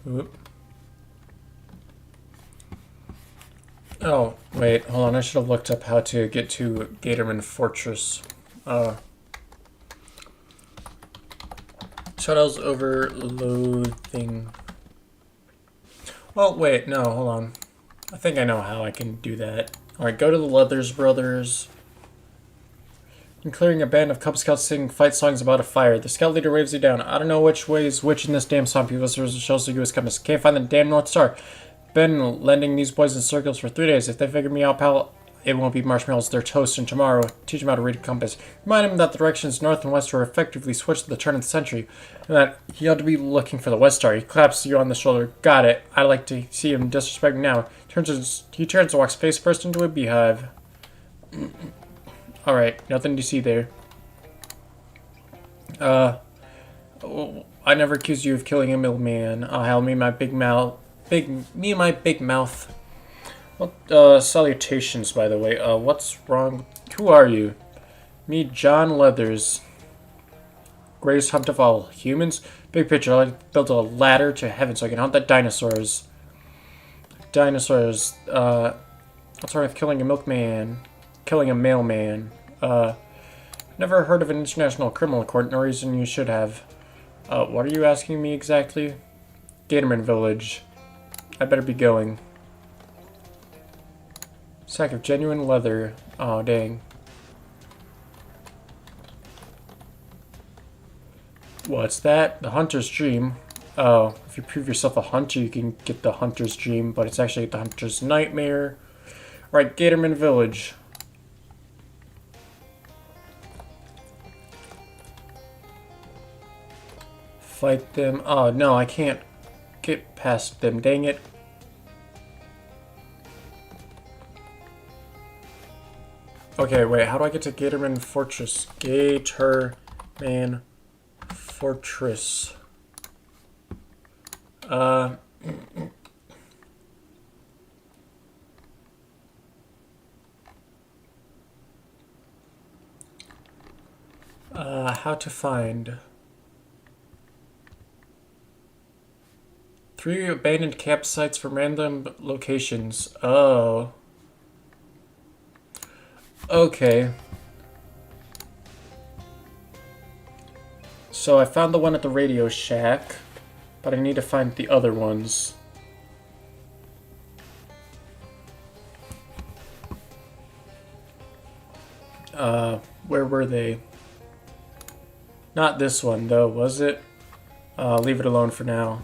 Oop. Oh, wait, hold on. I should have looked up how to get to Gatorman Fortress. Shuttles over Loathing. Well, wait, no, hold on. I think I know how I can do that. Alright, go to the Leathers Brothers. In clearing a band of Cub Scouts sing fight songs about a fire. The scout leader waves you down. I don't know which way is which in this damn swamp. He whispers and shows the U.S. compass. Can't find the damn North Star. Been lending these boys in circles for 3 days. If they figure me out, pal, it won't be marshmallows. They're toast. And tomorrow, teach them how to read a compass. Remind him that the directions north and west were effectively switched at the turn of the century. And that he ought to be looking for the West Star. He claps you on the shoulder. Got it. I'd like to see him disrespecting now. He turns and walks face first into a beehive. Alright, nothing to see there. I never accused you of killing a middleman. Hell, me and my big mouth. Well, salutations, by the way. What's wrong? Who are you? Me, John Leathers. Greatest hunt of all. Humans? Big picture, I built a ladder to heaven so I can hunt the dinosaurs. Dinosaurs. What's wrong with killing a milkman? Killing a mailman? Never heard of an international criminal court, no reason you should have. What are you asking me exactly? Gatorman Village. I better be going. Sack of genuine leather. Oh, dang. What's that? The hunter's dream. Oh, if you prove yourself a hunter, you can get the hunter's dream, but it's actually the hunter's nightmare. Right, Gatorman Village. Fight them. Oh, no, I can't get past them. Dang it. Okay, wait, how do I get to Gatorman Fortress? Gatorman Fortress. How to find 3 abandoned campsites from random locations. Oh. Okay. So I found the one at the Radio Shack, but I need to find the other ones. Where were they? Not this one, though, was it? Leave it alone for now.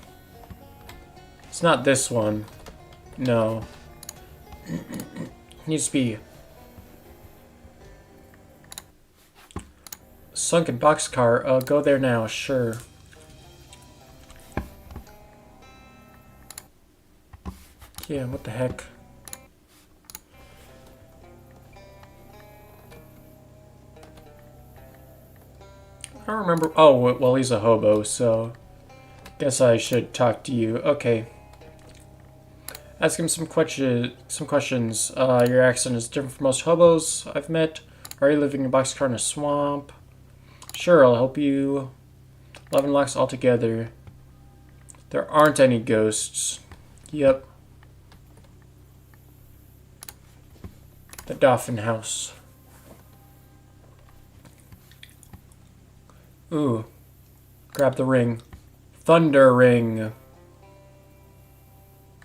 It's not this one. No. Needs to be sunken boxcar. Go there now, sure. Yeah, what the heck? I don't remember. Oh, well, he's a hobo, so guess I should talk to you. Okay. Ask him some questions. Your accent is different from most hobos I've met. Are you living in a boxcar in a swamp? Sure, I'll help you. 11 locks altogether. There aren't any ghosts. Yep. The Dolphin House. Ooh. Grab the ring. Thunder Ring.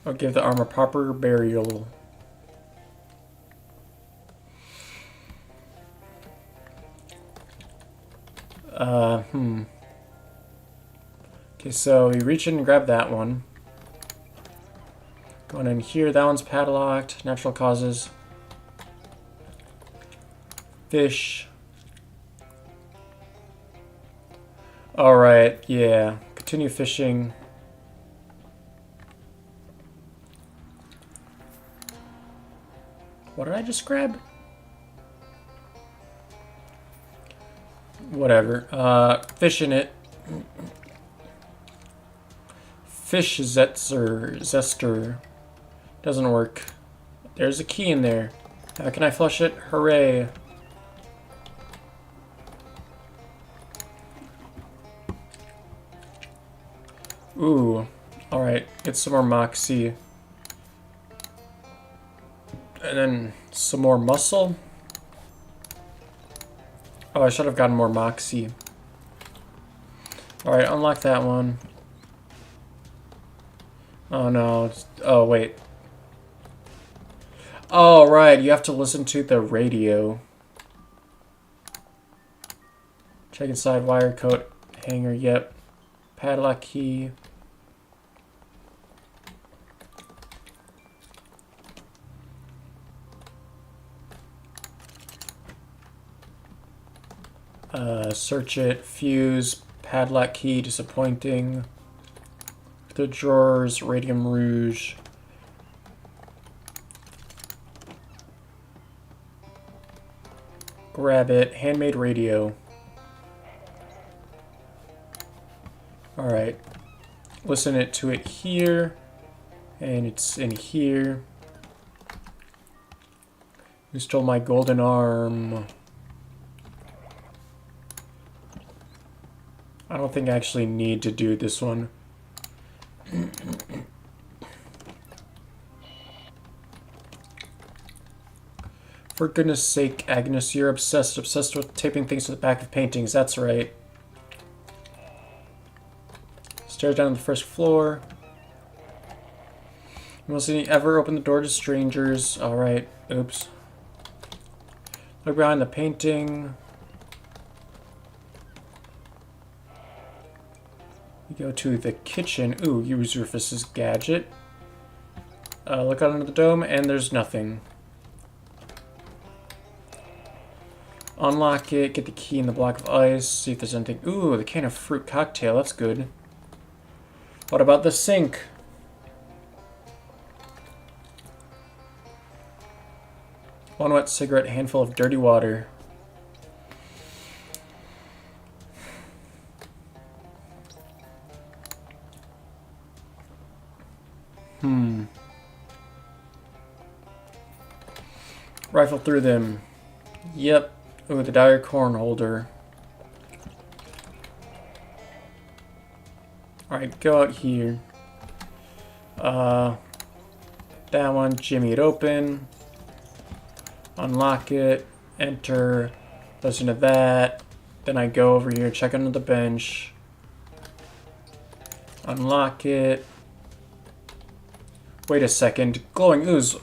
I'll give the armor proper burial. Okay, so you reach in and grab that one. Going in here, that one's padlocked. Natural causes. Fish. Alright, yeah. Continue fishing. What did I just grab? Whatever. Fish in it. Fish zester. Doesn't work. There's a key in there. How can I flush it? Hooray. Ooh. Alright, get some more Moxie. And then some more muscle. Oh, I should have gotten more Moxie. Alright, unlock that one. Oh no. Oh, wait. Oh, right. You have to listen to the radio. Check inside wire coat hanger. Yep. Padlock key. Search it. Fuse. Padlock key. Disappointing. The drawers. Radium rouge. Grab it. Handmade radio. Alright. Listen it to it here. And it's in here. Who stole my golden arm? I don't think I actually need to do this one. For goodness sake, Agnes, you're obsessed with taping things to the back of paintings. That's right. Stairs down to the first floor. Must ever open the door to strangers. Alright, oops. Look behind the painting. We go to the kitchen. Ooh, use Rufus's gadget. Look out under the dome, and there's nothing. Unlock it, get the key in the block of ice, see if there's anything. Ooh, the can of fruit cocktail, that's good. What about the sink? One wet cigarette, handful of dirty water. Rifle through them. Yep. Ooh, the dire corn holder. Alright, go out here. That one, jimmy it open. Unlock it. Enter. Listen to that. Then I go over here, check under the bench. Unlock it. Wait a second. Glowing ooze.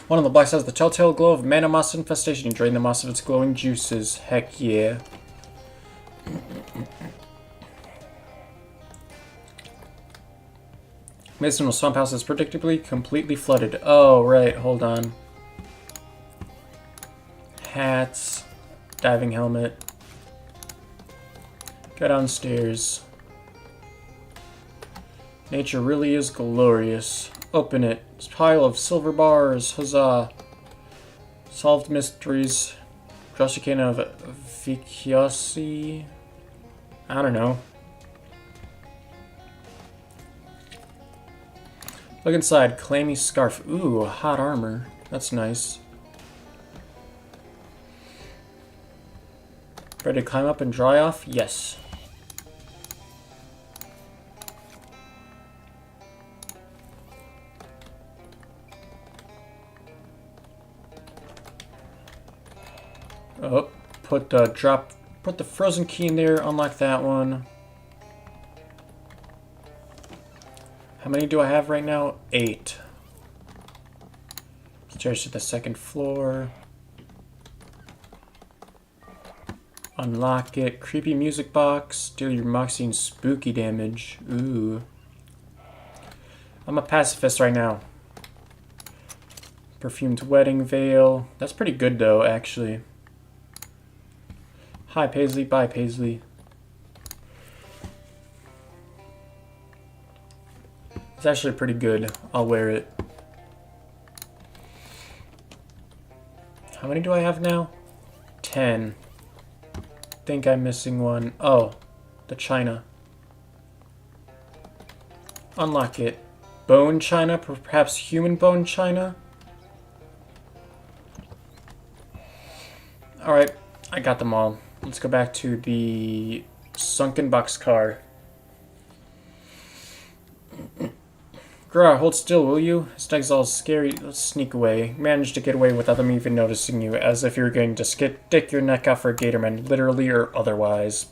One of the blocks has the telltale glow of mana moss infestation. You drain the moss of its glowing juices. Heck yeah. Medicinal swamp house is predictably completely flooded. Oh, right. Hold on. Hats. Diving helmet. Go downstairs. Nature really is glorious. Open it. It's a pile of silver bars. Huzzah. Solved mysteries. Droshikin of Vikiosi. I don't know. Look inside. Clammy scarf. Ooh, hot armor. That's nice. Ready to climb up and dry off? Yes. Oh, put the frozen key in there, unlock that one. How many do I have right now? 8. Stairs to the second floor. Unlock it. Creepy music box. Deal your moxie and spooky damage. Ooh. I'm a pacifist right now. Perfumed wedding veil. That's pretty good though, actually. Hi, Paisley. Bye, Paisley. It's actually pretty good. I'll wear it. How many do I have now? 10. Think I'm missing one. Oh, the china. Unlock it. Bone china? Perhaps human bone china? Alright, I got them all. Let's go back to the sunken boxcar. Grah, hold still, will you? This dog's all scary. Let's sneak away. Manage to get away without them even noticing you, as if you're going to stick your neck out for a gatorman, literally or otherwise.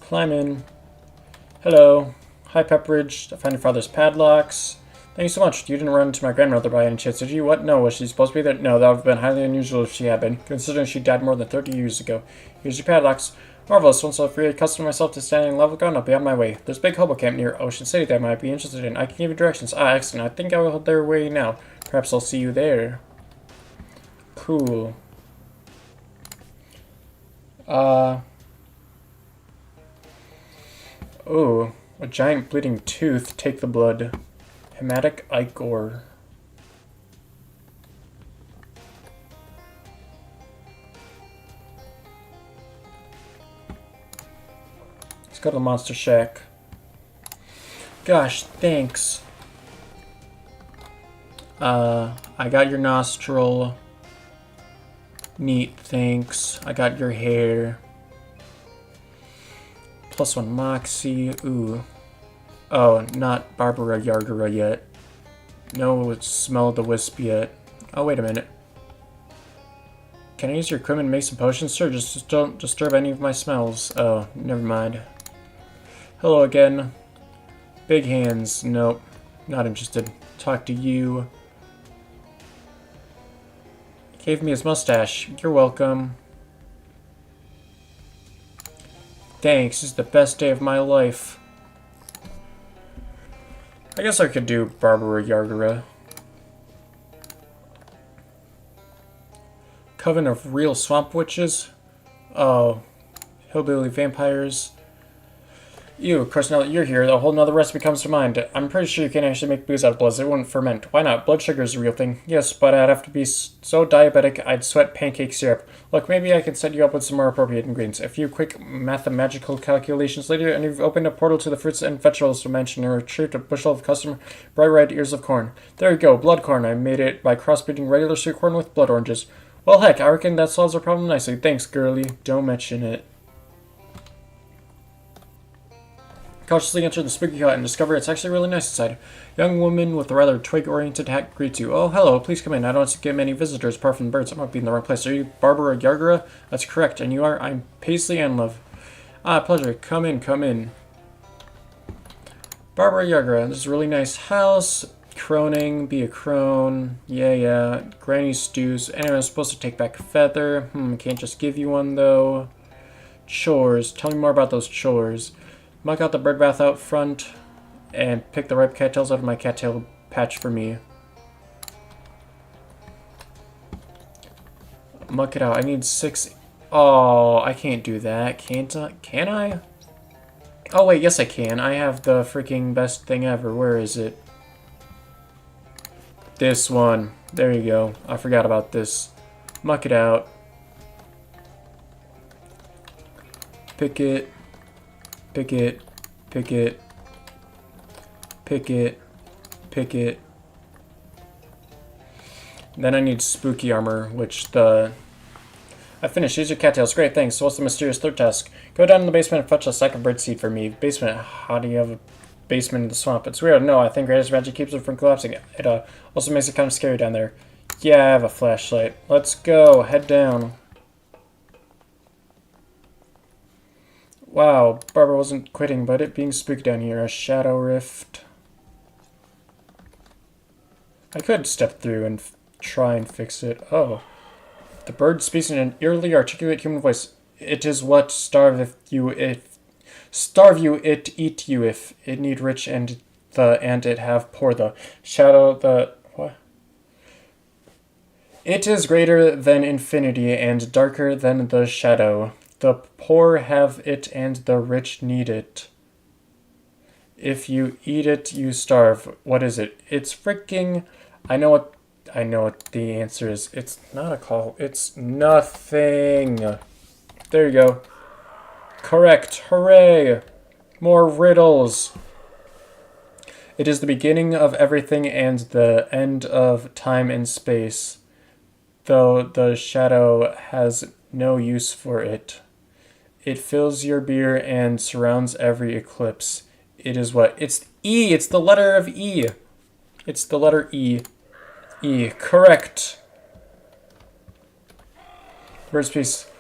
Climb in. Hello. Hi, Pepperidge. I found your father's padlocks. Thank you so much. You didn't run into my grandmother by any chance, did you? What? No, was she supposed to be there? No, that would have been highly unusual if she had been, considering she died more than 30 years ago. Here's your padlocks. Marvelous. Once I've reaccustomed myself to standing on level ground, I'll be on my way. There's a big hobo camp near Ocean City that I might be interested in. I can give you directions. Ah, excellent. I think I will head their way now. Perhaps I'll see you there. Cool. Oh, a giant bleeding tooth. Take the blood. Hematic ichor. Let's go to the monster shack. Gosh, thanks. I got your nostril. Neat, thanks. I got your hair. +1 Moxie. Ooh. Oh, not Barbara Yargara yet. No smell of the wisp yet. Oh, wait a minute. Can I use your equipment and make some potions? Sure, just don't disturb any of my smells. Oh, never mind. Hello again. Big hands. Nope. Not interested. Talk to you. He gave me his mustache. You're welcome. Thanks. This is the best day of my life. I guess I could do Barbara Yargara. Coven of Real Swamp Witches? Oh, hillbilly vampires. Ew, of course now that you're here, a whole nother recipe comes to mind. I'm pretty sure you can't actually make booze out of blood, it wouldn't ferment. Why not? Blood sugar is a real thing. Yes, but I'd have to be so diabetic I'd sweat pancake syrup. Look, maybe I can set you up with some more appropriate ingredients. A few quick mathematical calculations later, and you've opened a portal to the fruits and vegetables dimension and retrieved a bushel of custom bright red ears of corn. There you go, blood corn. I made it by crossbreeding regular sweet corn with blood oranges. Well, heck, I reckon that solves our problem nicely. Thanks, girlie. Don't mention it. Cautiously enter the spooky hut and discover it's actually really nice inside. A young woman with a rather twig-oriented hat greets you. Oh, hello, please come in. I don't get many visitors apart from birds. I might be in the wrong place. Are you Barbara Yargara? That's correct. And you are? I'm Paisley Anlove. Ah, pleasure. Come in, come in. Barbara Yargara. This is a really nice house. Croning, be a crone. Yeah. Granny stews. Anyway, I'm supposed to take back a feather. Can't just give you one, though. Chores. Tell me more about those chores. Muck out the bird bath out front, and pick the ripe cattails out of my cattail patch for me. Muck it out. I need 6... Oh, I can't do that. Can't I? Can I? Oh, wait, yes I can. I have the freaking best thing ever. Where is it? This one. There you go. I forgot about this. Muck it out. Pick it. Pick it, pick it, pick it, pick it. Then I need spooky armor, which I finished. These are cattails. Great, thanks. So what's the mysterious third task? Go down in the basement and fetch a sack of birdseed for me. Basement? How do you have a basement in the swamp? It's weird. No, I think greatest magic keeps it from collapsing. It also makes it kind of scary down there. Yeah, I have a flashlight. Let's go. Head down. Wow, Barbara wasn't quitting, but it being spooky down here. A shadow rift. I could step through and try and fix it. Oh. The bird speaks in an eerily articulate human voice. It is what starve you, it eat you if it need rich and it have poor the shadow the what? It is greater than infinity and darker than the shadow. The poor have it and the rich need it. If you eat it, you starve. What is it? It's freaking... I know what the answer is. It's not a call. It's nothing. There you go. Correct. Hooray. More riddles. It is the beginning of everything and the end of time and space, though the shadow has no use for it. It fills your beer and surrounds every eclipse. It is what? It's E. It's the letter of E. It's the letter E. E. Correct. Word space.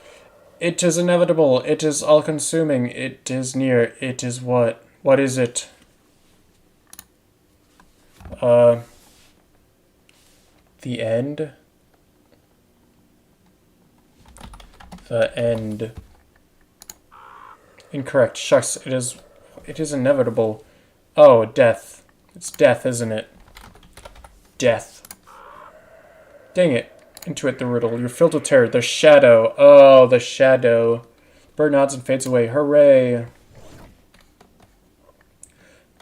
It is inevitable. It is all-consuming. It is near. It is what? What is it? The end? The end. Incorrect. Shucks. It is inevitable. Oh, death. It's death, isn't it? Death. Dang it. Intuit the riddle. You're filled with terror. The shadow. Oh, the shadow. Bird nods and fades away. Hooray.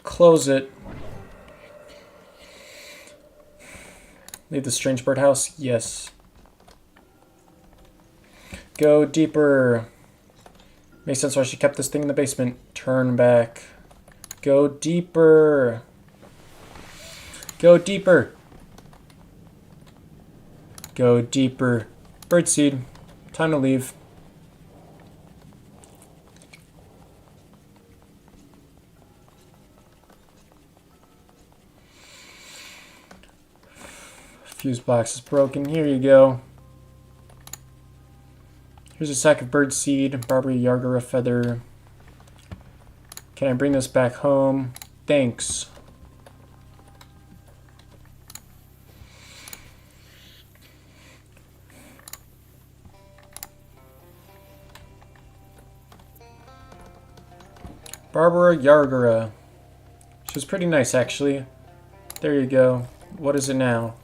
Close it. Leave the strange birdhouse? Yes. Go deeper. Makes sense why she kept this thing in the basement. Turn back. Go deeper. Go deeper. Go deeper. Birdseed. Time to leave. Fuse box is broken. Here you go. Here's a sack of birdseed. Barbary Yargara feather. Can I bring this back home? Thanks. Barbara Yargara. She was pretty nice, actually. There you go. What is it now?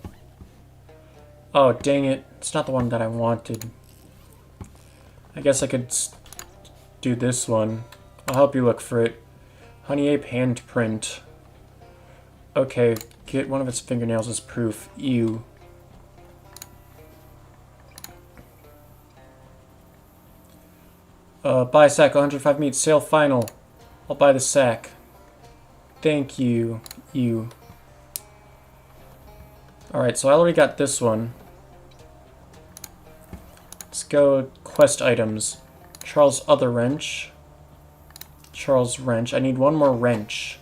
Oh, dang it. It's not the one that I wanted. I guess I could do this one. I'll help you look for it. Honey ape handprint. Okay, get one of its fingernails as proof. Ew. Buy sack, 105 meat, sale final. I'll buy the sack. Thank you. You. Alright, so I already got this one. Let's go quest items. Charles' other wrench. Charles' wrench. I need one more wrench.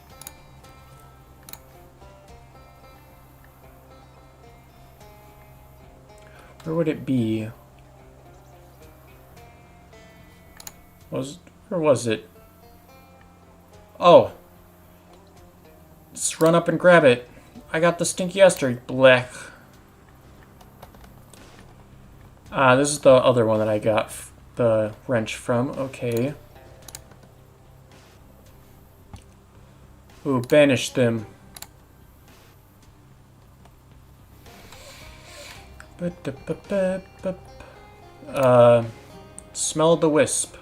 Where would it be? Where was it? Oh. Let's run up and grab it. I got the stinky Esther. Black. Ah, this is the other one that I got the wrench from. Okay. Ooh, banish them. Smell the wisp.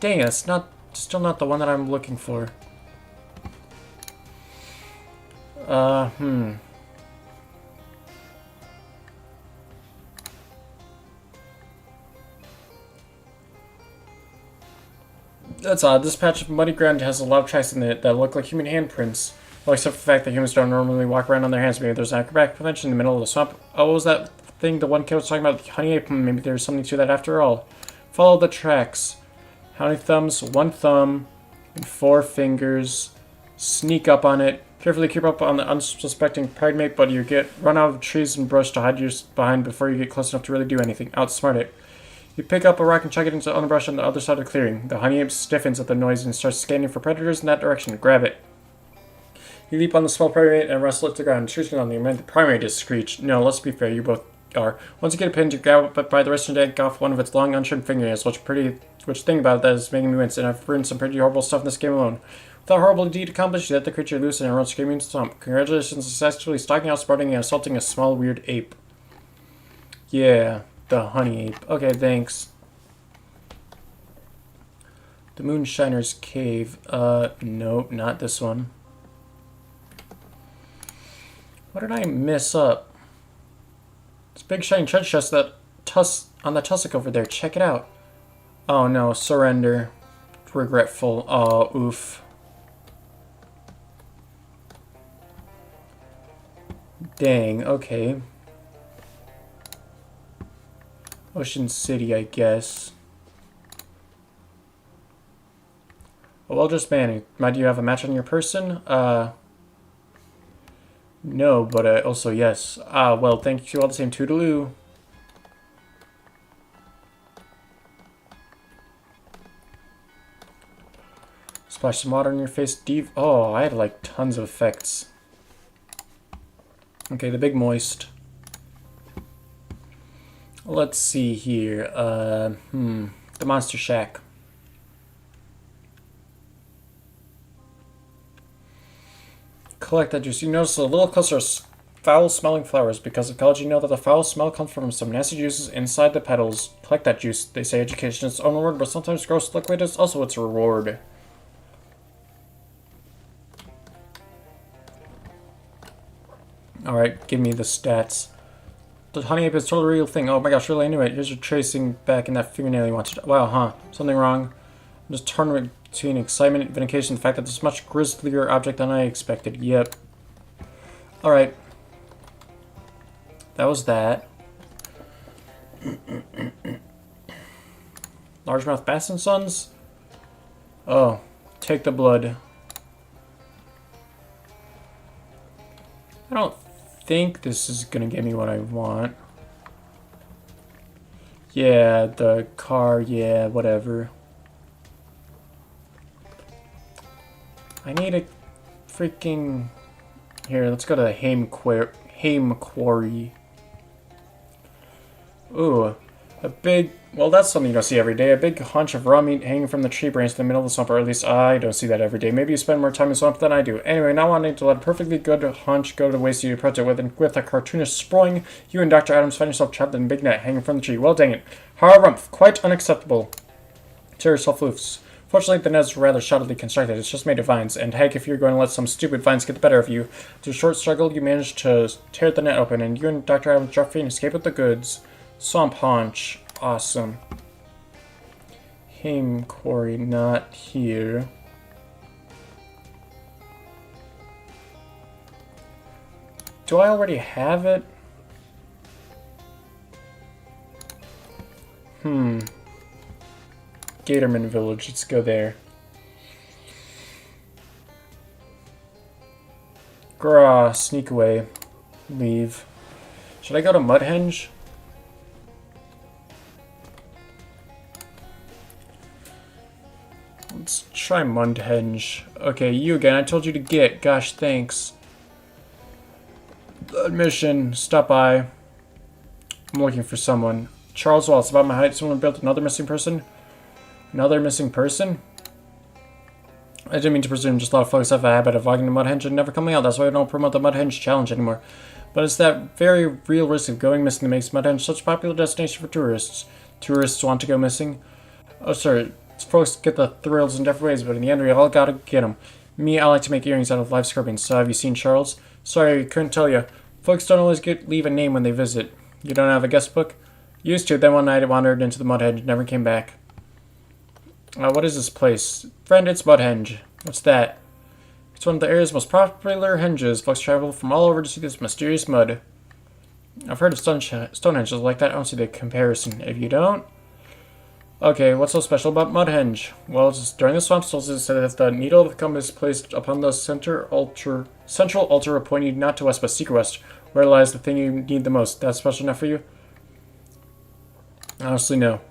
Dang it, it's still not the one that I'm looking for. That's odd. This patch of muddy ground has a lot of tracks in it that look like human handprints. Well, except for the fact that humans don't normally walk around on their hands. Maybe there's an acrobatic convention in the middle of the swamp. Oh, what was that thing the one kid was talking about? The honey ape? Maybe there's something to that after all. Follow the tracks. How many thumbs? One thumb and 4 fingers. Sneak up on it. Carefully creep up on the unsuspecting primate, but you get run out of trees and brush to hide your behind before you get close enough to really do anything. Outsmart it. You pick up a rock and chuck it into underbrush on the other side of the clearing. The honey ape stiffens at the noise and starts scanning for predators in that direction. Grab it. You leap on the small primate and wrestle it to the ground. Shooting on the primate is Screech. No, let's be fair, you both are. Once you get a pinned, you grab it by the wrist and yank off one of its long, untrimmed fingernails. Which thing about that is making me wince, and I've ruined some pretty horrible stuff in this game alone. With that horrible deed accomplished, you let the creature loose and it runs screaming stomp. Congratulations, successfully stalking, outsmarting, and assaulting a small, weird ape. Yeah, the honey ape. Okay, thanks. The Moonshiner's Cave. Nope, not this one. What did I miss up? This big shiny treasure chest that on the tussock over there. Check it out. Oh no, surrender. Regretful. Oh, oof. Dang, okay. Ocean City, I guess. A well-dressed man. Might you have a match on your person? No, but also yes. Well, thank you all the same. Toodaloo. Splash some water on your face. Oh, I had like tons of effects. Okay, the big moist. Let's see here. The Monster Shack. Collect that juice. You notice a little closer foul-smelling flowers. Because of college, you know that the foul smell comes from some nasty juices inside the petals. Collect that juice. They say education is its own reward, but sometimes gross liquid is also its reward. Alright, give me the stats. The honey ape is a totally real thing. Oh my gosh, really? I knew it. Here's your tracing back in that fingernail you wanted. Wow, huh? Something wrong. I'm just torn between excitement and vindication. The fact that this is a much grislier object than I expected. Yep. Alright. That was that. Largemouth bass and sons? Oh. Take the blood. I don't think this is gonna give me what I want. Yeah, the car, yeah, whatever. I need a freaking... Here, let's go to the Hame Quarry. Ooh, a big... Well, that's something you don't see every day. A big hunch of raw meat hanging from the tree branch in the middle of the swamp, or at least I don't see that every day. Maybe you spend more time in the swamp than I do. Anyway, not wanting to let a perfectly good hunch go to waste, you approach it with a cartoonish sprawling. You and Dr. Adams find yourself trapped in a big net hanging from the tree. Well, dang it. Harumph, quite unacceptable. Tear yourself loose. Fortunately, the net is rather shoddily constructed. It's just made of vines, and heck, if you're going to let some stupid vines get the better of you. After a short struggle, you manage to tear the net open, and you and Dr. Adams drop free and escape with the goods. Swamp haunch. Awesome. Hame Quarry, not here. Do I already have it? Gatorman Village, let's go there. Grah, sneak away. Leave. Should I go to Mudhenge? Let's try Mudhenge. Okay, you again. I told you to get. Gosh, thanks. Admission. Stop by. I'm looking for someone. Charles Wallace. About my height. Someone built another missing person? Another missing person? I didn't mean to presume. Just a lot of folks have a habit of walking to Mudhenge and never coming out. That's why I don't promote the Mudhenge Challenge anymore. But it's that very real risk of going missing that makes Mudhenge such a popular destination for tourists. Tourists want to go missing. Oh, sorry. Folks get the thrills in different ways, but in the end, we all gotta get them. Me, I like to make earrings out of live scorpions. So have you seen Charles? Sorry, couldn't tell you. Folks don't always leave a name when they visit. You don't have a guest book? Used to. Then one night I wandered into the Mudhenge and never came back. What is this place? Friend, it's Mudhenge. What's that? It's one of the area's most popular henges. Folks travel from all over to see this mysterious mud. I've heard of Stonehenges like that. I don't see the comparison. If you don't... Okay, what's so special about Mudhenge? Well, during the swamp solstice, it said that the needle of the compass placed upon the central altar will point you not to west, but seek west, where lies the thing you need the most. That's special enough for you? Honestly, no.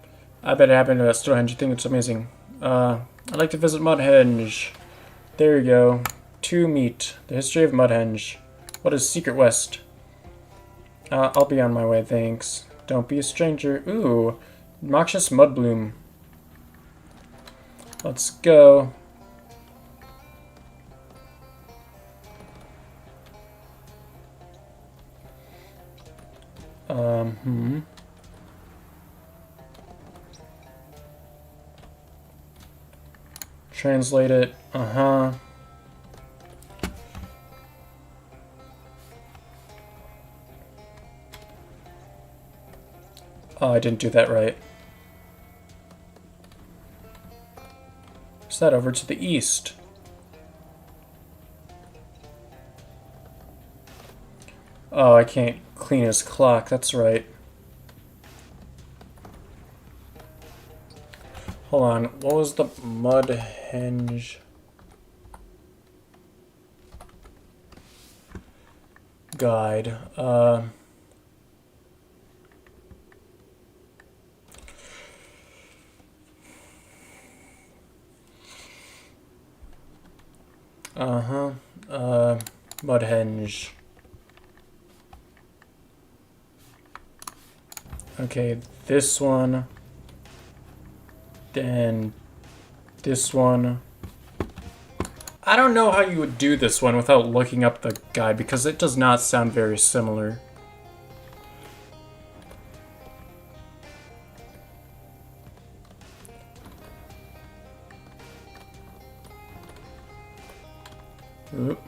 I bet it happened to that Stonehenge. You think it's amazing. I'd like to visit Mudhenge. There you go. To meet. The history of Mudhenge. What is Secret West? I'll be on my way, thanks. Don't be a stranger. Ooh. Noxious Mudbloom. Let's go. Translate it. Oh, I didn't do that right. Is that over to the east? Oh, I can't clean his clock. That's right. Hold on. What was the mud hinge guide? Mud hinge. Okay, this one. Then this one. I don't know how you would do this one without looking up the guide because it does not sound very similar. Oop.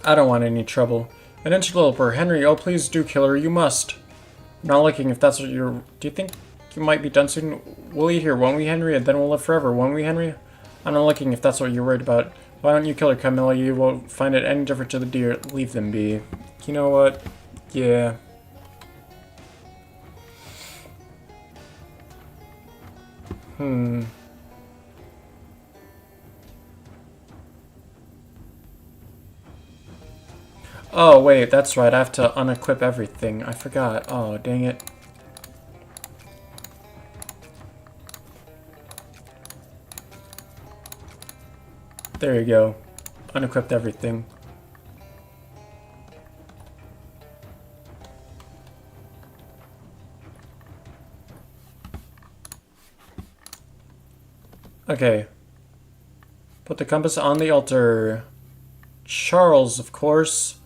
I don't want any trouble. An interloper, Henry, oh please do kill her, you must. I'm not looking if that's what you're... Do you think you might be done soon? We'll eat here, won't we, Henry? And then we'll live forever, won't we, Henry? I'm not looking if that's what you're worried about. Why don't you kill her, Camilla? You won't find it any different to the deer. Leave them be. You know what? Yeah. Oh, wait, that's right. I have to unequip everything. I forgot. Oh, dang it. There you go. Unequipped everything. Okay. Put the compass on the altar. Charles, of course.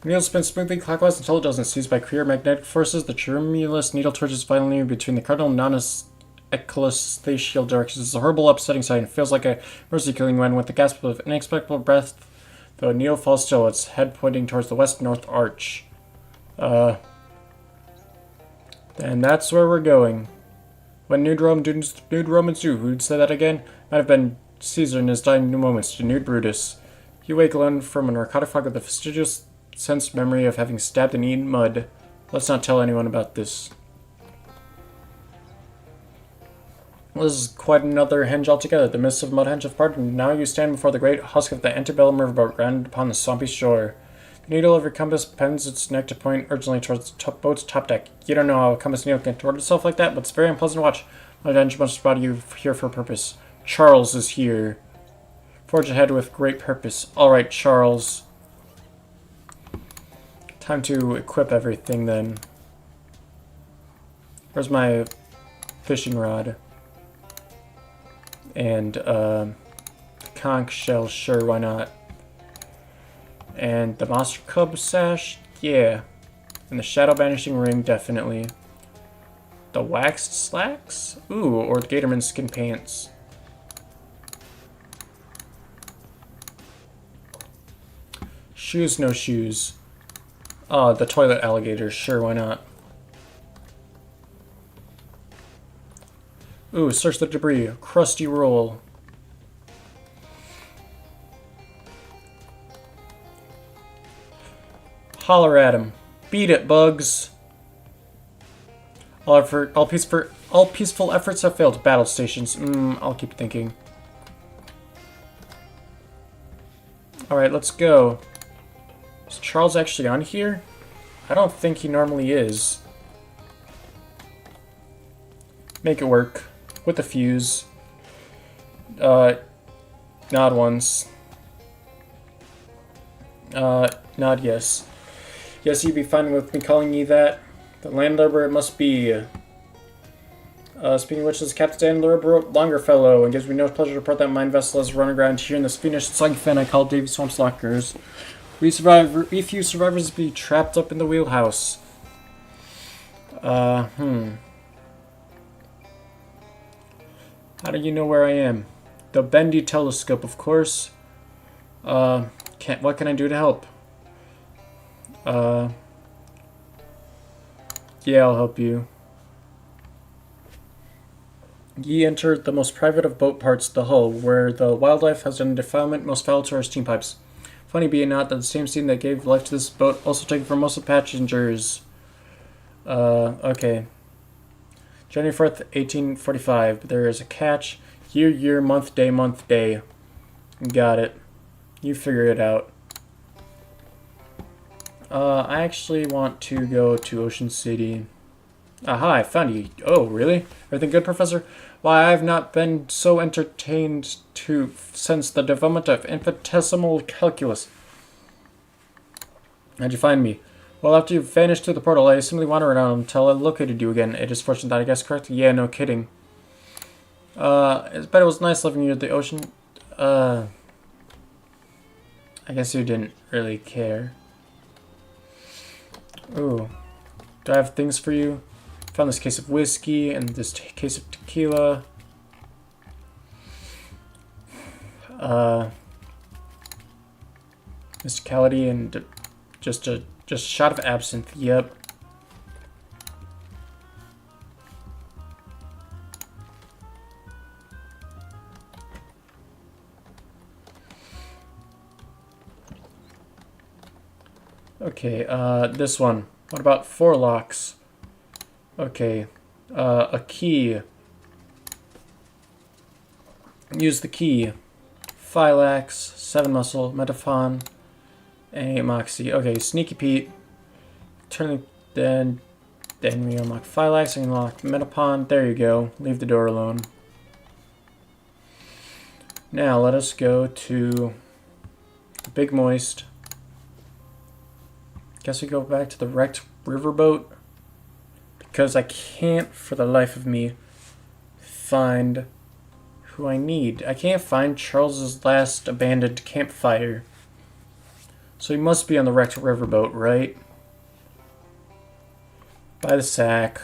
The needle spins smoothly clockwise until it doesn't. Seized by queer magnetic forces, the tremulous needle twitches violently between the cardinal and non-ecclesiastical directions. It's a horrible, upsetting sight and feels like a mercy-killing when, with the gasp of inexplicable breath, the needle falls still, its head pointing towards the west-north arch. And that's where we're going. When nude Romans do, who'd say that again? Might have been Caesar in his dying moments, denuded Brutus. You wake alone from a narcotic fog with the fastidious sense memory of having stabbed and eaten mud. Let's not tell anyone about this. This is quite another henge altogether. The mists of Mudhenge have parted, and now you stand before the great husk of the antebellum riverboat grounded upon the swampy shore. The needle of your compass bends its neck to point urgently towards the boat's top deck. You don't know how a compass needle can contort itself like that, but it's very unpleasant to watch. Mudhenge must have brought you here for a purpose. Charles is here. Forge ahead with great purpose. Alright, Charles. Time to equip everything then. Where's my fishing rod? And, conch shell, sure, why not? And the monster cub sash, yeah. And the shadow banishing ring, definitely. The waxed slacks? Ooh, or the Gatorman skin pants. Shoes, no shoes. Oh, the toilet alligator, sure, why not? Ooh, search the debris. Crusty roll. Holler at him. Beat it, bugs. All peaceful efforts have failed. Battle stations. I'll keep thinking. Alright, let's go. Is Charles actually on here? I don't think he normally is. Make it work. With the fuse. Nod once. Nod yes. Yes, you'd be fine with me calling you that. The landlubber it must be. Speaking of which, this is Captain Longfellow, and gives me no pleasure to report that mine vessel has run aground here in this fiendish slug fin I call Davy Swamp's Lockers. We few survivors be trapped up in the wheelhouse. How do you know where I am? The bendy telescope, of course. What can I do to help? Yeah, I'll help you. Ye entered the most private of boat parts, the hull, where the wildlife has done defilement most foul to our steam pipes. Funny be it not that the same steam that gave life to this boat also taken from most of the passengers. Okay. January 4th, 1845. There is a catch. Year, month, day. Got it. You figure it out. I actually want to go to Ocean City. Aha, I found you. Oh, really? Everything good, Professor? Why, I've not been so entertained since the development of infinitesimal calculus. How'd you find me? Well, after you vanished through the portal, I simply wandered around until I located you again. It is fortunate that I guessed correct. Yeah, no kidding. I bet it was nice living near the ocean. I guess you didn't really care. Ooh. Do I have things for you? Found this case of whiskey and this case of tequila. Mysticality and just a shot of absinthe. Yep. Okay, this one. What about 4 locks? Okay, a key. Use the key. Phylax, 7 muscle, Metaphon, and 8 moxie. Okay, Sneaky Pete. Then we unlock Phylax and unlock Metapon. There you go. Leave the door alone. Now let us go to the Big Moist. Guess we go back to the wrecked riverboat. Because I can't, for the life of me, find who I need. I can't find Charles's last abandoned campfire. So he must be on the wrecked riverboat, right? By the sack.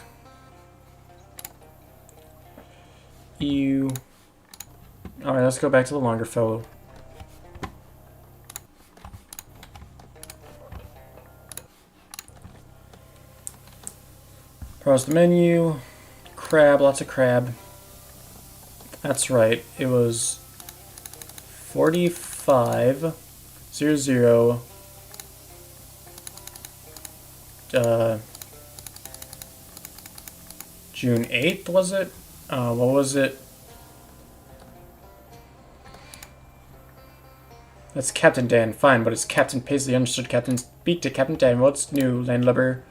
Ew. Alright, let's go back to the longer fellow. Browse the menu. Crab, lots of crab. That's right, it was 4500 June 8th, was it? What was it? That's Captain Dan. Fine, but it's Captain Paisley. Understood, Captain. Speak to Captain Dan. What's new, landlubber?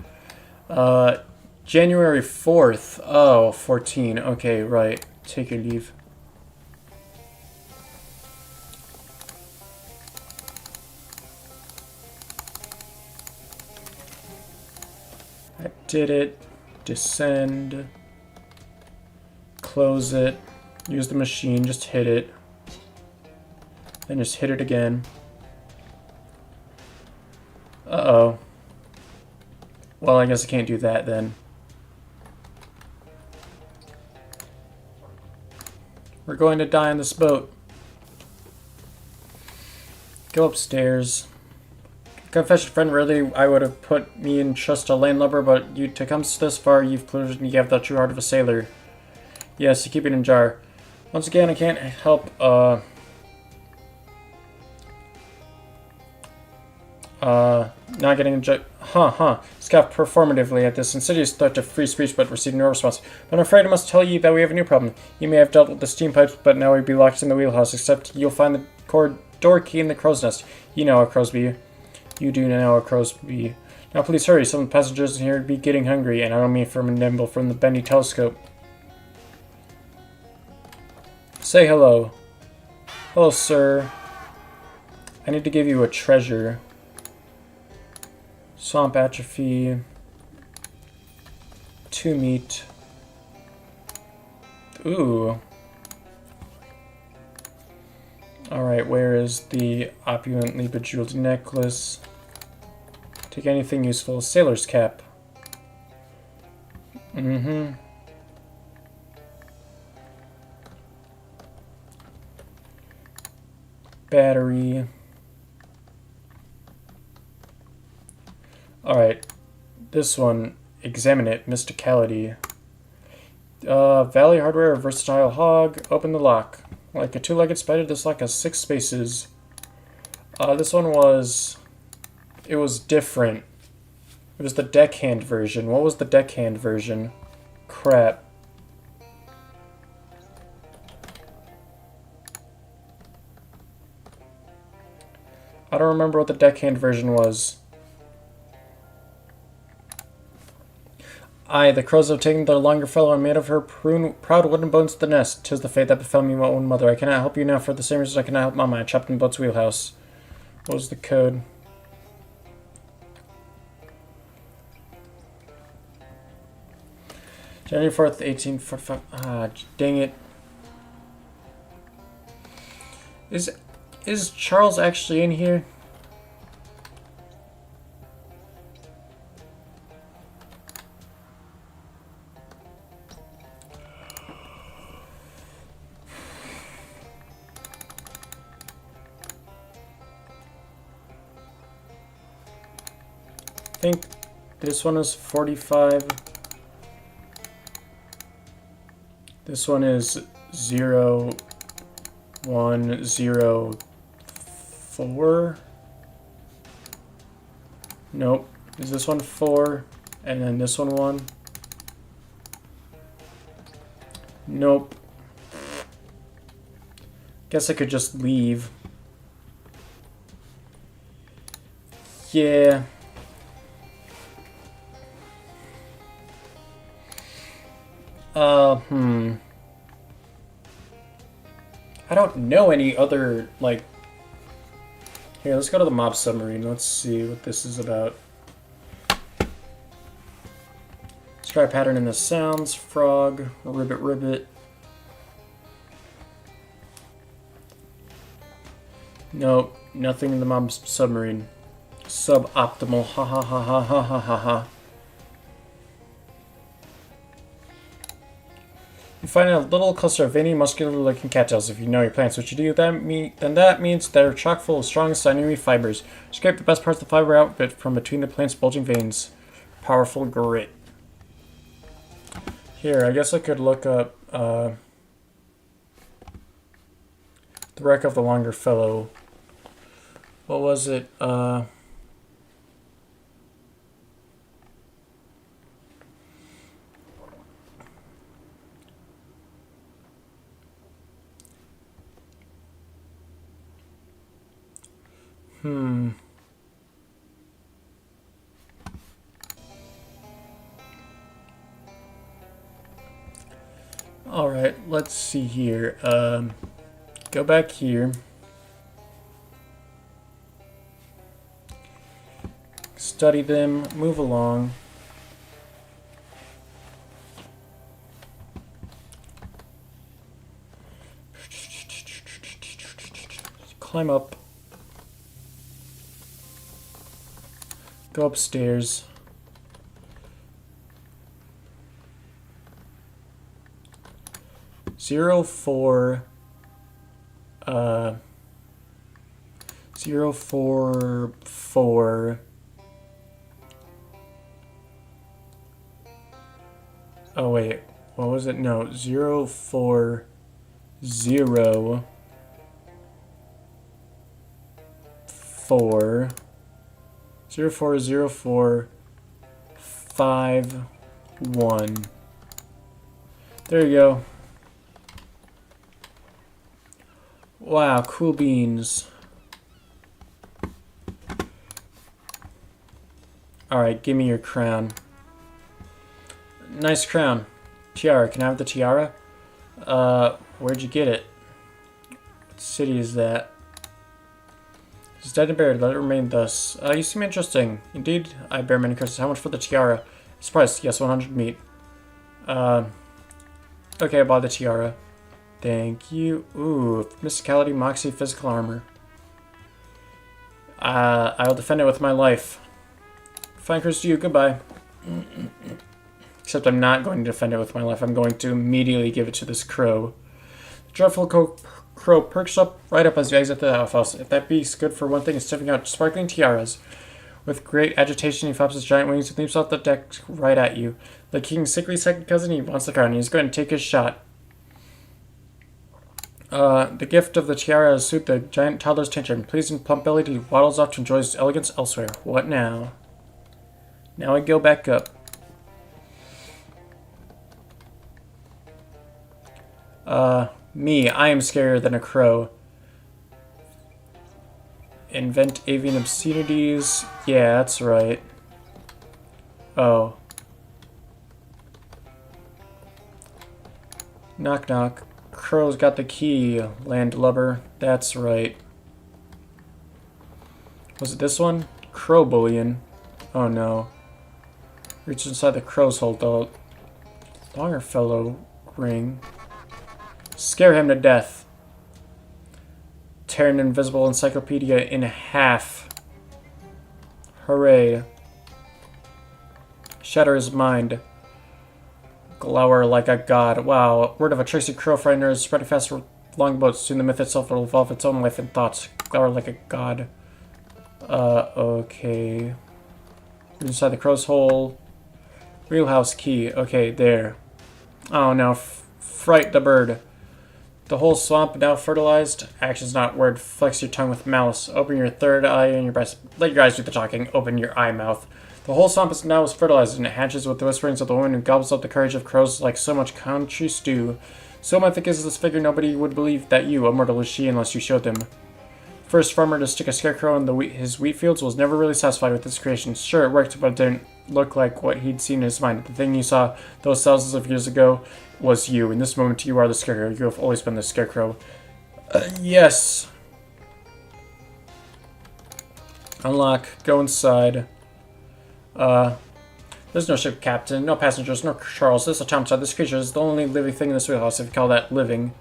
January 4th. Oh, 14. Okay, right. Take your leave. I did it. Descend. Close it. Use the machine. Just hit it. Then just hit it again. Uh-oh. Well, I guess I can't do that then. We're going to die on this boat. Go upstairs. Confession, friend, really, I would have put me in trust a landlubber, but you to come this far, you've proved you have the true heart of a sailor. Yes, you keep it in jar. Once again, I can't help, not getting a scoff performatively at this insidious threat to free speech, but receive no response. But I'm afraid I must tell you that we have a new problem. You may have dealt with the steam pipes, but now we'd be locked in the wheelhouse, except you'll find the door key in the crow's nest. You know how crows be. You do know how crows be. Now please hurry, some passengers in here would be getting hungry, and I don't mean from nimble from the bendy telescope. Say hello. Hello, sir. I need to give you a treasure. Swamp atrophy. 2 meat. Ooh. Alright, where is the opulently bejeweled necklace? Take anything useful. Sailor's cap. Mm-hmm. Battery. Alright. This one. Examine it. Mysticality. Valley hardware. Versatile hog. Open the lock. Like a 2-legged spider, this lock has 6 spaces. This one was... It was different. It It was the deckhand version. What was the deckhand version? Crap. I don't remember what the deckhand version was. Aye, the crows have taken the longer fellow and made of her proud wooden bones the nest. 'Tis the fate that befell me, my own mother. I cannot help you now for the same reason I cannot help Mama. I trapped in Boat's wheelhouse. What was the code? January 4th, 1845. Ah, dang it. Is Charles actually in here? I think this one is 45. This one is 0, 1, 0, 4. Nope. Is this one 4? And then this one 1? Nope. Guess I could just leave. Yeah. I don't know any other, like... Here, let's go to the mob submarine. Let's see what this is about. Let's try a pattern in the sounds. Frog, ribbit, ribbit. Nope, nothing in the mob submarine. Suboptimal. Ha ha ha ha ha ha ha ha. You find a little cluster of veiny, muscular-looking cattails. If you know your plants what you do, then that means they're chock full of strong, sinewy fibers. Scrape the best parts of the fiber out from between the plant's bulging veins. Powerful grit. Here, I guess I could look up the wreck of the longer fellow. What was it? Alright, let's see here. Go back here. Study them, move along. Climb up. Go upstairs. Zero four 044. Oh wait, what was it? No, 040 4 040451. There you go. Wow, cool beans. Alright, give me your crown. Nice crown. Tiara, can I have the tiara? Where'd you get it? What city is that? It's dead and buried, let it remain thus. You seem interesting. Indeed, I bear many curses. How much for the tiara? It's priced, yes, 100 meat. Okay, I bought the tiara. Thank you. Ooh, mysticality, moxie, physical armor. I will defend it with my life. Fine curse to you, goodbye. Except I'm not going to defend it with my life. I'm going to immediately give it to this crow. The dreadful crow perks up right up as you exit the outhouse. If that beast's good for one thing, it's sniffing out sparkling tiaras. With great agitation, he flaps his giant wings and leaps off the deck right at you. The king's sickly second cousin, he wants the crown. He's going to take his shot. The gift of the tiara has suit the giant toddler's tantrum. Pleased and plump bellied, he waddles off to enjoy his elegance elsewhere. What now? Now I go back up. Me, I am scarier than a crow. Invent avian obscenities. Yeah, that's right. Oh. Knock knock. Crow's got the key, landlubber. That's right. Was it this one? Crow bullion. Oh no. Reach inside the crow's hole, though. Longfellow ring. Scare him to death. Tear an invisible encyclopedia in half. Hooray. Shatter his mind. Glower like a god. Wow. Word of a tricksy crow frightener is spreading fast with longboats. Soon the myth itself will evolve its own life and thoughts. Glower like a god. Okay. Inside the crow's hole. Real house key. Okay, there. Oh no. Fright the bird. The whole swamp now fertilized. Action's not word. Flex your tongue with malice. Open your third eye and your breast. Let your eyes do the talking. Open your eye mouth. The whole swamp is now fertilized, and it hatches with the whisperings of the wind and gobbles up the courage of crows like so much country stew. So my thick is this figure, nobody would believe that you, a mortal, is she unless you showed them. First farmer to stick a scarecrow in his wheat fields was never really satisfied with his creation. Sure, it worked, but it didn't look like what he'd seen in his mind. The thing you saw those thousands of years ago was you. In this moment, you are the scarecrow. You have always been the scarecrow. Yes. Unlock. Go inside. There's no ship captain, no passengers, no Charles. This automaton, this creature is the only living thing in this wheelhouse, if you call that living.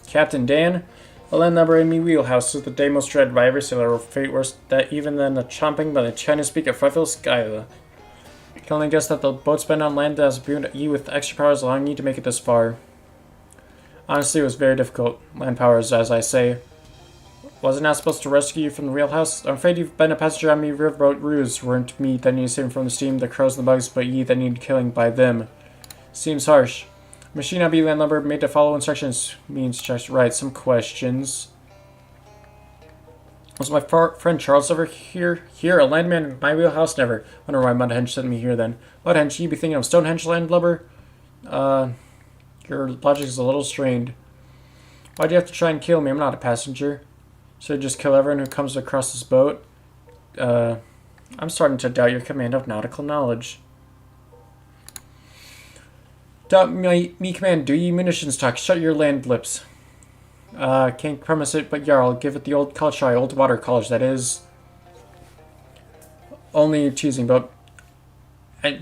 Captain Dan? A land number in me wheelhouse is the day most dreaded by every sailor, fate worse that even than the chomping by the Chinese speak of Frightful Skyla. I can only guess that the boat's been on land that has imbued you with extra powers allowing you to make it this far. Honestly, it was very difficult. Land powers, as I say. Was it not supposed to rescue you from the wheelhouse? I'm afraid you've been a passenger on me riverboat ruse. Weren't me that needed saving from the steam, the crows and the bugs, but ye that needed killing by them. Seems harsh. Machine I be landlubber made to follow instructions means just right. Some questions. Was my friend Charles ever here? Here, a landman in my wheelhouse? Never. Wonder why Mudhenge sent me here then. Mudhenge, you be thinking of Stonehenge landlubber? Your logic is a little strained. Why'd you have to try and kill me? I'm not a passenger. Should I just kill everyone who comes across this boat? I'm starting to doubt your command of nautical knowledge. Doubt me command, do ye munitions talk? Shut your land lips. Can't promise it, but Jarl, give it the old college try, old water college, that is. Only teasing, but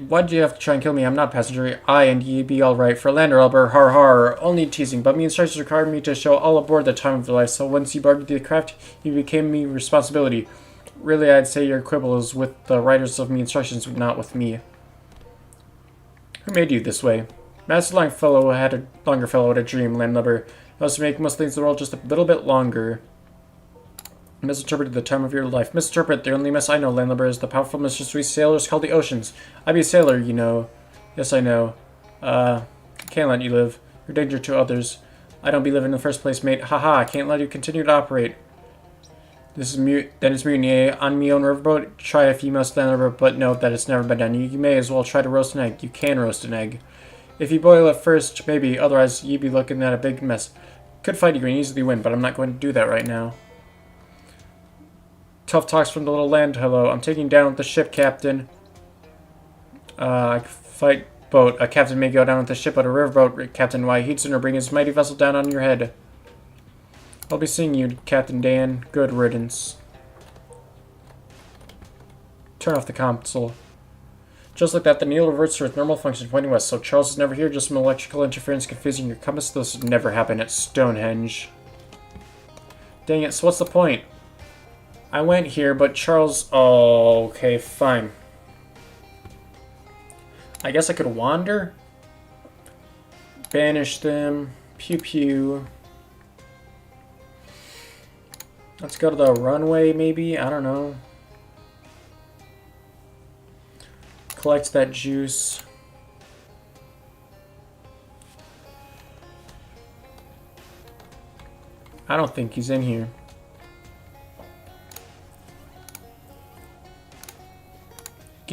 why'd you have to try and kill me? I'm not a passenger. I and ye be alright. For lander, Albert, har har. Only teasing, but me instructions required me to show all aboard the time of their life, so once you boarded the craft, you became me responsibility. Really, I'd say your quibble is with the writers of me instructions, not with me. Who made you this way? Master Longfellow had a dream, landlubber. It was to make most things in the world just a little bit longer. Misinterpreted the time of your life. Misinterpret. The only mess I know, landlubber, is the powerful mistress we sailors call the oceans. I be a sailor, you know. Yes, I know. Can't let you live. You're a danger to others. I don't be living in the first place, mate. Haha, I can't let you continue to operate. This is then it's mutiny, eh? On me own riverboat? Try if you must, landlubber, but note that it's never been done. You may as well try to roast an egg. You can roast an egg. If you boil it first, maybe. Otherwise, you'd be looking at a big mess. Could fight you and easily win, but I'm not going to do that right now. Tough talks from the little land. Hello, I'm taking down with the ship, Captain. I fight boat. A captain may go down with the ship, but a riverboat, Captain, why, he'd sooner bring his mighty vessel down on your head. I'll be seeing you, Captain Dan. Good riddance. Turn off the console. Just like that, the needle reverts to its normal function, pointing west, so Charles is never here, just some electrical interference confusing your compass. This would never happen at Stonehenge. Dang it, so what's the point? I went here, but Charles... Oh, okay, fine. I guess I could wander? Banish them. Pew pew. Let's go to the runway, maybe? I don't know. Collect that juice. I don't think he's in here.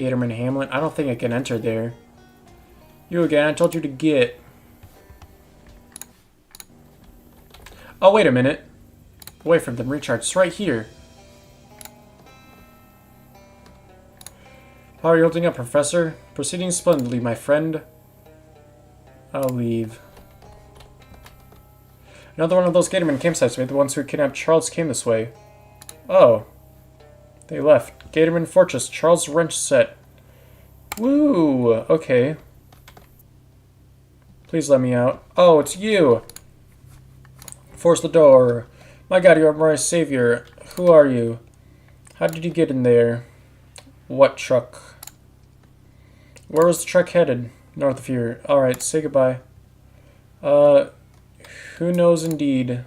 Gatorman Hamlet. I don't think I can enter there. You again, I told you to get. Oh, wait a minute. Away from them, recharge. It's right here. How are you holding up, Professor? Proceeding splendidly, my friend. I'll leave. Another one of those Gatorman campsites. Maybe the ones who kidnapped Charles came this way. Oh. They left. Gatorman Fortress. Charles Wrench set. Woo! Okay. Please let me out. Oh, it's you! Force the door. My god, you are my savior. Who are you? How did you get in there? What truck? Where was the truck headed? North of here. Alright, say goodbye. Who knows indeed.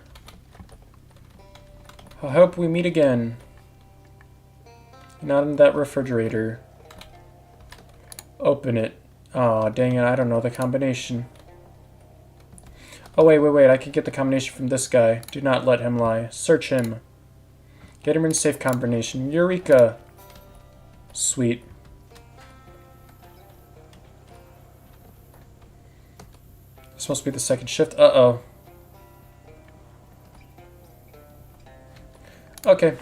I hope we meet again. Not in that refrigerator. Open it. Aw, dang it, I don't know the combination. Oh, wait, I can get the combination from this guy. Do not let him lie. Search him. Gatorman safe combination. Eureka! Sweet. This must be the second shift. Uh-oh. Okay.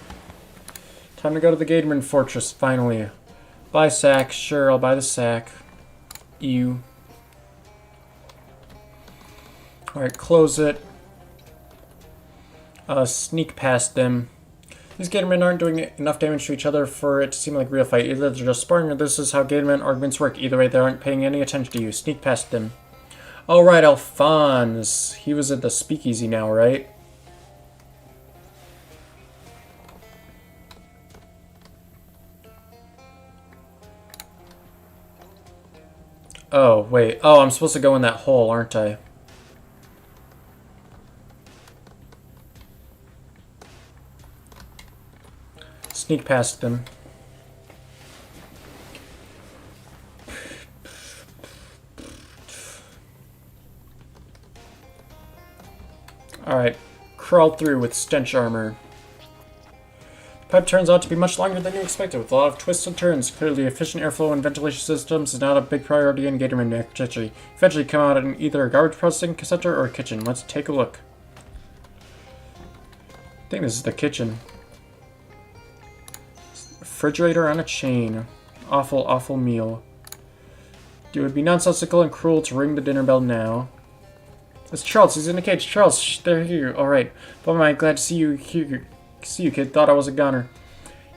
Time to go to the Gatorman Fortress, finally. Buy sack. Sure, I'll buy the sack. Ew. Alright, close it. Sneak past them. These Gatormen aren't doing enough damage to each other for it to seem like a real fight. Either they're just sparring or this is how Gatorman arguments work. Either way, they aren't paying any attention to you. Sneak past them. Alright, Alphonse. He was at the speakeasy now, right? Oh, wait. Oh, I'm supposed to go in that hole, aren't I? Sneak past them. Alright. Crawl through with stench armor. The pipe turns out to be much longer than you expected, with a lot of twists and turns. Clearly, efficient airflow and ventilation systems is not a big priority in Gatorman architecture. Eventually come out in either a garbage processing center or a kitchen. Let's take a look. I think this is the kitchen. Refrigerator on a chain. Awful, awful meal. It would be nonsensical and cruel to ring the dinner bell now. It's Charles. He's in the cage. Charles, shh, they're here. All right. But I'm glad to see you here. See you, kid. Thought I was a goner.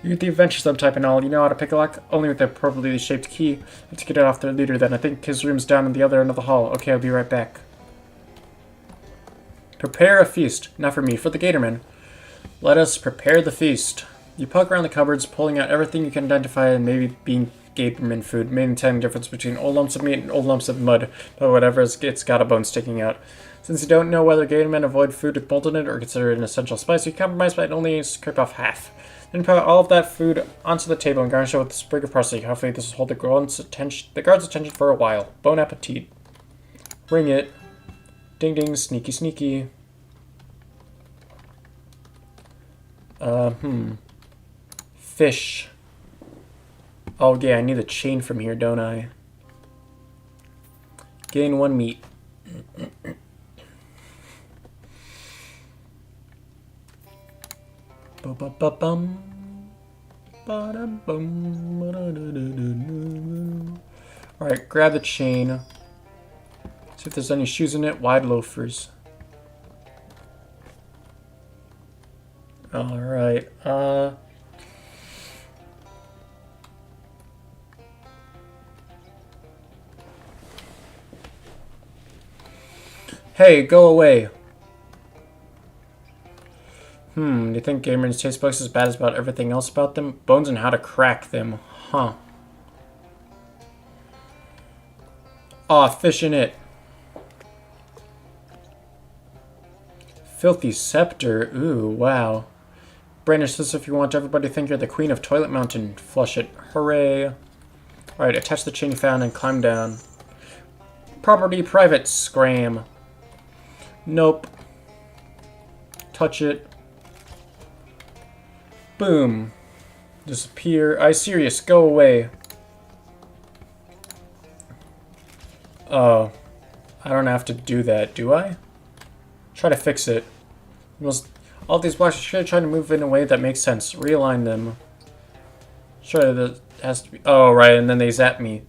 You're the adventure subtype and all. You know how to pick a lock? Only with the appropriately shaped key. I have to get it off the leader then. I think his room's down in the other end of the hall. Okay, I'll be right back. Prepare a feast. Not for me, for the Gatorman. Let us prepare the feast. You poke around the cupboards, pulling out everything you can identify and maybe being Gatorman food. Main telling difference between old lumps of meat and old lumps of mud, but whatever, it's got a bone sticking out. Since you don't know whether Gatormen avoid food with mold in it or consider it an essential spice, you compromise by only scrape off half. Then put all of that food onto the table and garnish it with a sprig of parsley. Hopefully this will hold the guard's attention for a while. Bon appetit. Ring it. Ding ding, sneaky sneaky. Fish. Oh yeah, I need a chain from here, don't I? Gain 1 meat. Alright, grab the chain. See if there's any shoes in it. Wide loafers. Alright, Hey, go away. Do you think Gatorman's taste bugs as bad as about everything else about them? Bones and how to crack them. Huh. Aw, fish in it. Filthy scepter. Ooh, wow. Brandish this if you want everybody to think you're the queen of Toilet Mountain. Flush it. Hooray. Alright, attach the chain you found and climb down. Property private. Scram. Nope. Touch it. Boom. Disappear. Serious, go away. Oh, I don't have to do that, do I? Try to fix it. All these blocks should try to move in a way that makes sense. Realign them. Sure, that has to be... Oh, right, and then they zap me.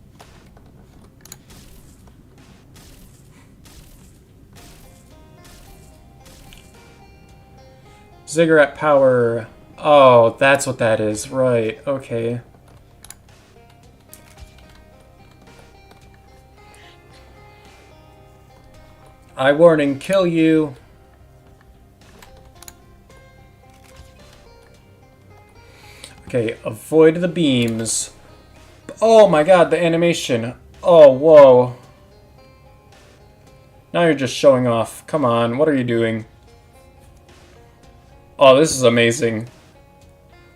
Ziggurat power. Oh, that's what that is. Right, okay. I warning, kill you. Okay, avoid the beams. Oh my god, the animation. Oh, whoa. Now you're just showing off. Come on, what are you doing? Oh, this is amazing.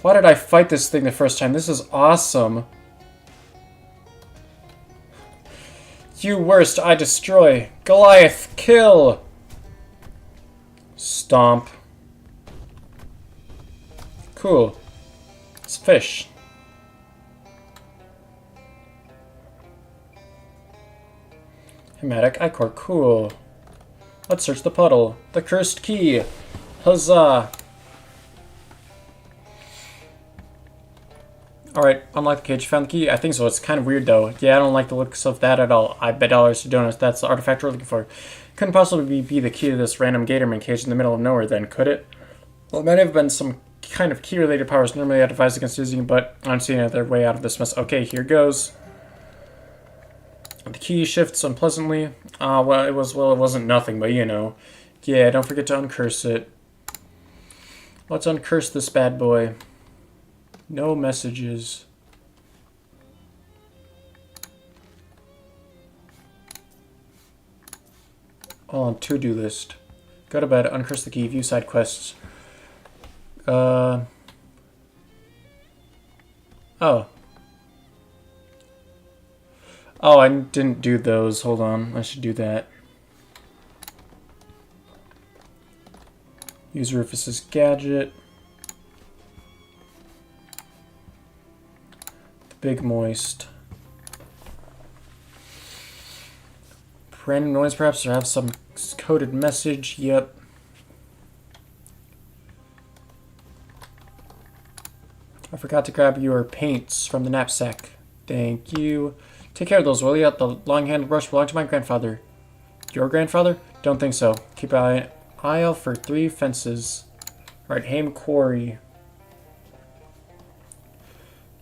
Why did I fight this thing the first time? This is awesome. You worst, I destroy. Goliath, kill! Stomp. Cool. It's fish. Hematic ichor, cool. Let's search the puddle. The cursed key. Huzzah! Alright, unlock the cage. Found the key? I think so. It's kind of weird though. Yeah, I don't like the looks of that at all. I bet dollars to donuts. That's the artifact we're looking for. Couldn't possibly be the key to this random Gatorman cage in the middle of nowhere then, could it? Well, it might have been some kind of key-related powers normally I'd advise against using, but I'm seeing another way out of this mess. Okay, here goes. The key shifts unpleasantly. Well, it wasn't nothing, but you know. Yeah, don't forget to uncurse it. Let's uncurse this bad boy. No messages. All on to-do list. Go to bed, uncurse the key, view side quests. Oh. Oh, I didn't do those. Hold on. I should do that. Use Rufus's gadget. The Big Moist. Random noise perhaps, or have some coded message. Yep. I forgot to grab your paints from the knapsack. Thank you. Take care of those, will you? The long-handled brush belonged to my grandfather. Your grandfather? Don't think so. Keep an eye out for 3 fences. Alright, Haim Quarry.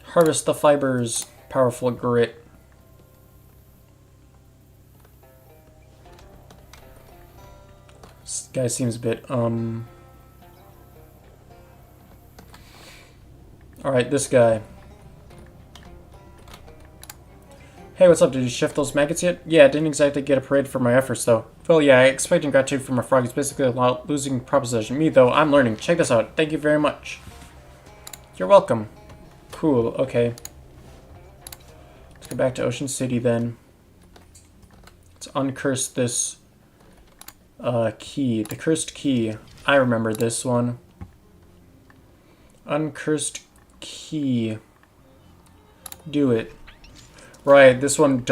Harvest the fibers. Powerful grit. This guy seems a bit, Alright, this guy. Hey, what's up? Did you shift those maggots yet? Yeah, I didn't exactly get a parade for my efforts, though. Well, yeah, I expecting gratitude from a frog is basically a losing proposition. Me, though, I'm learning. Check this out. Thank you very much. You're welcome. Cool, okay. Let's go back to Ocean City, then. Let's uncurse this key. The cursed key. I remember this one. Uncursed key. Do it. Right, this one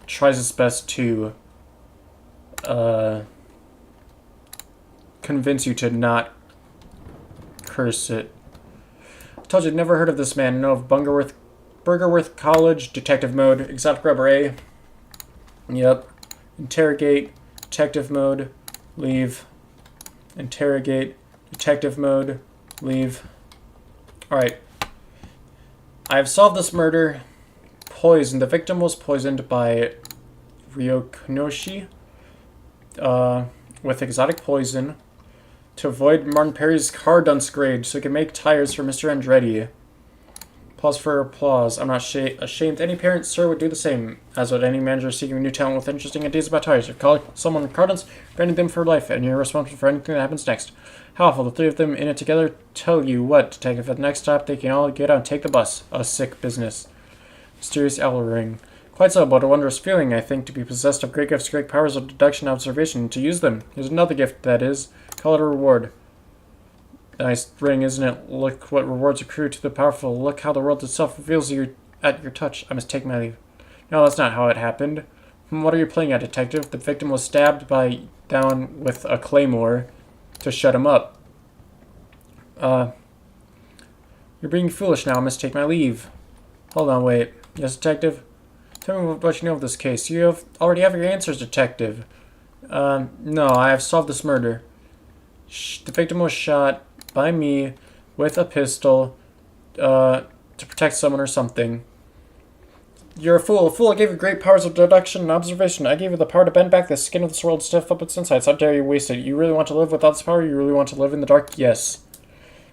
tries its best to convince you to not curse it. I told you, never heard of this man. Know of Burgerworth College, detective mode, exotic rubber A. Yep. Interrogate, detective mode, leave. Interrogate, detective mode, leave. Alright. I've solved this murder. Poison. The victim was poisoned by Ryokonoshi with exotic poison to avoid Martin Perry's car dunce grade so he can make tires for Mr. Andretti. Pause for applause. I'm not ashamed. Any parent, sir, would do the same, as would any manager seeking new talent with interesting ideas about tires. If you call someone car dunce, branding them for life, and you're responsible for anything that happens next. How awful. The 3 of them in it together. Tell you what, detective, at the next stop, they can all get out and take the bus. A sick business. Mysterious owl ring. Quite so, but a wondrous feeling, I think, to be possessed of great gifts, great powers of deduction and observation, and to use them. Here's another gift, that is. Call it a reward. Nice ring, isn't it? Look what rewards accrue to the powerful. Look how the world itself reveals you at your touch. I must take my leave. No, that's not how it happened. What are you playing at, detective? The victim was stabbed down with a claymore to shut him up. You're being foolish now. I must take my leave. Hold on, wait. Yes, detective? Tell me what you know of this case. You already have your answers, detective. No, I have solved this murder. The victim was shot by me with a pistol, to protect someone or something. You're a fool. A fool. I gave you great powers of deduction and observation. I gave you the power to bend back the skin of this world, stiff up its insides. How dare you waste it? You really want to live without this power? You really want to live in the dark? Yes.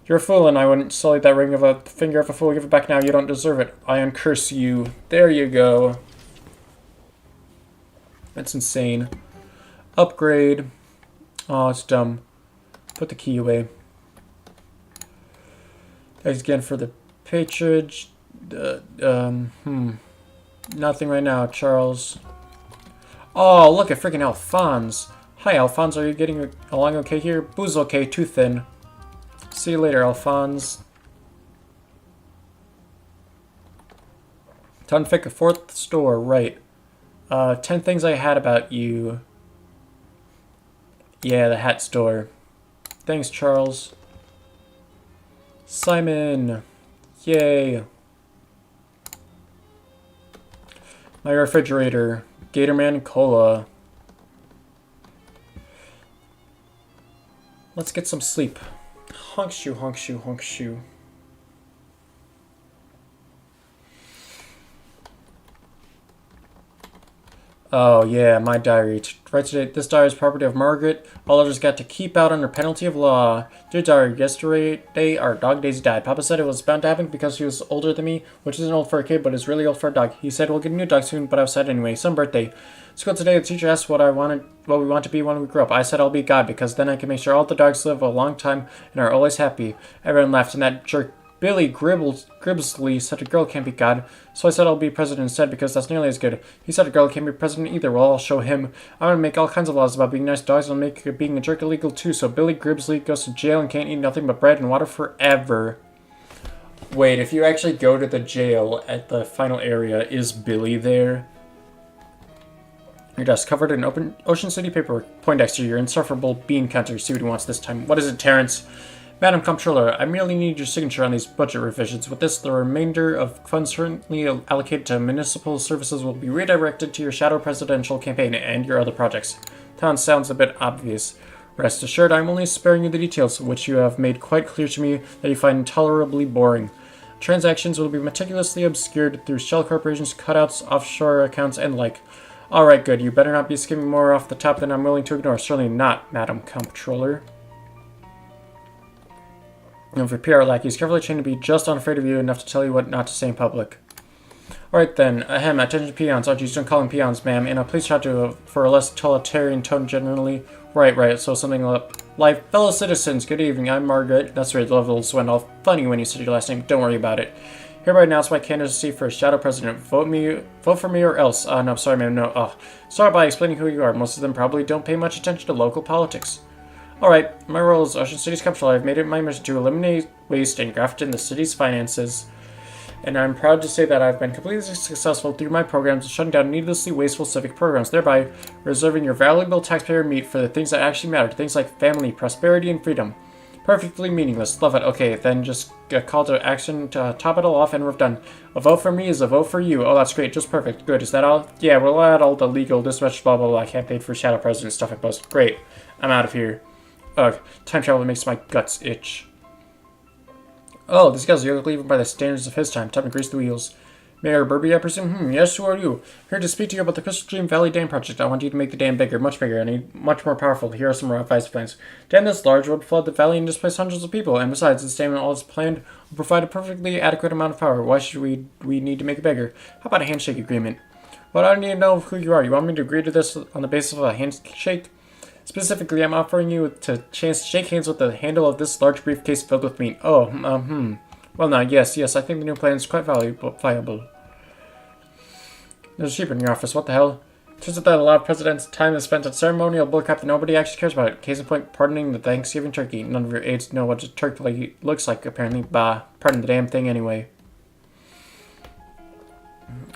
You're a fool, and I wouldn't sully that ring of a finger of a fool. Give it back now. You don't deserve it. I uncurse you. There you go. That's insane. Upgrade. Oh, it's dumb. Put the key away. Thanks again for the patronage. Nothing right now, Charles. Oh, look at freaking Alphonse. Hi, Alphonse. Are you getting along okay here? Booze okay, too thin. See you later, Alphonse. Time to pick a fourth store, right. 10 things I had about you. Yeah, the hat store. Thanks, Charles. Simon. Yay. My refrigerator. Gatorman Cola. Let's get some sleep. Honk shoe, honk shoe, honk shoe. Oh yeah, my diary. Right today, this diary is property of Margaret. All others got to keep out under penalty of law. Dear diary, yesterday our dog Daisy died. Papa said it was bound to happen because he was older than me, which isn't old for a kid, but is really old for a dog. He said we'll get a new dog soon, but I was sad anyway. Some birthday. School today, the teacher asked what we want to be when we grow up. I said I'll be God because then I can make sure all the dogs live a long time and are always happy. Everyone laughed, and that jerk Billy Gribbsley said a girl can't be God, so I said I'll be president instead because that's nearly as good. He said a girl can't be president either. Well, I'll show him. I'm going to make all kinds of laws about being nice dogs, and I'll make being a jerk illegal too, so Billy Gribbsley goes to jail and can't eat nothing but bread and water forever. Wait, if you actually go to the jail at the final area, is Billy there? Your desk covered in Ocean City paperwork. Poindexter, your insufferable bean counter. See what he wants this time. What is it, Terrence? Madam Comptroller, I merely need your signature on these budget revisions. With this, the remainder of funds currently allocated to municipal services will be redirected to your shadow presidential campaign and your other projects. That sounds a bit obvious. Rest assured, I am only sparing you the details, which you have made quite clear to me that you find intolerably boring. Transactions will be meticulously obscured through shell corporations, cutouts, offshore accounts, and like. Alright, good. You better not be skimming more off the top than I'm willing to ignore. Certainly not, Madam Comptroller. And for PR lackeys, carefully trained to be just unafraid of you enough to tell you what not to say in public. Alright then, attention peons. Oh geez, don't call them peons, ma'am. And please try to, for a less totalitarian tone generally. Right, so something like, fellow citizens, good evening, I'm Margaret. That's right, the levels went all funny when you said your last name, don't worry about it. Hereby announce my candidacy for shadow president. Vote for me or else. No, sorry ma'am, no. Start by explaining who you are. Most of them probably don't pay much attention to local politics. Alright, my role as Ocean City's comptroller. I've made it my mission to eliminate waste and graft in the city's finances. And I'm proud to say that I've been completely successful through my programs of shutting down needlessly wasteful civic programs, thereby reserving your valuable taxpayer meat for the things that actually matter, things like family, prosperity, and freedom. Perfectly meaningless. Love it. Okay, then just a call to action to top it all off and we're done. A vote for me is a vote for you. Oh, that's great. Just perfect. Good. Is that all? Yeah, we'll add all the legal, this much, blah, blah, blah, campaign for shadow president stuff I post. Great. I'm out of here. Ugh, time travel makes my guts itch. Oh, this guy's yogurt even by the standards of his time. Time to grease the wheels. Mayor Burby, I presume? Yes, who are you? Here to speak to you about the Crystal Dream Valley Dam project. I want you to make the dam bigger, much bigger, and much more powerful. Here are some revised plans. Dam this large would flood the valley and displace hundreds of people, and besides, this dam and all it's planned will provide a perfectly adequate amount of power. Why should we need to make it bigger? How about a handshake agreement? Well, I don't need to know who you are. You want me to agree to this on the basis of a handshake? Specifically, I'm offering you a chance to shake hands with the handle of this large briefcase filled with meat. Well, now, yes, I think the new plan is quite viable. There's a sheep in your office. What the hell? Turns out that a lot of presidents' time is spent on ceremonial bullcrap that nobody actually cares about. Case in point, pardoning the Thanksgiving turkey. None of your aides know what a turkey looks like, apparently. Bah, pardon the damn thing anyway.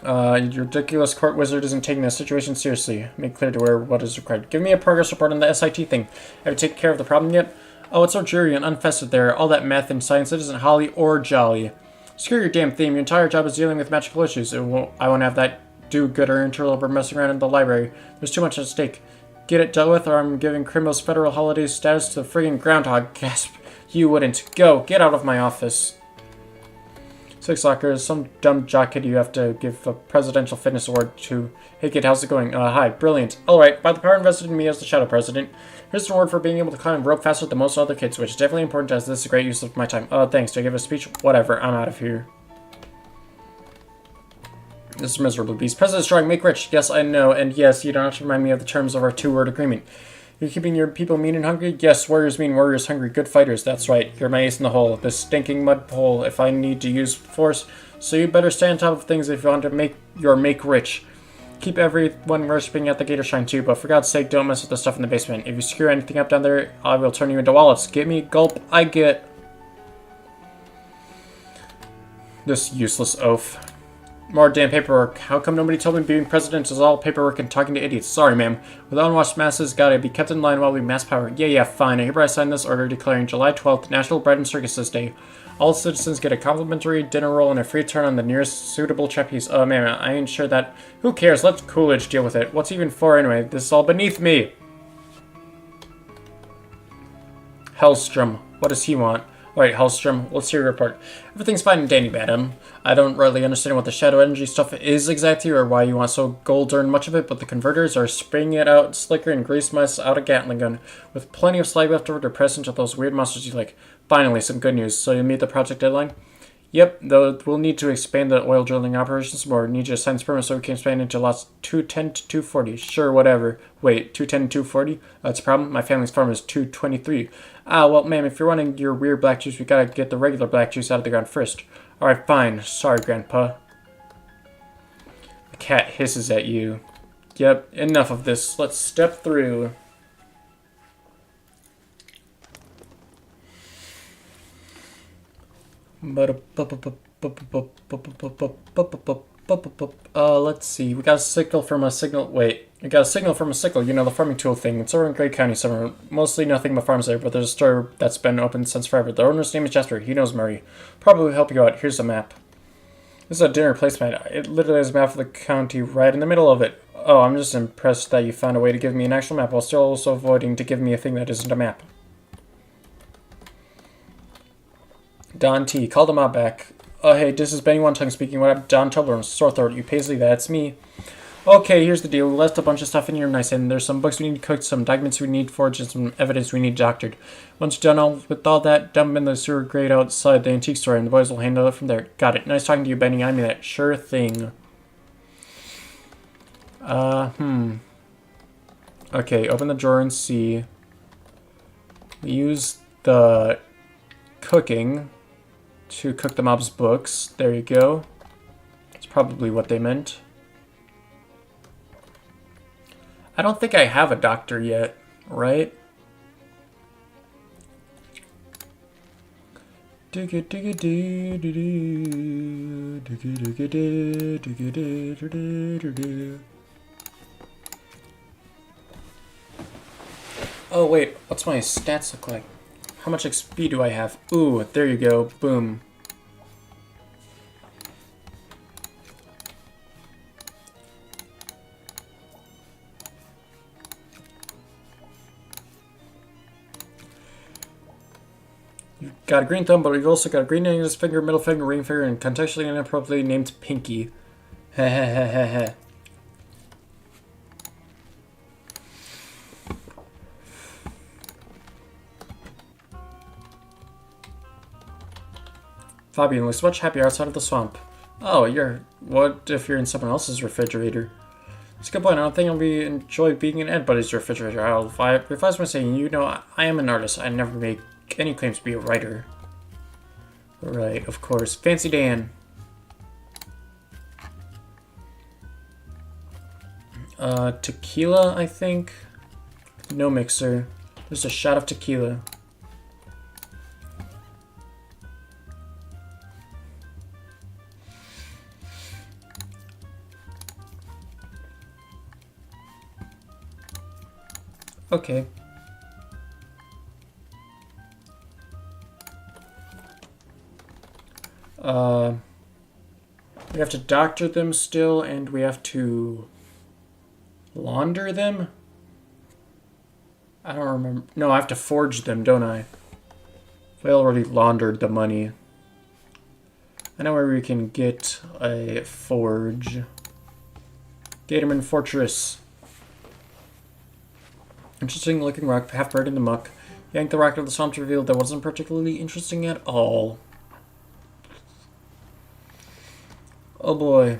Your ridiculous court wizard isn't taking the situation seriously. Make clear to her what is required. Give me a progress report on the SIT thing. Have you taken care of the problem yet? Oh, it's so dreary and unfested there. All that math and science, it isn't holly or jolly. Screw your damn theme. Your entire job is dealing with magical issues. I won't have that do-gooder interloper messing around in the library. There's too much at stake. Get it dealt with, or I'm giving criminals federal holiday status to the friggin' groundhog. Gasp. You wouldn't. Go. Get out of my office. 6 lockers. Some dumb jock kid you have to give a presidential fitness award to. Hey kid, how's it going? Hi. Brilliant. Alright, by the power invested in me as the shadow president, here's the reward for being able to climb rope faster than most other kids, which is definitely important as this is a great use of my time. Thanks. Do I give a speech? Whatever. I'm out of here. This is miserable beast. President Strong, make rich. Yes, I know. And yes, you don't have to remind me of the terms of our 2-word agreement. You're keeping your people mean and hungry? Yes, warriors mean, warriors hungry. Good fighters, that's right. You're my ace in the hole. This stinking mud hole if I need to use force. So you better stay on top of things if you want to make rich. Keep everyone worshipping at the Gator Shrine too, but for God's sake, don't mess with the stuff in the basement. If you screw anything up down there, I will turn you into wallets. Get me? Gulp. I get. This useless oaf. More damn paperwork. How come nobody told me being president is all paperwork and talking to idiots? Sorry, ma'am. With unwashed masses, gotta be kept in line while we mass power. Yeah, fine. I hereby sign this order declaring July 12th National Bread and Circuses Day. All citizens get a complimentary dinner roll and a free turn on the nearest suitable trapeze. Oh, ma'am, I ain't sure that... Who cares? Let Coolidge deal with it. What's even for anyway? This is all beneath me. Hellstrom. What does he want? Alright, Hellstrom, let's hear your report. Everything's fine and dandy, madam. I don't really understand what the shadow energy stuff is exactly or why you want so gold-darn much of it, but the converters are spraying it out slicker and grease mice out a Gatling gun, with plenty of slag left over to press into those weird monsters you like. Finally, some good news. So you meet the project deadline? Yep, though we'll need to expand the oil drilling operations more. Need your science permit so we can expand into lots 210 to 240. Sure, whatever. Wait, 210 to 240? That's a problem. My family's farm is 223. Well, ma'am, if you're wanting your weird black juice, we gotta get the regular black juice out of the ground first. Alright, fine. Sorry, Grandpa. The cat hisses at you. Yep, enough of this. Let's step through. Let's see. We got a signal from a signal. Wait, we got a signal from a sickle. You know, the farming tool thing. It's over in Gray County somewhere. Mostly nothing but farms there, but there's a store that's been open since forever. The owner's name is Jasper. He knows Murray. Probably help you out. Here's a map. This is a dinner placement. It literally has a map of the county right in the middle of it. Oh, I'm just impressed that you found a way to give me an actual map while still also avoiding to give me a thing that isn't a map. Don T. Call the mob back. Hey, this is Benny One Tongue speaking. What up, Don Toblerone? Sore throat. You Paisley, that's me. Okay, here's the deal. We left a bunch of stuff in your nice end. There's some books we need cooked, some documents we need forged, and some evidence we need doctored. Once you're done with all that, dump them in the sewer grate outside the antique store, and the boys will handle it from there. Got it. Nice talking to you, Benny. I mean that. Sure thing. Okay, open the drawer and see. We use the cooking to cook the mob's books. There you go. That's probably what they meant. I don't think I have a doctor yet, right? Oh wait, what's my stats look like? How much XP do I have? Ooh, there you go. Boom. You've got a green thumb, but we've also got a green index finger, middle finger, ring finger, and contextually inappropriately named Pinky. Hehehehe. Fabian looks much happier outside of the swamp. Oh, what if you're in someone else's refrigerator? That's a good point. I don't think I'll enjoy being in anybody's refrigerator. I'll revise my saying, you know, I am an artist. I never make any claims to be a writer. Right, of course. Fancy Dan. Tequila, I think. No mixer. There's a shot of tequila. Okay. We have to doctor them still, and we have to launder them? I don't remember. No, I have to forge them, don't I? We already laundered the money. I know where we can get a forge. Gatorman Fortress. Interesting looking rock, half buried in the muck. Yanked the rock out of the swamp to reveal that wasn't particularly interesting at all. Oh boy.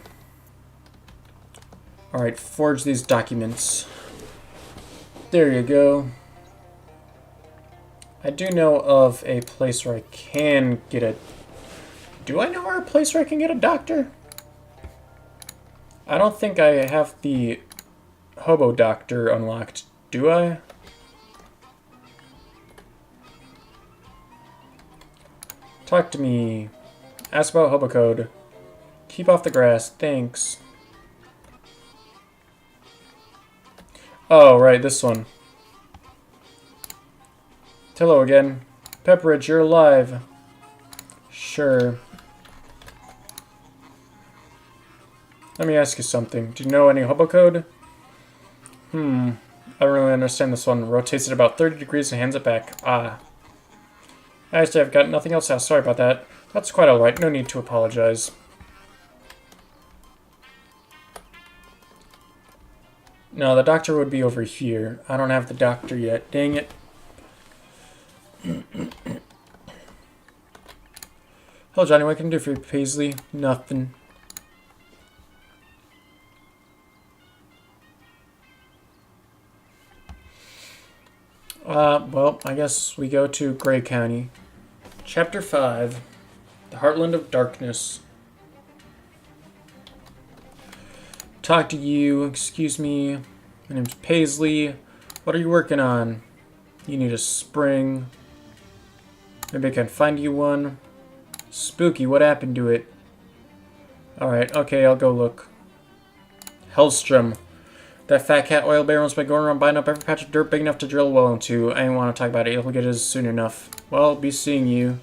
Alright, forge these documents. There you go. I do know of a place where I can get a... Do I know a place where I can get a doctor? I don't think I have the hobo doctor unlocked, do I? Talk to me. Ask about hobo code. Keep off the grass, thanks. Oh, right, this one. Hello again. Pepperidge, you're alive. Sure. Let me ask you something. Do you know any hobo code? I don't really understand this one. Rotates it about 30 degrees and hands it back. Ah. Actually, I've got nothing else to ask. Sorry about that. That's quite alright. No need to apologize. No, the doctor would be over here. I don't have the doctor yet. Dang it. Hello, Johnny. What can I do for you, Paisley? Nothing. Well, I guess we go to Gray County. Chapter 5. The Heartland of Darkness. Talk to you. Excuse me. My name's Paisley. What are you working on? You need a spring. Maybe I can find you one. Spooky, what happened to it? Alright, okay, I'll go look. Hellstrom. That fat cat oil baron's been going around buying up every patch of dirt big enough to drill a well into. I didn't want to talk about it. He'll get it soon enough. Well, I'll be seeing you.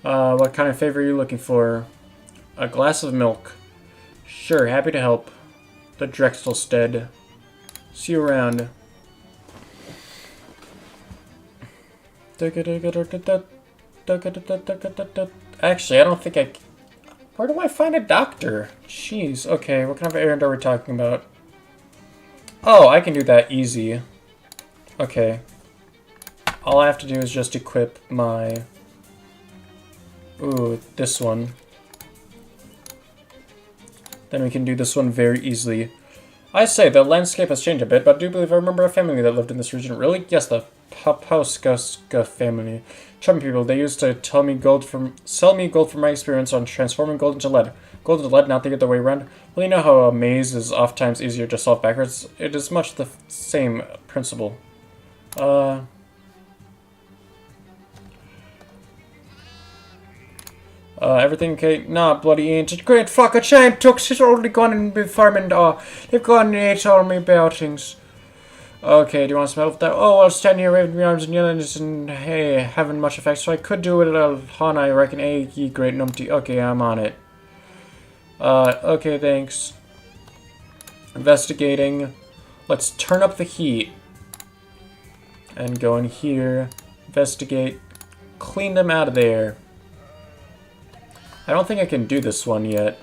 What kind of favor are you looking for? A glass of milk. Sure, happy to help. The Drexelstead. See you around. Actually, I don't think I... Where do I find a doctor? Jeez, okay, what kind of errand are we talking about? Oh, I can do that easy. Okay. All I have to do is just equip my... Ooh, this one. Then we can do this one very easily. I say, the landscape has changed a bit, but I do believe I remember a family that lived in this region. Really? Yes, the Papauska family. Charming people. They used to sell me gold from my experience on transforming gold into lead. Gold into lead, not the other way around. Well, you know how a maze is oft-times easier to solve backwards? It is much the same principle. Everything okay? Nah, bloody ain't. It's great fuck, a giant tux has already gone and been farming, they've gone and ate all my boutings. Okay, do you want some help with that? Oh, I'll stand here waving my arms and yelling and hey, having much effect, so I could do it a Han, I reckon. Hey, ye great numpty. Okay, I'm on it. Okay, thanks. Investigating. Let's turn up the heat. And go in here. Investigate. Clean them out of there. I don't think I can do this one yet.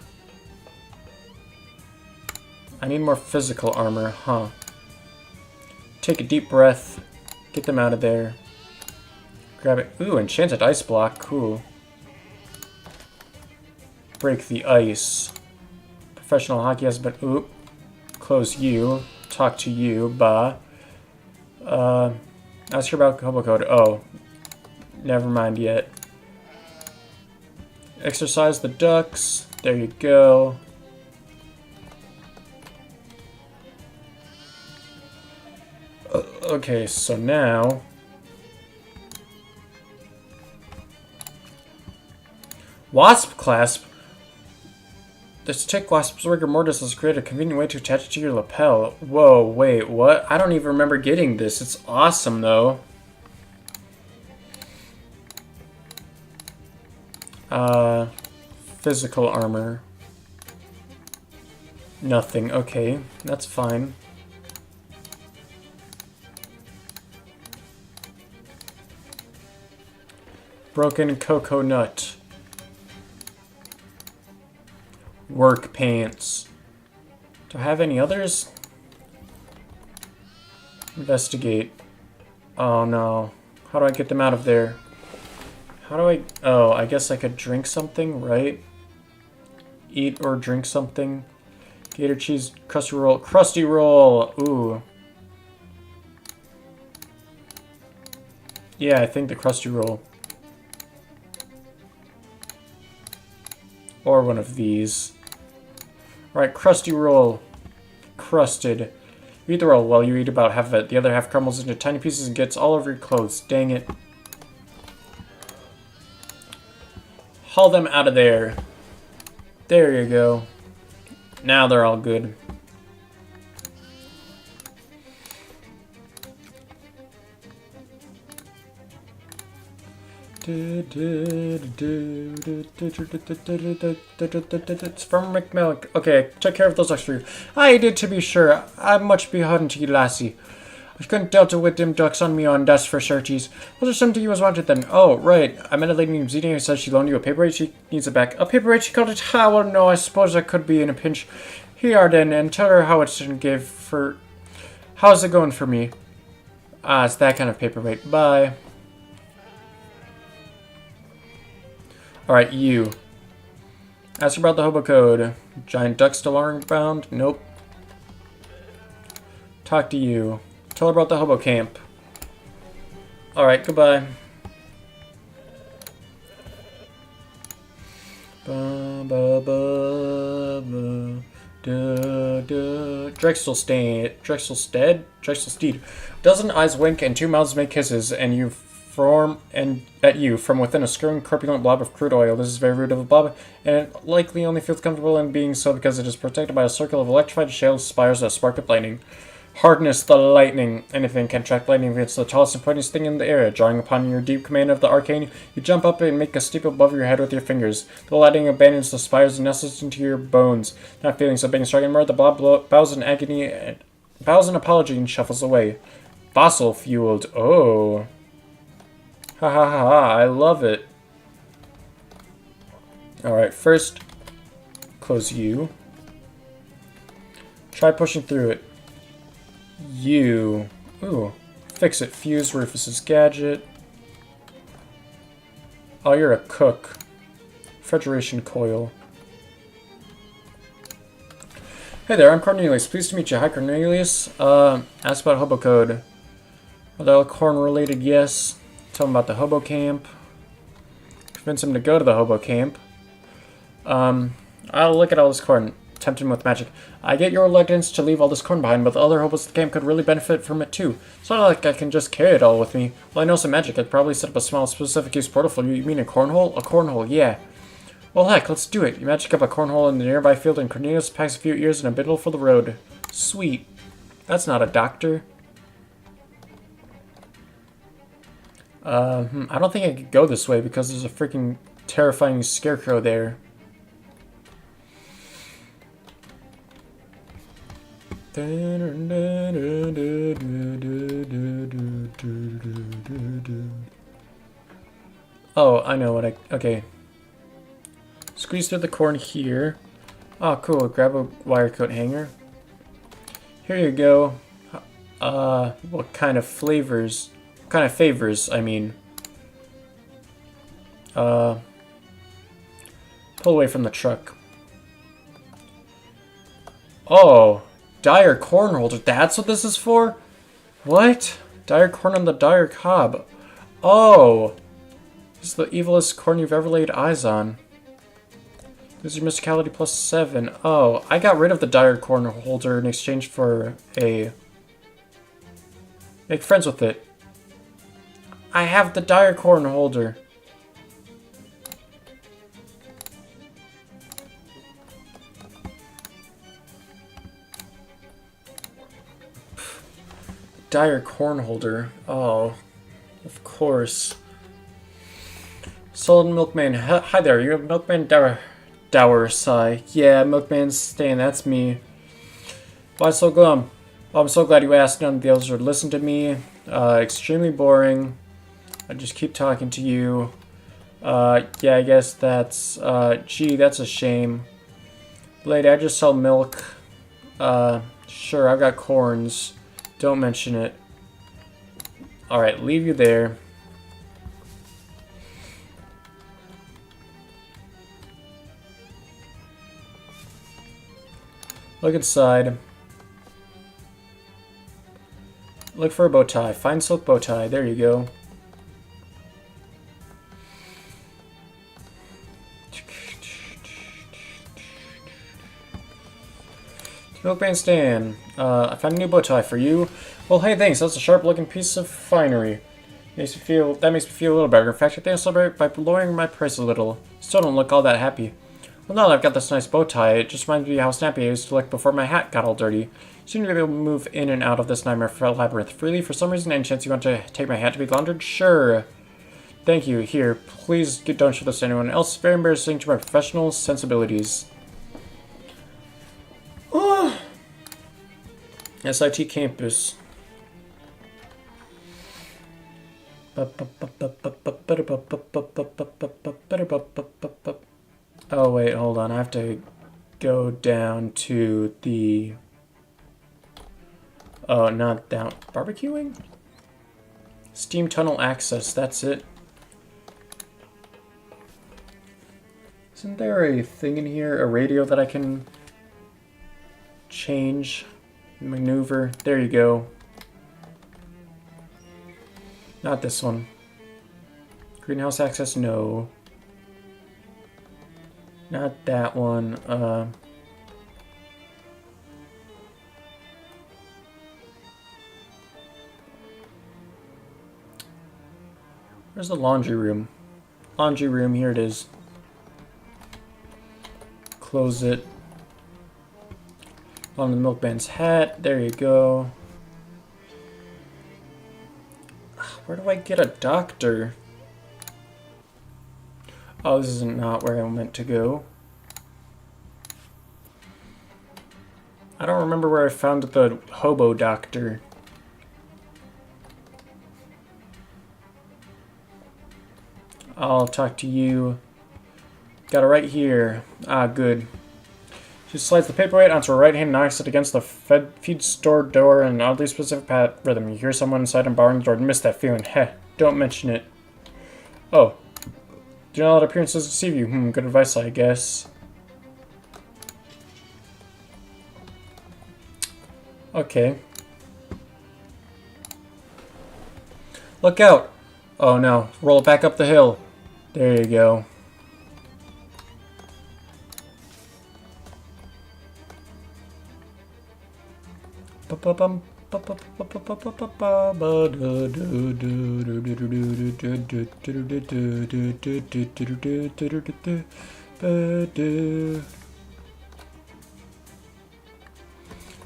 I need more physical armor, huh? Take a deep breath. Get them out of there. Grab it. Ooh, enchanted ice block. Cool. Break the ice. Professional hockey has been... Oop. Close you. Talk to you. Bah. Ask her about hobo code. Oh. Never mind yet. Exercise the ducks. There you go. Okay, so now... Wasp clasp? This tick wasp's rigor mortis has created a convenient way to attach it to your lapel. Whoa, wait, what? I don't even remember getting this. It's awesome, though. Physical armor. Nothing. Okay, that's fine. Broken cocoa nut. Work pants. Do I have any others? Investigate. Oh no. How do I get them out of there? How do I... Oh, I guess I could drink something, right? Eat or drink something. Gator cheese, crusty roll. Crusty roll! Ooh. Yeah, I think the crusty roll. Or one of these. Alright, crusty roll. Crusted. You eat the roll. Well, you eat about half of it. The other half crumbles into tiny pieces and gets all over your clothes. Dang it. Haul them out of there. There you go. Now they're all good. It's from McMillan. Okay, took care of those ducks for you. I did, to be sure. I'm much beholden to you, lassie. I couldn't delta with them ducks on me on dust for certies. Was there something you was wanted then? Oh, right. I met a lady named Zeta who said she loaned you a paperweight. She needs it back. A paperweight, she called it? Ha, well, no, I suppose I could be in a pinch. Here are then, and tell her how it's didn't give for... How's it going for me? Ah, it's that kind of paperweight. Bye. Alright, you. Ask her about the hobo code. Giant duck still bound? Nope. Talk to you. Tell her about the hobo camp. Alright, goodbye. Drexel Steed. Dozen eyes wink and two mouths make kisses, and you at you from within a scurrying, corpulent blob of crude oil. This is very rude of a blob, and it likely only feels comfortable in being so because it is protected by a circle of electrified shale spires that spark with lightning. Hardness the lightning. Anything can track lightning if it's the tallest and pointiest thing in the area. Drawing upon your deep command of the arcane, you jump up and make a steeple above your head with your fingers. The lightning abandons the spires and nestles into your bones. Not feeling so big and strong anymore, the blob bows in agony, bows in apology, and shuffles away. Fossil fueled. Oh. Ha ha ha ha, I love it. Alright, first, close you. Try pushing through it. You. Ooh. Fix it. Fuse Rufus's gadget. Oh, you're a cook. Refrigeration coil. Hey there, I'm Cornelius. Pleased to meet you. Hi, Cornelius. Ask about hobo code. Are they all corn related? Yes. Tell him about the hobo camp. Convince him to go to the hobo camp. I'll look at all this corn. Tempt him with magic. I get your reluctance to leave all this corn behind, but the other hobos at the camp could really benefit from it too. It's not like I can just carry it all with me. Well, I know some magic. I'd probably set up a small specific use portal for you. You mean a cornhole? A cornhole, yeah. Well, heck, let's do it. You magic up a cornhole in the nearby field, and Cornelius packs a few ears and a bindle for the road. Sweet. That's not a doctor. I don't think I could go this way because there's a freaking terrifying scarecrow there. Oh, I know what okay. Squeeze through the corn here. Oh, cool. Grab a wire coat hanger. Here you go. What kind of flavors? What kind of favors, I mean. Pull away from the truck. Oh. Dire corn holder. That's what this is for? What? Dire corn on the dire cob. Oh. This is the evilest corn you've ever laid eyes on. This is your mysticality +7. Oh, I got rid of the dire corn holder in exchange for a... Make friends with it. I have the dire corn holder. dire corn holder. Oh, of course. Solid Milkman. Hi there, you have Milkman Dower, sigh. Yeah, Milkman's staying, that's me. Why so glum? Oh, I'm so glad you asked. None of the others would listen to me. Extremely boring. I just keep talking to you. Yeah, I guess that's, gee, that's a shame. Lady, I just sell milk. Sure, I've got corns. Don't mention it. Alright, leave you there. Look inside. Look for a bow tie. Find silk bow tie. There you go. Milkman Stan. I found a new bow tie for you. Well, hey, thanks. That's a sharp-looking piece of finery. Makes me feel a little better. In fact, I think I'll celebrate by lowering my price a little. Still don't look all that happy. Well, now that I've got this nice bow tie, it just reminds me how snappy I used to look before my hat got all dirty. Soon you'll be able to move in and out of this nightmare labyrinth freely. For some reason, any chance you want to take my hat to be laundered? Sure. Thank you. Here, please don't show this to anyone else. Very embarrassing to my professional sensibilities. Oh. SIT campus. Oh wait, hold on. I have to go down to the... Oh, not down. Barbecuing? Steam tunnel access, that's it. Isn't there a thing in here, a radio that I can change, maneuver? There you go. Not this one. Greenhouse access, no. Not that one. Where's the laundry room? Laundry room, here it is. Close it. On the milkman's hat, there you go. Where do I get a doctor? Oh, this is not where I meant to go. I don't remember where I found the hobo doctor. I'll talk to you. Got it right here. Ah, good. She slides the paperweight onto her right hand and knocks it against the feed store door in an oddly specific rhythm. You hear someone inside and barring the door. Miss that feeling. Heh, don't mention it. Oh. Do not let appearances deceive you. Good advice, I guess. Okay. Look out! Oh no, roll it back up the hill. There you go.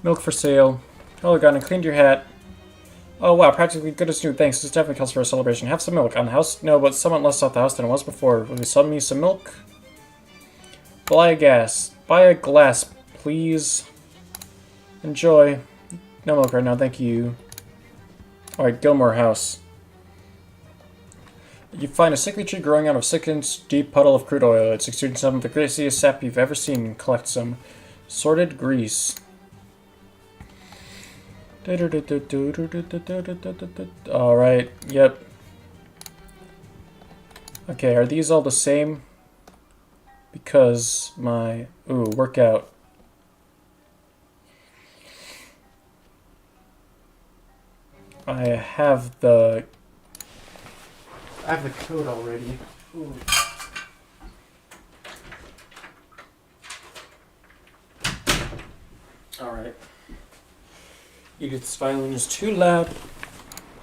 Milk for sale. Oh, God, I cleaned your hat. Oh, wow, practically good as new. Thanks, this definitely calls for a celebration. Have some milk. On the house? No, but somewhat less off the house than it was before. Will you sell me some milk? Buy a glass, please. Enjoy. No milk right now, thank you. Alright, Gilmore House. You find a sickly tree growing out of a 6-inch deep puddle of crude oil. It's exuding some of the greasiest sap you've ever seen. Collect some. Sorted grease. Alright, yep. Okay, are these all the same? Because my... Ooh, workout. I have the code already. Ooh. Alright. Edith's violin is too loud.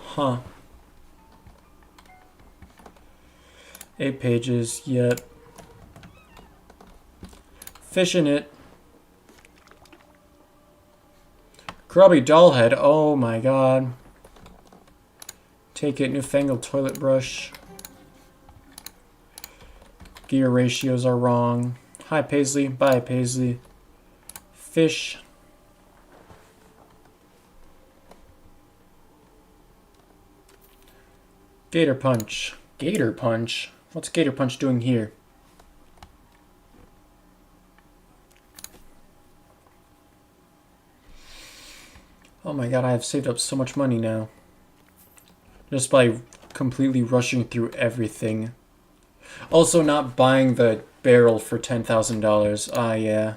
Huh. 8 pages, yet. Fish in it. Grubby Dollhead, oh my god. Take it. Newfangled toilet brush. Gear ratios are wrong. Hi, Paisley. Bye, Paisley. Fish. Gator Punch. Gator Punch? What's Gator Punch doing here? Oh my god, I have saved up so much money now. Just by completely rushing through everything. Also not buying the barrel for $10,000. Ah, yeah.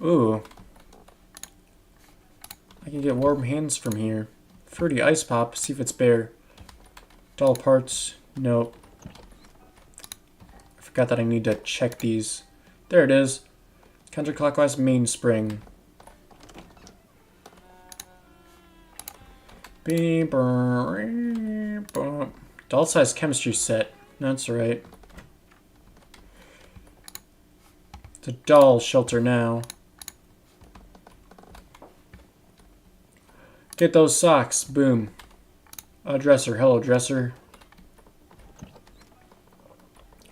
Ooh. I can get warm hands from here. Fruity Ice Pop. See if it's bare. Doll parts. Nope. I forgot that I need to check these. There it is. Counterclockwise mainspring. Doll size chemistry set. That's right. It's a doll shelter now. Get those socks. Boom. A dresser. Hello, dresser.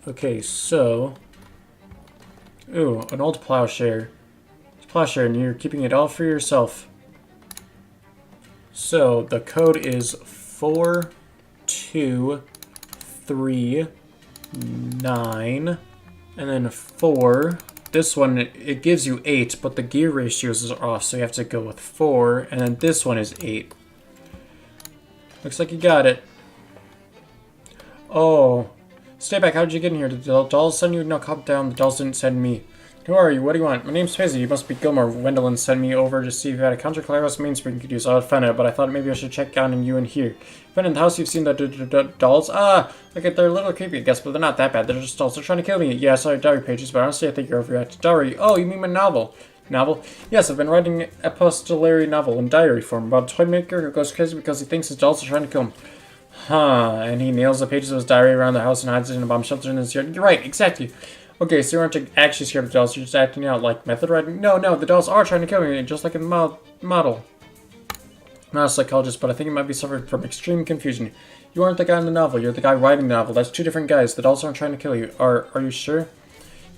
Okay, so... Ooh, an old plowshare. It's plowshare, and you're keeping it all for yourself. So, the code is 4239, and then 4. This one, it gives you 8, but the gear ratios are off, so you have to go with 4, and then this one is 8. Looks like you got it. Oh. Stay back, how did you get in here? Did the dolls send you? No, calm down, the dolls didn't send me. Who are you? What do you want? My name's Paisley. You must be Gilmore. Wendelin sent me over to see if you had a counterclockwise mainspring you could use. I would find out, but I thought maybe I should check on you in here. You've been in the house, you've seen the dolls? Ah, okay, they're a little creepy, I guess, but they're not that bad. They're just dolls. They're trying to kill me. Yeah, I saw your diary pages, but honestly, I think you're overreacted. Diary? Oh, you mean my novel? Novel? Yes, I've been writing an epistolary novel in diary form about a toy maker who goes crazy because he thinks his dolls are trying to kill him. Huh, and he nails the pages of his diary around the house and hides it in a bomb shelter in his yard. You're right, exactly. Okay, so you aren't actually scared of the dolls, you're just acting out like method writing? No, the dolls are trying to kill me, just like in the model. I'm not a psychologist, but I think you might be suffering from extreme confusion. You aren't the guy in the novel, you're the guy writing the novel. That's two different guys. The dolls aren't trying to kill you. Are you sure?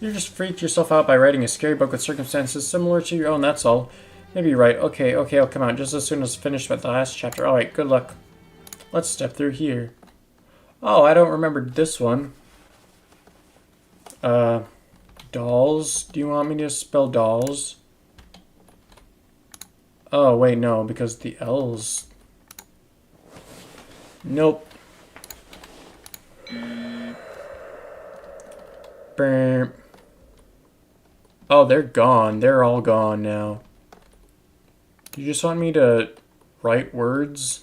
You just freaked yourself out by writing a scary book with circumstances similar to your own, that's all. Maybe you're right. Okay, I'll come out just as soon as finished with the last chapter. Alright, good luck. Let's step through here. Oh, I don't remember this one. Dolls? Do you want me to spell dolls? Oh, wait, no, because the L's... Nope. Burp. Oh, they're gone. They're all gone now. Do you just want me to write words?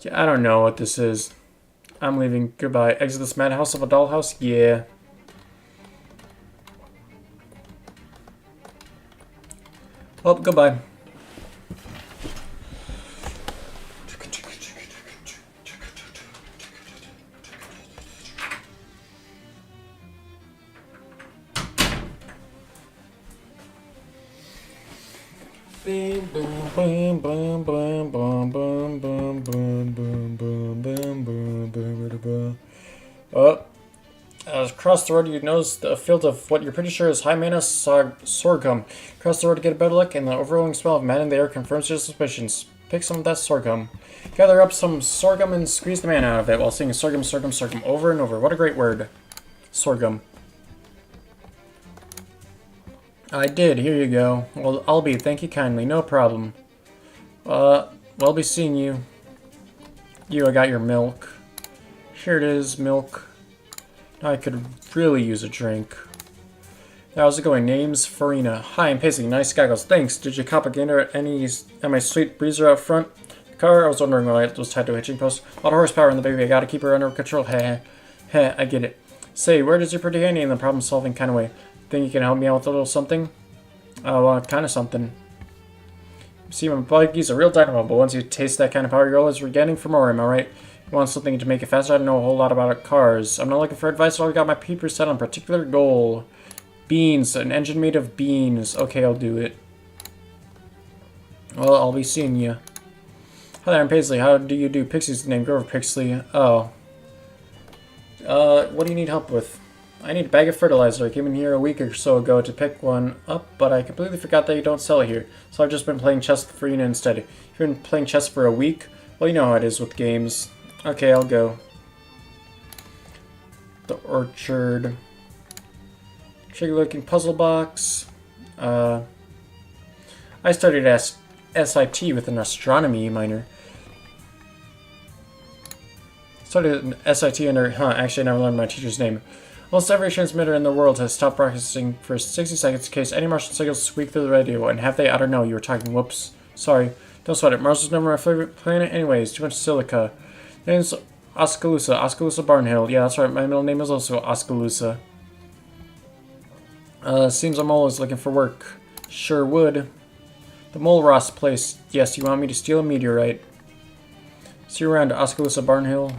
Yeah, I don't know what this is. I'm leaving. Goodbye. Exit this madhouse of a dollhouse? Yeah. Well, goodbye. Oh, across the road you notice a field of what you're pretty sure is high mana sorghum. Across the road to get a better look, and the overwhelming smell of man in the air confirms your suspicions. Pick some of that sorghum. Gather up some sorghum and squeeze the man out of it while singing sorghum, sorghum, sorghum over and over. What a great word. Sorghum. I did. Here you go. Well, I'll be. Thank you kindly. No problem. We'll be seeing you. I got your milk. Here it is, milk. Now I could really use a drink. How's it going? Name's Farina. Hi, I'm Pacey. Nice goggles. Thanks. Did you cop a gainer at my sweet breezer out front? The car? I was wondering why it was tied to a hitching post. A lot of horsepower in the baby. I gotta keep her under control. Heh. I get it. Say, where does your pretty handy in the problem-solving kind of way? Think you can help me out with a little something? Oh, kind of something. See, my buggy's a real dynamo, but once you taste that kind of power, you're always getting for more, am I right? You want something to make it faster? I don't know a whole lot about cars. I'm not looking for advice, I got my peepers set on a particular goal. Beans, an engine made of beans. Okay, I'll do it. Well, I'll be seeing you. Hi there, I'm Paisley. How do you do? Pixie's the name. Grover Pixley. Oh. What do you need help with? I need a bag of fertilizer. I came in here a week or so ago to pick one up, but I completely forgot that you don't sell it here. So I've just been playing chess with Farina instead. You've been playing chess for a week? Well, you know how it is with games. Okay, I'll go. The orchard. Tricky-looking puzzle box. I studied SIT with an astronomy minor. Started an SIT under, actually I never learned my teacher's name. Almost every transmitter in the world has stopped broadcasting for 60 seconds in case any Martian signals squeak through the radio. And have they? I don't know. You were talking. Whoops. Sorry. Don't sweat it. Mars was never my favorite planet anyways. Too much silica. Name's Oskaloosa. Oskaloosa Barnhill. Yeah, that's right. My middle name is also Oskaloosa. Seems I'm always looking for work. Sure would. The Mole Ross place. Yes, you want me to steal a meteorite. See you around Oskaloosa Barnhill.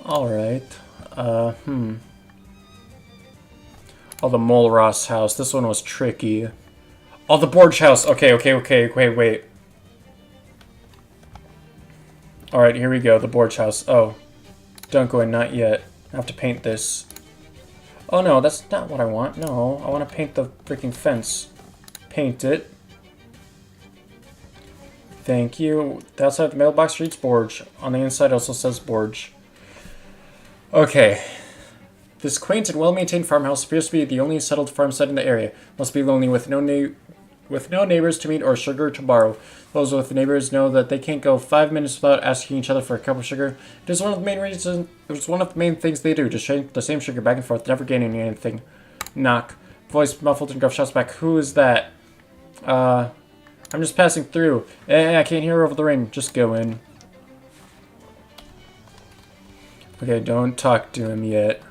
Alright. Oh, the Mole Ross house. This one was tricky. Oh, the Borge house. Okay, wait. Alright, here we go. The Borge house. Oh. Don't go in, not yet. I have to paint this. Oh no, that's not what I want. No, I want to paint the freaking fence. Paint it. Thank you. The outside of the mailbox reads Borge. On the inside also says Borge. Okay. This quaint and well-maintained farmhouse appears to be the only settled farmstead in the area. Must be lonely with no neighbors to meet or sugar to borrow. Those with neighbors know that they can't go 5 minutes without asking each other for a cup of sugar. It is one of the main reasons. It's one of the main things they do. Just shake the same sugar back and forth, never gaining anything. Knock. Voice muffled and gruff shouts back. Who is that? I'm just passing through. I can't hear over the rain. Just go in. Okay, don't talk to him yet.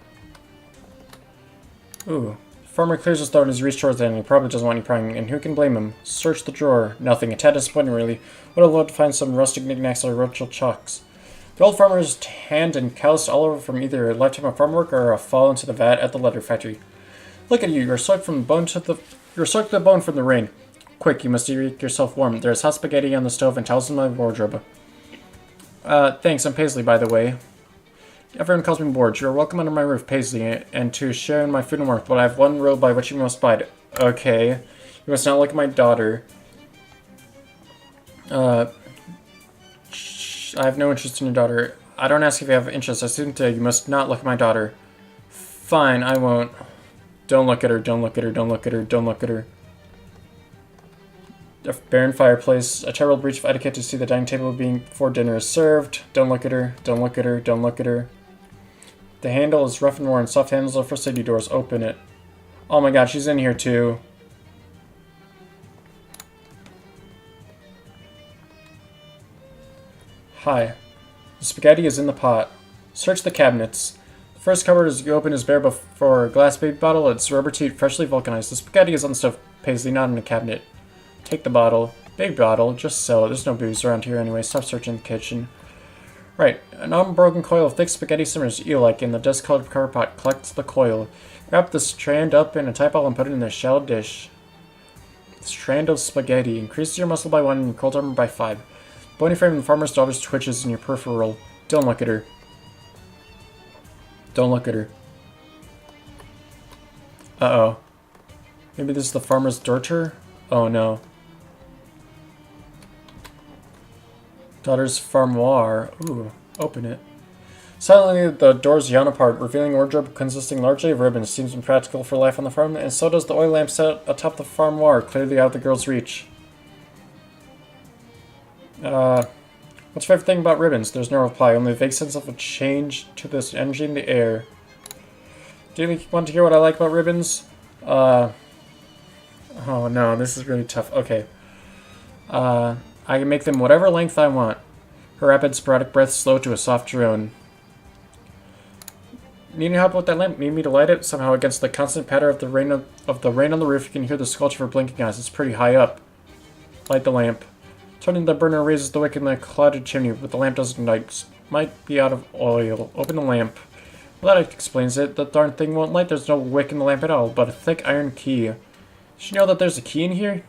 Ooh. Farmer clears his throat and his reach towards the end. He probably doesn't want you prying, and who can blame him? Search the drawer. Nothing. A tad disappointing, really. Would have loved to find some rustic knickknacks or Rochelle chalks. The old farmer is tanned and calloused all over from either a lifetime of farm work or a fall into the vat at the leather factory. Look at you. You're soaked from the bone to the. You're soaked to the bone from the rain. Quick, you must make yourself warm. There's hot spaghetti on the stove and towels in my wardrobe. Thanks. I'm Paisley, by the way. Everyone calls me Borge. You are welcome under my roof, Paisley, and to share in my food and work, but I have one rule by which you must abide. Okay. You must not look at my daughter. I have no interest in your daughter. I don't ask if you have interest. I simply you must not look at my daughter. Fine, I won't. Don't look at her, don't look at her, don't look at her, don't look at her. A barren fireplace, a terrible breach of etiquette to see the dining table being before dinner is served. Don't look at her, don't look at her, don't look at her. The handle is rough and worn. Soft handles are for city doors. Open it. Oh my god, she's in here too. Hi. The spaghetti is in the pot. Search the cabinets. The first cupboard you open is bare before a glass baby bottle. It's rubber teat, freshly vulcanized. The spaghetti is on the stove, Paisley, not in a cabinet. Take the bottle. Big bottle. Just sell it. There's no booze around here anyway. Stop searching the kitchen. Right. An unbroken coil of thick spaghetti simmers eel-like in the dust-colored cover pot. Collect the coil. Wrap the strand up in a tight ball and put it in a shallow dish. The strand of spaghetti. Increases your muscle by 1 and your cold armor by 5. Bony frame of the farmer's daughter's twitches in your peripheral. Don't look at her. Don't look at her. Uh-oh. Maybe this is the farmer's daughter? Oh no. Daughter's farmoir. Ooh, open it. Silently, the doors yawn apart, revealing a wardrobe consisting largely of ribbons. Seems impractical for life on the farm, and so does the oil lamp set atop the farmoir, clearly out of the girl's reach. What's your favorite thing about ribbons? There's no reply, only a vague sense of a change to this energy in the air. Do you want to hear what I like about ribbons? Oh no, this is really tough. Okay. I can make them whatever length I want. Her rapid, sporadic breath slow to a soft drone. Need any help with that lamp? Need me to light it? Somehow, against the constant patter of the rain on the roof, you can hear the sculpture of blinking eyes. It's pretty high up. Light the lamp. Turning the burner raises the wick in the clouded chimney, but the lamp doesn't ignite. Might be out of oil. Open the lamp. Well, that explains it. The darn thing won't light. There's no wick in the lamp at all, but a thick iron key. Did you know that there's a key in here?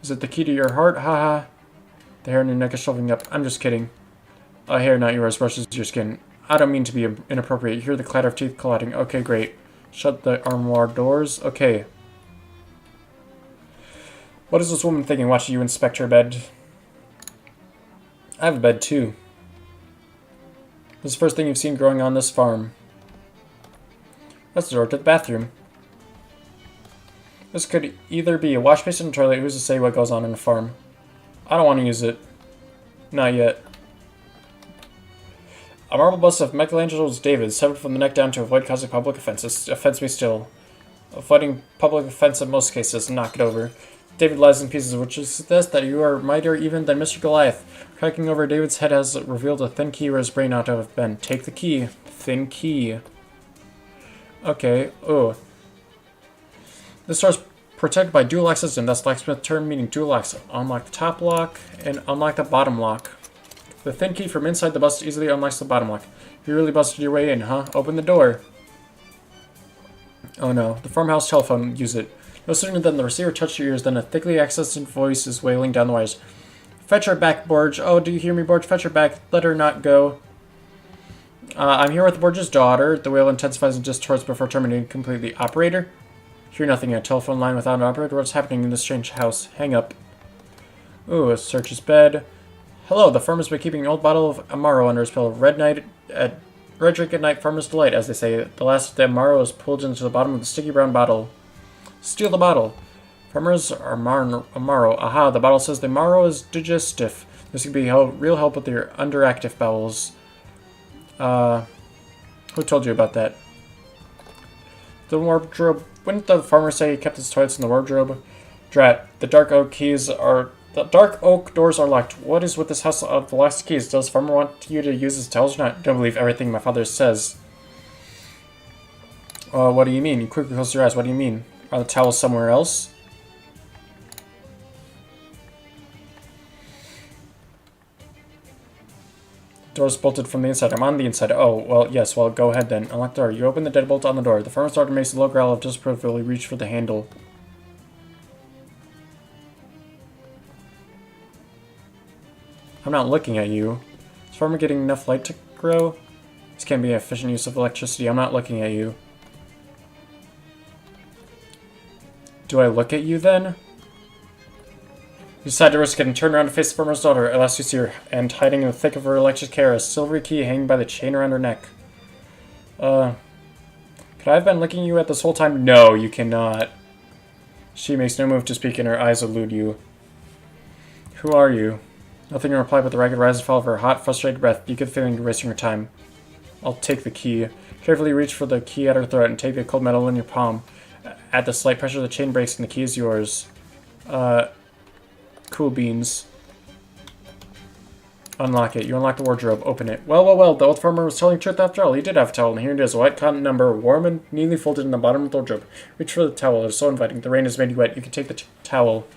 Is it the key to your heart? Haha. The hair on your neck is shelving up. I'm just kidding. A hair, not yours, brushes your skin. I don't mean to be inappropriate. You hear the clatter of teeth colliding. Okay, great. Shut the armoire doors. Okay. What is this woman thinking watching you inspect her bed? I have a bed, too. This is the first thing you've seen growing on this farm. That's the door to the bathroom. This could either be a wash basin or toilet. Who's to say what goes on in a farm? I don't want to use it. Not yet. A marble bust of Michelangelo's David, severed from the neck down to avoid causing public offense. This offends me still. Avoiding public offense in most cases. Knock it over. David lies in pieces, which suggests that you are mightier even than Mr. Goliath. Cracking over David's head has revealed a thin key where his brain ought to have been. Take the key. Thin key. Okay. Oh. This door is protected by dual lock system. That's locksmith term meaning dual locks. Unlock the top lock and unlock the bottom lock. The thin key from inside the bust easily unlocks the bottom lock. You really busted your way in, huh? Open the door. Oh no. The farmhouse telephone. Use it. No sooner than the receiver touched your ears than a thickly accented voice is wailing down the wires. Fetch her back, Borge. Oh, do you hear me, Borge? Fetch her back. Let her not go. I'm here with Borge's daughter. The wail intensifies and distorts before terminating completely. Operator? Hear nothing. A telephone line without an operator. What's happening in this strange house? Hang up. Ooh, search his bed. Hello, the farm has been keeping an old bottle of Amaro under his pillow. Red drink at night, farmer's delight, as they say. The last of the Amaro is pulled into the bottom of the sticky brown bottle. Steal the bottle. Farmers are Amaro. Aha, the bottle says the Amaro is digestive. This could be real help with your underactive bowels. Who told you about that? The wardrobe. Wouldn't the farmer say he kept his toilets in the wardrobe? Drat. The dark oak doors are locked. What is with this house of the lost keys? Does farmer want you to use his towels or not? Don't believe everything my father says. What do you mean? You quickly close your eyes. What do you mean? Are the towels somewhere else? The door's bolted from the inside. I'm on the inside. Oh, well, yes. Well, go ahead then. Unlock the door. You open the deadbolt on the door. The farmer's daughter makes a low growl of disapproval. He reach for the handle. I'm not looking at you. Is farmer getting enough light to grow? This can't be an efficient use of electricity. I'm not looking at you. Do I look at you then? You decide to risk it and turn around to face the farmer's daughter. At last you see her, and hiding in the thick of her electric hair, a silvery key hanging by the chain around her neck. Could I have been looking at you at this whole time? No, you cannot. She makes no move to speak, and her eyes elude you. Who are you? Nothing in reply but the ragged rise and fall of her hot, frustrated breath. You get the feeling you're wasting your time. I'll take the key. Carefully reach for the key at her throat and take the cold metal in your palm. At the slight pressure, the chain breaks and the key is yours. Cool beans. Unlock it. You unlock the wardrobe. Open it. Well. The old farmer was telling the truth after all. He did have a towel, and here it is. A white cotton number, warm and neatly folded in the bottom of the wardrobe. Reach for the towel. It is so inviting. The rain has made you wet. You can take the towel.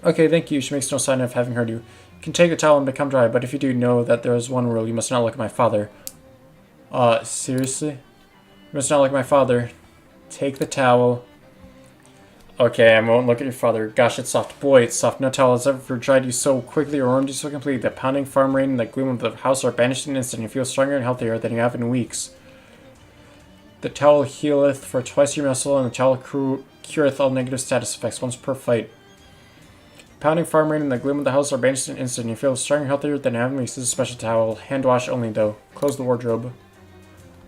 Okay, thank you. She makes no sign of having heard you. You can take the towel and become dry, but if you do, know that there is one rule. You must not look at my father. Seriously? You must not look at my father. Take the towel. Okay, I won't look at your father. Gosh, it's soft. Boy, it's soft. No towel has ever dried you so quickly or warmed you so completely. The pounding farm rain and the gloom of the house are banished in an instant. You feel stronger and healthier than you have in weeks. The towel healeth for twice your muscle, and the towel cureth all negative status effects once per fight. Pounding farm rain and the gloom of the house are banished in an instant. You feel stronger and healthier than you have in weeks. This is a special towel. Hand wash only, though. Close the wardrobe.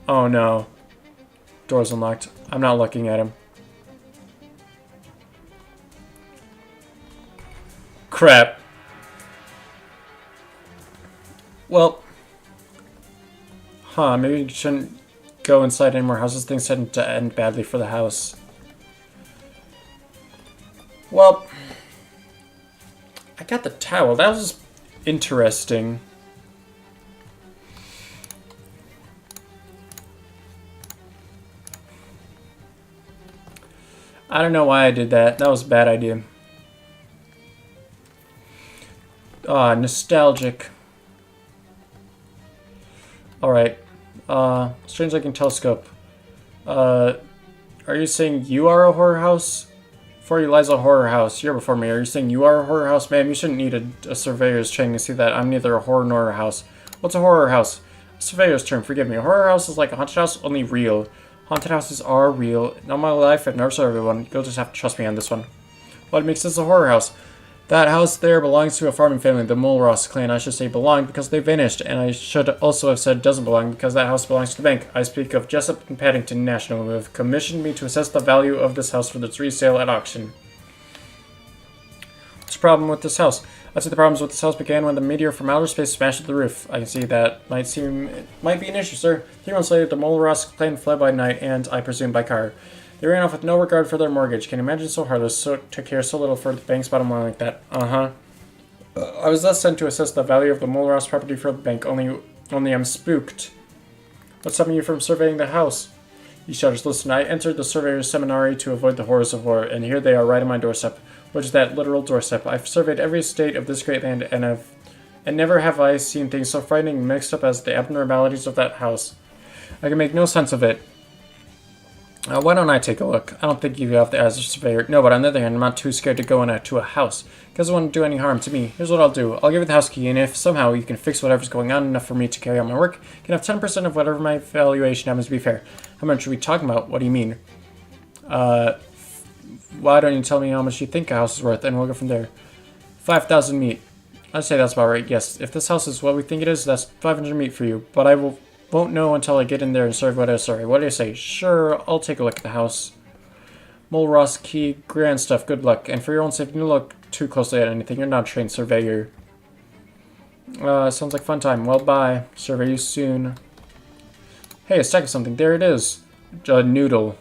Oh, no. Door's unlocked. I'm not looking at him. Crap. Well. Maybe you shouldn't go inside any more houses. Things tend to end badly for the house. Well. I got the towel. That was interesting. I don't know why I did that. That was a bad idea. Nostalgic. Alright. Strange looking telescope. Are you saying you are a horror house? Before you lies a horror house. You're before me. Are you saying you are a horror house? Ma'am, you shouldn't need a surveyor's training to see that I'm neither a horror nor a house. What's a horror house? A surveyor's term, forgive me. A horror house is like a haunted house, only real. Haunted houses are real. In all my life, I've never saw everyone. You'll just have to trust me on this one. What makes this a horror house? That house there belongs to a farming family, the Mulross clan. I should say belonged because they vanished, and I should also have said doesn't belong because that house belongs to the bank. I speak of Jessup and Paddington National, who have commissioned me to assess the value of this house for its resale at auction. What's the problem with this house? I'd say the problems with this house began when the meteor from outer space smashed the roof. I can see that might be an issue, sir. 3 months later, the Mulross clan fled by night, and I presume by car. They ran off with no regard for their mortgage. Can you imagine so heartless, to care so little for the bank's bottom line like that? I was thus sent to assess the value of the Mulross property for the bank, only I'm spooked. What's stopping you from surveying the house? He shudders. Listen, I entered the surveyor's seminary to avoid the horrors of war, and here they are right on my doorstep. Which is that literal doorstep. I've surveyed every state of this great land, and never have I seen things so frightening and mixed up as the abnormalities of that house. I can make no sense of it. Why don't I take a look? I don't think you have the as a surveyor. No, but on the other hand, I'm not too scared to go into a house. Because it won't do any harm to me. Here's what I'll do. I'll give you the house key, and if somehow you can fix whatever's going on enough for me to carry out my work, you can have 10% of whatever my valuation happens to be fair. How much are we talking about? What do you mean? Why don't you tell me how much you think a house is worth, and we'll go from there. 5,000 meat. I'd say that's about right, yes. If this house is what we think it is, that's 500 meat for you. But I won't know until I get in there and serve what I sorry. What do you say? Sure, I'll take a look at the house. Mulross key, grand stuff, good luck. And for your own safety, don't look too closely at anything. You're not a trained surveyor. Sounds like fun time. Well, bye. Survey you soon. Hey, a stack of something. There it is. A noodle.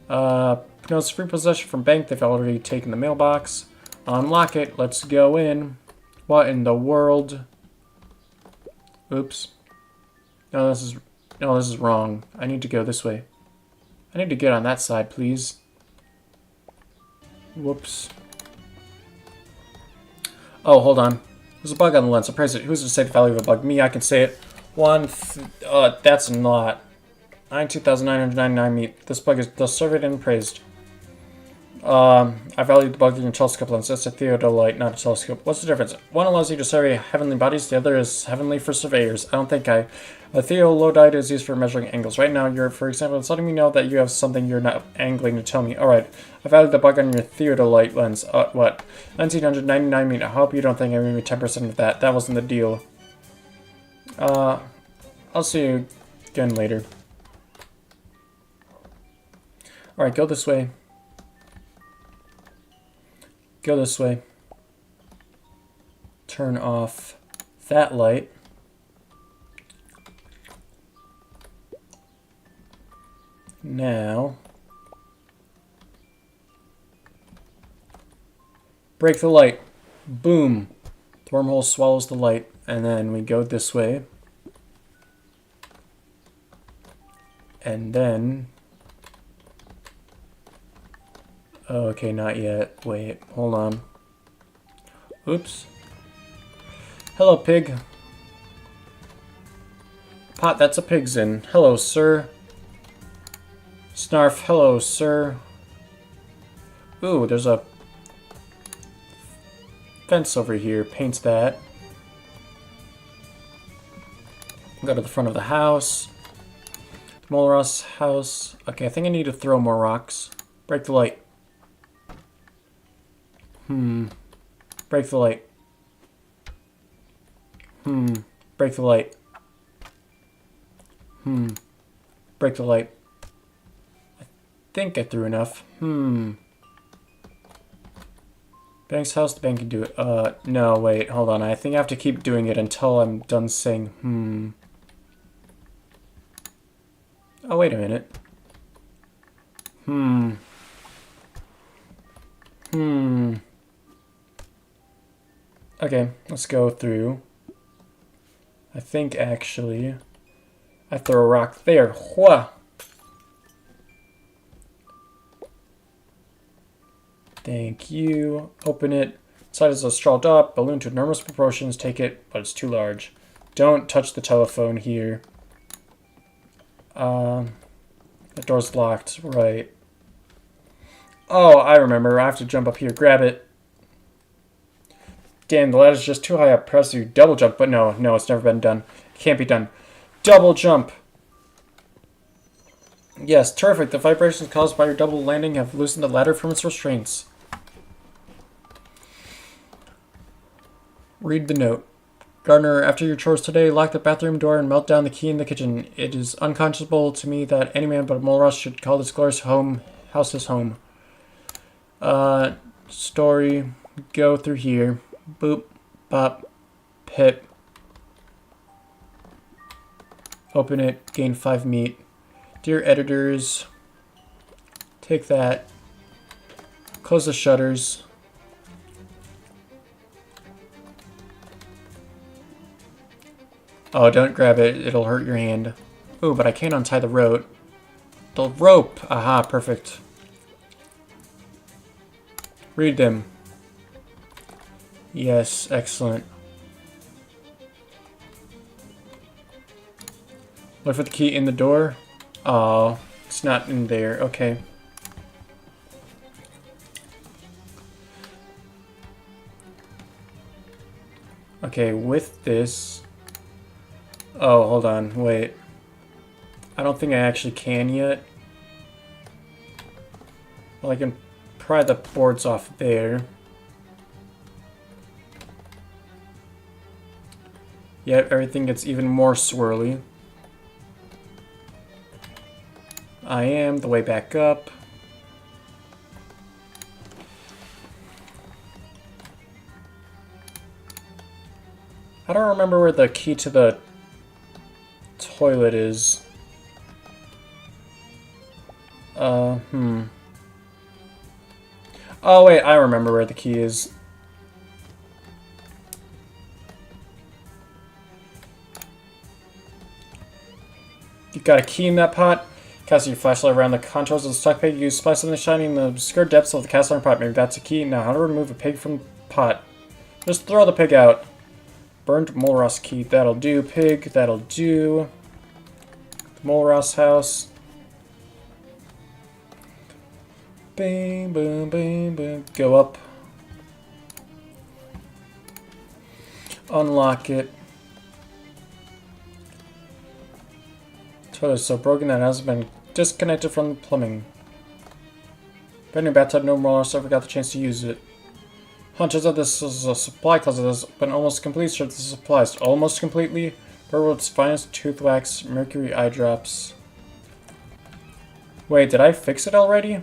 No, it's free possession from bank. They've already taken the mailbox. Unlock it. Let's go in. What in the world? Oops. No, this is wrong. I need to go this way. I need to get on that side, please. Whoops. Oh, hold on. There's a bug on the lens. Appraise it. Who's to say the value of a bug? Me, I can say it. That's a lot. 92,999 meat. This bug is thus surveyed and appraised. I value the bug in your telescope lens. That's a theodolite, not a telescope. What's the difference? One allows you to survey heavenly bodies, the other is heavenly for surveyors. A theodolite is used for measuring angles. Right now, you're, for example, it's letting me know that you have something you're not angling to tell me. Alright, I value the bug on your theodolite lens. What? 1,999 meat. I hope you don't think I'm giving me 10% of that. That wasn't the deal. I'll see you again later. Alright, go this way. Go this way. Turn off that light. Now, break the light. Boom. The wormhole swallows the light. And then we go this way. And then... Oh, okay, not yet. Wait, hold on. Oops. Hello, pig. Pot, that's a pig's in. Hello, sir. Snarf, hello, sir. Ooh, there's a fence over here. Paint that. Go to the front of the house. Mulross house. Okay, I think I need to throw more rocks. Break the light. Break the light. Break the light. Break the light. I think I threw enough. Bank's house, the bank can do it. No, wait, hold on. I think I have to keep doing it until I'm done saying Oh, wait a minute. Okay, let's go through. I think, actually, I throw a rock there. Whoa! Thank you. Open it. Inside is a straw dot, balloon to enormous proportions. Take it, but it's too large. Don't touch the telephone here. The door's locked, right. Oh, I remember. I have to jump up here. Grab it. Damn, the ladder's just too high up. Press you double jump, but no, it's never been done. It can't be done. Double jump. Yes, terrific. The vibrations caused by your double landing have loosened the ladder from its restraints. Read the note. Gardner, after your chores today, lock the bathroom door and melt down the key in the kitchen. It is unconscionable to me that any man but a mole rush should call this glorious house his home. Story. Go through here. Boop. Bop. Pip. Open it. Gain 5 meat. Dear editors, take that. Close the shutters. Oh, don't grab it. It'll hurt your hand. Ooh, but I can't untie the rope. The rope! Aha, perfect. Read them. Yes, excellent. Look for the key in the door. Oh, it's not in there. Okay. Okay, with this... Oh, hold on. Wait. I don't think I actually can yet. Well, I can pry the boards off there. Yet everything gets even more swirly. I am the way back up. I don't remember where the key to the toilet is. Oh, wait, I remember where the key is. You got a key in that pot? Cast your flashlight around the contours of the stuck pig. You spy something shiny in the obscure depths of the cast iron pot. Maybe that's a key. Now, how to remove a pig from the pot? Just throw the pig out. Burned mole rust key. That'll do. Pig. That'll do. The mole rust house. Bing, boom, bing, boom. Go up. Unlock it. Toilet's so broken that it hasn't been disconnected from the plumbing. Brand new bathtub, no more, so I forgot the chance to use it. Hunches of this is a supply closet that's been almost complete, so this supplies almost completely. Birdwood's finest tooth wax, mercury eye drops. Wait, did I fix it already?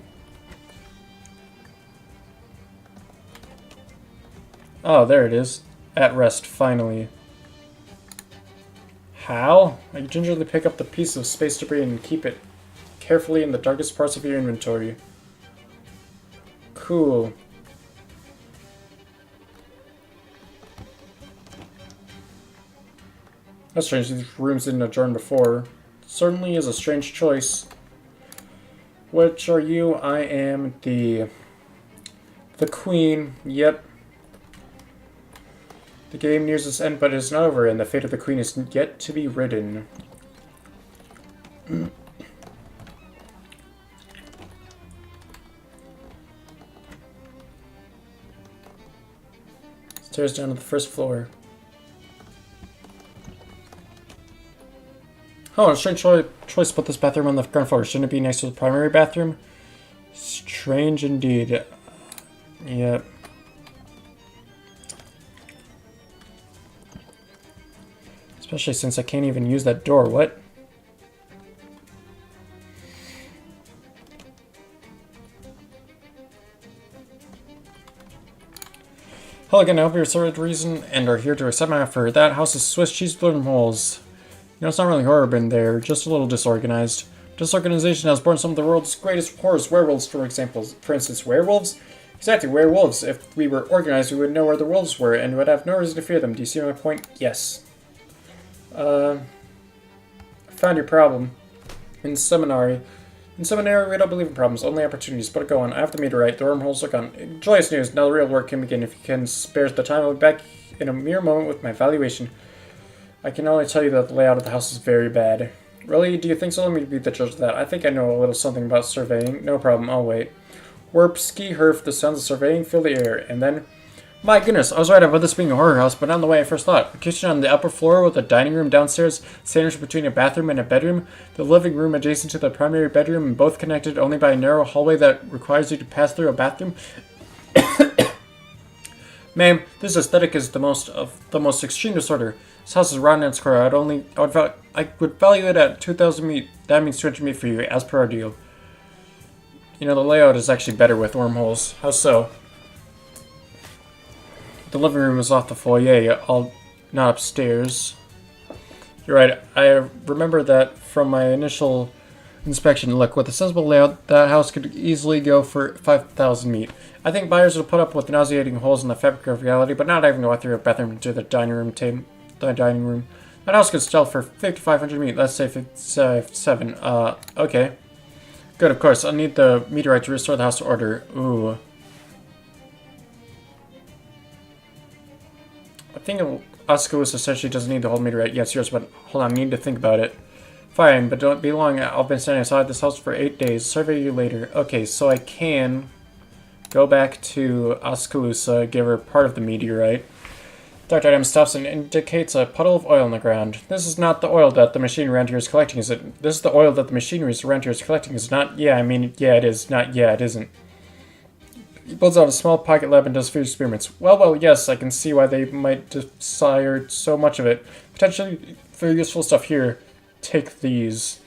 Oh, there it is. At rest, finally. How? I gingerly pick up the piece of space debris and keep it carefully in the darkest parts of your inventory. Cool. That's strange, these rooms didn't adjourn before. Certainly is a strange choice. Which are you? I am the queen. Yep. The game nears its end, but it isn't over, and the fate of the queen is yet to be written. Stairs down to the first floor. Oh, a strange choice to put this bathroom on the ground floor. Shouldn't it be next to the primary bathroom? Strange indeed. Yep. Especially since I can't even use that door. What? Hello again, I hope you're sorry to reason and are here to accept my offer. That house is Swiss cheese balloon holes. You know, it's not really horror in there, just a little disorganized. Disorganization has born some of the world's greatest horrors. Werewolves, for example. For instance, werewolves? Exactly, werewolves. If we were organized, we would know where the wolves were and would have no reason to fear them. Do you see my point? Yes. Found your problem. In seminary, In seminary, we don't believe in problems, only opportunities. But go on, I have the meteorite. The wormholes are gone. Joyous news. Now the real work can begin. If you can spare the time, I'll be back in a mere moment with my valuation. I can only tell you that the layout of the house is very bad. Really? Do you think so? Let me be the judge of that. I think I know a little something about surveying. No problem, I'll wait. Warp, ski, herf, the sounds of surveying fill the air, and then... My goodness, I was right about this being a horror house, but not the way I first thought. A kitchen on the upper floor with a dining room downstairs, sandwiched between a bathroom and a bedroom. The living room adjacent to the primary bedroom, and both connected only by a narrow hallway that requires you to pass through a bathroom. Ma'am, this aesthetic is the most extreme disorder. This house is rotten and square. I would value it at 2,000 meat. That means 200 meat for you, as per our deal. You know, the layout is actually better with wormholes. How so? The living room is off the foyer, not upstairs. You're right, I remember that from my initial inspection. Look, with a sensible layout, that house could easily go for 5,000 meat. I think buyers will put up with nauseating holes in the fabric of reality, but not having to walk through a bathroom into the dining room. That house could sell for 5,500 meat, let's say 57. Okay. Good, of course, I'll need the meteorite to restore the house to order. Ooh. I think Osculus essentially doesn't need the whole meteorite. Yes, yours, but hold on, I need to think about it. Fine, but don't be long. I've been standing outside this house for 8 days. Survey you later. Okay, so I can go back to Oscalusa, give her part of the meteorite. Dark item stops and indicates a puddle of oil on the ground. This is not the oil that the machinery around here is collecting, is it? This is the oil that the machinery around here is collecting, is it not? Yeah, I mean, yeah, it is. Not, yeah, it isn't. He builds out a small pocket lab and does food experiments. Well, yes, I can see why they might desire so much of it. Potentially for useful stuff here. Take these.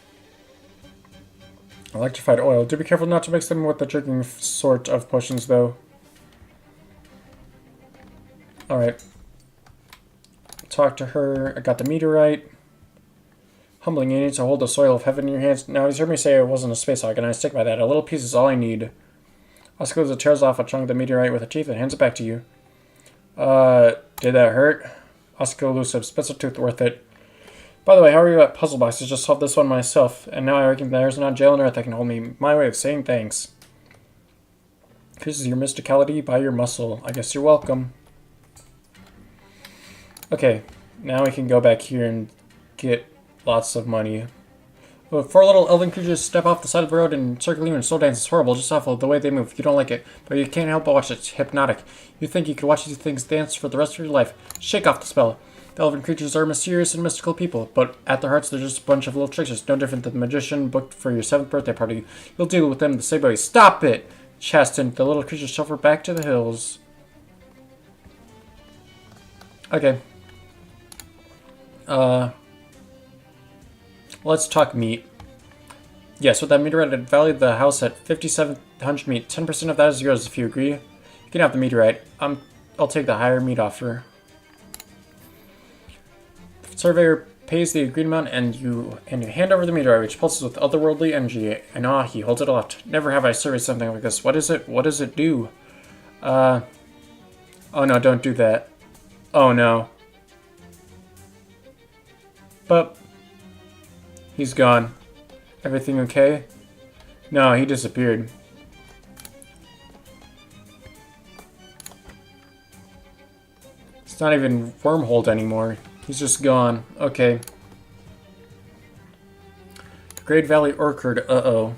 Electrified oil. Do be careful not to mix them with the drinking sort of potions, though. Alright. Talk to her. I got the meteorite. Humbling, you need to hold the soil of heaven in your hands. Now, he's heard me say I wasn't a space hog, and I stick by that. A little piece is all I need. Oscalusa tears off a chunk of the meteorite with her teeth and hands it back to you. Did that hurt? Oscalusa spits a tooth worth it. By the way, how are you at puzzle boxes? Just solved this one myself, and now I reckon there's not a jail on earth that can hold me. My way of saying thanks. This is your mysticality by your muscle. I guess you're welcome. Okay, now we can go back here and get lots of money. Well, 4 little elven creatures step off the side of the road and circle you and soul dance. It's horrible, just awful the way they move. You don't like it, but you can't help but watch it. It's hypnotic. You think you could watch these things dance for the rest of your life. Shake off the spell. The elven creatures are mysterious and mystical people, but at their hearts they're just a bunch of little tricksters, no different than the magician booked for your 7th birthday party. You'll deal with them the same way. Stop it! Chasten, the little creatures shuffle back to the hills. Okay. Let's talk meat. Yes, with that meteorite, I'd value the house at 5,700 meat. 10% of that is yours if you agree. You can have the meteorite. I'll take the higher meat offer. The surveyor pays the agreed amount and you hand over the meteorite, which pulses with otherworldly energy. And he holds it aloft. Never have I surveyed something like this. What is it? What does it do? Oh no, don't do that. Oh no. But he's gone. Everything okay? No, he disappeared. It's not even wormholed anymore. He's just gone. Okay. The Great Valley Orchard. Uh-oh.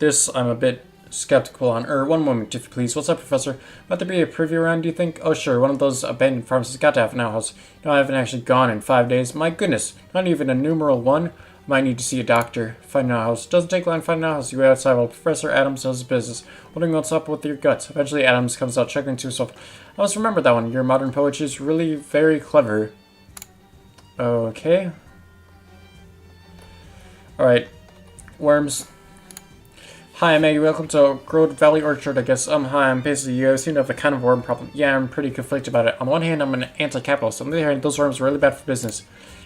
This I'm a bit skeptical on. One moment, if you please. What's up, Professor? Might there be a preview around, do you think? Oh, sure. One of those abandoned farms has got to have an outhouse. No, I haven't actually gone in 5 days. My goodness. Not even a numeral 1? Might need to see a doctor. Find an outhouse. Doesn't take long to find an outhouse. You wait outside while Professor Adams does his business. Wondering what's up with your guts. Eventually, Adams comes out chuckling to himself. I must remember that one. Your modern poetry is really very clever. Okay. Alright. Worms. Hi, Maggie. Welcome to Great Valley Orchard, I guess. Hi, I'm basically you. I seem to have a kind of worm problem. Yeah, I'm pretty conflicted about it. On one hand, I'm an anti-capitalist. On the other hand, those worms are really bad for business.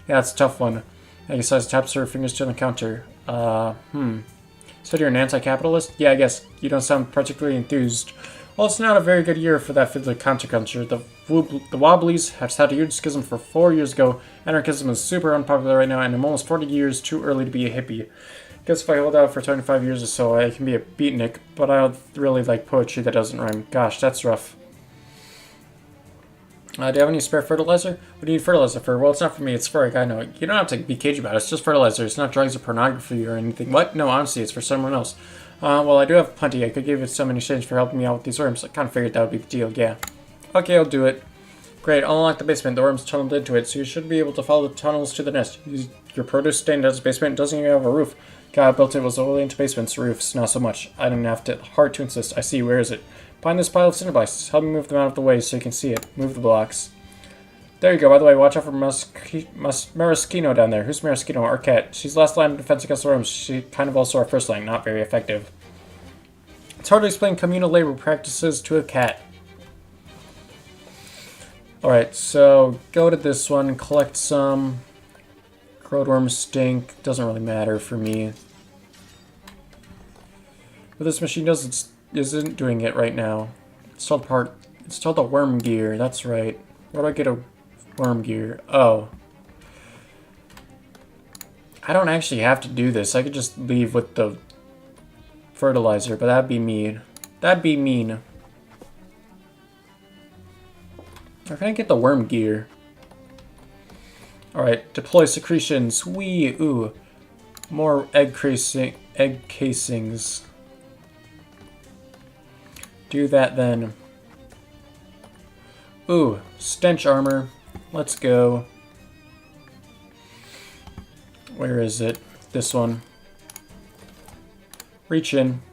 Yeah, it's a tough one. Maggie says, taps her fingers to the counter. So you're an anti-capitalist? Yeah, I guess. You don't sound particularly enthused. Well, it's not a very good year for that fiddler counterculture. The Wobblies have had a huge schism for 4 years ago. Anarchism is super unpopular right now, and I'm almost 40 years too early to be a hippie. Guess if I hold out for 25 years or so, I can be a beatnik, but I don't really like poetry that doesn't rhyme. Gosh, that's rough. Do you have any spare fertilizer? What do you need fertilizer for? Well, it's not for me, it's for a guy. No, you don't have to be cagey about it. It's just fertilizer. It's not drugs or pornography or anything. What? No, honestly, it's for someone else. Well, I do have plenty. I could give you some in exchange for helping me out with these worms. I kind of figured that would be the deal, yeah. Okay, I'll do it. Great, I'll unlock the basement. The worms tunneled into it, so you should be able to follow the tunnels to the nest. Your produce stained as a basement doesn't even have a roof. Guy built it was only into basements, roofs, not so much. I didn't have to hard to insist. I see, where is it? Behind this pile of cinder blocks. Help me move them out of the way so you can see it. Move the blocks. There you go. By the way, watch out for Maraschino down there. Who's Maraschino? Our cat. She's last line of defense against the worms. She's kind of also our first line. Not very effective. It's hard to explain communal labor practices to a cat. Alright, so go to this one and collect some. Crowdworm stink. Doesn't really matter for me. But this machine isn't doing it right now. It's called the worm gear. That's right. Where do I get a worm gear? Oh. I don't actually have to do this. I could just leave with the fertilizer, but that'd be mean. That'd be mean. Where can I get the worm gear? Alright, deploy secretions. Wee, ooh. More egg casings. Do that then. Ooh, stench armor. Let's go. Where is it? This one. Reach in.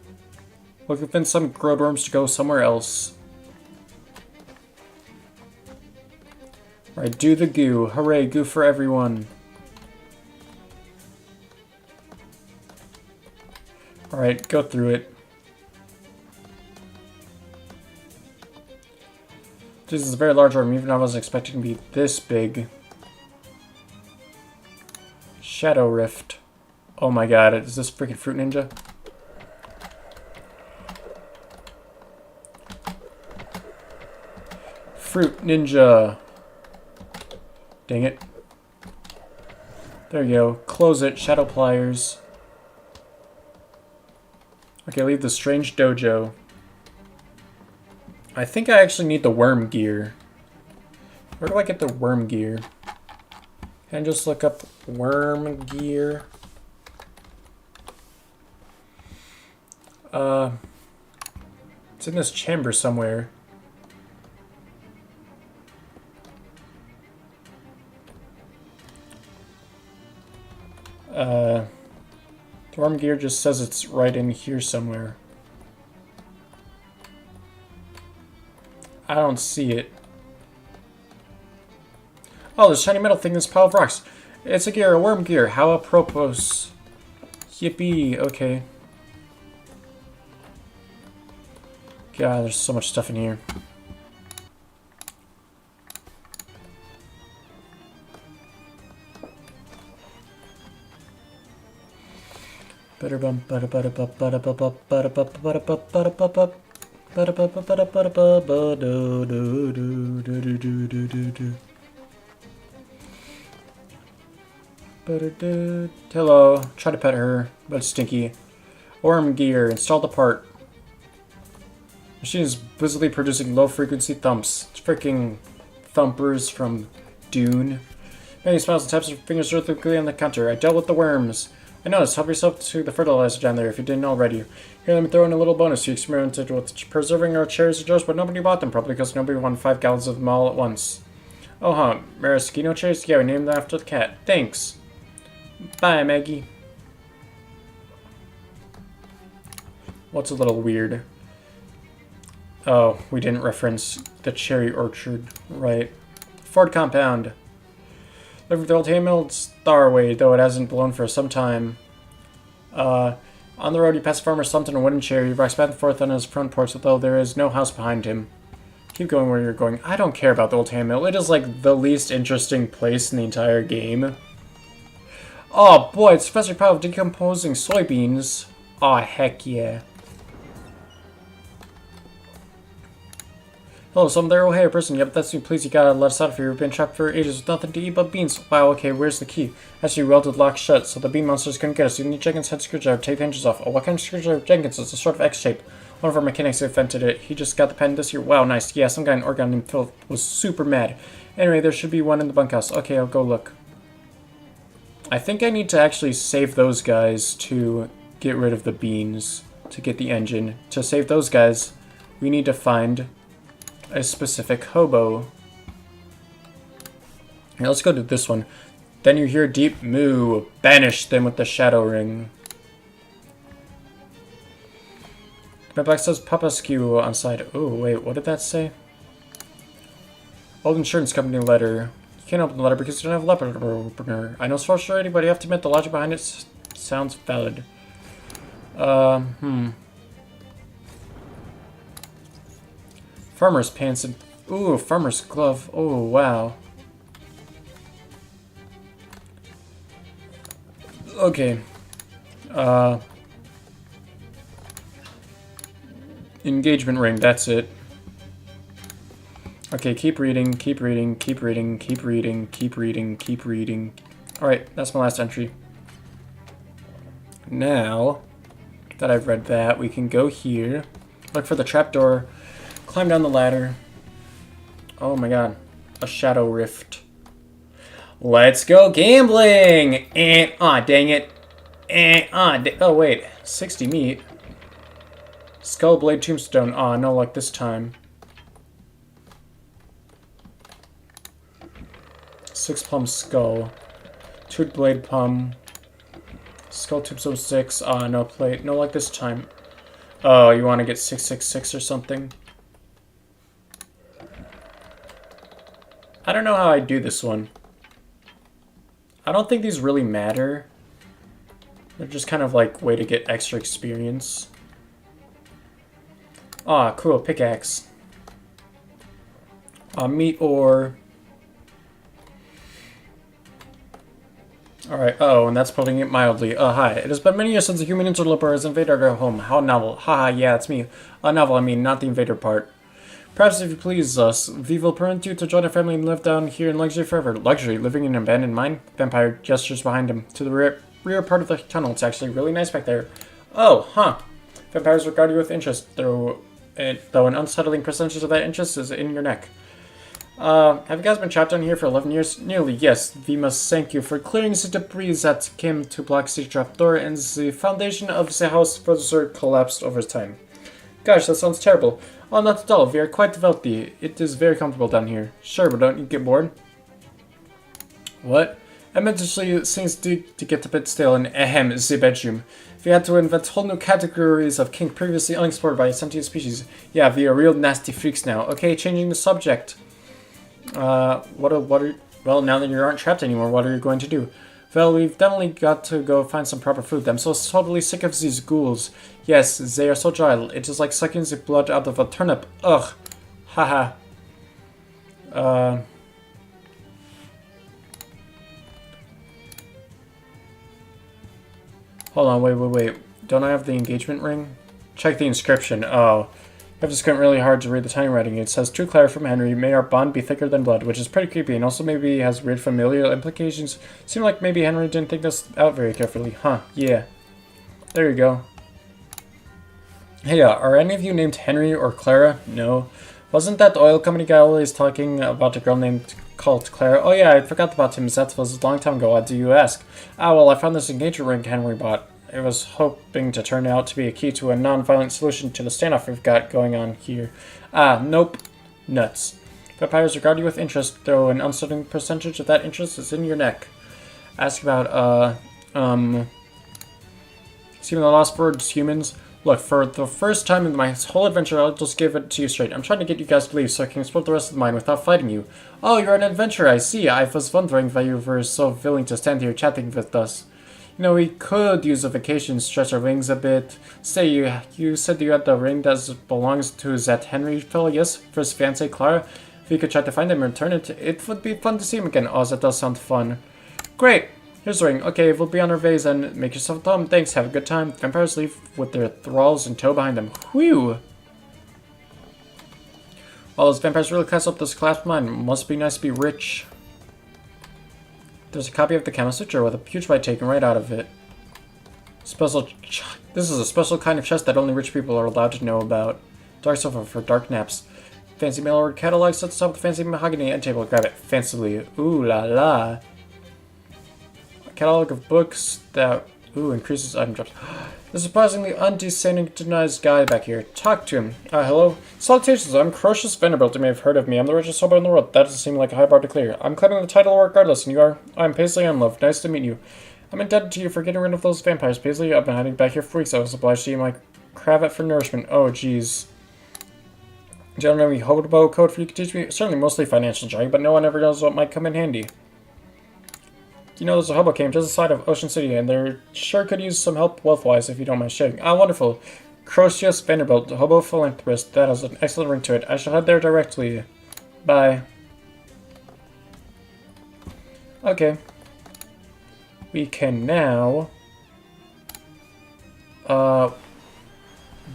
Look within some growworms to go somewhere else. Alright, do the goo. Hooray, goo for everyone. Alright, go through it. This is a very large worm, even I wasn't expecting to be this big. Shadow Rift. Oh my god, is this freaking Fruit Ninja? Fruit Ninja. Dang it. There you go. Close it. Shadow Pliers. Okay, leave the strange dojo. I think I actually need the worm gear. Where do I get the worm gear? Can I just look up worm gear? It's in this chamber somewhere. The worm gear just says it's right in here somewhere. I don't see it. Oh, this shiny metal thing in this pile of rocks. It's a gear, a worm gear. How apropos. Yippee. Okay. God, there's so much stuff in here. Hello. Try to pet her, but it's stinky. Worm gear. Install the part. Machine is busily producing low-frequency thumps. It's freaking thumpers from Dune. Many smiles and taps her fingers rhythmically on the counter. I dealt with the worms. I noticed. Help yourself to the fertilizer down there if you didn't already. Here, let me throw in a little bonus. You experimented with preserving our cherries and jars, but nobody bought them, probably because nobody wanted 5 gallons of them all at once. Oh, huh. Maraschino cherries? Yeah, we named them after the cat. Thanks. Bye, Maggie. What's a little weird? Oh, we didn't reference the cherry orchard. Right. Ford compound. Live with the old hay-mill Starway, though it hasn't blown for some time. On the road, you pass a farmer slumped in a wooden chair. He rocks back and forth on his front porch, although there is no house behind him. Keep going where you're going. I don't care about the old hay-mill. It is like the least interesting place in the entire game. Oh boy, it's Professor Pile of decomposing soybeans. Oh heck yeah. Oh, some there. Oh, hey, a person. Yep, that's me. Please, you gotta let us out of here. We've been trapped for ages with nothing to eat but beans. Wow, okay, where's the key? Actually, welded locked shut, so the bean monsters couldn't get us. You need Jenkins' head screwdriver. Take the hinges off. Oh, what kind of screwdriver? Jenkins? It's a sort of X shape. One of our mechanics invented it. He just got the patent this year. Wow, nice. Yeah, some guy in Oregon named Phil was super mad. Anyway, there should be one in the bunkhouse. Okay, I'll go look. I think I need to actually save those guys to get rid of the beans, to get the engine. To save those guys, we need to find a specific hobo. Here, let's go to this one. Then you hear deep moo. Banish them with the shadow ring. My black says Papa Skew on side. Oh, wait, what did that say? Old insurance company letter. You can't open the letter because you don't have a letter opener. I know it's frustrating, but you have to admit the logic behind it sounds valid. Farmer's pants and... Ooh, farmer's glove. Oh, wow. Okay. Engagement ring, that's it. Okay, keep reading, keep reading, keep reading, keep reading, keep reading, keep reading. Alright, that's my last entry. Now that I've read that, we can go here, look for the trapdoor, climb down the ladder. Oh my god, a shadow rift. Let's go gambling! Dang it. Oh wait, 60 meat. Skull blade tombstone. No luck this time. 6 plum skull. 2 blade plum. Skull tombstone 6. No plate. No luck this time. Oh, you want to get 666 or something? I don't know how I do this one. I don't think these really matter. They're just kind of like way to get extra experience. Cool, pickaxe. Meat ore. Alright, and that's putting it mildly. Hi. It has been many years since a human interloper has invaded our home. How novel. Haha, yeah, it's me. Novel, I mean, not the invader part. Perhaps if you please us, we will permit you to join our family and live down here in luxury forever. Luxury? Living in an abandoned mine? Vampire gestures behind him. To the rear part of the tunnel. It's actually really nice back there. Oh, huh. Vampires regard you with interest, though an unsettling percentage of that interest is in your neck. Have you guys been trapped down here for 11 years? Nearly, yes. We must thank you for clearing the debris that came to block the trapdoor, and the foundation of the house further collapsed over time. Gosh, that sounds terrible. Oh, not at all. We are quite wealthy. It is very comfortable down here. Sure, but don't you get bored? What? Eventually, things do get a bit stale in the bedroom. We had to invent whole new categories of kink previously unexplored by sentient species. Yeah, we are real nasty freaks now. Okay, changing the subject. Well, now that you aren't trapped anymore, what are you going to do? Well, we've definitely got to go find some proper food. I'm so totally sick of these ghouls. Yes, they are so dry. It is like sucking the blood out of a turnip. Ugh. Haha. Hold on, wait. Don't I have the engagement ring? Check the inscription. Oh. I have to squint really hard to read the tiny writing. It says, "To Claire from Henry, may our bond be thicker than blood," which is pretty creepy, and also maybe has weird familial implications. Seems like maybe Henry didn't think this out very carefully. Huh, yeah. There you go. Hey, are any of you named Henry or Clara? No. Wasn't that the oil company guy always talking about a girl named called Clara? Oh yeah, I forgot about him. That was a long time ago. Why do you ask? Well, I found this engagement ring Henry bought. It was hoping to turn out to be a key to a non-violent solution to the standoff we've got going on here. Nope. Nuts. Vampires regard you with interest, though an uncertain percentage of that interest is in your neck. Ask about, seeing the lost words, humans. Look, for the first time in my whole adventure, I'll just give it to you straight. I'm trying to get you guys to leave so I can explore the rest of mine without fighting you. Oh, you're an adventurer, I see. I was wondering why you were so willing to stand here chatting with us. You know, we could use a vacation, stretch our wings a bit. Say, you said you had the ring that belongs to that Henry fellow, yes? For his fiancée, Clara? If we could try to find him and return it, it would be fun to see him again. Oh, that does sound fun. Great! Here's the ring. Okay, we'll be on our ways and make yourself at home. Thanks, have a good time. Vampires leave with their thralls in tow behind them. Whew! All those vampires really class up this class of mine. Must be nice to be rich. There's a copy of the Kama Sutra with a huge bite taken right out of it. This is a special kind of chest that only rich people are allowed to know about. Dark sofa for dark naps. Fancy mail-order catalog sets up with fancy mahogany end table. Grab it fancily. Ooh la la. A catalog of books that increases item drops. The surprisingly undesanitized guy back here. Talk to him. Hello? Salutations, I'm Crocius Vanderbilt. You may have heard of me. I'm the richest hobo in the world. That doesn't seem like a high bar to clear. I'm claiming the title regardless, and you are? I'm Paisley Unloved. Nice to meet you. I'm indebted to you for getting rid of those vampires, Paisley. I've been hiding back here for weeks. I was obliged to eat my cravat for nourishment. Oh, jeez. Do you know any hobo code for you could teach me? Certainly mostly financial jargon, but no one ever knows what might come in handy. You know there's a hobo camp just outside of Ocean City, and they sure could use some help wealth-wise if you don't mind sharing. Ah, wonderful. Crocius Vanderbilt, hobo philanthropist. That has an excellent ring to it. I shall head there directly. Bye. Okay. We can now...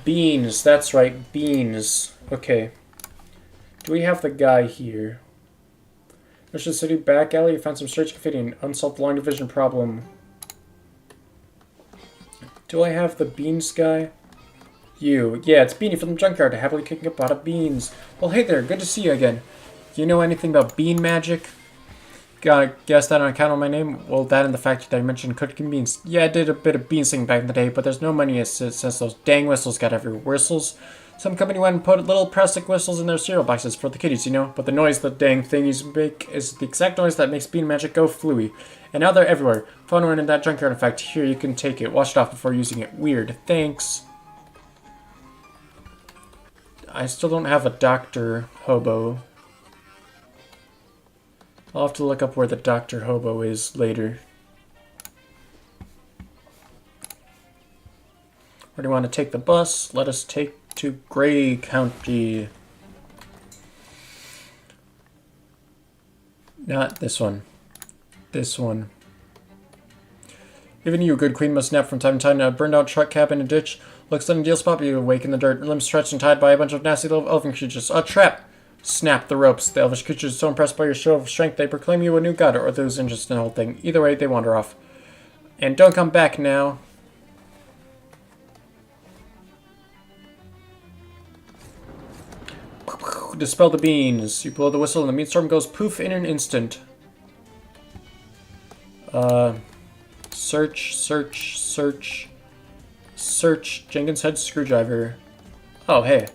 Beans. That's right, beans. Okay. Do we have the guy here? Ocean City back alley, you found some strange graffiti and unsolved long division problem. Do I have the beans guy? You. Yeah, it's Beanie from the junkyard, happily kicking a pot of beans. Well, hey there, good to see you again. Do you know anything about bean magic? Gotta guess that on account of my name? Well, that and the fact that I mentioned cooking beans. Yeah, I did a bit of bean singing back in the day, but there's no money since those dang whistles got every whistles. Some company went and put little plastic whistles in their cereal boxes for the kiddies, you know? But the noise the dang thingies make is the exact noise that makes bean magic go flooey. And now they're everywhere. Found one in that junkyard, in fact. Here, you can take it. Wash it off before using it. Weird. Thanks. I still don't have a Dr. Hobo. I'll have to look up where the Dr. Hobo is later. Where do you want to take the bus? Let us take to Gray County. Not this one. This one. Even you, good queen, must nap from time to time in a burned out truck cab in a ditch. Looks like an ideal spot, but you awake in the dirt, limbs stretched and tied by a bunch of nasty little elven creatures. A trap! Snap the ropes. The elvish creatures are so impressed by your show of strength they proclaim you a new god, or lose interest in the whole thing. Either way, they wander off. And don't come back now. Dispel the beans. You blow the whistle and the meat storm goes poof in an instant. Search. Jenkins head screwdriver. Oh, hey.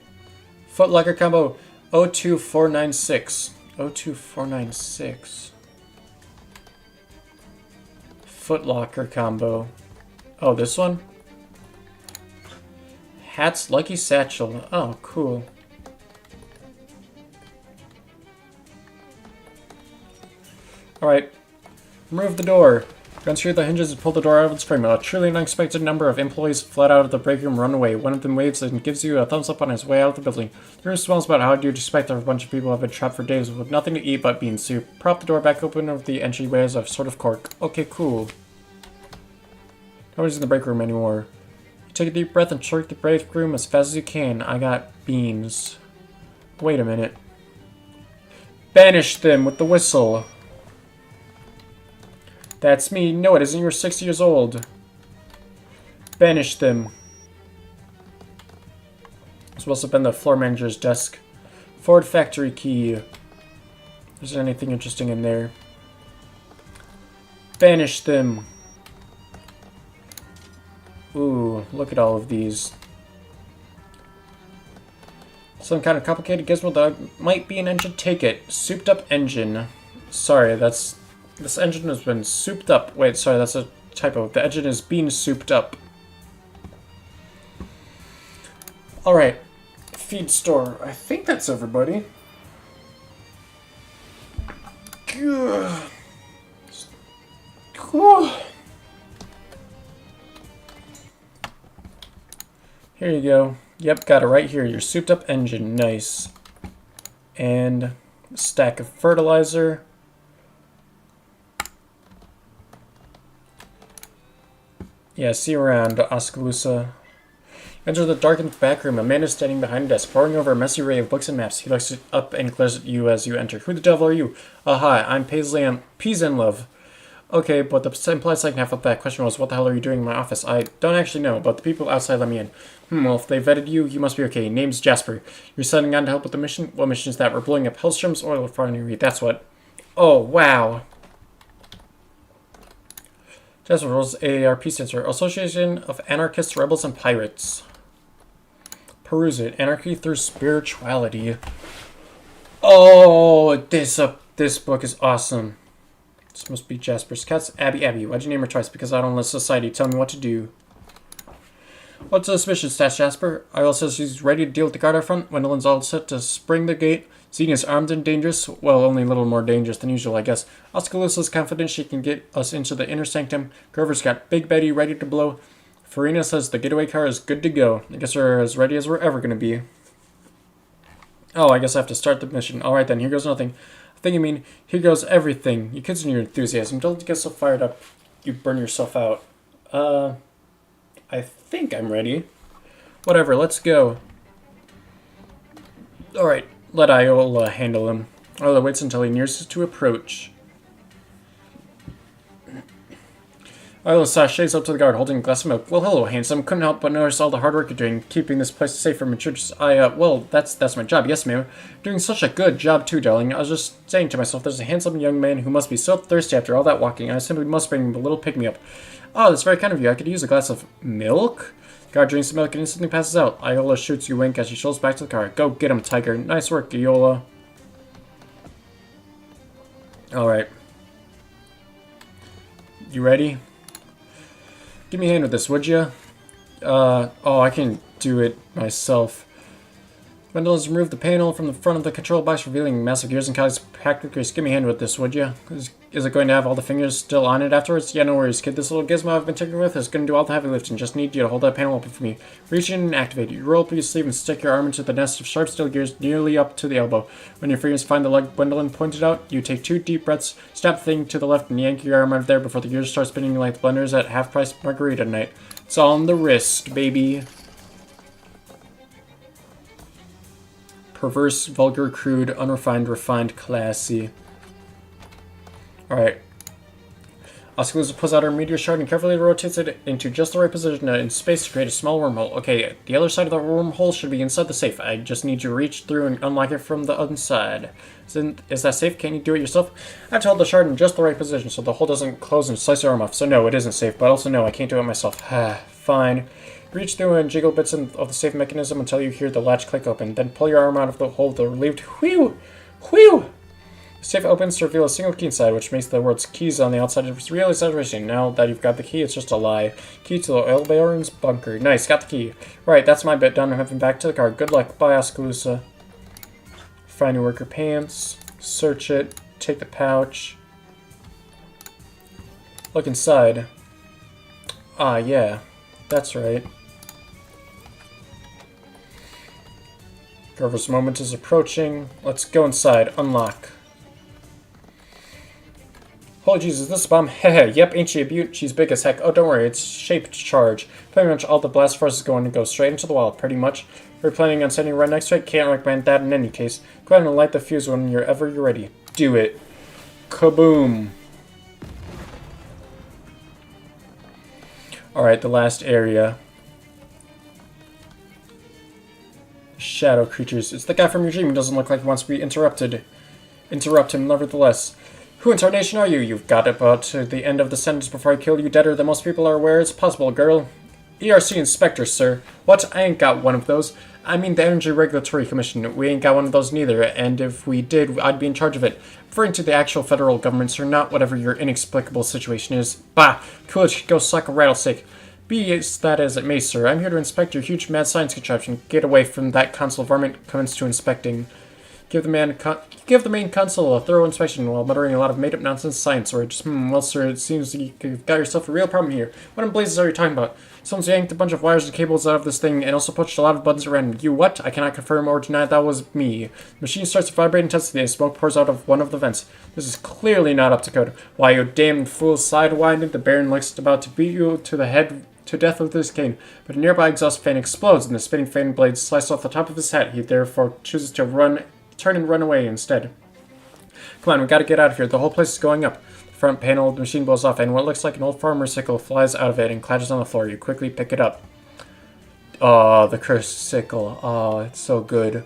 Footlocker combo 02496. 02496. Footlocker combo. Oh, this one? Hat's Lucky Satchel. Oh, cool. Alright. Remove the door. Unscrew the hinges and pull the door out of its frame. A truly unexpected number of employees fled out of the break room, run away. One of them waves and gives you a thumbs up on his way out of the building. The room smells about how you'd expect that a bunch of people have been trapped for days with nothing to eat but bean soup. Prop the door back open of the entryway as a sort of cork. Okay, cool. Nobody's in the break room anymore. You take a deep breath and shirk the break room as fast as you can. I got beans. Wait a minute. Banish them with the whistle. That's me. No, it isn't. You're 6 years old. Banish them. This must have been the floor manager's desk. Ford factory key. Is there anything interesting in there? Banish them. Ooh, look at all of these. Some kind of complicated gizmo that might be an engine. Take it. Souped up engine. Sorry, that's... This engine has been souped up. Wait, sorry, that's a typo. The engine is being souped up. Alright. Feed store. I think that's everybody. Here you go. Yep, got it right here. Your souped up engine. Nice. And a stack of fertilizer. Yeah, see you around, Oskaloosa. Enter the darkened back room. A man is standing behind a desk, poring over a messy array of books and maps. He looks up and glares at you as you enter. Who the devil are you? Hi, I'm Peasley. Okay, but the implied second half of that question was, what the hell are you doing in my office? I don't actually know, but the people outside let me in. Well, if they vetted you, you must be okay. Name's Jasper. You're setting on to help with the mission? What mission is that? We're blowing up Hellstrom's oil refinery. That's what. Oh, wow. Jasper rolls AARP stands for Association of Anarchists, Rebels, and Pirates. Peruse it. Anarchy through spirituality. Oh, this book is awesome. This must be Jasper's cat's Abby. Why'd you name her twice? Because I don't let society tell me what to do. What's the suspicion, Stash Jasper? Ariel says she's ready to deal with the guard out front. Gwendolyn's all set to spring the gate. Xenia's armed and dangerous. Well, only a little more dangerous than usual, I guess. Oscalusa's confident she can get us into the inner sanctum. Grover's got Big Betty ready to blow. Farina says the getaway car is good to go. I guess we're as ready as we're ever going to be. Oh, I guess I have to start the mission. Alright then, here goes nothing. Here goes everything. You kids and your enthusiasm. Don't get so fired up you burn yourself out. I think I'm ready. Whatever, let's go. Alright, let Iola handle him. Iola waits until he nears to approach. Iola sashays up to the guard, holding a glass of milk. Well, hello, handsome. Couldn't help but notice all the hard work you're doing, keeping this place safe from intruders. Well, that's my job. Yes, ma'am. Doing such a good job, too, darling. I was just saying to myself, there's a handsome young man who must be so thirsty after all that walking. I simply must bring him a little pick-me-up. Oh, that's very kind of you. I could use a glass of milk? Guard drinks the milk and instantly passes out. Iola shoots you a wink as she strolls back to the car. Go get him, Tiger. Nice work, Iola. Alright. You ready? Give me a hand with this, would you? I can do it myself. Gwendolyn's removed the panel from the front of the control box, revealing massive gears and cogs packed with grease. Give me a hand with this, would you? Is it going to have all the fingers still on it afterwards? Yeah, no worries, kid. This little gizmo I've been tinkering with is going to do all the heavy lifting. Just need you to hold that panel open for me. Reach in and activate it. You roll up your sleeve and stick your arm into the nest of sharp steel gears nearly up to the elbow. When your fingers find the lug Gwendolyn pointed out, you take 2 deep breaths, snap the thing to the left, and yank your arm out of there before the gears start spinning like blenders at half-price margarita night. It's on the wrist, baby. Perverse, vulgar, crude, unrefined, refined, classy. Alright. Oscalusa pulls out her meteor shard and carefully rotates it into just the right position in space to create a small wormhole. Okay, the other side of the wormhole should be inside the safe. I just need you to reach through and unlock it from the inside. Is that safe? Can't you do it yourself? I've held the shard in just the right position so the hole doesn't close and slice your arm off. So no, it isn't safe, but also no, I can't do it myself. Fine. Reach through and jiggle bits of the safe mechanism until you hear the latch click open. Then pull your arm out of the hole with a relieved whew! Whew! The safe opens to reveal a single key inside, which makes the words keys on the outside of its real exaggeration. Now that you've got the key, it's just a lie. Key to the oil baron's bunker. Nice, got the key. Right, that's my bit done. I'm heading back to the car. Good luck. Bye, Oscalusa. Find your worker pants. Search it. Take the pouch. Look inside. Ah, yeah. That's right. Grover's moment is approaching. Let's go inside. Unlock. Holy Jesus, this is a bomb. Hehe, yep, ain't she a beaut? She's big as heck. Oh, don't worry, it's shaped to charge. Pretty much all the blast force is going to go straight into the wall, pretty much. If you're planning on standing right next to it, can't recommend that in any case. Go ahead and light the fuse whenever you're ready. Do it. Kaboom. Alright, the last area. Shadow creatures. It's the guy from your dream who doesn't look like he wants to be interrupted. Interrupt him, nevertheless. Who in tarnation are you? You've got about to the end of the sentence before I kill you deader than most people are aware it's possible, girl. ERC Inspector, sir. What? I ain't got one of those. I mean the Energy Regulatory Commission. We ain't got one of those neither, and if we did, I'd be in charge of it. Referring to the actual federal government, sir, not whatever your inexplicable situation is. Bah! Coolidge, go suck a rattlesnake. Be that as it may, sir, I'm here to inspect your huge mad science contraption. Get away from that console varmint. Commence to inspecting. Give the main console a thorough inspection while muttering a lot of made-up nonsense science words. Well, sir, it seems you've got yourself a real problem here. What in blazes are you talking about? Someone's yanked a bunch of wires and cables out of this thing and also pushed a lot of buttons around. You what? I cannot confirm or deny that was me. The machine starts to vibrate intensely and smoke pours out of one of the vents. This is clearly not up to code. Why, you damn fool, sidewinded. The Baron looks about to beat you to the head to death with his cane, but a nearby exhaust fan explodes and the spinning fan blades slice off the top of his hat. He therefore chooses to turn and run away instead. Come on, we gotta get out of here. The whole place is going up. The front panel of the machine blows off, and what looks like an old farmer's sickle flies out of it and clatters on the floor. You quickly pick it up. Oh, the cursed sickle. Oh, it's so good.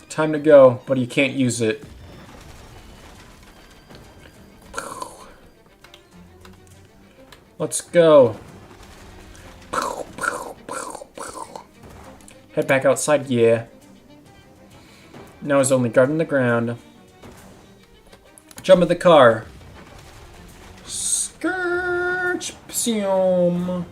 Time to go, but you can't use it. Let's go. Head back outside, yeah. Now he's only guarding the ground. Jump in the car. Scourge. Psium.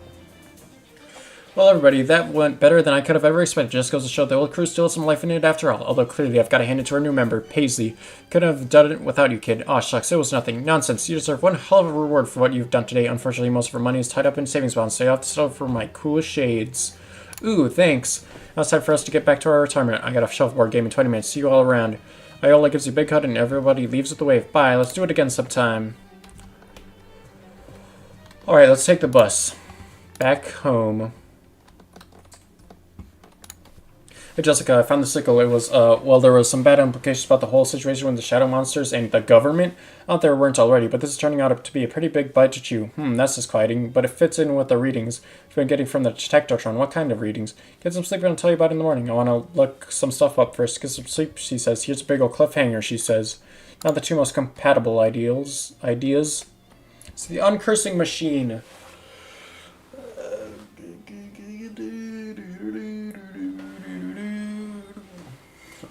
Well, everybody, that went better than I could have ever expected. Just goes to show the old crew still has some life in it after all. Although clearly I've got to hand it to our new member, Paisley. Couldn't have done it without you, kid. Aw, shucks, it was nothing. Nonsense. You deserve one hell of a reward for what you've done today. Unfortunately, most of our money is tied up in savings bonds, so you have to settle for my coolest shades. Ooh, thanks. Now it's time for us to get back to our retirement. I got a shuffleboard game in 20 minutes. See you all around. Iola gives you a big hug and everybody leaves with a wave. Bye. Let's do it again sometime. Alright, let's take the bus. Back home. Hey Jessica, I found the sickle. It was, well, there was some bad implications about the whole situation with the shadow monsters and the government. Not there weren't already, but this is turning out to be a pretty big bite to chew. That's disquieting, but it fits in with the readings we've been getting from the Detectotron. What kind of readings? Get some sleep and I'll tell you about it in the morning. I want to look some stuff up first. Get some sleep, she says. Here's a big old cliffhanger, she says. Not the two most compatible ideas. It's the uncursing machine.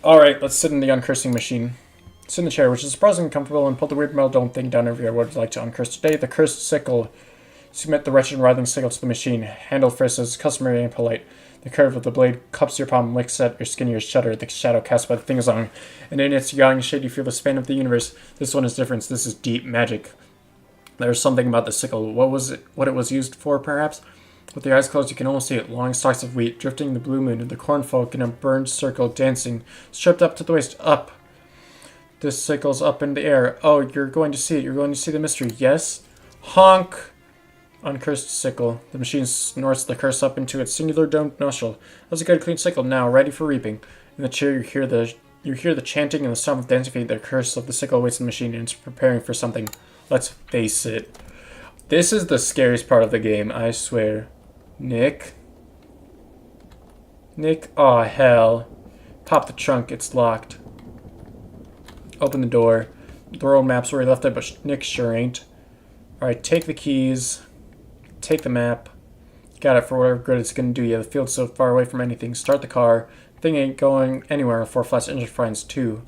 Alright, let's sit in the uncursing machine. Sit in the chair, which is surprisingly comfortable, and pull the weird metal dome thing down every I would like to uncurse today. The cursed sickle. Submit the wretched and writhing sickle to the machine. Handle first as customary and polite. The curve of the blade cups your palm, licks at your skin, your shudder. The shadow cast by the thing is on. And in its yawning shade, you feel the span of the universe. This one is different. This is deep magic. There's something about the sickle. What it was used for, perhaps? With your eyes closed, you can almost see it. Long stalks of wheat, drifting in the blue moon, and the cornfolk in a burned circle, dancing, stripped up to the waist, up. This sickle's up in the air. Oh, you're going to see it. You're going to see the mystery. Yes? Honk! Uncursed sickle. The machine snorts the curse up into its singular domed nostril. That's a good clean sickle now, ready for reaping. In the chair, you hear the chanting and the sound of dancing feet. The curse of the sickle awaits the machine, and it's preparing for something. Let's face it. This is the scariest part of the game, I swear. Nick? Aw, hell. Pop the trunk, it's locked. Open the door. The road map's where he left it, but Nick sure ain't. Alright, take the keys. Take the map. Got it for whatever good it's gonna do you. The field's so far away from anything. Start the car. Thing ain't going anywhere before flats engine fries too.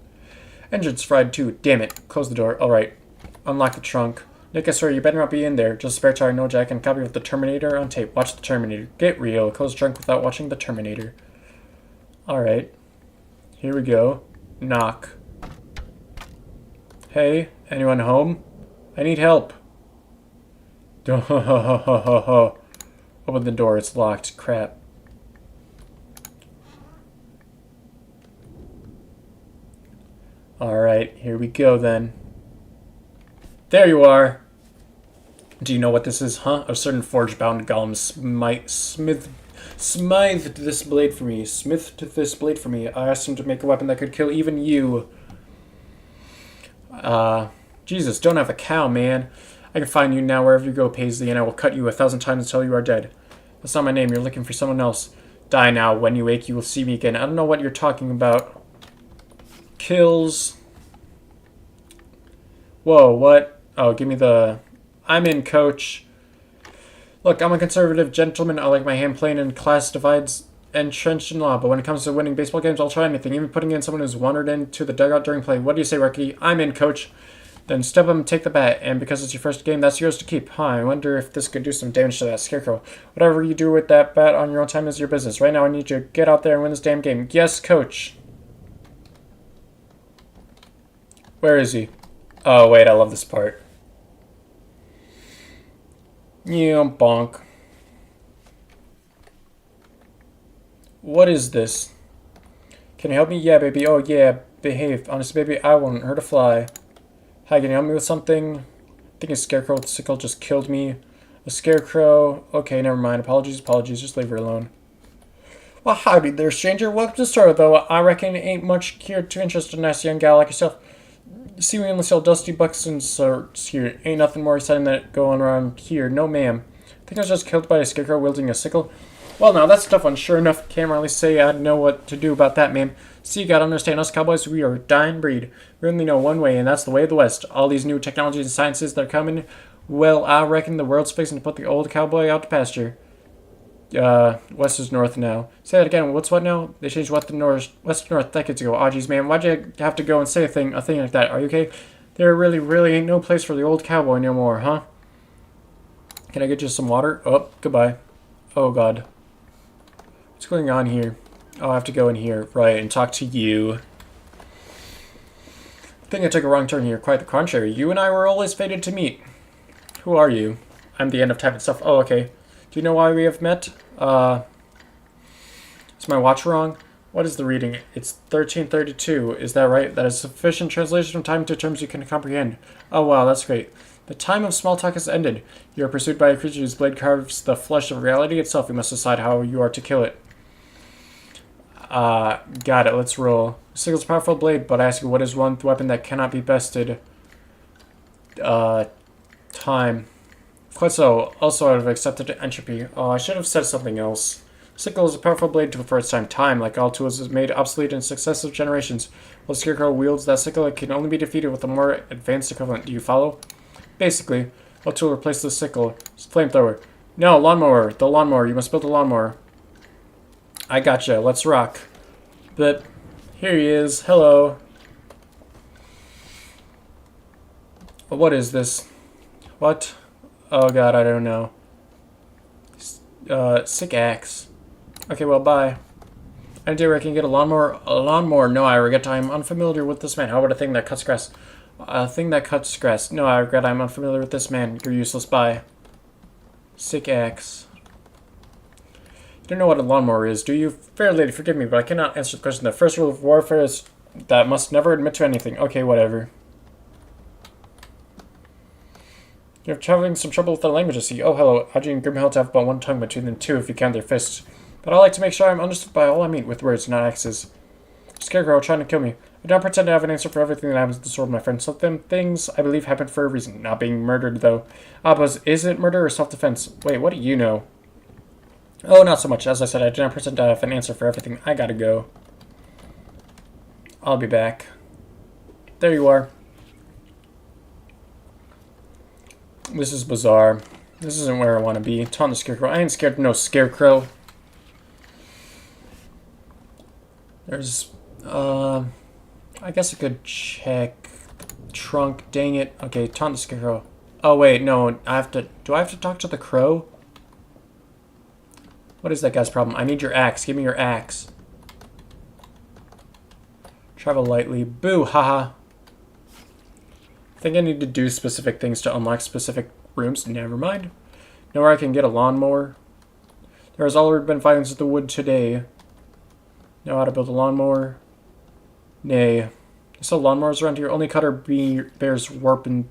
Engine's fried too. Damn it. Close the door. Alright. Unlock the trunk. Nick, I swear, you better not be in there. Just a spare tire, no jack, and a copy of The Terminator on tape. Watch The Terminator. Get real. Close the trunk without watching The Terminator. Alright. Here we go. Knock. Hey, anyone home? I need help. Open the door, it's locked. Crap. Alright, here we go then. There you are! Do you know what this is, huh? A certain forge-bound golem smithed this blade for me. Smithed this blade for me. I asked him to make a weapon that could kill even you. Jesus, don't have a cow, man. I can find you now wherever you go, Paisley, and I will cut you 1,000 times until you are dead. That's not my name. You're looking for someone else. Die now. When you wake, you will see me again. I don't know what you're talking about. Kills. Whoa, what? Oh, give me the... I'm in, coach. Look, I'm a conservative gentleman. I like my hand playing in class divides entrenched in law, but when it comes to winning baseball games, I'll try anything, even putting in someone who's wandered into the dugout during play. What do you say, Rocky? I'm in, coach. Then step up and take the bat, and because it's your first game, that's yours to keep. Huh, I wonder if this could do some damage to that scarecrow. Whatever you do with that bat on your own time is your business. Right now, I need you to get out there and win this damn game. Yes, coach. Where is he? Oh, wait, I love this part. Yeah, bonk. What is this? Can you help me? Yeah, baby. Oh, yeah. Behave. Honestly, baby, I want her to fly. Hi, can you help me with something? I think a scarecrow with a sickle just killed me. I A scarecrow. Okay, never mind. Apologies, apologies. Just leave her alone. Well, howdy there, stranger. Welcome to the store, though. I reckon it ain't much here to interest a nice young gal like yourself. See, we only sell dusty bucks and sorts here. Ain't nothing more exciting that going around here. No, ma'am. I think I was just killed by a scarecrow wielding a sickle. Well, now, that's a tough one. Sure enough, can't really say I know what to do about that, ma'am. See, you gotta understand, us cowboys, we are a dying breed. We only know one way, and that's the way of the West. All these new technologies and sciences that are coming, well, I reckon the world's fixing to put the old cowboy out to pasture. West is north now. Say that again. What's what now? They changed what to north, west to north decades ago. Oh, geez, man. Why'd you have to go and say a thing like that? Are you okay? There really ain't no place for the old cowboy no more, huh? Can I get you some water? Oh, goodbye. Oh, God. What's going on here? Oh, I have to go in here. Right, and talk to you. I think I took a wrong turn here. Quite the contrary. You and I were always fated to meet. Who are you? I'm the end of typing stuff. Oh, okay. Do you know why we have met? Is my watch wrong? What is the reading? It's 1332. Is that right? That is sufficient translation of time to terms you can comprehend. Oh, wow, that's great. The time of small talk has ended. You are pursued by a creature whose blade carves the flesh of reality itself. You must decide how you are to kill it. Got it. Let's roll. Sickle's a powerful blade, but I ask you, what is one weapon that cannot be bested? Time. Quite so. Also, I would have accepted entropy. Oh, I should have said something else. Sickle is a powerful blade for its time. Time, like all tools, is made obsolete in successive generations. While the Scarecrow wields that sickle, it can only be defeated with a more advanced equivalent. Do you follow? Basically, what tool replaces the sickle? Flamethrower. No, lawnmower. The lawnmower. You must build a lawnmower. I gotcha. Let's rock. But here he is. Hello. What is this? What? Oh god, I don't know. Sick axe. Okay, well, bye. I dare I can get a lawnmower. A lawnmower? No, I regret I am unfamiliar with this man. How about a thing that cuts grass? A thing that cuts grass. No, I regret I am unfamiliar with this man. You're useless. Bye. Sick axe. You don't know what a lawnmower is, do you? Fair lady, forgive me, but I cannot answer the question. The first rule of warfare is that must never admit to anything. Okay, whatever. You're having some trouble with the language, I see. Oh, hello. Haji and Grimhild have but one tongue between them two if you count their fists. But I like to make sure I'm understood by all I meet with words, not axes. Scarecrow trying to kill me. I don't pretend to have an answer for everything that happens in this world, my friend. Some things I believe happen for a reason. Not being murdered, though. But is it murder or self-defense? Wait, what do you know? Oh, not so much. As I said, I do not pretend to have an answer for everything. I gotta go. I'll be back. There you are. This is bizarre. This isn't where I want to be. Taunt the Scarecrow. I ain't scared of no Scarecrow. There's, I guess I could check trunk. Dang it. Okay, taunt the Scarecrow. Oh, wait, no. I have to... Do I have to talk to the crow? What is that guy's problem? I need your axe. Give me your axe. Travel lightly. Boo, haha. I think I need to do specific things to unlock specific rooms. Never mind. Know where I can get a lawnmower. There has already been violence at the wood today. Know how to build a lawnmower. Nay. You sell lawnmowers around here? Only cutter bears warp and...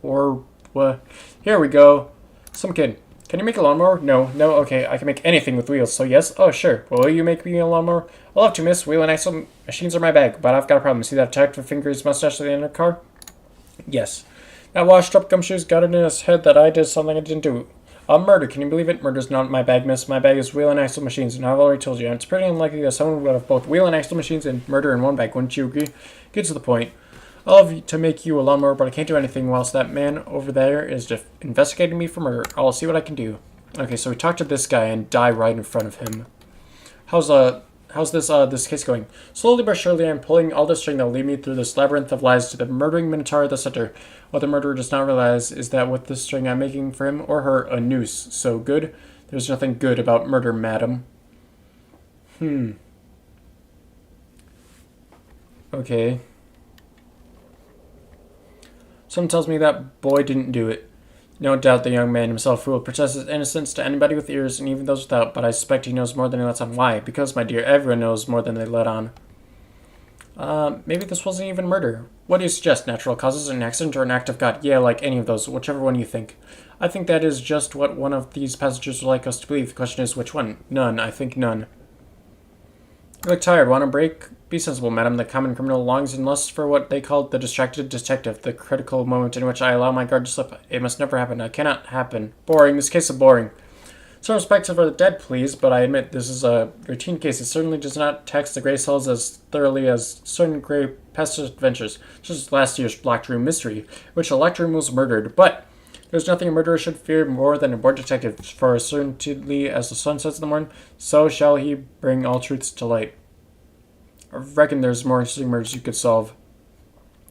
Or... what? Here we go. Some kid. Can you make a lawnmower? No. No? Okay, I can make anything with wheels, so yes? Oh, sure. Will you make me a lawnmower? I'll have to, miss. Wheel and axle machines are my bag, but I've got a problem. See that detective fingers mustache at the end of the car? Yes. That washed-up gumshoe's got it in his head that I did something I didn't do. Murder. Can you believe it? Murder's not my bag, miss. My bag is wheel and axle machines, and I've already told you. And it's pretty unlikely that someone would have both wheel and axle machines and murder in one bag. Wouldn't you agree? Get to the point. I'll have to make you a lawnmower, but I can't do anything whilst that man over there is just investigating me for murder. I'll see what I can do. Okay, so we talk to this guy and die right in front of him. How's this case going? Slowly but surely, I'm pulling all the string that will lead me through this labyrinth of lies to the murdering minotaur at the center. What the murderer does not realize is that with this string I'm making for him or her a noose. So good? There's nothing good about murder, madam. Okay. Someone tells me that boy didn't do it. No doubt the young man himself who will protest his innocence to anybody with ears and even those without, but I suspect he knows more than he lets on. Why? Because, my dear, everyone knows more than they let on. Maybe this wasn't even murder. What do you suggest? Natural causes, an accident, or an act of God? Yeah, like any of those, whichever one you think. I think that is just what one of these passages would like us to believe. The question is, which one? None. I think none. You look tired. Want a break? Be sensible, madam. The common criminal longs and lusts for what they call the distracted detective, the critical moment in which I allow my guard to slip. It must never happen. It cannot happen. Boring. This case is boring. Some respect for the dead, please, but I admit this is a routine case. It certainly does not tax the gray cells as thoroughly as certain gray past adventures, such as last year's locked room mystery, which the locked room was murdered. But there's nothing a murderer should fear more than a bored detective, for as certainly as the sun sets in the morning, so shall he bring all truths to light. I reckon there's more interesting murders you could solve.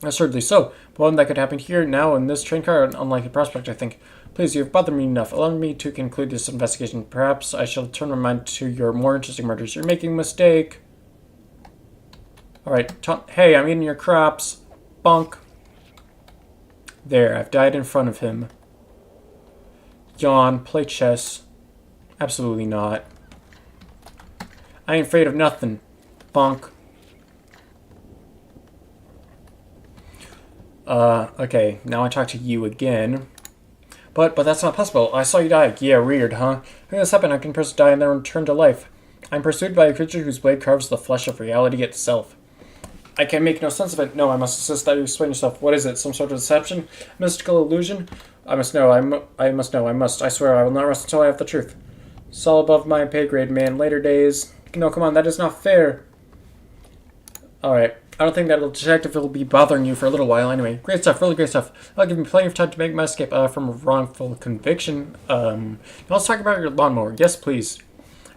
Assuredly so, but one that could happen here, now, in this train car, an unlikely prospect, I think. Please, you have bothered me enough. Allow me to conclude this investigation. Perhaps I shall turn my mind to your more interesting murders. You're making a mistake. Alright, hey, I'm eating your crops. Bonk. There, I've died in front of him. Yawn, play chess. Absolutely not. I ain't afraid of nothing. Bonk. Okay, now I talk to you again. But that's not possible. I saw you die. Yeah, weird, huh? How this happen? How can a person die and then return to life? I'm pursued by a creature whose blade carves the flesh of reality itself. I can make no sense of it. No, I must insist that you explain yourself. What is it? Some sort of deception? Mystical illusion? I must know. I must know. I must. I swear I will not rest until I have the truth. It's all above my pay grade, man. Later days. No, come on. That is not fair. Alright. I don't think that detective will be bothering you for a little while anyway. Great stuff, really great stuff. I'll give me plenty of time to make my escape from a wrongful conviction. Now let's talk about your lawnmower. Yes, please.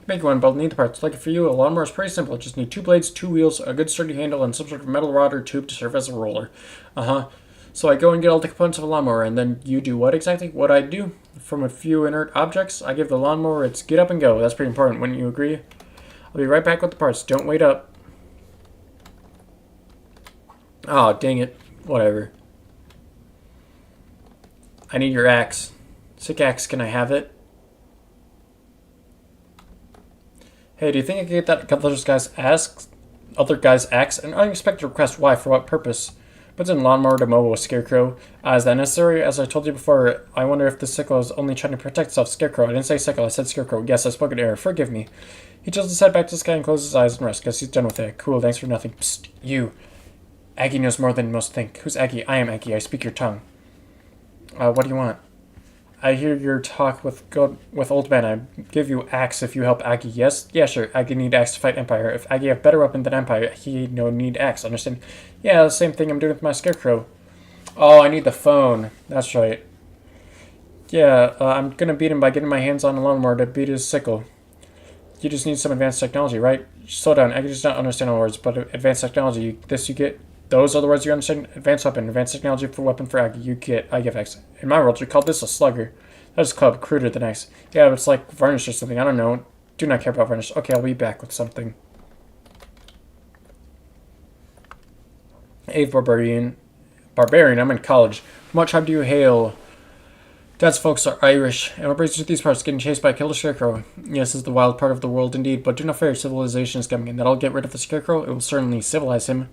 Make one, but I'll need the parts. Like it for you, a lawnmower is pretty simple. Just need 2 blades, 2 wheels, a good sturdy handle, and some sort of metal rod or tube to serve as a roller. So I go and get all the components of a lawnmower, and then you do what exactly? What I do? From a few inert objects, I give the lawnmower its get up and go. That's pretty important, wouldn't you agree? I'll be right back with the parts. Don't wait up. Oh, dang it. Whatever. I need your axe. Sick axe, can I have it? Hey, do you think I could get that other guy's axe? An unexpected request. Why? For what purpose? But in lawnmower to mow a scarecrow. Is that necessary? As I told you before, I wonder if the sickle is only trying to protect itself. Scarecrow. I didn't say sickle, I said scarecrow. Yes, I spoke in error. Forgive me. He tilts his head back to the sky and closes his eyes and rests. Guess he's done with it. Cool, thanks for nothing. Psst, you. Aggie knows more than most think. Who's Aggie? I am Aggie. I speak your tongue. What do you want? I hear your talk with old man. I give you axe if you help Aggie. Yes? Yeah, sure. Aggie need axe to fight Empire. If Aggie have better weapon than Empire, he no need axe. Understand? Yeah, the same thing I'm doing with my scarecrow. Oh, I need the phone. That's right. Yeah, I'm gonna beat him by getting my hands on a lawnmower to beat his sickle. You just need some advanced technology, right? Slow down. Aggie does not understand all words, but advanced technology. This you get. Those are the words you understand. Advanced weapon. Advanced technology for weapon for Aggie. You get. I give X. In my world, we call this a slugger. That is called cruder than X. Yeah, but it's like varnish or something. I don't know. Do not care about varnish. Okay, I'll be back with something. Ave Barbarian. Barbarian? I'm in college. From what tribe do you hail? Dad's folks are Irish, and what brings you to these parts? Getting chased by a killer scarecrow. Yes, this is the wild part of the world indeed, but do not fear, civilization is coming, and that'll get rid of the scarecrow. It will certainly civilize him.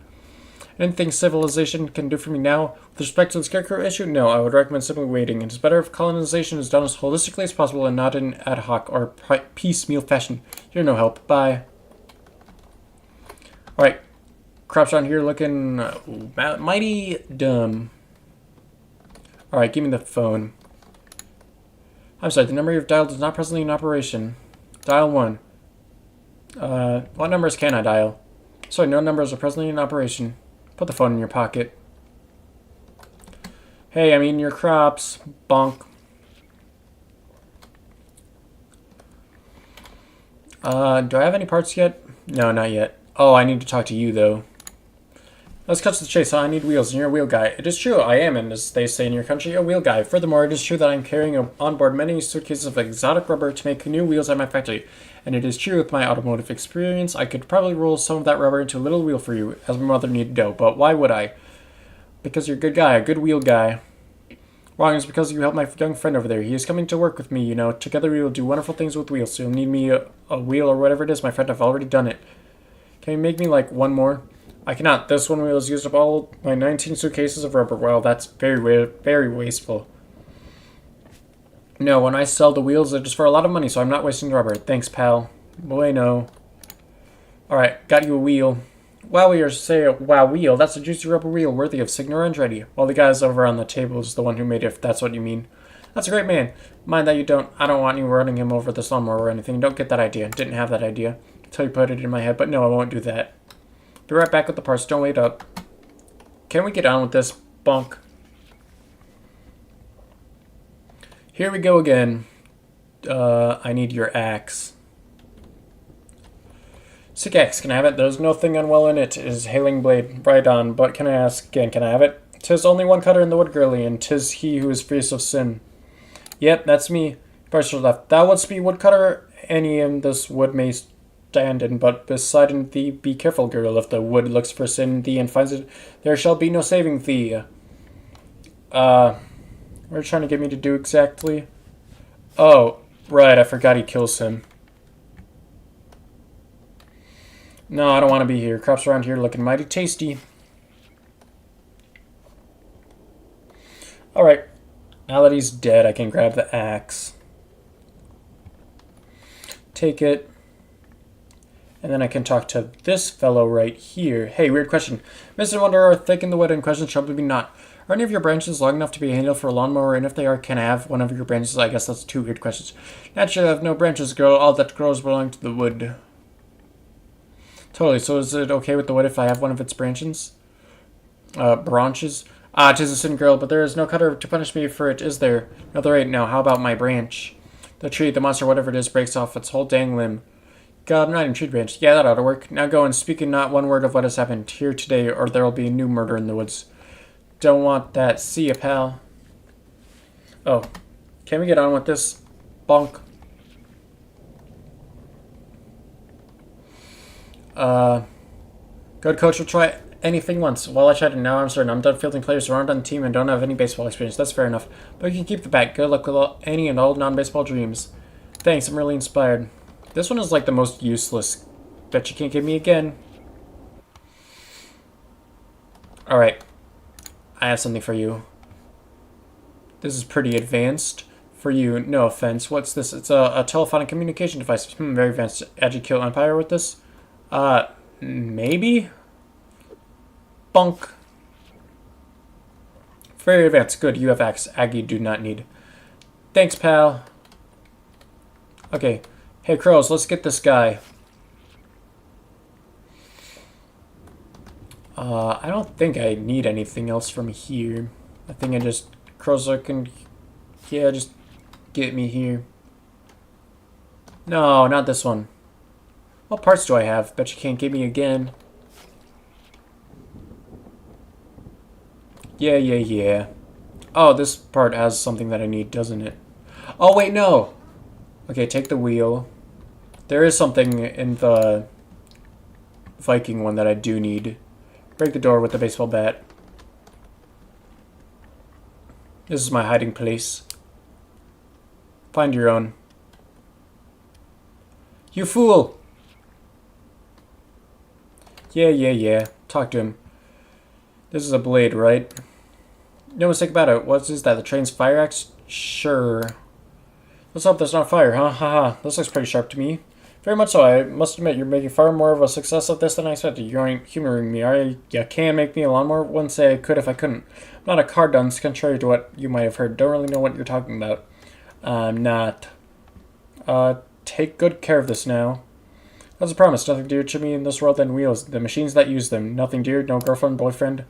Anything civilization can do for me now? With respect to the scarecrow issue, no, I would recommend simply waiting. It's better if colonization is done as holistically as possible and not in ad hoc or piecemeal fashion. You're no help. Bye. Alright. Crops around here looking mighty dumb. Alright, give me the phone. I'm sorry, the number you've dialed is not presently in operation. Dial 1. What numbers can I dial? Sorry, no numbers are presently in operation. Put the phone in your pocket. Hey, I'm eating your crops. Bonk. Do I have any parts yet? No, not yet. Oh, I need to talk to you, though. Let's cut to the chase. I need wheels, and you're a wheel guy. It is true, I am, and as they say in your country, a wheel guy. Furthermore, it is true that I'm carrying on board many suitcases of exotic rubber to make new wheels at my factory. And it is true, with my automotive experience, I could probably roll some of that rubber into a little wheel for you, as my mother needed dough. But why would I? Because you're a good guy, a good wheel guy. Wrong is because you helped my young friend over there. He is coming to work with me, you know. Together we will do wonderful things with wheels. So you'll need me a wheel or whatever it is, my friend. I've already done it. Can you make me, like, one more? I cannot. This one wheel has used up all my 19 suitcases of rubber. Well, that's very wasteful. No, when I sell the wheels, they're just for a lot of money, so I'm not wasting rubber. Thanks, pal. Bueno. Alright, got you a wheel. Wow, wow wheel. That's a juicy rubber wheel worthy of Signer and Ready. While the guy's over on the table is the one who made it, if that's what you mean. That's a great man. Mind that you don't. I don't want you running him over this lawnmower or anything. Don't get that idea. Didn't have that idea until you put it in my head, but no, I won't do that. Be right back with the parts. Don't wait up. Can we get on with this, bunk? Here we go again. I need your axe. Sick axe, can I have it? There's no thing unwell in it. It is hailing blade. Right on, but can I ask again, can I have it? 'Tis only one cutter in the wood, girlie, and 'tis he who is freest of sin. Yep, that's me. Parser left. Thou wouldst be woodcutter, any in this wood may stand in, but beside thee be careful, girl. If the wood looks for sin in thee and finds it, there shall be no saving thee. What are you trying to get me to do exactly? Oh, right, I forgot he kills him. No, I don't want to be here. Crops around here looking mighty tasty. Alright. Now that he's dead, I can grab the axe. Take it. And then I can talk to this fellow right here. Hey, weird question. Mr. Wanderer, thick in the wood in question, shall be not. Are any of your branches long enough to be a handle for a lawnmower? And if they are, can I have one of your branches? I guess that's two weird questions. Naturally, I have no branches, girl. All that grows belong to the wood. Totally. So is it okay with the wood if I have one of its branches? Branches? Ah, 'tis a sin, girl, but there is no cutter to punish me for it, is there? No, there ain't. Now, how about my branch? The tree, the monster, whatever it is, breaks off its whole dang limb. God, I'm not even tree branch. Yeah, that ought to work. Now go and speak not one word of what has happened here today, or there'll be a new murder in the woods. Don't want that. See ya, pal. Oh. Can we get on with this? Bonk. Good coach will try anything once. Well, I tried it. Now I'm certain I'm done fielding players who aren't on the team and don't have any baseball experience. That's fair enough. But you can keep the bat. Good luck with any and all non-baseball dreams. Thanks, I'm really inspired. This one is like the most useless. Bet you can't get me again. Alright. I have something for you. This is pretty advanced. For you, no offense. What's this? It's a telephonic communication device. Very advanced. Did you kill Empire with this? Maybe? Bunk. Very advanced. Good, you have axe. Aggie do not need. Thanks, pal. Okay. Hey, crows, let's get this guy. I don't think I need anything else from here. I think I just... Crows can... Yeah, just get me here. No, not this one. What parts do I have? Bet you can't get me again. Yeah. Oh, this part has something that I need, doesn't it? Oh, wait, no! Okay, take the wheel. There is something in the Viking one that I do need. Break the door with the baseball bat. This is my hiding place. Find your own. You fool! Yeah. Talk to him. This is a blade, right? No mistake about it. What is that? The train's fire axe? Sure. Let's hope there's not fire, huh? Haha. This looks pretty sharp to me. Very much so. I must admit, you're making far more of a success of this than I expected. You aren't humoring me, are you? You can't make me a lawnmower? Wouldn't say I could if I couldn't. I'm not a car dunce, contrary to what you might have heard. Don't really know what you're talking about. I'm not. Take good care of this now. That's a promise. Nothing dear to me in this world than wheels. The machines that use them. Nothing dear. No girlfriend, boyfriend.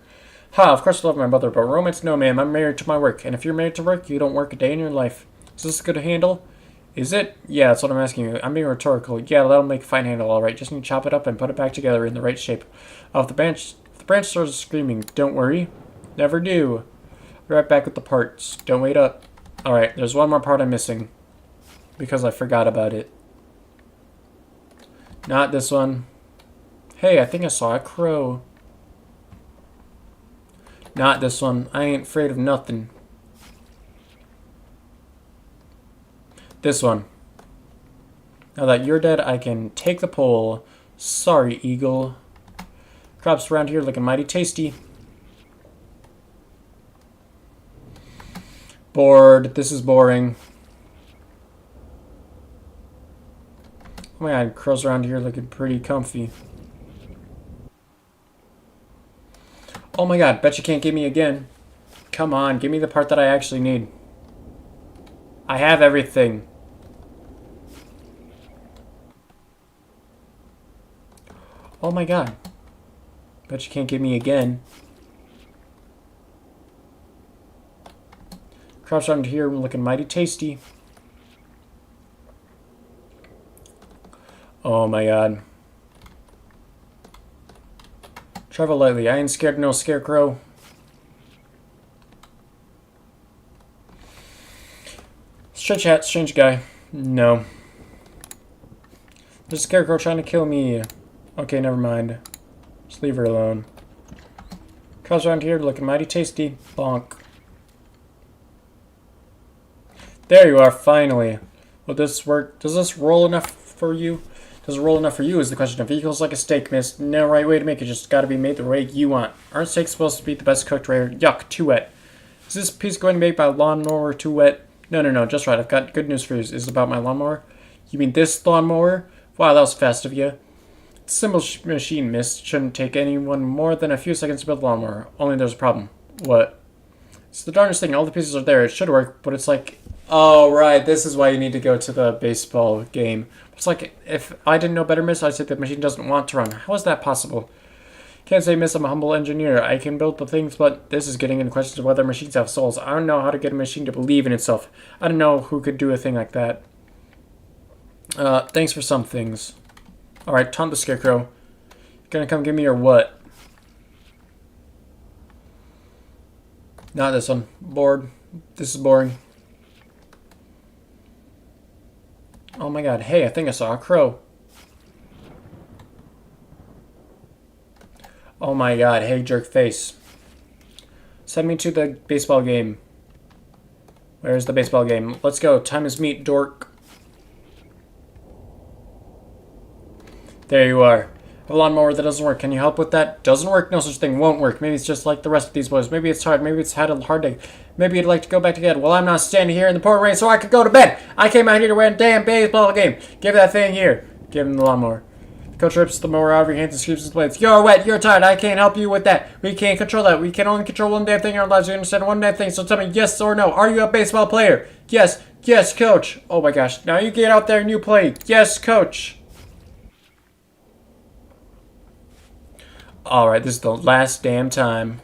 Ha, of course I love my mother, but romance, no, ma'am. I'm married to my work. And if you're married to work, you don't work a day in your life. Is this a good handle? Is it? Yeah, that's what I'm asking you. I'm being rhetorical. Yeah, that'll make a fine handle, all right. Just need to chop it up and put it back together in the right shape. If the branch starts screaming, don't worry. Never do. Be right back with the parts. Don't wait up. All right, there's one more part I'm missing because I forgot about it. Not this one. Hey, I think I saw a crow. Not this one. I ain't afraid of nothing. This one. Now that you're dead, I can take the pole. Sorry, eagle. Crops around here looking mighty tasty. Bored. This is boring. Oh my god, crows around here looking pretty comfy. Oh my god, bet you can't get me again. Come on, give me the part that I actually need. I have everything. Oh my god. Bet you can't get me again. Crops around here looking mighty tasty. Oh my god. Travel lightly. I ain't scared of no scarecrow. Strange hat, strange guy. No. There's a scarecrow trying to kill me. Okay, never mind. Just leave her alone. Crops around here looking mighty tasty. Bonk. There you are, finally. Will this work? Does this roll enough for you? Does it roll enough for you is the question. A vehicle's like a steak, miss. No right way to make it, just gotta be made the way you want. Aren't steaks supposed to be the best cooked rare? Yuck, too wet. Is this piece going to be made by a lawnmower too wet? No, just right. I've got good news for you. Is it about my lawnmower? You mean this lawnmower? Wow, that was fast of you. It's a simple machine, miss. It shouldn't take anyone more than a few seconds to build a lawnmower. Only there's a problem. What? It's the darndest thing. All the pieces are there. It should work, but it's like... Oh, right. This is why you need to go to the baseball game. It's like, if I didn't know better, miss, I'd say the machine doesn't want to run. How is that possible? Can't say, miss, I'm a humble engineer. I can build the things, but this is getting into questions of whether machines have souls. I don't know how to get a machine to believe in itself. I don't know who could do a thing like that. Thanks for some things. Alright, taunt the scarecrow. Gonna come get me or what? Not this one. Bored. This is boring. Oh my god. Hey, I think I saw a crow. Oh my god. Hey, jerk face. Send me to the baseball game. Where's the baseball game? Let's go. Time is meet, dork. There you are. A lawnmower that doesn't work. Can you help with that? Doesn't work? No such thing. Won't work. Maybe it's just like the rest of these boys. Maybe it's hard. Maybe it's had a hard day. Maybe you'd like to go back to bed. Well, I'm not standing here in the pouring rain so I could go to bed. I came out here to win a damn baseball game. Give that thing here. Give him the lawnmower. The coach rips the mower out of your hands and scoops his blades. You're wet. You're tired. I can't help you with that. We can't control that. We can only control one damn thing in our lives. We understand one damn thing. So tell me yes or no. Are you a baseball player? Yes. Yes, coach. Oh my gosh. Now you get out there and you play. Yes, coach. Alright, this is the last damn time.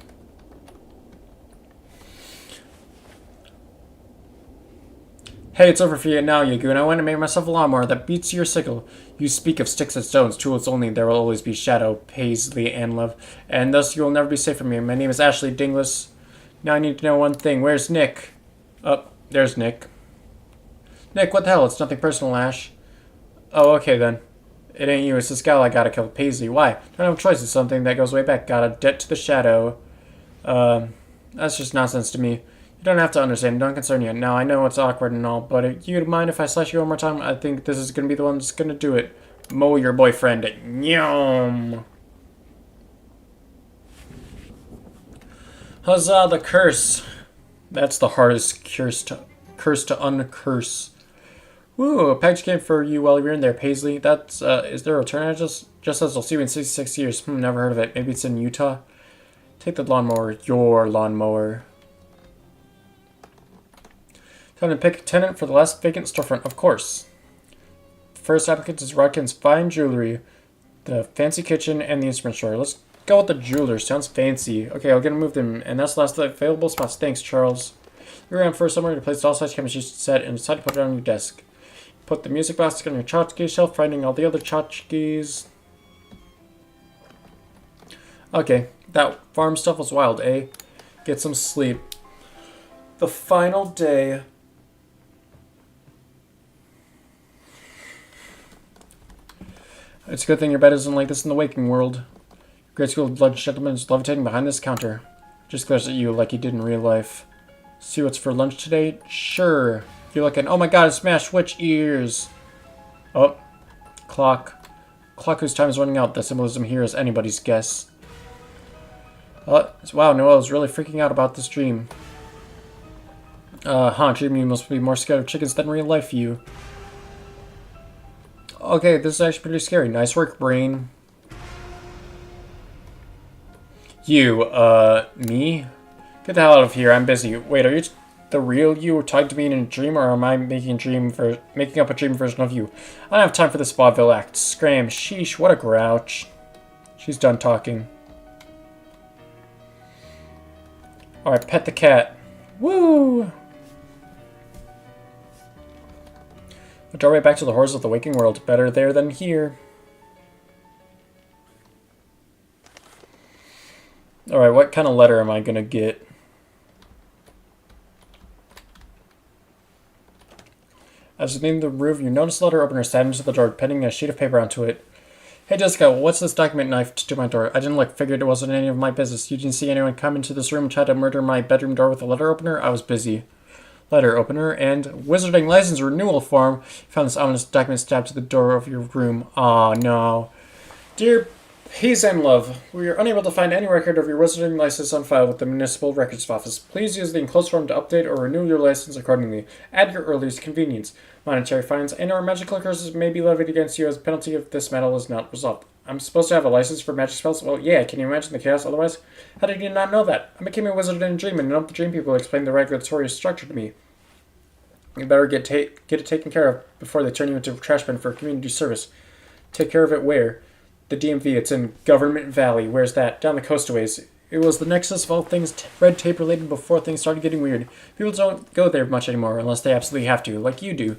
Hey, it's over for you now, you goon. I went and made myself a lawnmower that beats your sickle. You speak of sticks and stones, tools only. There will always be Shadow, Paisley, and Love. And thus you will never be safe from me. My name is Ashley Dinglass. Now I need to know one thing. Where's Nick? Oh, there's Nick. Nick, what the hell? It's nothing personal, Ash. Oh, okay then. It ain't you, it's this gal I gotta kill, Paisley. Why? Don't have a choice, it's something that goes way back. Got a debt to the Shadow. That's just nonsense to me. You don't have to understand, don't concern you. Now, I know it's awkward and all, but you'd mind if I slash you one more time? I think this is gonna be the one that's gonna do it. Mow your boyfriend. Nyom! Huzzah, the curse. That's the hardest curse to uncurse. Woo, a package came for you while you were in there, Paisley. That's, is there a return address? Just as I'll see you in 66 years. Never heard of it. Maybe it's in Utah? Take the lawnmower. Your lawnmower. Time to pick a tenant for the last vacant storefront, of course. First applicant is Rodkin's Fine Jewelry, the fancy kitchen, and the instrument store. Let's go with the jeweler. Sounds fancy. Okay, I'll get him moved in, and that's the last available spots. Thanks, Charles. You're around first somewhere to place all such chemistry set and decide to put it on your desk. Put the music box on your tchotchke shelf, finding all the other tchotchkes. Okay, that farm stuff was wild, eh? Get some sleep. The final day. It's a good thing your bed isn't like this in the waking world. Grade school lunch gentleman is levitating behind this counter. Just glares at you like he did in real life. See what's for lunch today? Sure. You're looking, oh my god, it smashed witch ears. Oh, clock. Clock whose time is running out. The symbolism here is anybody's guess. Wow, Noelle is really freaking out about this dream. Dream, you must be more scared of chickens than real life you. Okay, this is actually pretty scary. Nice work, brain. You, me? Get the hell out of here, I'm busy. Wait, are you the real you talking to me in a dream, or am I making up a dream version of you? I don't have time for this vaudeville act. Scram, sheesh, what a grouch. She's done talking. Alright, pet the cat. Woo! The doorway back to the horrors of the waking world. Better there than here. Alright, what kind of letter am I gonna get? As you leave the room, you notice the letter opener sat into the door, pinning a sheet of paper onto it. Hey Jessica, what's this document knifed to my door? I didn't look, figured it wasn't any of my business. You didn't see anyone come into this room and try to murder my bedroom door with a letter opener? I was busy. Letter opener and wizarding license renewal form. Found this ominous document stabbed to the door of your room. Aw, no. Dear Peace and Love, we are unable to find any record of your wizarding license on file with the Municipal Records Office. Please use the enclosed form to update or renew your license accordingly, at your earliest convenience. Monetary fines and/or magical curses may be levied against you as a penalty if this matter is not resolved. I'm supposed to have a license for magic spells? Well, yeah, can you imagine the chaos otherwise? How did you not know that? I became a wizard in a dream, and none of the dream people explained the regulatory structure to me. You better get it taken care of before they turn you into a trash bin for community service. Take care of it where? The DMV, it's in Government Valley. Where's that? Down the coast a ways. It was the nexus of all things red tape related before things started getting weird. People don't go there much anymore unless they absolutely have to, like you do.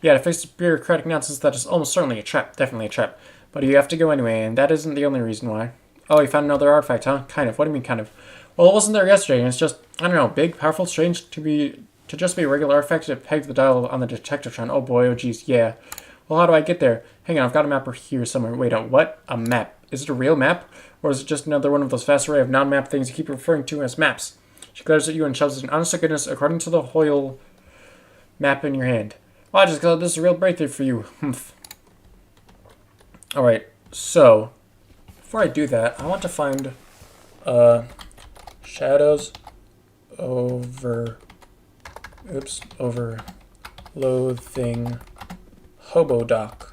Yeah, to face the bureaucratic nonsense that is almost certainly a trap. Definitely a trap. But you have to go anyway, and that isn't the only reason why. Oh, you found another artifact, huh? Kind of. What do you mean, kind of? Well, it wasn't there yesterday, and it's just, I don't know, big, powerful, strange to just be a regular artifact that pegged the dial on the detectatron. Oh boy, oh geez, yeah. Well, how do I get there? Hang on, I've got a map here somewhere. Wait, what? A map. Is it a real map? Or is it just another one of those vast array of non-map things you keep referring to as maps? She glares at you and shoves an honest to goodness according to the Hoyle map in your hand. Well, I just thought this is a real breakthrough for you. Humph. Alright, so, before I do that, I want to find, shadows over Loathing Hobo Dock.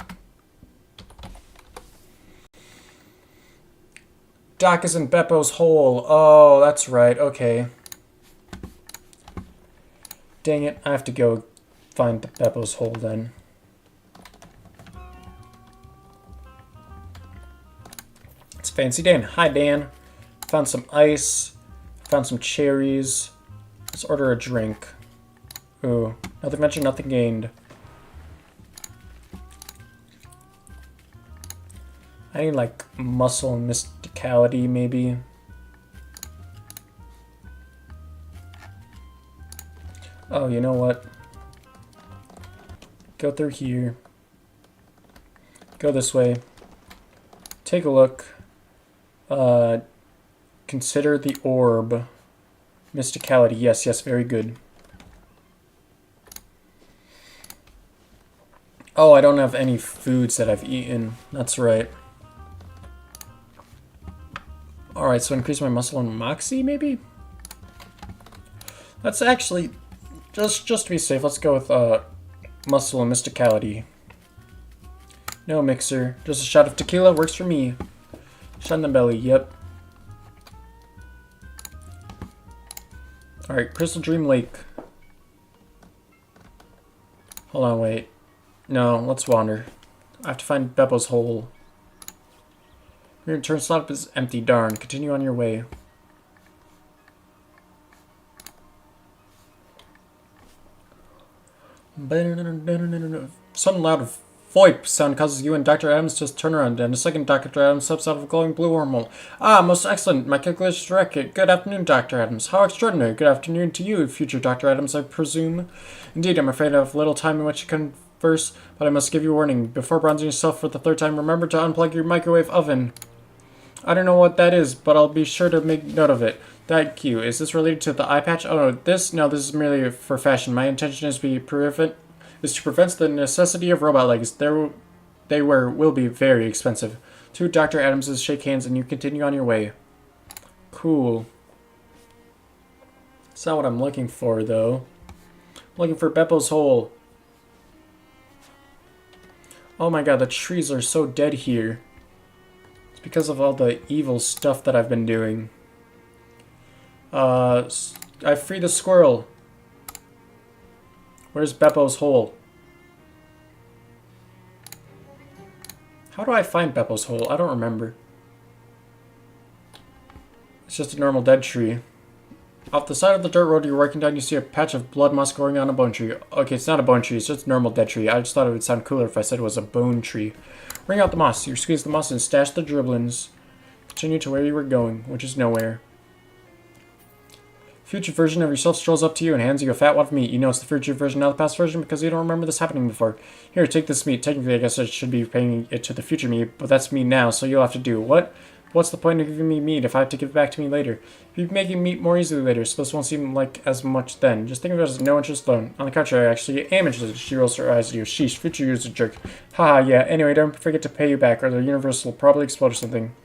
Doc is in Beppo's hole. Oh, that's right. Okay. Dang it. I have to go find Beppo's hole then. It's Fancy Dan. Hi, Dan. Found some ice. Found some cherries. Let's order a drink. Ooh. Nothing ventured, nothing gained. I need, like, muscle and mysticality, maybe. Oh, you know what? Go through here. Go this way. Take a look. Consider the orb. Mysticality. Yes, yes, very good. Oh, I don't have any foods that I've eaten. That's right. Alright, so increase my muscle and moxie, maybe? Let's actually, just to be safe, let's go with muscle and mysticality. No mixer, just a shot of tequila works for me. Shot in the belly, yep. Alright, Crystal Dream Lake. Hold on, wait. No, let's wander. I have to find Beppo's hole. Your turn slot is empty, darn. Continue on your way. Sudden loud VoIP sound causes you and Dr. Adams to turn around, and a second Dr. Adams steps out of a glowing blue wormhole. Ah, most excellent. My calculations are accurate. Good afternoon, Dr. Adams. How extraordinary. Good afternoon to you, future Dr. Adams, I presume. Indeed, I'm afraid I have little time in which to converse, but I must give you a warning. Before bronzing yourself for the third time, remember to unplug your microwave oven. I don't know what that is, but I'll be sure to make note of it. Thank you. Is this related to the eye patch? Oh, no, this is merely for fashion. My intention is to prevent the necessity of robot legs. Will be very expensive. Two Dr. Adamses shake hands and you continue on your way. Cool. That's not what I'm looking for, though. I'm looking for Beppo's hole. Oh my god, the trees are so dead here. It's because of all the evil stuff that I've been doing. I freed the squirrel. Where's Beppo's hole? How do I find Beppo's hole? I don't remember. It's just a normal dead tree. Off the side of the dirt road you're walking down, you see a patch of blood moss growing on a bone tree. Okay, it's not a bone tree, it's just a normal dead tree. I just thought it would sound cooler if I said it was a bone tree. Wring out the moss. You squeeze the moss and stash the dribblings. Continue to where you were going, which is nowhere. Future version of yourself strolls up to you and hands you a fat wad of meat. You know it's the future version, not the past version, because you don't remember this happening before. Here, take this meat. Technically, I guess I should be paying it to the future me, but that's me now, so you'll have to do. What? What's the point of giving me meat if I have to give it back to me later? You'll be making meat more easily later, so this won't seem like as much then. Just think of it as no interest loan. On the contrary, I actually am interested. She rolls her eyes at you. Sheesh, future you's a jerk. Haha, yeah. Anyway, don't forget to pay you back, or the universe will probably explode or something.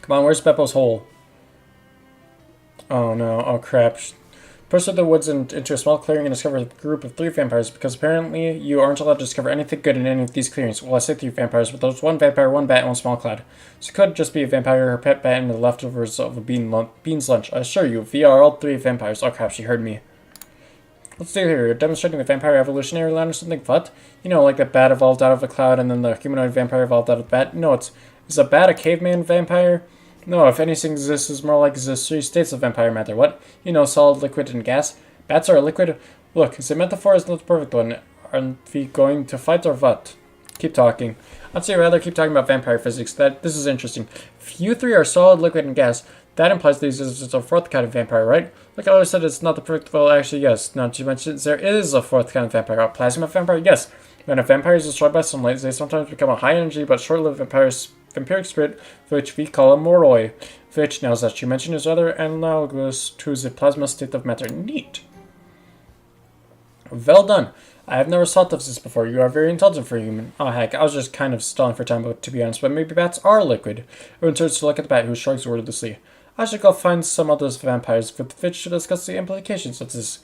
Come on, where's Beppo's hole? Oh no, oh crap. Push through the woods into a small clearing and discover a group of 3 vampires, because apparently you aren't allowed to discover anything good in any of these clearings. Well, I say 3 vampires, but there's 1 vampire, 1 bat, and 1 small cloud. So it could just be a vampire, her pet bat, and the leftovers of a bean's lunch. I assure you, we are all 3 vampires. Oh crap, she heard me. Let's do here. You're demonstrating the vampire evolutionary line or something? What? You know, like the bat evolved out of a cloud and then the humanoid vampire evolved out of the bat? No, is a bat a caveman vampire? No, if anything exists, it's more like the 3 states of vampire matter. What? You know, solid, liquid, and gas. Bats are a liquid. Look, the metaphor is not the perfect one. Aren't we going to fight or what? Keep talking. I'd say rather keep talking about vampire physics. This is interesting. If you 3 are solid, liquid, and gas, that implies there is a 4th kind of vampire, right? Like I always said, it's not the perfect. Well, actually, yes. Not to mention, there is a 4th kind of vampire. A plasma vampire? Yes. When a vampire is destroyed by sunlight, they sometimes become a high-energy but short-lived vampiric spirit, which we call a moroi, which, now that you mention, is rather analogous to the plasma state of matter. Neat. Well done. I have never thought of this before. You are very intelligent for a human. Oh heck, I was just kind of stalling for time, to be honest, but maybe bats are liquid. Everyone turns to look at the bat, who shrugs wordlessly. I should go find some of those vampires with which to discuss the implications of this.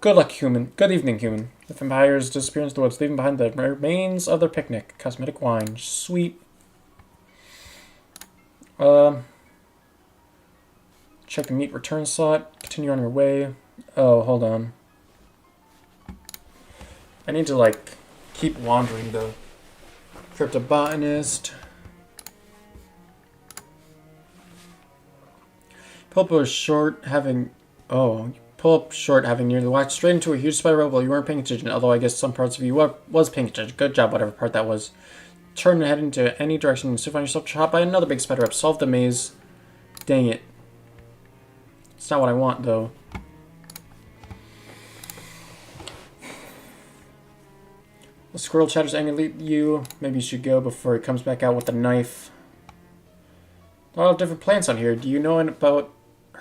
Good luck, human. Good evening, human. The vampires disappear into the woods, leaving behind the remains of their picnic. Cosmetic wine. Sweet. Check the meat return slot. Continue on your way. Oh, hold on. I need to, like, keep wandering, though. Cryptobotanist. Pull up short, having... Oh, pull up short, having nearly walked straight into a huge spider web while you weren't paying attention, although I guess some parts of you was paying attention. Good job, whatever part that was. Turn and head into any direction and soon find yourself trapped by another big spider web. Solve the maze. Dang it. It's not what I want, though. The squirrel chatters angrily at you. Maybe you should go before it comes back out with a knife. A lot of different plants on here. Do you know about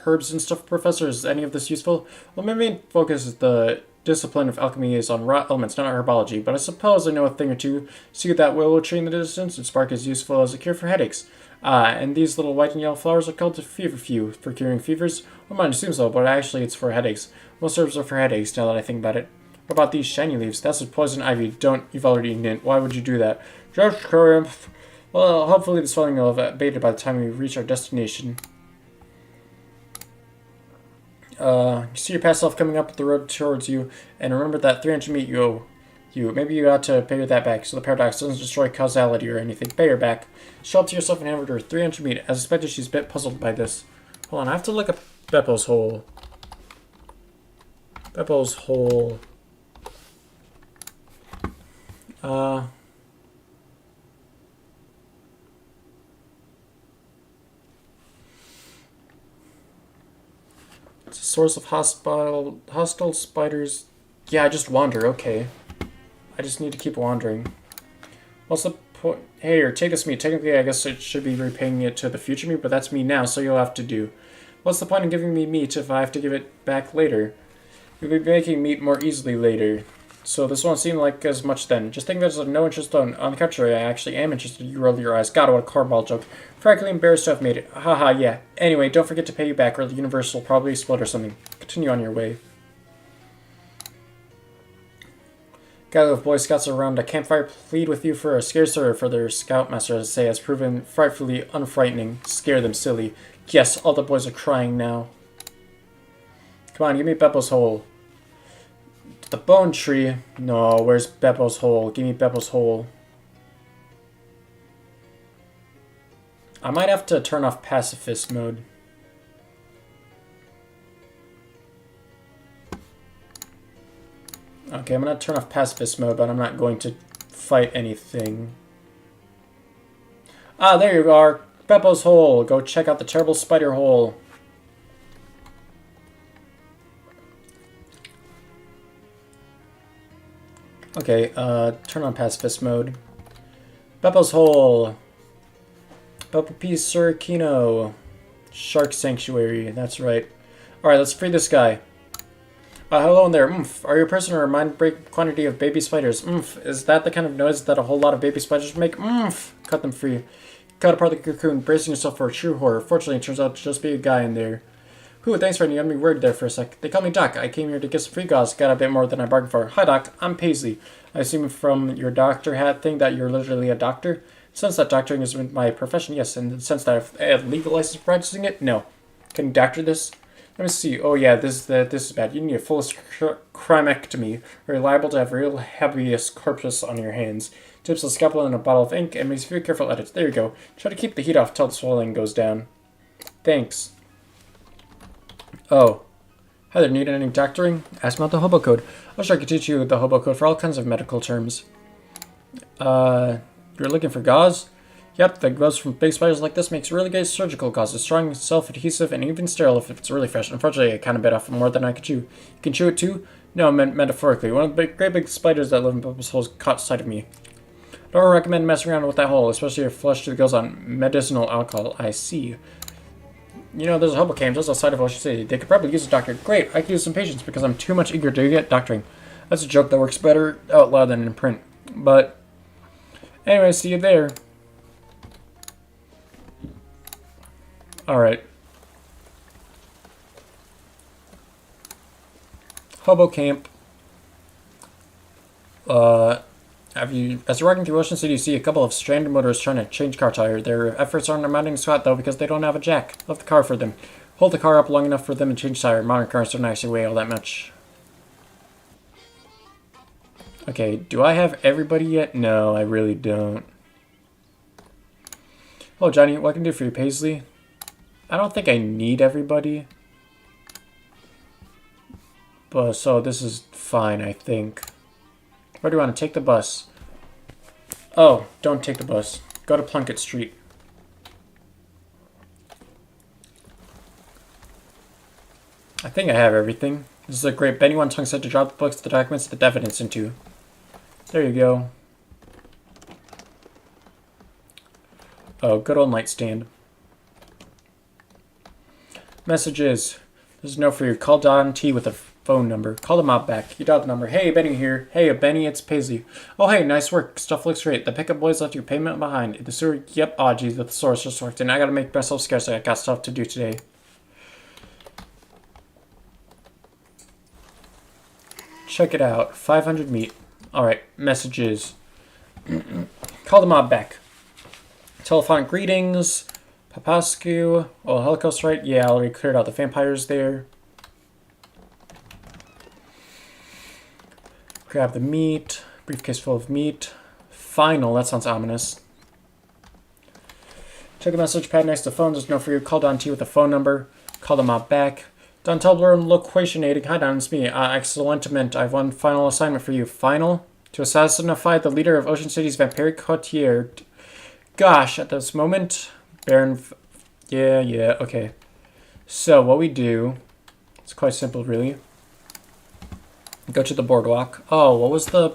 herbs and stuff, Professor? Is any of this useful? Well, my main focus is the discipline of alchemy is on raw elements, not herbology, but I suppose I know a thing or two. See that willow tree in the distance? Its bark is useful as a cure for headaches. And these little white and yellow flowers are called feverfew for curing fevers. Well, mine assumes so, but actually it's for headaches. Most herbs are for headaches, now that I think about it. What about these shiny leaves? That's a poison ivy. You've already eaten it. Why would you do that? Just curious. Well, hopefully the swelling will have abated by the time we reach our destination. You see your past self coming up the road towards you, and remember that 300 meat you owe. Maybe you ought to pay her that back, so the paradox doesn't destroy causality or anything. Pay her back. Show up to yourself and hand her 300 meat. As expected, she's a bit puzzled by this. Hold on, I have to look up Beppo's hole. Beppo's hole. It's a source of hostile spiders. Yeah, I just wander, okay. I just need to keep wandering. What's the point? Hey, here, take this meat. Technically, I guess it should be repaying it to the future me, but that's me now, so you'll have to do. What's the point in giving me meat if I have to give it back later? You'll be making meat more easily later. So this won't seem like as much then. Just think there's no interest on the contrary, I actually am interested. You roll your eyes. God, what a cornball joke. Frankly embarrassed to have made it. Haha, yeah. Anyway, don't forget to pay you back or the universe will probably explode or something. Continue on your way. Gather of Boy Scouts around a campfire plead with you for a scare story for their scoutmaster, as say, has proven frightfully unfrightening. Scare them silly. Yes, all the boys are crying now. Come on, give me Beppo's hole. The bone tree. No, where's Beppo's hole? Give me Beppo's hole. I might have to turn off pacifist mode. Okay, I'm going to turn off pacifist mode, but I'm not going to fight anything. Ah, there you are. Beppo's hole. Go check out the terrible spider hole. Okay, turn on pacifist mode. Beppo's hole. Beppo P. Surikino. Shark Sanctuary, that's right. Alright, let's free this guy. Hello in there. Are you a person or a mind-break quantity of baby spiders? Is that the kind of noise that a whole lot of baby spiders make? Cut them free. Cut apart the cocoon, bracing yourself for a true horror. Fortunately, it turns out to just be a guy in there. Whew, thanks, friend. You had me worried there for a sec. They call me Doc. I came here to get some free gauze. Got a bit more than I bargained for. Hi, Doc. I'm Paisley. I assume from your doctor hat thing that you're literally a doctor? Since that doctoring is my profession, yes. In the sense that I have legal license practicing it, no. Can you doctor this? Let me see. Oh yeah, this is bad. You need a full crimectomy. You're liable to have real habeas corpus on your hands. Dips a scalpel in a bottle of ink and makes very careful edits. There you go. Try to keep the heat off till the swelling goes down. Thanks. Oh. Hi there, need any doctoring? Ask about the hobo code. I'm sure I can teach you the hobo code for all kinds of medical terms. You're looking for gauze? Yep, the gloves from big spiders like this makes really good surgical gauze. It's strong, self-adhesive, and even sterile if it's really fresh. Unfortunately, I kind of bit off more than I could chew. You can chew it too? No, metaphorically. One of the great big spiders that live in Bubbles holes caught sight of me. Don't recommend messing around with that hole, especially if flesh to the gills on medicinal alcohol. I see. You know, there's a hobo camp just outside of Ocean City. They could probably use a doctor. Great, I could use some patience because I'm too much eager to get doctoring. That's a joke that works better out loud than in print. But, anyway, see you there. Alright. Hobo camp. As you're walking through Ocean City, you see a couple of stranded motorists trying to change car tire. Their efforts aren't amounting to squat, though, because they don't have a jack. Lift the car for them. Hold the car up long enough for them to change tire. Modern cars don't actually weigh all that much. Okay, do I have everybody yet? No, I really don't. Hello, Johnny. What can I do for you, Paisley? I don't think I need everybody. But, so this is fine, I think. Where do you want to take the bus? Oh, don't take the bus. Go to Plunkett Street. I think I have everything. This is a great Benny One Tongue said to drop the books, the documents, the evidence into. There you go. Oh, good old nightstand. Messages. This is no for you. Call Don T with a phone number. Call them out back. You dial the number. Hey, Benny here. Hey, Benny, it's Paisley. Oh, hey, nice work. Stuff looks great. The pickup boys left your payment behind. The sewer, yep. Oh, geez, the source just worked. And I gotta make myself scarce. I got stuff to do today. Check it out. 500 meat. Alright, messages. Call the mob back. Telephonic greetings. Papascu. Oh, Holocaust, right? Yeah, I already cleared out the vampires there. Grab the meat. Briefcase full of meat. Final. That sounds ominous. Check the message pad next to the phone. There's no for you. Call Don T with a phone number. Call the mob back. Don Telblor loquationating. Hi, Don, it's me. Excellentment. I have one final assignment for you. Final? To assassinate the leader of Ocean City's vampiric courtier. Gosh, at this moment, Baron... Yeah, okay. So, what we do... It's quite simple, really. Go to the boardwalk. Oh, what was the...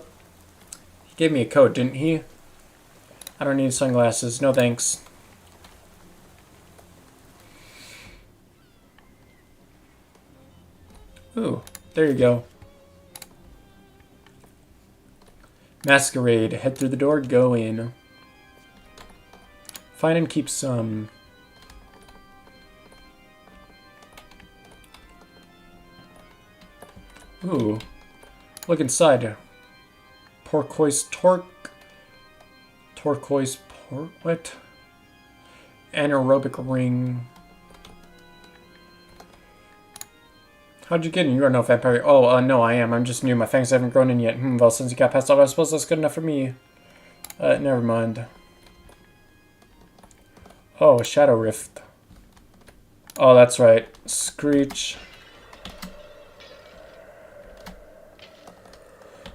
He gave me a code, didn't he? I don't need sunglasses. No thanks. Ooh, there you go. Masquerade. Head through the door, go in. Find and keep some. Ooh. Look inside. Turquoise pork. What? Anaerobic ring. How'd you get in? You are no vampire. Oh, no, I am. I'm just new. My fangs haven't grown in yet. Well, since you got past all, I suppose that's good enough for me. Never mind. Oh, a shadow rift. Oh, that's right. Screech.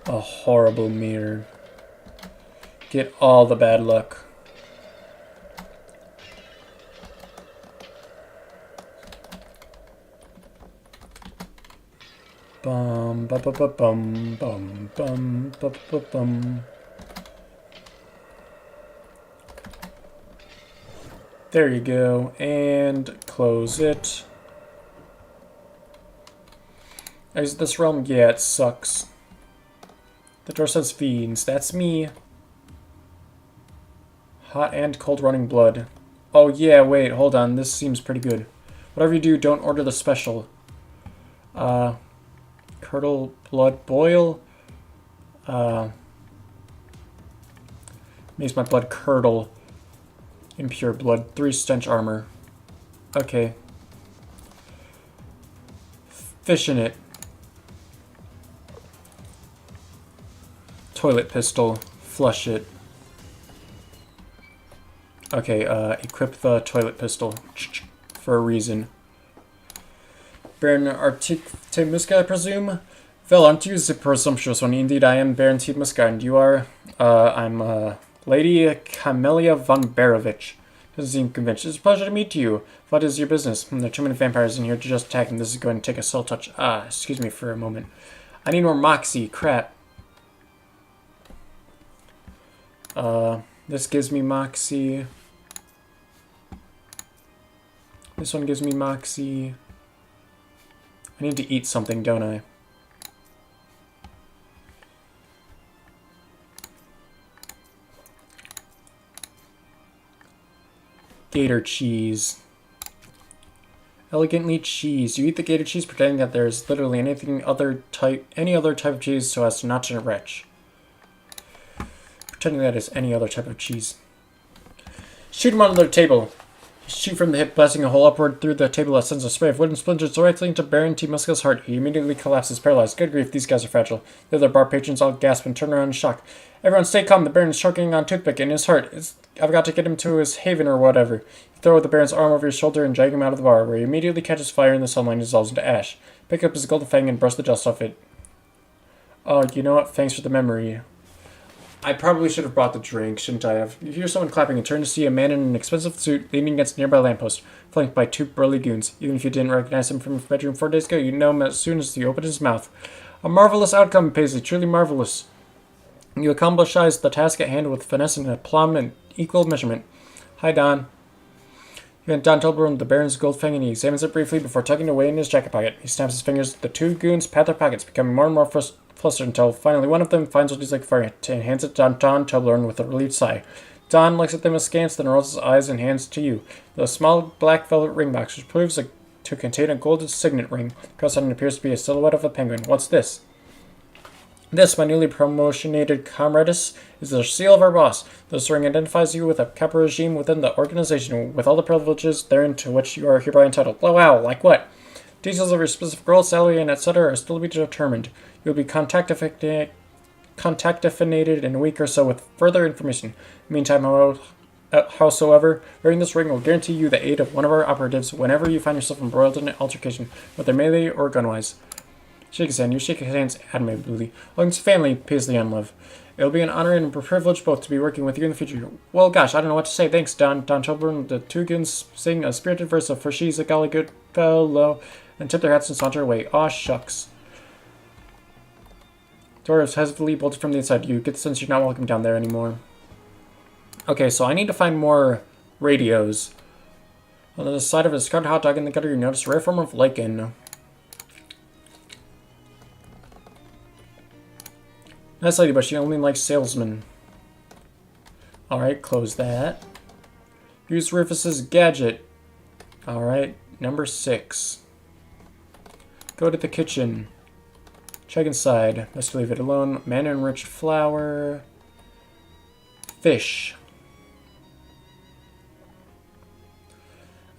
A horrible mirror. Get all the bad luck. Bum bum bum bum bum bum bum bum bum. There you go, and close it. Exit this realm? Yeah, it sucks. The door says fiends. That's me. Hot and cold running blood. Oh yeah, wait, hold on. This seems pretty good. Whatever you do, don't order the special. Curdle blood boil. Makes my blood curdle. Impure blood. 3 stench armor. Okay. Fish in it. Toilet pistol. Flush it. Okay, equip the toilet pistol. For a reason. Baron Artimuska, I presume? Well, aren't you the presumptuous one? Indeed, I am Baron Artimuska, and you are? I'm, Lady Camelia von Barovich. Doesn't seem convinced. It's a pleasure to meet you. What is your business? There are too many vampires in here to just attack, and this is going to take a soul touch. Excuse me for a moment. I need more moxie. Crap. This gives me moxie. This one gives me moxie. I need to eat something, don't I? Gator cheese. Elegantly cheese. You eat the gator cheese pretending that there is literally any other type of cheese so as to not to retch. Pretending that is any other type of cheese. Shoot him onto the table. Shoot from the hip, blasting a hole upward through the table that sends a spray of wooden splinters directly into Baron Artimuska's heart. He immediately collapses, paralyzed. Good grief, these guys are fragile. The other bar patrons all gasp and turn around in shock. Everyone stay calm, the Baron is choking on toothpick in his heart. I've got to get him to his haven or whatever. You throw the Baron's arm over his shoulder and drag him out of the bar, where he immediately catches fire in the sunlight and dissolves into ash. Pick up his golden fang and brush the dust off it. Oh, you know what? Thanks for the memory. I probably should have brought the drink, shouldn't I have? You hear someone clapping and turn to see a man in an expensive suit leaning against a nearby lamppost, flanked by 2 burly goons. Even if you didn't recognize him from his bedroom 4 days ago, you'd know him as soon as he opened his mouth. A marvelous outcome, Paisley, truly marvelous. You accomplish the task at hand with finesse and aplomb and equal measurement. Hi, Don. You hand Don Tolbern the Baron's gold fang and he examines it briefly before tucking it away in his jacket pocket. He snaps his fingers. The 2 goons pat their pockets, becoming more and more flustered until finally one of them finds what he's looking for and hands it to Don Tolbern with a relieved sigh. Don looks at them askance, then rolls his eyes and hands to you the small black velvet ring box, which proves to contain a gold signet ring. Across it appears to be a silhouette of a penguin. What's this? This, my newly promotionated comradus, is the seal of our boss. This ring identifies you with a capital regime within the organization, with all the privileges therein to which you are hereby entitled. Wow, like what? Details of your specific role, salary, and etc. are still to be determined. You will be contactifinated in a week or so with further information. Meantime, howsoever, wearing this ring will guarantee you the aid of one of our operatives whenever you find yourself embroiled in an altercation, whether melee or gunwise. Shake his hand. You shake his hands admirably. Logan's family pays the love. It will be an honor and a privilege both to be working with you in the future. Well, gosh, I don't know what to say. Thanks, Don Tolbern. The 2 goons sing a spirited verse of "For she's a golly good fellow," and tip their hats and saunter away. Aw, shucks. Door is heavily bolted from the inside. You get the sense you're not welcome down there anymore. Okay, so I need to find more radios. On the side of a discarded hot dog in the gutter, you notice a rare form of lichen. Nice lady, but she only likes salesmen. Alright, close that. Use Rufus's gadget. Alright, number 6. Go to the kitchen. Check inside. Best to leave it alone. Mana-enriched flour. Fish.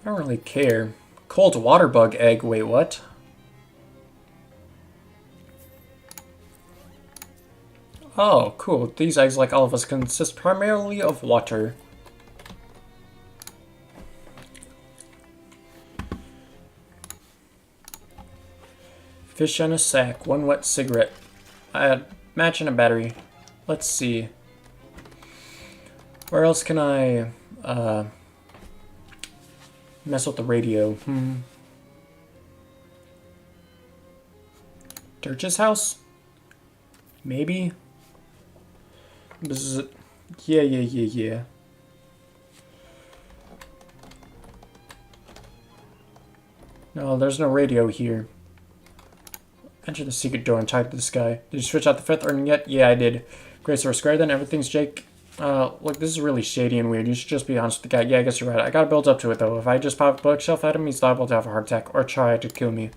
I don't really care. Cold water bug egg. Wait, what? Oh, cool. These eggs, like all of us, consist primarily of water. Fish on a sack. 1 wet cigarette. Match and a battery. Let's see. Where else can I mess with the radio? Dirch's house? Maybe? This is it. Yeah. No, there's no radio here. Enter the secret door and talk to this guy. Did you switch out the 5th urn yet? Yeah, I did. Great, so we're square then. Everything's Jake. Look, this is really shady and weird. You should just be honest with the guy. Yeah, I guess you're right. I gotta build up to it, though. If I just pop a bookshelf at him, he's liable to have a heart attack or try to kill me.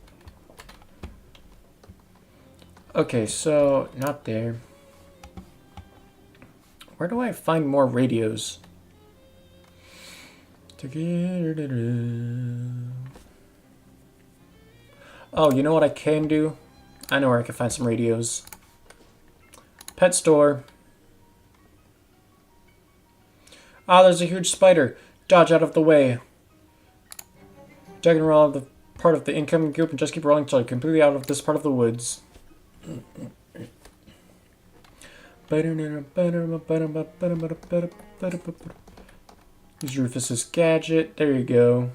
Okay, so, not there. Where do I find more radios? Oh, you know what I can do? I know where I can find some radios. Pet store. Ah, there's a huge spider. Dodge out of the way. Drag and roll out of the part of the incoming group and just keep rolling until you're completely out of this part of the woods. Use Rufus's gadget. There you go.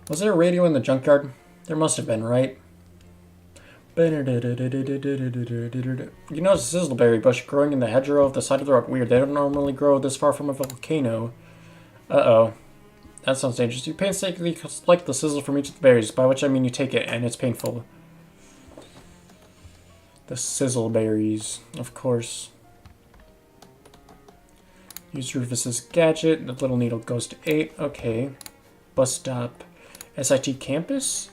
Was there a radio in the junkyard? There must have been, right? You notice a sizzleberry bush growing in the hedgerow of the side of the road. Weird, they don't normally grow this far from a volcano. Uh-oh. That sounds dangerous. You painstakingly select the sizzle from each of the berries, by which I mean you take it, and it's painful. The sizzleberries, of course. Use Rufus's gadget. The little needle goes to 8. Okay. Bus stop. SIT campus?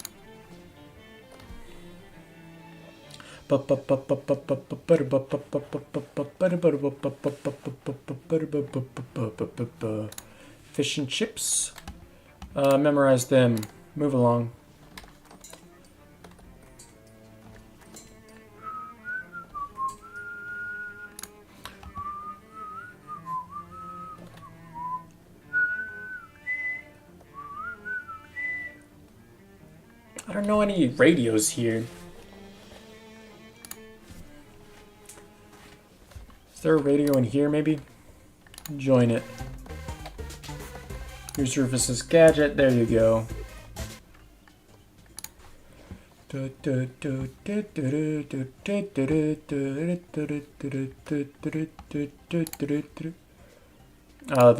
Fish and chips. Memorize them. Move along. I don't know any radios here. Is there a radio in here, maybe? Join it. Here's Rufus's gadget. There you go. The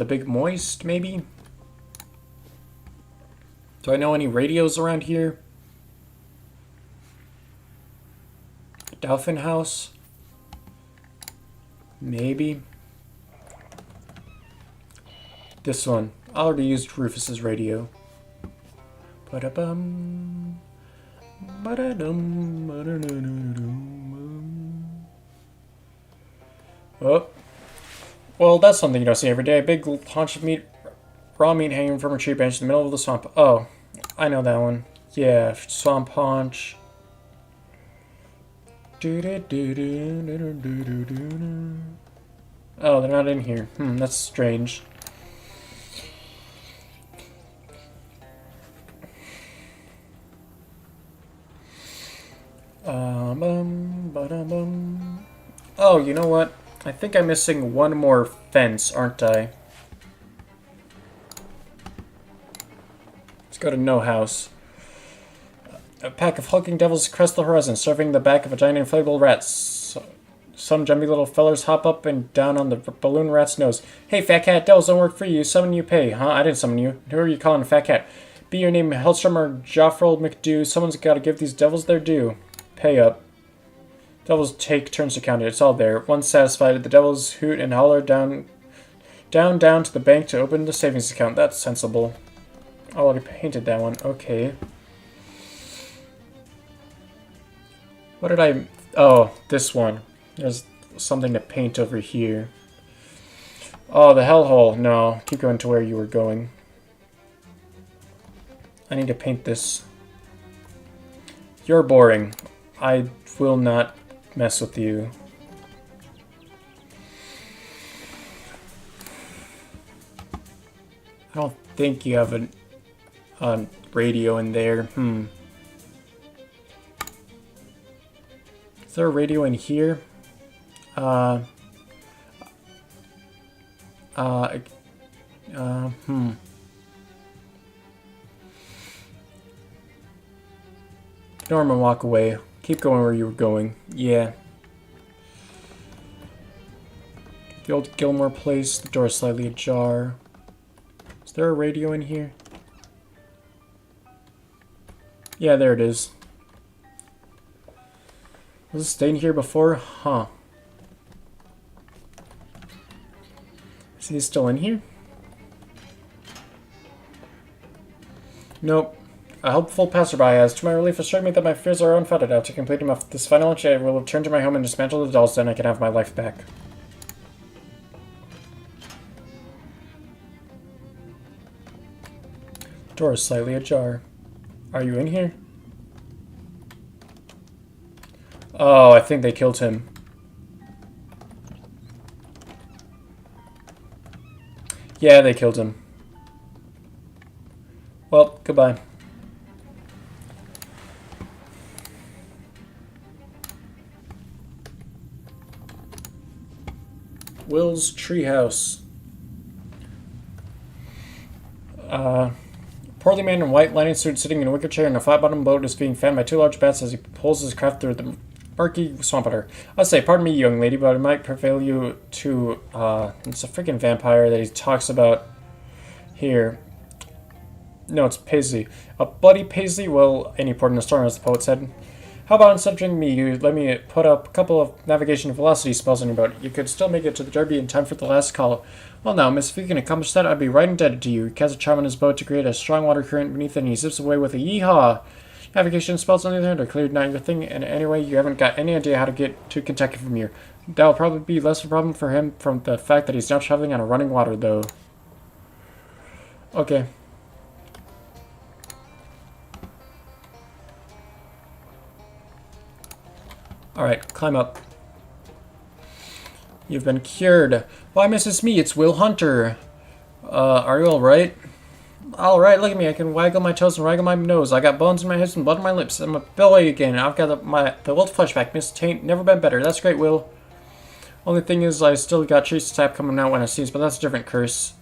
Big Moist, maybe? Do I know any radios around here? Dolphin House? Maybe. This one. I already used Rufus's radio. Ba-da-bum. Ba-da-dum. Ba-da-dum. Oh. Well, that's something you don't see every day. A big haunch of meat, raw meat hanging from a tree branch in the middle of the swamp. Oh, I know that one. Yeah, swamp haunch. Oh, they're not in here. That's strange. Oh, you know what? I think I'm missing one more fence, aren't I? Let's go to No House. A pack of hulking devils crest the horizon, serving the back of a giant inflatable rat. Some jumpy little fellers hop up and down on the balloon rat's nose. Hey, fat cat, devils don't work for you. Summon you pay. Huh? I didn't summon you. Who are you calling a fat cat? Be your name Hellstrom or Joffrel McDo. Someone's got to give these devils their due. Pay up. Devils take turns to count it. It's all there. Once satisfied, the devils hoot and holler down to the bank to open the savings account. That's sensible. I already painted that one. Okay. What did I... Oh, this one. There's something to paint over here. Oh, the hellhole. No, keep going to where you were going. I need to paint this. You're boring. I will not mess with you. I don't think you have a radio in there. Is there a radio in here? Norman, walk away. Keep going where you were going. Yeah. The old Gilmore place. The door is slightly ajar. Is there a radio in here? Yeah, there it is. Was it staying here before? Huh. Is he still in here? Nope. A helpful passerby has, to my relief, assured me that my fears are unfounded. After completing this final entry, I will return to my home and dismantle the dolls, then I can have my life back. The door is slightly ajar. Are you in here? Oh, I think they killed him. Yeah, they killed him. Well, goodbye. Will's treehouse. Portly man in white lining suit sitting in a wicker chair in a flat-bottomed boat is being fanned by two large bats as he pulls his craft through the murky swamp water. I say, pardon me, young lady, but I might prevail you to, it's a freaking vampire that he talks about here. No, it's Paisley. A bloody Paisley? Well, any port in a storm, as the poet said. How about instead of drinking me, you let me put up a couple of navigation velocity spells on your boat. You could still make it to the Derby in time for the last call. Well now, miss, if you can accomplish that, I'd be right indebted to you. He casts a charm on his boat to create a strong water current beneath it, and he zips away with a yee-haw. Navigation spells on the other hand are clearly not your thing, and anyway, you haven't got any idea how to get to Kentucky from here. That'll probably be less of a problem for him from the fact that he's now traveling on a running water, though. Okay. Alright, climb up. You've been cured. Why, Mrs. Me, it's Will Hunter. Are you alright? Alright, look at me. I can waggle my toes and waggle my nose. I got bones in my hips and blood on my lips. I'm a boy again. I've got the old flesh back. Miss Taint never been better. That's great, Will. Only thing is, I still got Tracy Tap coming out when I sneeze, but that's a different curse.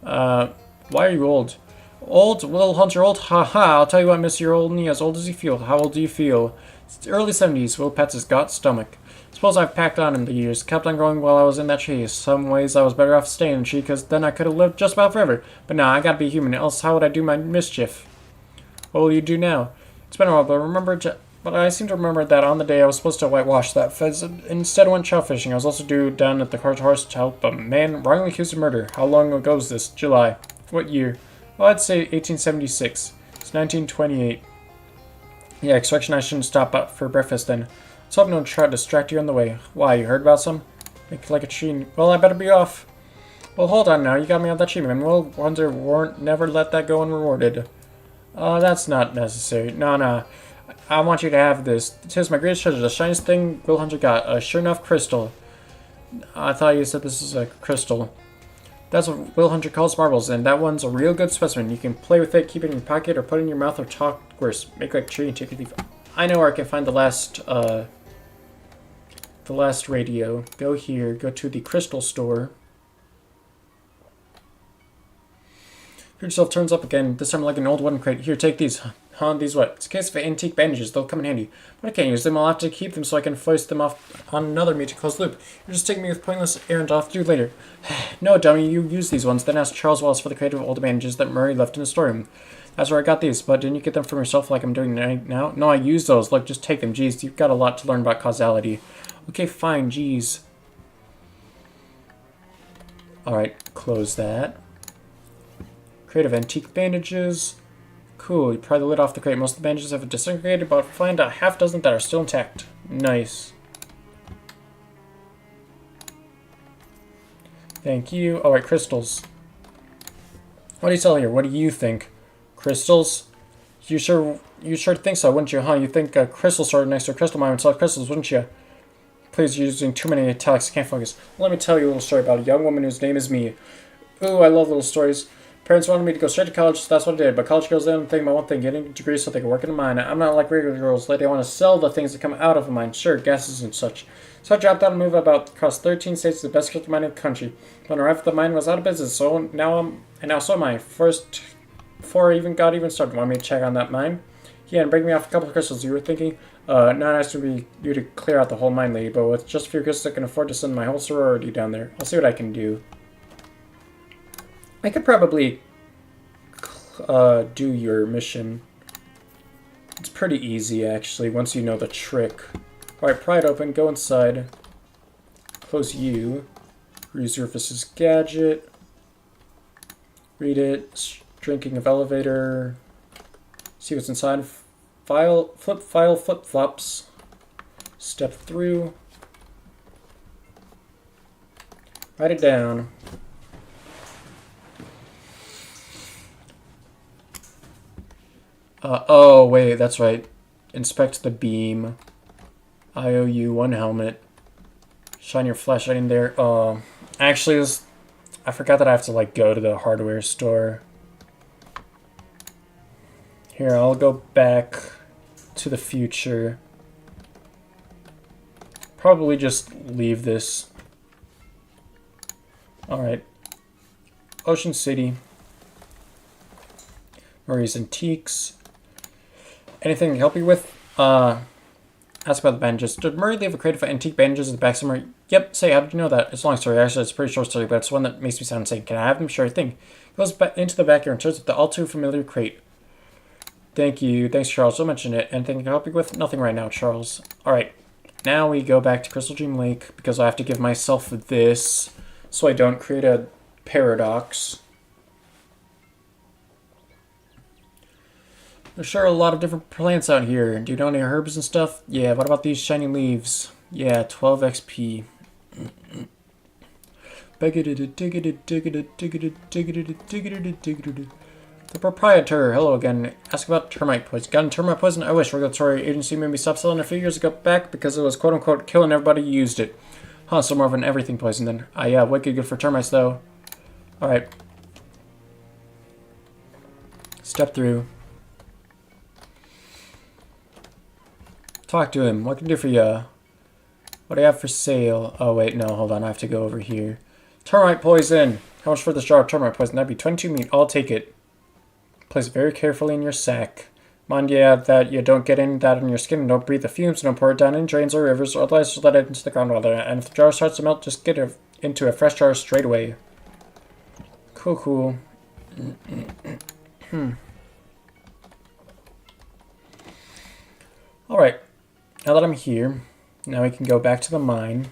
Why are you old? Old? Will Hunter old? Ha ha. I'll tell you what, miss, you're only as old as you feel. How old do you feel? It's the early 70s. Will pats his gaunt stomach. Suppose I've packed on in the years. Kept on growing while I was in that tree. Some ways I was better off staying in the tree, because then I could have lived just about forever. But now I gotta be human, else how would I do my mischief? What will you do now? It's been a while, but I seem to remember that on the day I was supposed to whitewash that fence, instead I went trout fishing. I was also due down at the Cart Horse to help a man wrongly accused of murder. How long ago is this? July. What year? Well, I'd say 1876. It's 1928. Yeah, extraction, I shouldn't stop out for breakfast then. Let's hope no trout distract you on the way. Why, you heard about some? Make like a tree. Well, I better be off. Well, hold on now. You got me on that tree, man. Will Hunter never let that go unrewarded. That's not necessary. No. I want you to have this. Tis my greatest treasure. The shiniest thing Will Hunter got. A sure enough crystal. I thought you said this is a crystal. That's what Will Hunter calls marbles, and that one's a real good specimen. You can play with it, keep it in your pocket, or put it in your mouth, or talk worse. Make like a tree and take a leaf. I know where I can find the last radio. Go here. Go to the crystal store. Yourself turns up again. This time like an old wooden crate. Here, take these. Huh? These what? It's a case of antique bandages. They'll come in handy. But I can't use them. I'll have to keep them so I can foist them off on another me to close the loop. You're just taking me with pointless errand off to do later. No, dummy, you use these ones. Then ask Charles Wallace for the crate of old bandages that Murray left in the storeroom. That's where I got these, but didn't you get them from yourself like I'm doing right now? No, I used those. Look, just take them. Jeez, you've got a lot to learn about causality. Okay, fine, jeez. Alright, close that. Crate of antique bandages. Cool, you pry the lid off the crate. Most of the bandages have disintegrated, but find a half dozen that are still intact. Nice. Thank you. Alright, crystals. What do you sell here? What do you think? Crystals? You sure think so, wouldn't you, huh? You think a crystal store next to a crystal mine would sell crystals, wouldn't you? Please, you're using too many italics. I can't focus. Let me tell you a little story about a young woman whose name is me. Ooh, I love little stories. Parents wanted me to go straight to college, so that's what I did. But college girls didn't think about one thing, getting a degree so they could work in a mine. I'm not like regular girls. They want to sell the things that come out of a mine. Sure, gases and such. So I dropped out and moved about across 13 states to the best crystal mine in the country. When I arrived, the mine was out of business, so now so am I. First, before I even got started, want me to check on that mine? Yeah, and break me off a couple of crystals. You were thinking, not nice to be you to clear out the whole mine, lady, but with just a few crystals, I can afford to send my whole sorority down there. I'll see what I can do. I could probably do your mission. It's pretty easy, actually, once you know the trick. Alright, pry it open, go inside. Close you. Resurfaces gadget. Read it. Drinking of elevator. See what's inside. File, flip-flops. Step through. Write it down. Oh, wait, that's right. Inspect the beam. I owe you one helmet. Shine your flashlight in there. Actually, I forgot that I have to, like, go to the hardware store. Here, I'll go back to the future. Probably just leave this. Alright. Ocean City. Murray's Antiques. Anything I can help you with? Ask about the bandages. Did Murray leave a crate of antique bandages in the back somewhere? Yep, say, how did you know that? It's a long story. Actually, it's a pretty short story, but it's one that makes me sound insane. Can I have them? Sure thing. Goes back into the backyard and turns up the all too familiar crate. Thank you. Thanks, Charles. Don't mention it. Anything I can help you with? Nothing right now, Charles. Alright. Now we go back to Crystal Dream Lake because I have to give myself this so I don't create a paradox. There's sure a lot of different plants out here. Do you know any herbs and stuff? Yeah, what about these shiny leaves? Yeah, 12 XP. The proprietor, hello again. Ask about termite poison. Gotten termite poison? I wish regulatory agency made me stop selling it a few years ago back because it was quote-unquote killing everybody who used it. Huh, so more of an everything poison then. Ah, yeah, wicked good for termites though. Alright. Step through. Talk to him. What can I do for you? What do I have for sale? Oh, wait, no, hold on. I have to go over here. Termite poison. How much for this jar of termite poison? That'd be 22 meat. I'll take it. Place it very carefully in your sack. Mind you that you don't get any of that on your skin and don't breathe the fumes. Don't pour it down in drains or rivers, or otherwise just let it into the groundwater. And if the jar starts to melt, just get it into a fresh jar straight away. Cool, cool. Alright. Now that I'm here, now we can go back to the mine.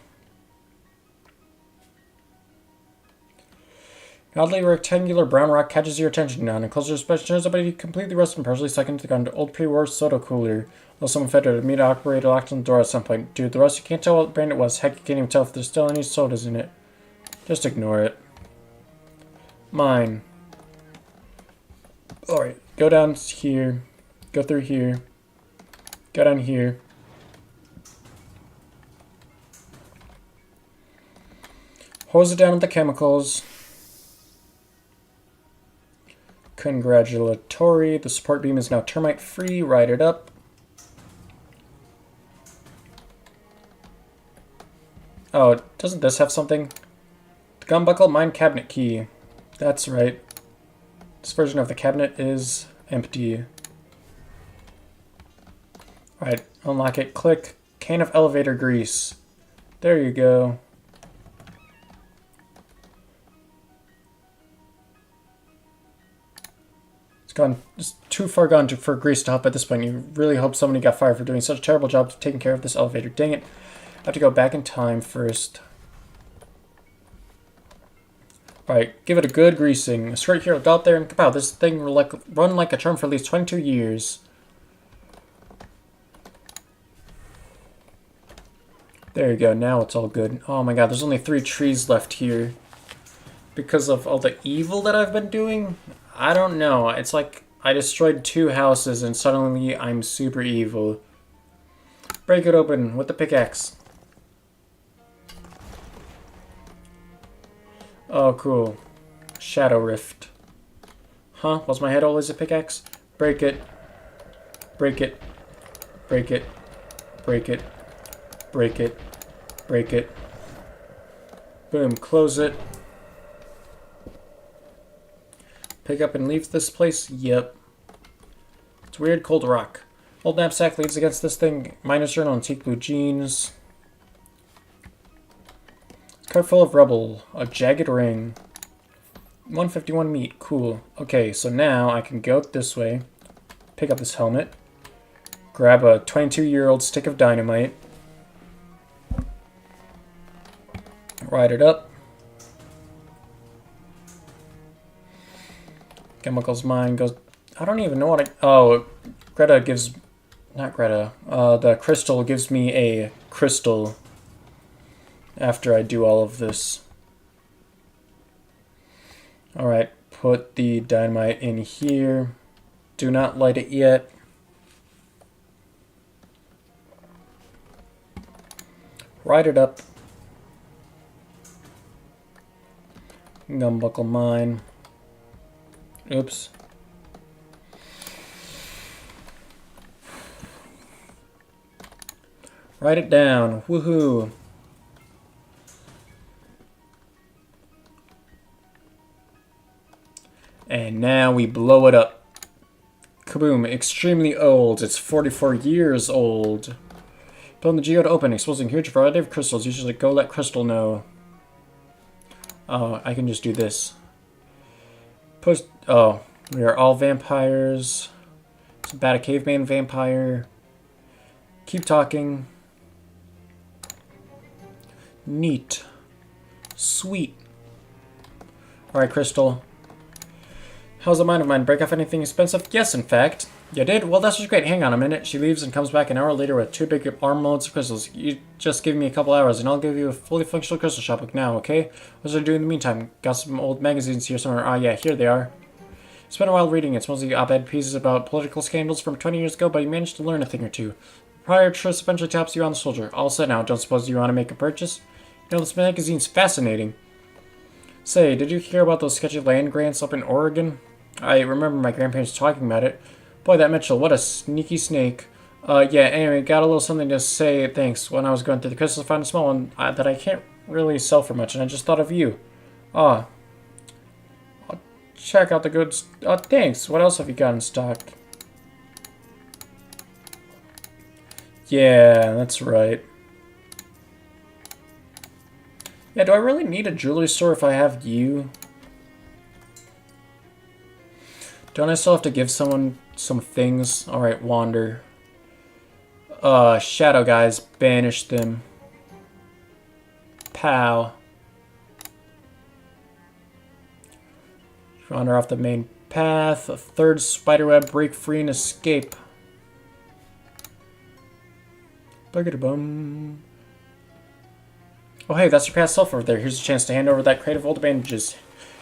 Oddly rectangular brown rock catches your attention now, and closer inspection shows a body completely rusted and partially sunk into the ground. Old pre-war soda cooler. Though someone fed it, a meat operator locked on the door at some point. Dude, the rest you can't tell what brand it was. Heck, you can't even tell if there's still any sodas in it. Just ignore it. Mine. Alright, go down here. Go through here. Go down here. Hose it down with the chemicals. Congratulatory. The support beam is now termite free. Write it up. Oh, doesn't this have something? The gun buckle mine cabinet key. That's right. This version of the cabinet is empty. Alright, unlock it. Click. Can of elevator grease. There you go. It's too far gone for grease to help at this point. You really hope somebody got fired for doing such a terrible job of taking care of this elevator. Dang it. I have to go back in time first. Alright, give it a good greasing. Straight here, go out there and kapow. This thing will run like a charm for at least 22 years. There you go, now it's all good. Oh my god, there's only 3 trees left here. Because of all the evil that I've been doing? I don't know. It's like I destroyed 2 houses and suddenly I'm super evil. Break it open with the pickaxe. Oh, cool. Shadow Rift. Huh? Was my head always a pickaxe? Break it. Break it. Break it. Break it. Break it. Break it. Boom. Close it. Pick up and leave this place? Yep. It's weird. Cold rock. Old knapsack leads against this thing. Miner's journal and teak blue jeans. Cart full of rubble. A jagged ring. 151 meat. Cool. Okay, so now I can go this way. Pick up this helmet. Grab a 22-year-old stick of dynamite. Ride it up. Chemicals mine goes... I don't even know what I... Oh, Greta gives... Not Greta. The crystal gives me a crystal after I do all of this. Alright, put the dynamite in here. Do not light it yet. Ride it up. Gumbuckle mine. Oops. Write it down. Woohoo. And now we blow it up. Kaboom. Extremely old. It's 44 years old. Building the geode open, exposing huge variety of crystals. Usually go let crystal know. Oh, I can just do this. Push. Oh, we are all vampires. It's about a caveman vampire. Keep talking. Neat. Sweet. Alright, Crystal. How's a mind of mine? Break off anything expensive? Yes, in fact. You did? Well, that's just great. Hang on a minute. She leaves and comes back an hour later with 2 big armloads of crystals. You just give me a couple hours and I'll give you a fully functional crystal shop now, okay? What's I doing in the meantime? Got some old magazines here somewhere. Ah, yeah, here they are. Spent a while reading. It's mostly op-ed pieces about political scandals from 20 years ago, but you managed to learn a thing or two. Prior trust eventually taps you on the shoulder. All set now. Don't suppose you want to make a purchase? You know, this magazine's fascinating. Say, did you hear about those sketchy land grants up in Oregon? I remember my grandparents talking about it. Boy, that Mitchell, what a sneaky snake. Yeah, anyway, got a little something to say thanks. When I was going through the crystals, I found a small one that I can't really sell for much, and I just thought of you. I'll check out the goods. Thanks. What else have you got in stock? Yeah, that's right. Yeah, do I really need a jewelry store if I have you? Don't I still have to give someone some things? Alright, wander. Shadow guys, banish them. Pow. Wander off the main path. A 3rd spiderweb, break free and escape. Bum. Oh hey, that's your past self over there. Here's a chance to hand over that crate of old bandages.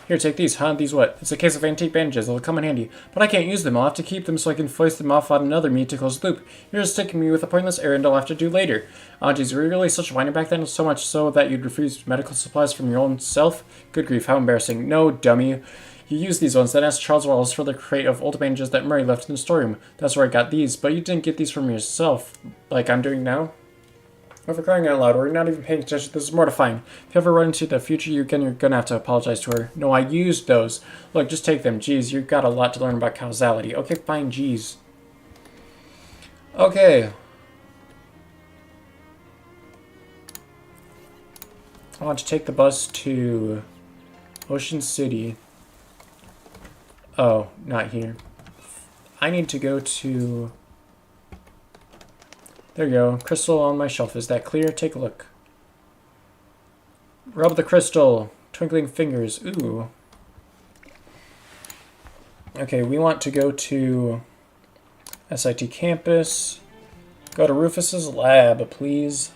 Here, take these, huh? These what? It's a case of antique bandages. They'll come in handy. But I can't use them. I'll have to keep them so I can foist them off on another me to close the loop. You're just sticking me with a pointless errand I'll have to do later. Oh, geez, were you really such a whiner back then? So much so that you'd refuse medical supplies from your own self? Good grief, how embarrassing. No, dummy. You used these ones, then asked Charles Wallace for the crate of old bandages that Murray left in the storeroom. That's where I got these, but you didn't get these from yourself, like I'm doing now. Oh, for crying out loud, we're not even paying attention. This is mortifying. If you ever run into the future you again, you're gonna have to apologize to her. No, I used those. Look, just take them. Jeez, you've got a lot to learn about causality. Okay, fine, jeez. Okay, I want to take the bus to Ocean City. Oh, not here. I need to go to... There you go. Crystal on my shelf. Is that clear? Take a look. Rub the crystal. Twinkling fingers. Ooh. Okay, we want to go to SIT campus. Go to Rufus's lab, please.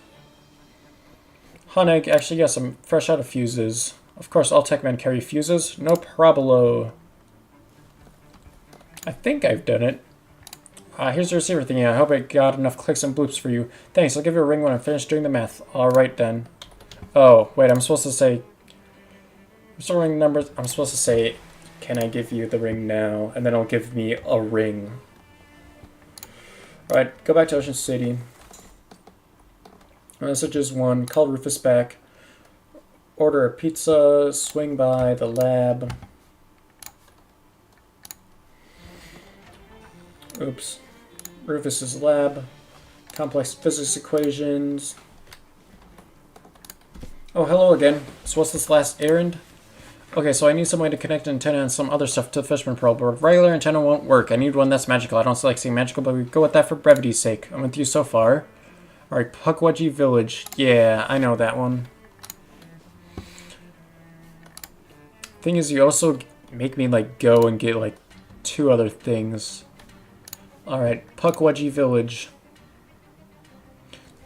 Honig, actually, yes, I'm fresh out of fuses. Of course, all tech men carry fuses. No probolo. I think I've done it. Here's the receiver thingy. I hope I got enough clicks and bloops for you. Thanks, I'll give you a ring when I'm finished doing the math. Alright then. Oh, wait, I'm supposed to say... I'm still ring numbers. I'm supposed to say, can I give you the ring now? And then it'll give me a ring. Alright, go back to Ocean City. Messages 1. Call Rufus back. Order a pizza. Swing by the lab. Oops. Rufus's lab. Complex physics equations. Oh, hello again. So what's this last errand? Okay, so I need some way to connect an antenna and some other stuff to the Fishman Pearl, but a regular antenna won't work. I need one that's magical. I don't like saying magical, but we go with that for brevity's sake. I'm with you so far. Alright, Pukwudgie Village. Yeah, I know that one. Thing is, you also make me, like, go and get, like, 2 other things. Alright, Pukwudgie Village.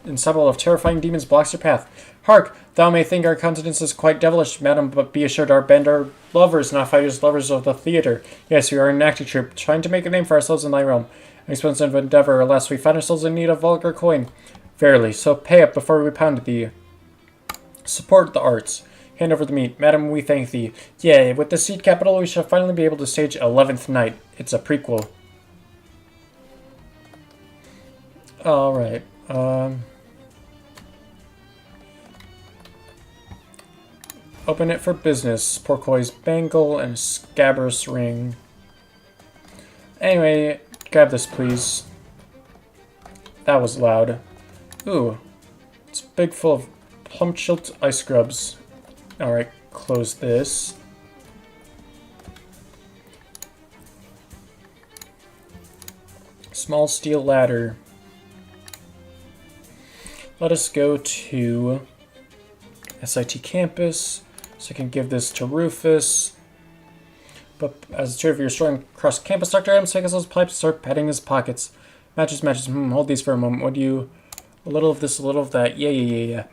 Ensemble of terrifying demons blocks your path. Hark! Thou may think our countenance is quite devilish, madam, but be assured our band are lovers, not fighters, lovers of the theater. Yes, we are an acting troupe, trying to make a name for ourselves in thy realm. An expensive endeavor, alas, we find ourselves in need of vulgar coin. Verily, so pay up before we pound thee. Support the arts. Hand over the meat. Madam, we thank thee. Yea, with the seed capital, we shall finally be able to stage 11th Night. It's a prequel. Alright, open it for business. Porcoise bangle and a scabrous ring. Anyway, grab this, please. That was loud. Ooh, it's big full of plum-chilled ice grubs. Alright, close this. Small steel ladder. Let us go to SIT campus, so I can give this to Rufus. But as a tribute for your storing across campus, Dr. Adams takes those pipes and start patting his pockets. Matches, matches. Hold these for a moment. What do you... A little of this, a little of that. Yeah.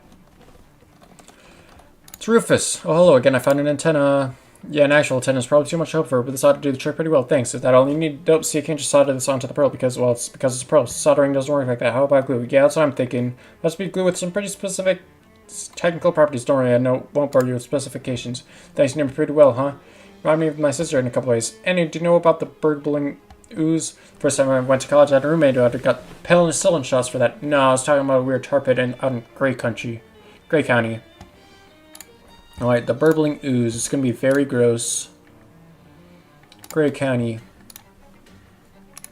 It's Rufus. Oh, hello again. I found an antenna. Yeah, an actual antenna is probably too much to hope for, but this ought to do the trick pretty well. Thanks. Is that all you need? Nope, see, you can't just solder this onto the pearl because, well, it's because it's a pearl. Soldering doesn't work like that. How about glue? Yeah, that's what I'm thinking. Must be glue with some pretty specific technical properties. Don't worry, I know, won't bore you with specifications. Thanks, you know me pretty well, huh? Remind me of my sister in a couple ways. Annie, do you know about the burbling ooze? First time I went to college, I had a roommate who had got penicillin shots for that. No, I was talking about a weird tar pit out in Gray County. Alright, the burbling ooze. It's going to be very gross. Gray County.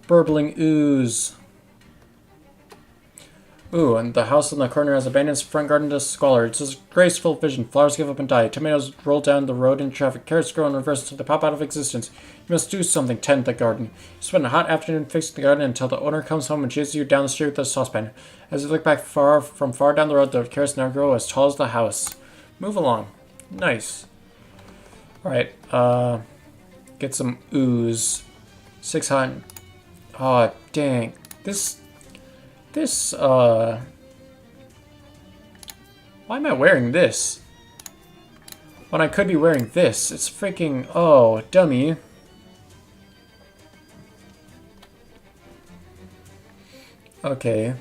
Burbling ooze. Ooh, and the house in the corner has abandoned its front garden to squalor. It's a graceful vision. Flowers give up and die. Tomatoes roll down the road in traffic. Carrots grow in reverse until they pop out of existence. You must do something. Tend the garden. You spend a hot afternoon fixing the garden until the owner comes home and chases you down the street with a saucepan. As you look back from far down the road, the carrots now grow as tall as the house. Move along. Nice. Alright, get some ooze. 600. Oh, dang. Why am I wearing this? When I could be wearing this. It's freaking, oh, dummy. Okay.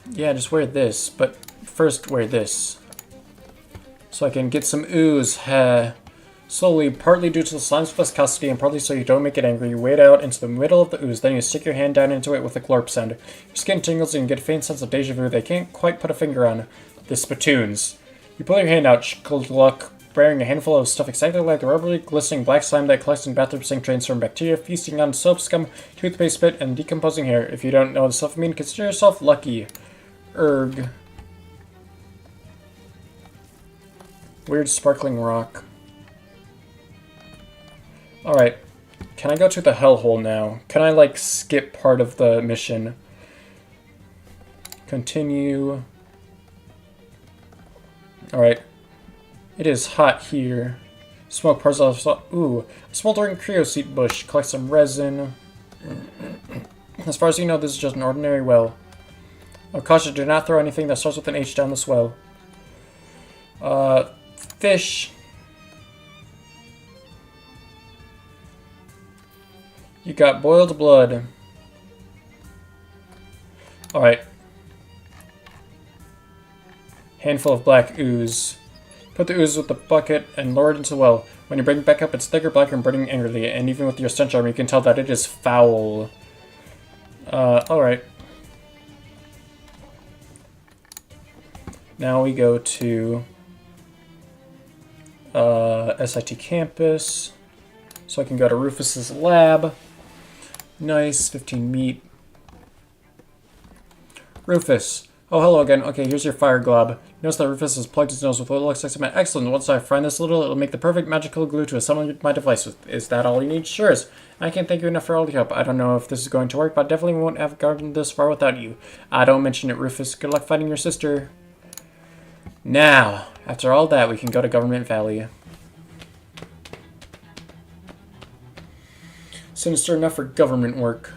Yeah, just wear this, but first wear this. So I can get some ooze. Slowly, partly due to the slime's viscosity and partly so you don't make it angry, you wade out into the middle of the ooze. Then you stick your hand down into it with a glorp sound. Your skin tingles and you get a faint sense of deja vu they can't quite put a finger on. The spittoons. You pull your hand out, luck, bearing a handful of stuff exactly like the rubbery, glistening black slime that collects in bathroom sink drains from bacteria feasting on soap scum, toothpaste spit, and decomposing hair. If you don't know what stuff I mean, consider yourself lucky. Erg. Weird sparkling rock. Alright. Can I go to the hellhole now? Can I, like, skip part of the mission? Continue. Alright. It is hot here. Smoke pours off. Ooh. A smoldering creosote bush. Collect some resin. As far as you know, this is just an ordinary well. Oh, caution, do not throw anything that starts with an H down this well. Fish. You got boiled blood. Alright. Handful of black ooze. Put the ooze with the bucket and lower it into the well. When you bring it back up, it's thicker, blacker, and burning angrily, and even with your stench armor, you can tell that it is foul. Alright. Now we go to SIT campus, so I can go to Rufus's lab. Nice, 15 meat. Rufus. Oh, hello again. Okay, here's your fire glob. Notice that Rufus has plugged his nose with what looks like cement. Excellent. Once I find this little, it'll make the perfect magical glue to assemble my device with. Is that all you need? Sure is. I can't thank you enough for all the help. I don't know if this is going to work, but I definitely won't have gotten this far without you. Don't mention it, Rufus. Good luck fighting your sister. Now, after all that, we can go to Government Valley. Sinister enough for government work.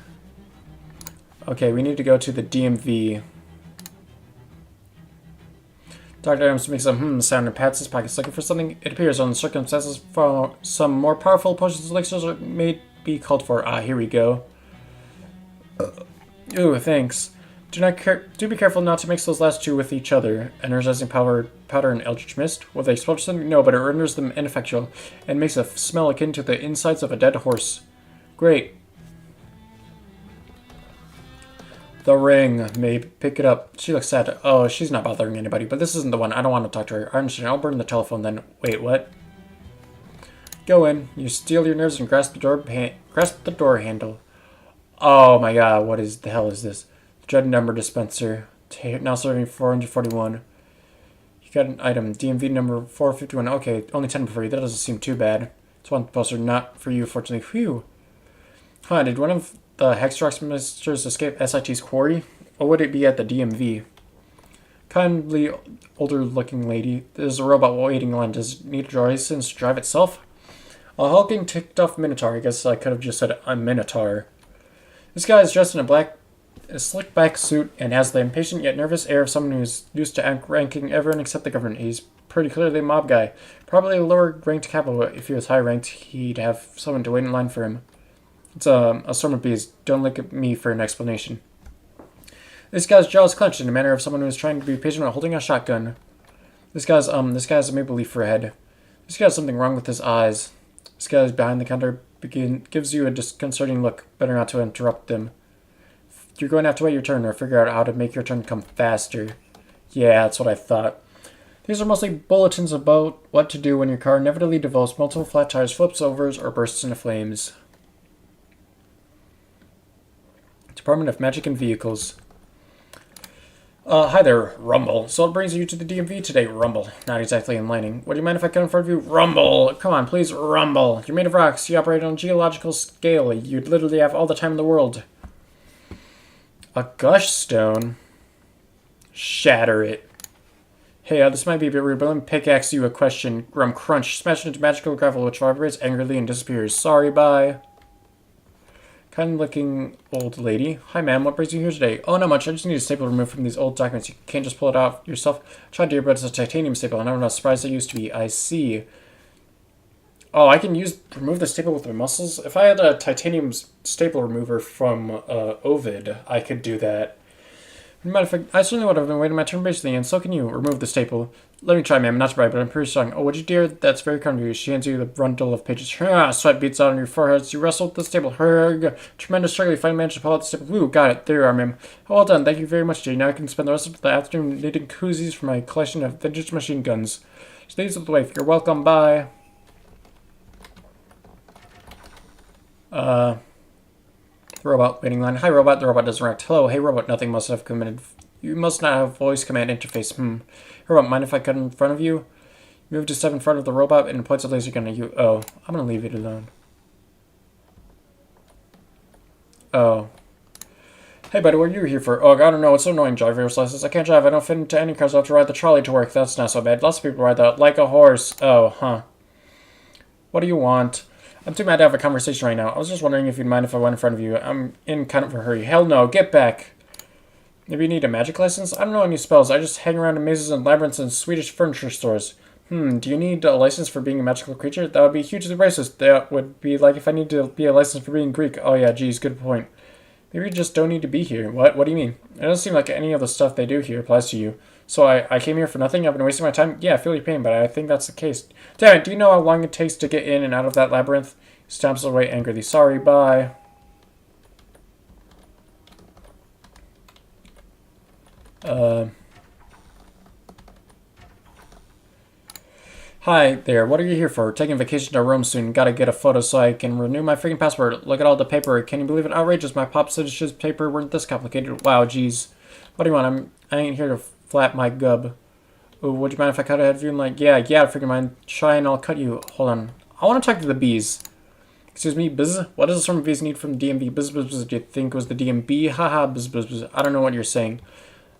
Okay, we need to go to the DMV. Dr. Adams makes a sound and pats his pockets, looking for something. It appears on the circumstances for some more powerful potions elixirs may be called for. Here we go. Ooh, thanks. Do be careful not to mix those last two with each other. Energizing powder and eldritch mist. Will they explode something? No, but it renders them ineffectual and makes a smell akin to the insides of a dead horse. Great. The ring. Maybe pick it up. She looks sad. Oh, she's not bothering anybody, but this isn't the one. I don't want to talk to her. I understand. I'll burn the telephone then. Wait, what? Go in. You steel your nerves and grasp the door handle. Oh my god, what is the hell is this? Dread number dispenser. Now serving 441. You got an item. DMV number 451. Okay, only 10 for you. That doesn't seem too bad. It's one poster, not for you, fortunately. Phew. Huh, did one of the Hexrox ministers escape SIT's quarry? Or would it be at the DMV? Kindly older-looking lady. There's a robot waiting in line. Does it need a license to drive itself? A hulking, ticked-off Minotaur. I guess I could have just said a Minotaur. This guy is dressed in a slick-back suit and has the impatient yet nervous air of someone who's used to outranking everyone except the government. He's pretty clearly a mob guy. Probably a lower-ranked capo. If he was high-ranked, he'd have someone to wait in line for him. It's a storm of bees. Don't look at me for an explanation. This guy's jaw is clenched in the manner of someone who is trying to be patient while holding a shotgun. This guy's a maple leaf for a head. This guy's something wrong with his eyes. This guy's behind the counter gives you a disconcerting look. Better not to interrupt them. You're going to have to wait your turn or figure out how to make your turn come faster. Yeah, that's what I thought. These are mostly bulletins about what to do when your car inevitably develops multiple flat tires, flips over, or bursts into flames. Department of Magic and Vehicles. Hi there, Rumble. So what brings you to the DMV today, Rumble? Not exactly enlightening. Would you mind if I come in front of you? Rumble! Come on, please, Rumble. You're made of rocks. You operate on a geological scale. You'd literally have all the time in the world. A gush stone? Shatter it. Hey, this might be a bit rude, but let me pickaxe you a question. Crunch. Smash it into magical gravel, which vibrates angrily and disappears. Sorry, bye. Kind-looking old lady. Hi, ma'am. What brings you here today? Oh, not much. I just need a staple removed from these old documents. You can't just pull it out yourself. Try dear, but it's a titanium staple, and I'm not surprised it used to be. I see. Oh, I can remove the staple with my muscles? If I had a titanium staple remover from Ovid, I could do that. I certainly would have been waiting my turn patiently, and so can you. Remove the staple. Let me try, ma'am. Not to brag, but I'm pretty strong. Oh, would you, dear? That's very kind of you. She hands you the bundle of pages. Sweat beats out on your foreheads. You wrestle with the staple. Tremendous struggle. You finally managed to pull out the staple. Woo, got it. There you are, ma'am. Well done. Thank you very much, dear. Now I can spend the rest of the afternoon knitting koozies for my collection of vintage machine guns. She leads the way. You're welcome. Bye. Robot waiting line. Hi, robot. The robot doesn't react. Hello. Hey, robot. Nothing must have committed. You must not have voice command interface. Robot, mind if I cut in front of you? Move to step in front of the robot and points a laser gun at you. Oh, I'm gonna leave it alone. Oh. Hey, buddy, what are you here for? Oh, I don't know. It's so annoying. Driver's license. I can't drive. I don't fit into any cars. I have to ride the trolley to work. That's not so bad. Lots of people ride that like a horse. Oh, huh. What do you want? I'm too mad to have a conversation right now. I was just wondering if you'd mind if I went in front of you. I'm in kind of a hurry. Hell no. Get back. Maybe you need a magic license? I don't know any spells. I just hang around in mazes and labyrinths and Swedish furniture stores. Do you need a license for being a magical creature? That would be hugely racist. That would be like if I need to be a license for being Greek. Oh yeah, geez, good point. Maybe you just don't need to be here. What? What do you mean? It doesn't seem like any of the stuff they do here applies to you. So I came here for nothing? I've been wasting my time? Yeah, I feel your pain, but I think that's the case. Damn it, do you know how long it takes to get in and out of that labyrinth? He stamps away angrily. Sorry, bye. Hi there, what are you here for? Taking vacation to Rome soon. Gotta get a photo so I can renew my freaking passport. Look at all the paper. Can you believe it? Outrageous. My pop citizenship paper weren't this complicated. Wow, geez. What do you want? I ain't here to flap my gub. Ooh, would you mind if I cut ahead of you? And like, yeah, freaking mind. Try and I'll cut you. Hold on. I want to talk to the bees. Excuse me, buzz? What does some bees need from DMV? Buzz, buzz, buzz. Do you think it was the DMB? Haha, buzz, buzz, buzz. I don't know what you're saying.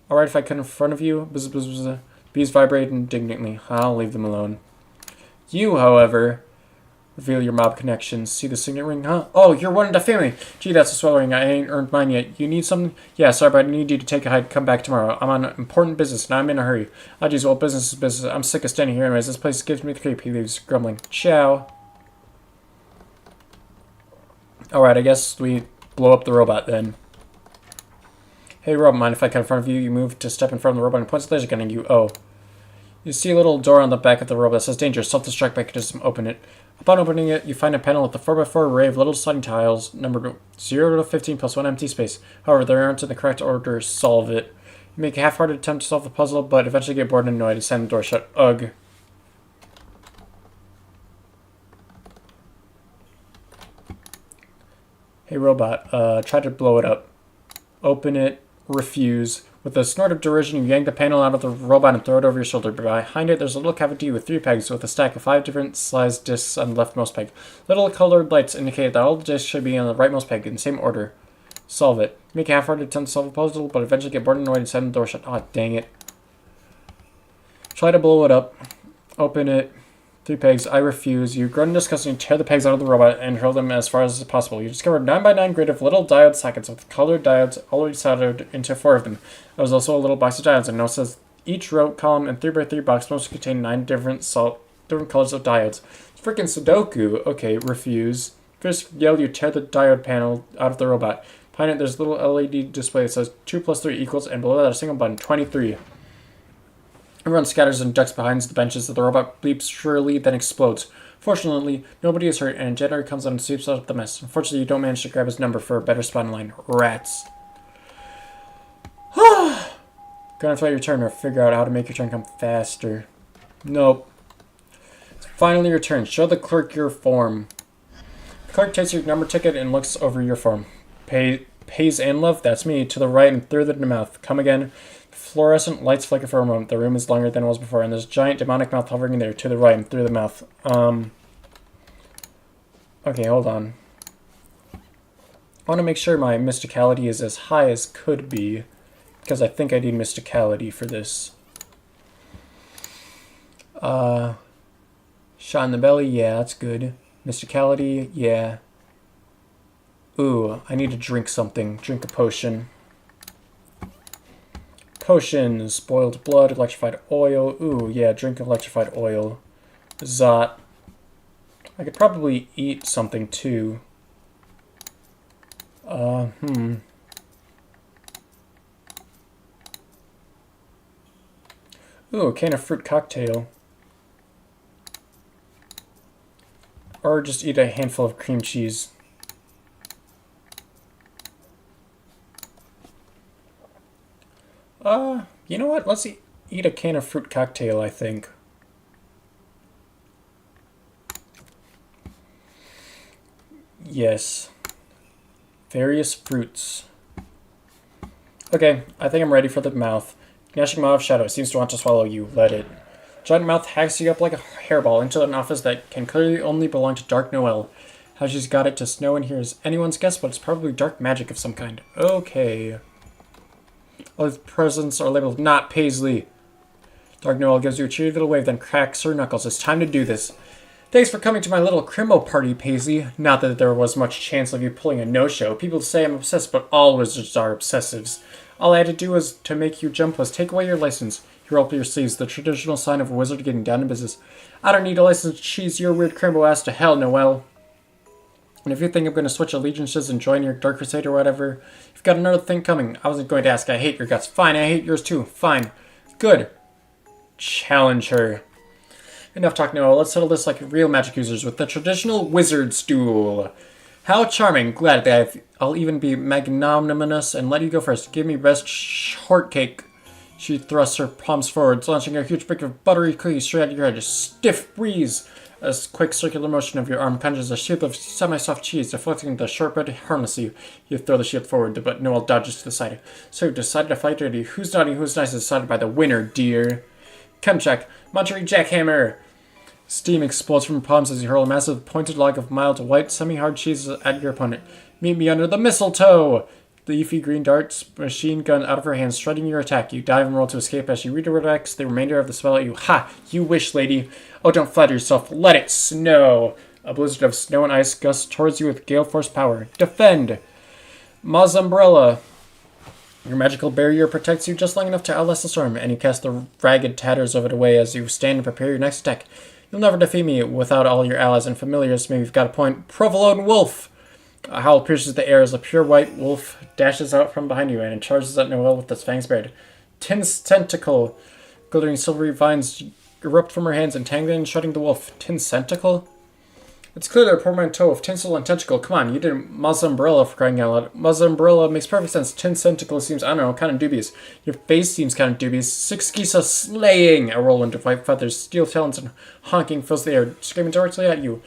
Alright, if I cut in front of you. Buzz, buzz, buzz. Bees vibrate indignantly. I'll leave them alone. You, however, reveal your mob connections. See the signet ring, huh? Oh, you're one of the family. Gee, that's a swell ring. I ain't earned mine yet. You need something? Yeah, sorry, but I need you to take a hike. Come back tomorrow. I'm on important business, and I'm in a hurry. Oh, geez, well, business is business. I'm sick of standing here anyways. This place gives me the creep. He leaves, grumbling. Ciao. Alright, I guess we blow up the robot then. Hey, robot, mind if I cut in front of you? You move to step in front of the robot and points the laser gun at you. Oh. You see a little door on the back of the robot that says danger, self-destruct mechanism, open it. Upon opening it, you find a panel with a 4x4 array of little sliding tiles, numbered 0 to 15 plus 1 empty space. However, they aren't in the correct order, solve it. You make a half-hearted attempt to solve the puzzle, but eventually get bored and annoyed and slam the door shut. Ugh. Hey robot, try to blow it up. Open it, refuse. With a snort of derision, you yank the panel out of the robot and throw it over your shoulder. Behind it, there's a little cavity with 3 pegs with a stack of 5 different sized discs on the leftmost peg. Little colored lights indicate that all the discs should be on the rightmost peg in the same order. Solve it. Make a half-hearted attempt to solve a puzzle, but eventually get bored and annoyed and slam the door shut. Aw, dang it. Try to blow it up. Open it. 3 pegs. I refuse. You grunt in disgust and tear the pegs out of the robot and hurl them as far as possible. You discover a 9x9 grid of little diode sockets with colored diodes already soldered into 4 of them. There was also a little box of diodes, and note says each row, column, and 3x3 box must contain 9 different colors of diodes. It's freaking Sudoku. Okay, refuse. First yell, you tear the diode panel out of the robot. Behind it, there's a little LED display that says 2 plus 3 equals, and below that, a single button, 23. Everyone scatters and ducks behind the benches as the robot bleeps shrilly, then explodes. Fortunately, nobody is hurt, and a janitor comes out and sweeps up the mess. Unfortunately, you don't manage to grab his number for a better spot in line. Rats. Gonna fight your turn or figure out how to make your turn come faster. Nope. It's finally your turn. Show the clerk your form. The clerk takes your number ticket and looks over your form. Pays and love? That's me. To the right and through the mouth. Come again. Fluorescent lights flicker for a moment. The room is longer than it was before, and there's a giant demonic mouth hovering there to the right and through the mouth. Okay, hold on. I want to make sure my mysticality is as high as could be, because I think I need mysticality for this. Shot in the belly, yeah, that's good. Mysticality, yeah. Ooh, I need to drink something. Drink a potion. Potion, spoiled blood, electrified oil. Ooh, yeah, drink electrified oil. Zot. I could probably eat something too. Ooh, a can of fruit cocktail. Or just eat a handful of cream cheese. You know what? Let's eat a can of fruit cocktail, I think. Yes. Various fruits. Okay, I think I'm ready for the mouth. Gnashing maw of shadow. It seems to want to swallow you. Let it. Giant mouth hacks you up like a hairball into an office that can clearly only belong to Dark Noel. How she's got it to snow in here is anyone's guess, but it's probably dark magic of some kind. Okay. All the presents are labeled not Paisley. Dark Noel gives you a cheery little wave, then cracks her knuckles. It's time to do this. Thanks for coming to my little crimo party, Paisley. Not that there was much chance of you pulling a no-show. People say I'm obsessed, but all wizards are obsessives. All I had to do was to make you jump was take away your license. You roll up your sleeves, the traditional sign of a wizard getting down to business. I don't need a license to cheese your weird crimo ass to hell, Noel. And if you think I'm going to switch allegiances and join your Dark Crusade or whatever, you've got another thing coming. I wasn't going to ask. I hate your guts. Fine, I hate yours too. Fine. Good. Challenge her. Enough talk, Noel. Let's settle this like real magic users with the traditional wizard's duel. How charming. Glad that I'll even be magnanimous and let you go first. Give me best shortcake. She thrusts her palms forwards, launching a huge brick of buttery cookies straight at your head. A stiff breeze. A quick circular motion of your arm conjures a shield of semi-soft cheese, deflecting the shortbread harness you. You throw the shield forward, but Noel dodges to the side. So you've decided to fight dirty. Who's naughty, who's nice is decided by the winner, dear. Come check. Monterey jackhammer. Steam explodes from your palms as you hurl a massive pointed log of mild white, semi-hard cheese at your opponent. Meet me under the mistletoe! The leafy green darts machine gun out of her hands, shredding your attack. You dive and roll to escape as she redirects the remainder of the spell at you. Ha! You wish, lady. Oh, don't flatter yourself. Let it snow! A blizzard of snow and ice gusts towards you with gale force power. Defend! Ma's umbrella. Your magical barrier protects you just long enough to outlast the storm, and you cast the ragged tatters of it away as you stand and prepare your next attack. You'll never defeat me without all your allies and familiars. Maybe you've got a point. Provolone wolf! A howl pierces the air as a pure white wolf dashes out from behind you and charges at Noel with its fangs bared. Tin's tentacle. Glittering silvery vines erupt from her hands, entangling and shredding the wolf. Tin's tentacle? It's clearly a portmanteau of tinsel and tentacle. Come on, you did Ma's umbrella for crying out loud. Ma's umbrella makes perfect sense. Tin's tentacle seems, I don't know, kind of dubious. Your face seems kind of dubious. Six geese are slaying! A whirlwind of white feathers, steel talons, and honking fills the air, screaming directly at you.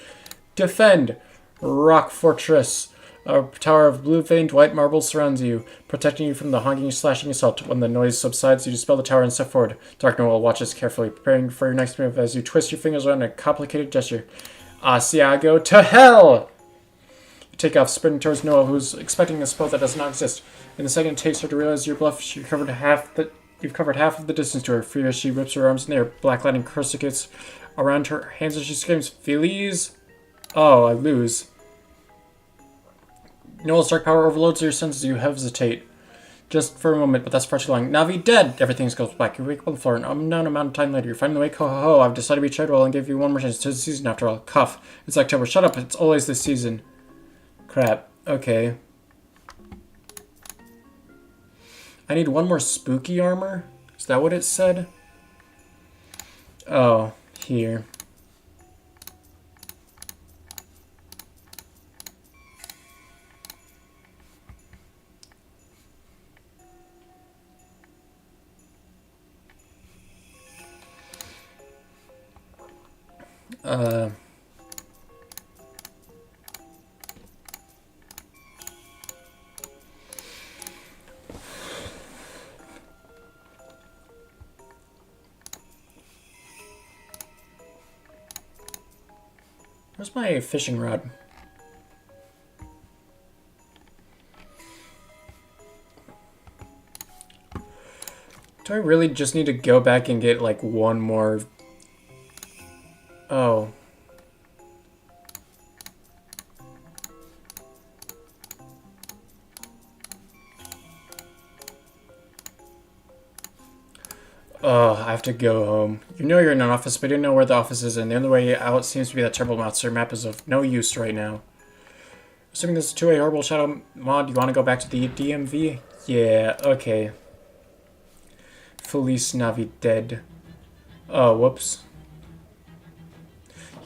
Defend! Rock fortress. A tower of blue-veined white marble surrounds you, protecting you from the honking, slashing assault. When the noise subsides, you dispel the tower and step forward. Dark Noel watches carefully, preparing for your next move as you twist your fingers around a complicated gesture. Asiago to hell! You take off, sprinting towards Noel, who's expecting a spell that does not exist. In the second it takes her to realize your bluff, you've covered half of the distance to her. Furious, she rips her arms in the air. Black lightning coruscates around her hands as she screams, Feliz! Oh, I lose. Noel's dark power overloads your senses. You hesitate. Just for a moment, but that's far too long. Navi dead! Everything goes black. You wake up on the floor, and unknown amount of time later, you find the way. Ho ho ho, I've decided to be Treadwell and give you one more chance. 'Tis the season after all. Cough. It's October. Shut up, it's always this season. Crap. Okay. I need one more spooky armor? Is that what it said? Oh, here. Where's my fishing rod? Do I really just need to go back and get like one more? Oh. Oh, I have to go home. You know you're in an office, but you don't know where the office is, and the only way out seems to be that terrible monster map is of no use right now. Assuming this is 2A horrible shadow mod, you want to go back to the DMV? Yeah, okay. Feliz Navi dead. Oh, whoops.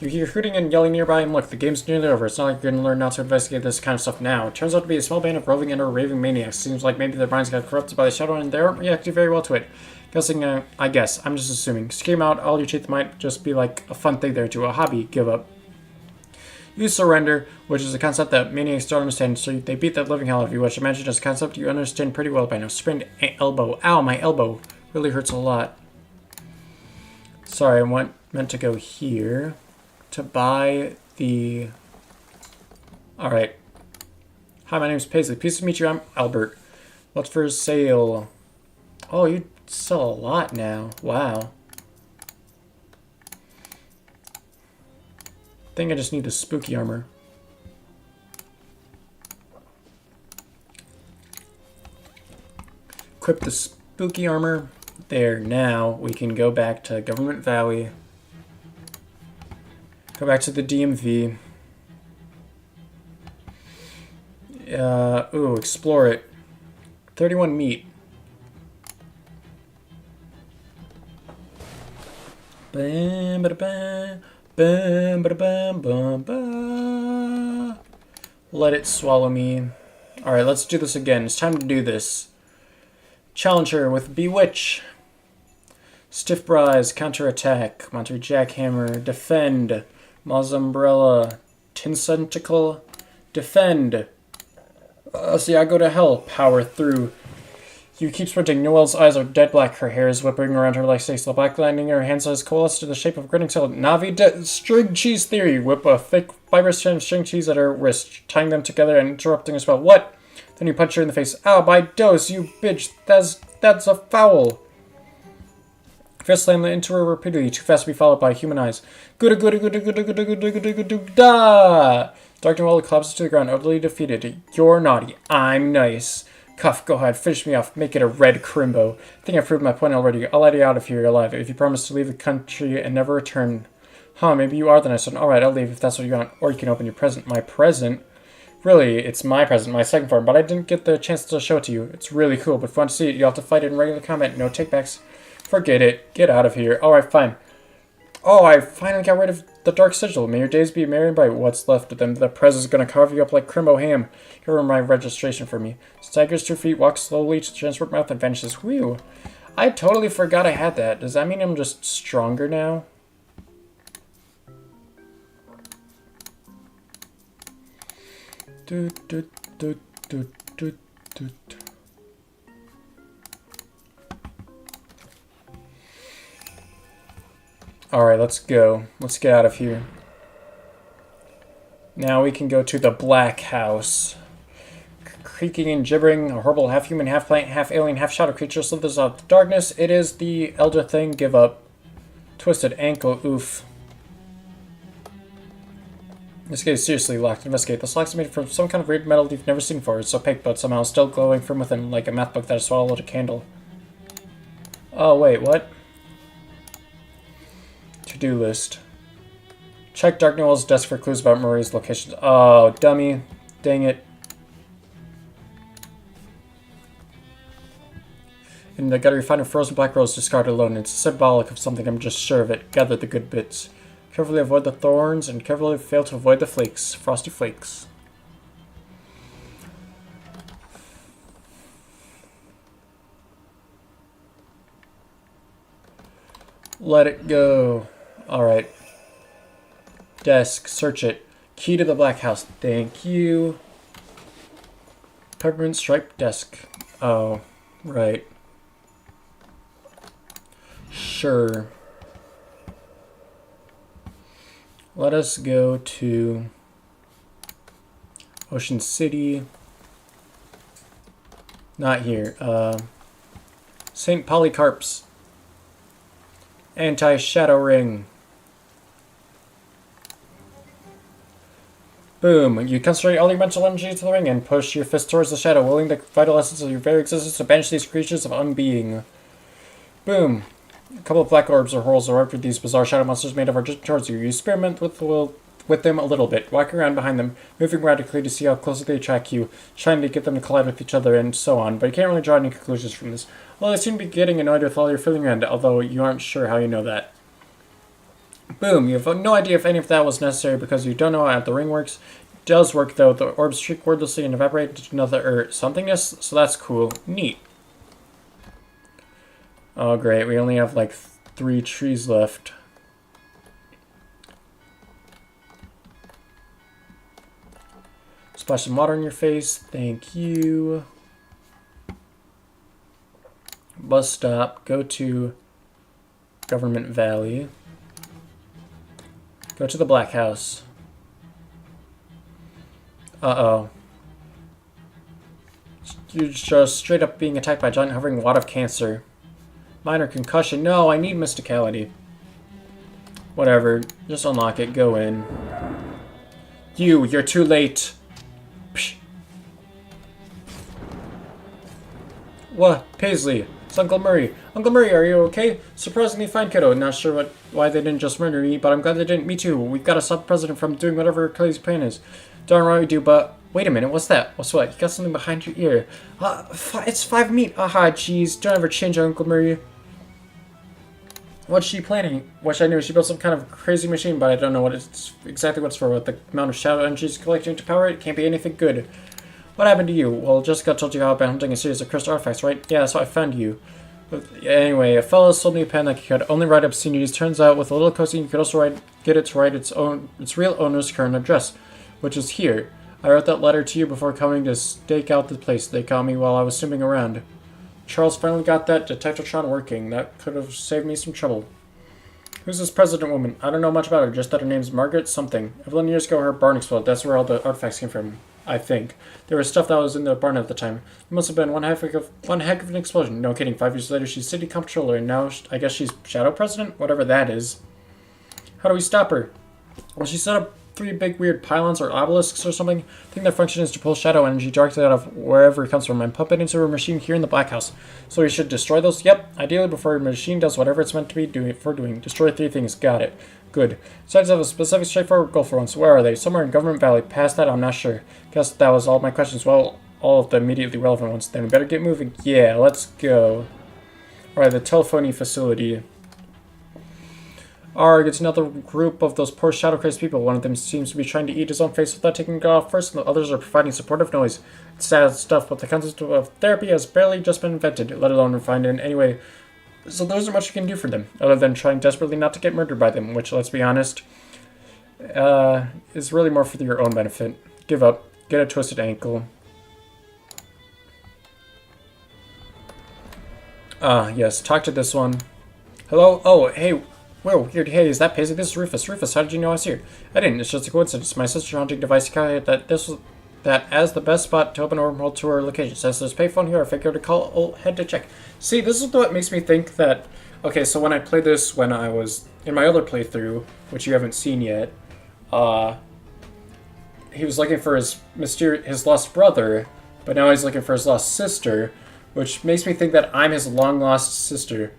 You hear hooting and yelling nearby, and look, the game's nearly over. It's not like you're going to learn not to investigate this kind of stuff now. It turns out to be a small band of roving and or raving maniacs. Seems like maybe their minds got corrupted by the shadow and they aren't reacting very well to it. Guessing, I guess. I'm just assuming. Scream out, all your teeth might just be like a fun thing there too. A hobby. Give up. You surrender, which is a concept that maniacs don't understand, so they beat the living hell out of you, which I imagine is a concept you understand pretty well by now. Sprained elbow. Ow, my elbow. Really hurts a lot. Sorry, I meant to go here to buy the... Alright. Hi, my name's Paisley. Pleased to meet you. I'm Albert. What's for sale? Oh, you sell a lot now. Wow. I think I just need the spooky armor. Equip the spooky armor. There, now we can go back to Government Valley. Go back to the DMV. Ooh, explore it. 31 meat. Bam, ba bam, bam, ba bam, bam, ba. Let it swallow me. Alright, let's do this again. It's time to do this. Challenge her with Bewitch. Stiff Brise, counterattack. Monterey Jackhammer, defend. Maz Umbrella, Tinsenticle, defend. See, I go to hell, power through. You keep sprinting. Noelle's eyes are dead black. Her hair is whipping around her like snakes. The black lightning in her hands has coalesced to the shape of a grinning tail. Navi string cheese theory. Whip a thick, fibrous string cheese at her wrist, tying them together and interrupting a spell. What? Then you punch her in the face. Ow, by dose, you bitch. That's a foul. Fist slam into her repeatedly, too fast to be followed by human eyes. Da! Dark Noelle collapses to the ground, utterly defeated. You're naughty. I'm nice. Cuff, go ahead, finish me off, make it a red crimbo. I think I've proved my point already. I'll let you out of here alive if you promise to leave the country and never return. Huh, maybe you are the nice one. Alright, I'll leave if that's what you want. Or you can open your present. My present? Really, it's my present, my second form, but I didn't get the chance to show it to you. It's really cool, but if you want to see it, you'll have to fight it in regular combat. No takebacks. Forget it. Get out of here. Alright, fine. Oh, I finally got rid of the Dark Sigil. May your days be merry by what's left of them. The Prez is going to carve you up like Crimbo ham. Here are my registration for me. Staggers 2 feet, walks slowly to the transport mouth, and vanishes. Whew. I totally forgot I had that. Does that mean I'm just stronger now? Alright, let's go. Let's get out of here. Now we can go to the Black House. Creaking and gibbering, a horrible half-human, half-plant, half-alien, half-shadow creature slithers out of the darkness. It is the Elder Thing. Give up. Twisted ankle. Oof. This gate is seriously locked. Investigate. This lock is made from some kind of weird metal you've never seen before. It's opaque, but somehow still glowing from within, like a math book that has swallowed a candle. Oh, wait, what? To-do list. Check Dark Noelle's desk for clues about Marie's locations. Oh, dummy. Dang it. In the gutter, you find a frozen black rose discarded alone. It's symbolic of something, I'm just sure of it. Gather the good bits. Carefully avoid the thorns, and carefully fail to avoid the flakes. Frosty flakes. Let it go. Alright. Desk. Search it. Key to the Black House. Thank you. Peppermint striped desk. Oh, right. Sure. Let us go to Ocean City. Not here. St. Polycarp's. Anti-Shadow Ring. Boom. You concentrate all your mental energy to the ring and push your fist towards the shadow, willing the vital essence of your very existence to banish these creatures of unbeing. Boom. A couple of black orbs or holes are after these bizarre shadow monsters made of are just towards you. You experiment with them a little bit, walking around behind them, moving radically to see how closely they track you, trying to get them to collide with each other and so on, but you can't really draw any conclusions from this. Well, they seem to be getting annoyed with all you're feeling around, although you aren't sure how you know that. Boom, you have no idea if any of that was necessary because you don't know how the ring works. It does work though, the orbs streak wordlessly and evaporate into another somethingness, so that's cool. Neat. Oh great, we only have like 3 trees left. Splash some water in your face, thank you. Bus stop, go to Government Valley. Go to the Black House. Uh-oh. You're just straight up being attacked by a giant hovering wad of cancer. Minor concussion. No, I need mysticality. Whatever. Just unlock it. Go in. You're too late. Psh. What? Paisley. It's Uncle Murray. Uncle Murray, are you okay? Surprisingly fine, kiddo. Not sure why they didn't just murder me, but I'm glad they didn't. Me too. We've got to stop the president from doing whatever her crazy plan is. Darn right we do, but... Wait a minute, what's that? What's what? You got something behind your ear. It's 5 meat. Aha, jeez. Don't ever change, Uncle Murray. What's she planning? Wish I knew. She built some kind of crazy machine, but I don't know what it's exactly what it's for. With the amount of shadow energy she's collecting to power it, can't be anything good. What happened to you? Well, Jessica told you how I've been hunting a series of crystal artifacts, right? Yeah, that's how I found you. But anyway, a fellow sold me a pen that could only write obscenities. Turns out, with a little coaching, you could also get it to write its real owner's current address, which is here. I wrote that letter to you before coming to stake out the place. They caught me while I was snooping around. Charles finally got that Detectatron working. That could have saved me some trouble. Who's this president woman? I don't know much about her, just that her name's Margaret something. A couple years ago, her barn exploded. That's where all the artifacts came from, I think. There was stuff that was in the barn at the time. It must have been one heck of an explosion. No kidding. 5 years later, she's city comptroller, and now I guess she's shadow president? Whatever that is. How do we stop her? Well, she set up 3 big weird pylons or obelisks or something. I think their function is to pull shadow energy directly out of wherever it comes from and pump it into a machine here in the Black House. So we should destroy those? Yep. Ideally before a machine does whatever it's meant to be doing. Destroy 3 things. Got it. Good. Besides, I have a specific, straightforward goal for once. Where are they? Somewhere in Government Valley. Past that, I'm not sure. Guess that was all my questions. Well, all of the immediately relevant ones. Then we better get moving. Yeah, let's go. Alright, the telephony facility. Arg, it's another group of those poor shadow-crazed people. One of them seems to be trying to eat his own face without taking it off first, and the others are providing supportive noise. It's sad stuff, but the concept of therapy has barely just been invented, let alone refined in any way. So there isn't much you can do for them, other than trying desperately not to get murdered by them, which, let's be honest, is really more for your own benefit. Give up. Get a twisted ankle. Yes, talk to this one. Hello? Oh, hey. Whoa, weird. Hey, is that Paisley? This is Rufus. Rufus, how did you know I was here? I didn't. It's just a coincidence. My sister hunting device calculated that as the best spot to open a wormhole to our location. Since there's a payphone here, I figured to call old head to check. See, this is what makes me think that... Okay, so when I played this when I was in my other playthrough, which you haven't seen yet, he was looking for his lost brother, but now he's looking for his lost sister, which makes me think that I'm his long-lost sister.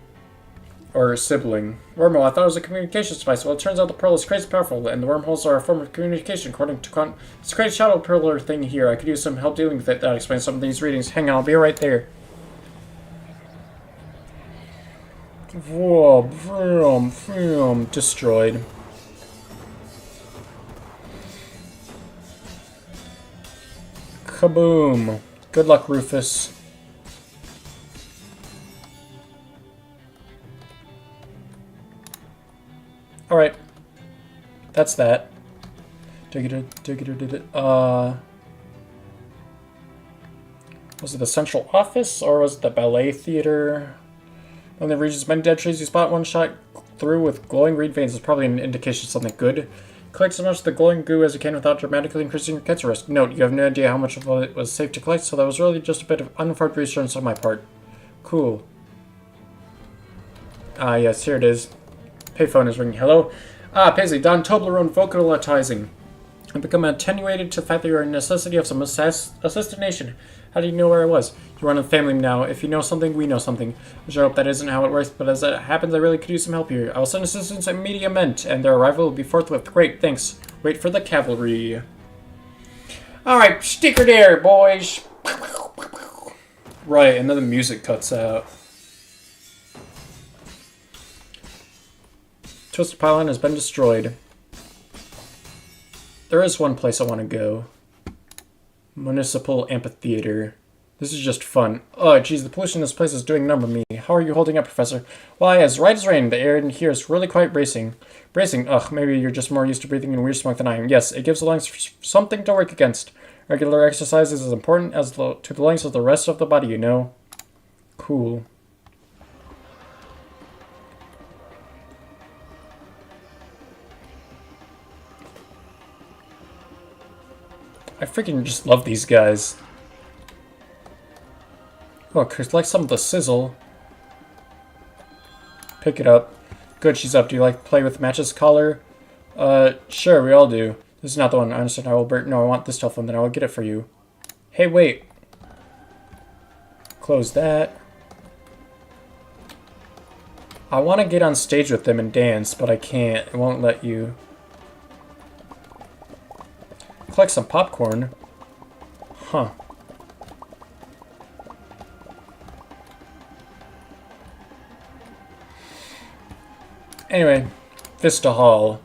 Or sibling. Wormhole, I thought it was a communications device. Well, it turns out the pearl is crazy powerful, and the wormholes are a form of communication, according to this great shadow pearler thing here. I could use some help dealing with it. That explains some of these readings. Hang on, I'll be right there. Whoa, boom, destroyed. Kaboom. Good luck, Rufus. Alright. That's that. Was it the central office, or was it the ballet theater? When it reaches many dead trees, you spot one shot through with glowing green veins. It's probably an indication of something good. Collect as much of the glowing goo as you can without dramatically increasing your cancer risk. Note, you have no idea how much of it was safe to collect, so that was really just a bit of uninformed research on my part. Cool. Yes, here it is. Payphone is ringing. Hello? Paisley, Don Toblerone vocalizing. I've become attenuated to the fact that you're a necessity of some assassination. How do you know where I was? You run a family now. If you know something, we know something. I sure hope that isn't how it works, but as it happens, I really could use some help here. I will send assistance immediately, and their arrival will be forthwith. Great, thanks. Wait for the cavalry. Alright, sticker there, boys. Right, and then the music cuts out. Twisted Pylon has been destroyed. There is one place I want to go. Municipal Amphitheater. This is just fun. Oh, geez, the pollution in this place is doing a number on me. How are you holding up, Professor? Why, as right as rain, the air in here is really quite bracing. Bracing? Ugh, maybe you're just more used to breathing in weird smoke than I am. Yes, it gives the lungs something to work against. Regular exercise is as important as to the lungs as the rest of the body, you know? Cool. I freaking just love these guys. Oh, collect some of the sizzle. Pick it up. Good, she's up. Do you like to play with matches, caller? Sure, we all do. This is not the one. I understand, Albert. No, I want this telephone, then I will get it for you. Hey, wait. Close that. I want to get on stage with them and dance, but I can't. It won't let you. Collect some popcorn. Huh. Anyway, Vista Hall.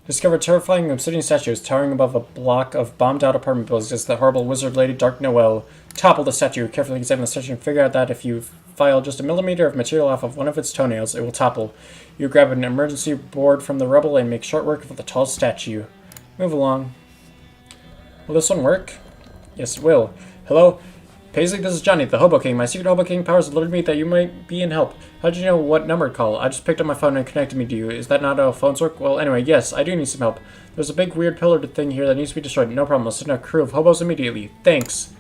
Discover terrifying obsidian statues towering above a block of bombed-out apartment buildings as the horrible wizard lady Dark Noel. Topple the statue. Carefully examine the statue and figure out that if you file just a millimeter of material off of one of its toenails, it will topple. You grab an emergency board from the rubble and make short work of the tall statue. Move along. Will this one work? Yes, it will. Hello? Paisley, this is Johnny, the Hobo King. My secret Hobo King powers alerted me that you might be in help. How did you know what number to call? I just picked up my phone and connected me to you. Is that not how phones work? Well, anyway, yes, I do need some help. There's a big weird pillar thing here that needs to be destroyed. No problem. I'll send a crew of hobos immediately. Thanks.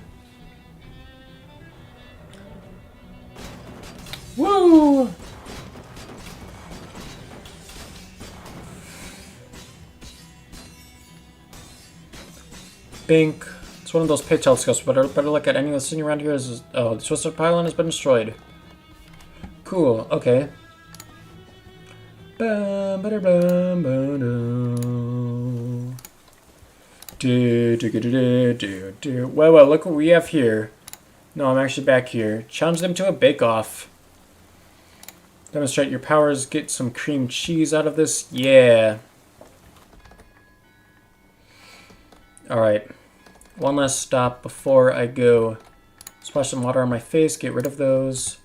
Woo! Bink. It's one of those pit telescopes, but better look at any of the sitting around here. Oh, the twisted pylon has been destroyed. Cool, okay. Well, look what we have here. No, I'm actually back here. Challenge them to a bake-off. Demonstrate your powers. Get some cream cheese out of this. Yeah. Alright. One last stop before I go. Splash some water on my face. Get rid of those.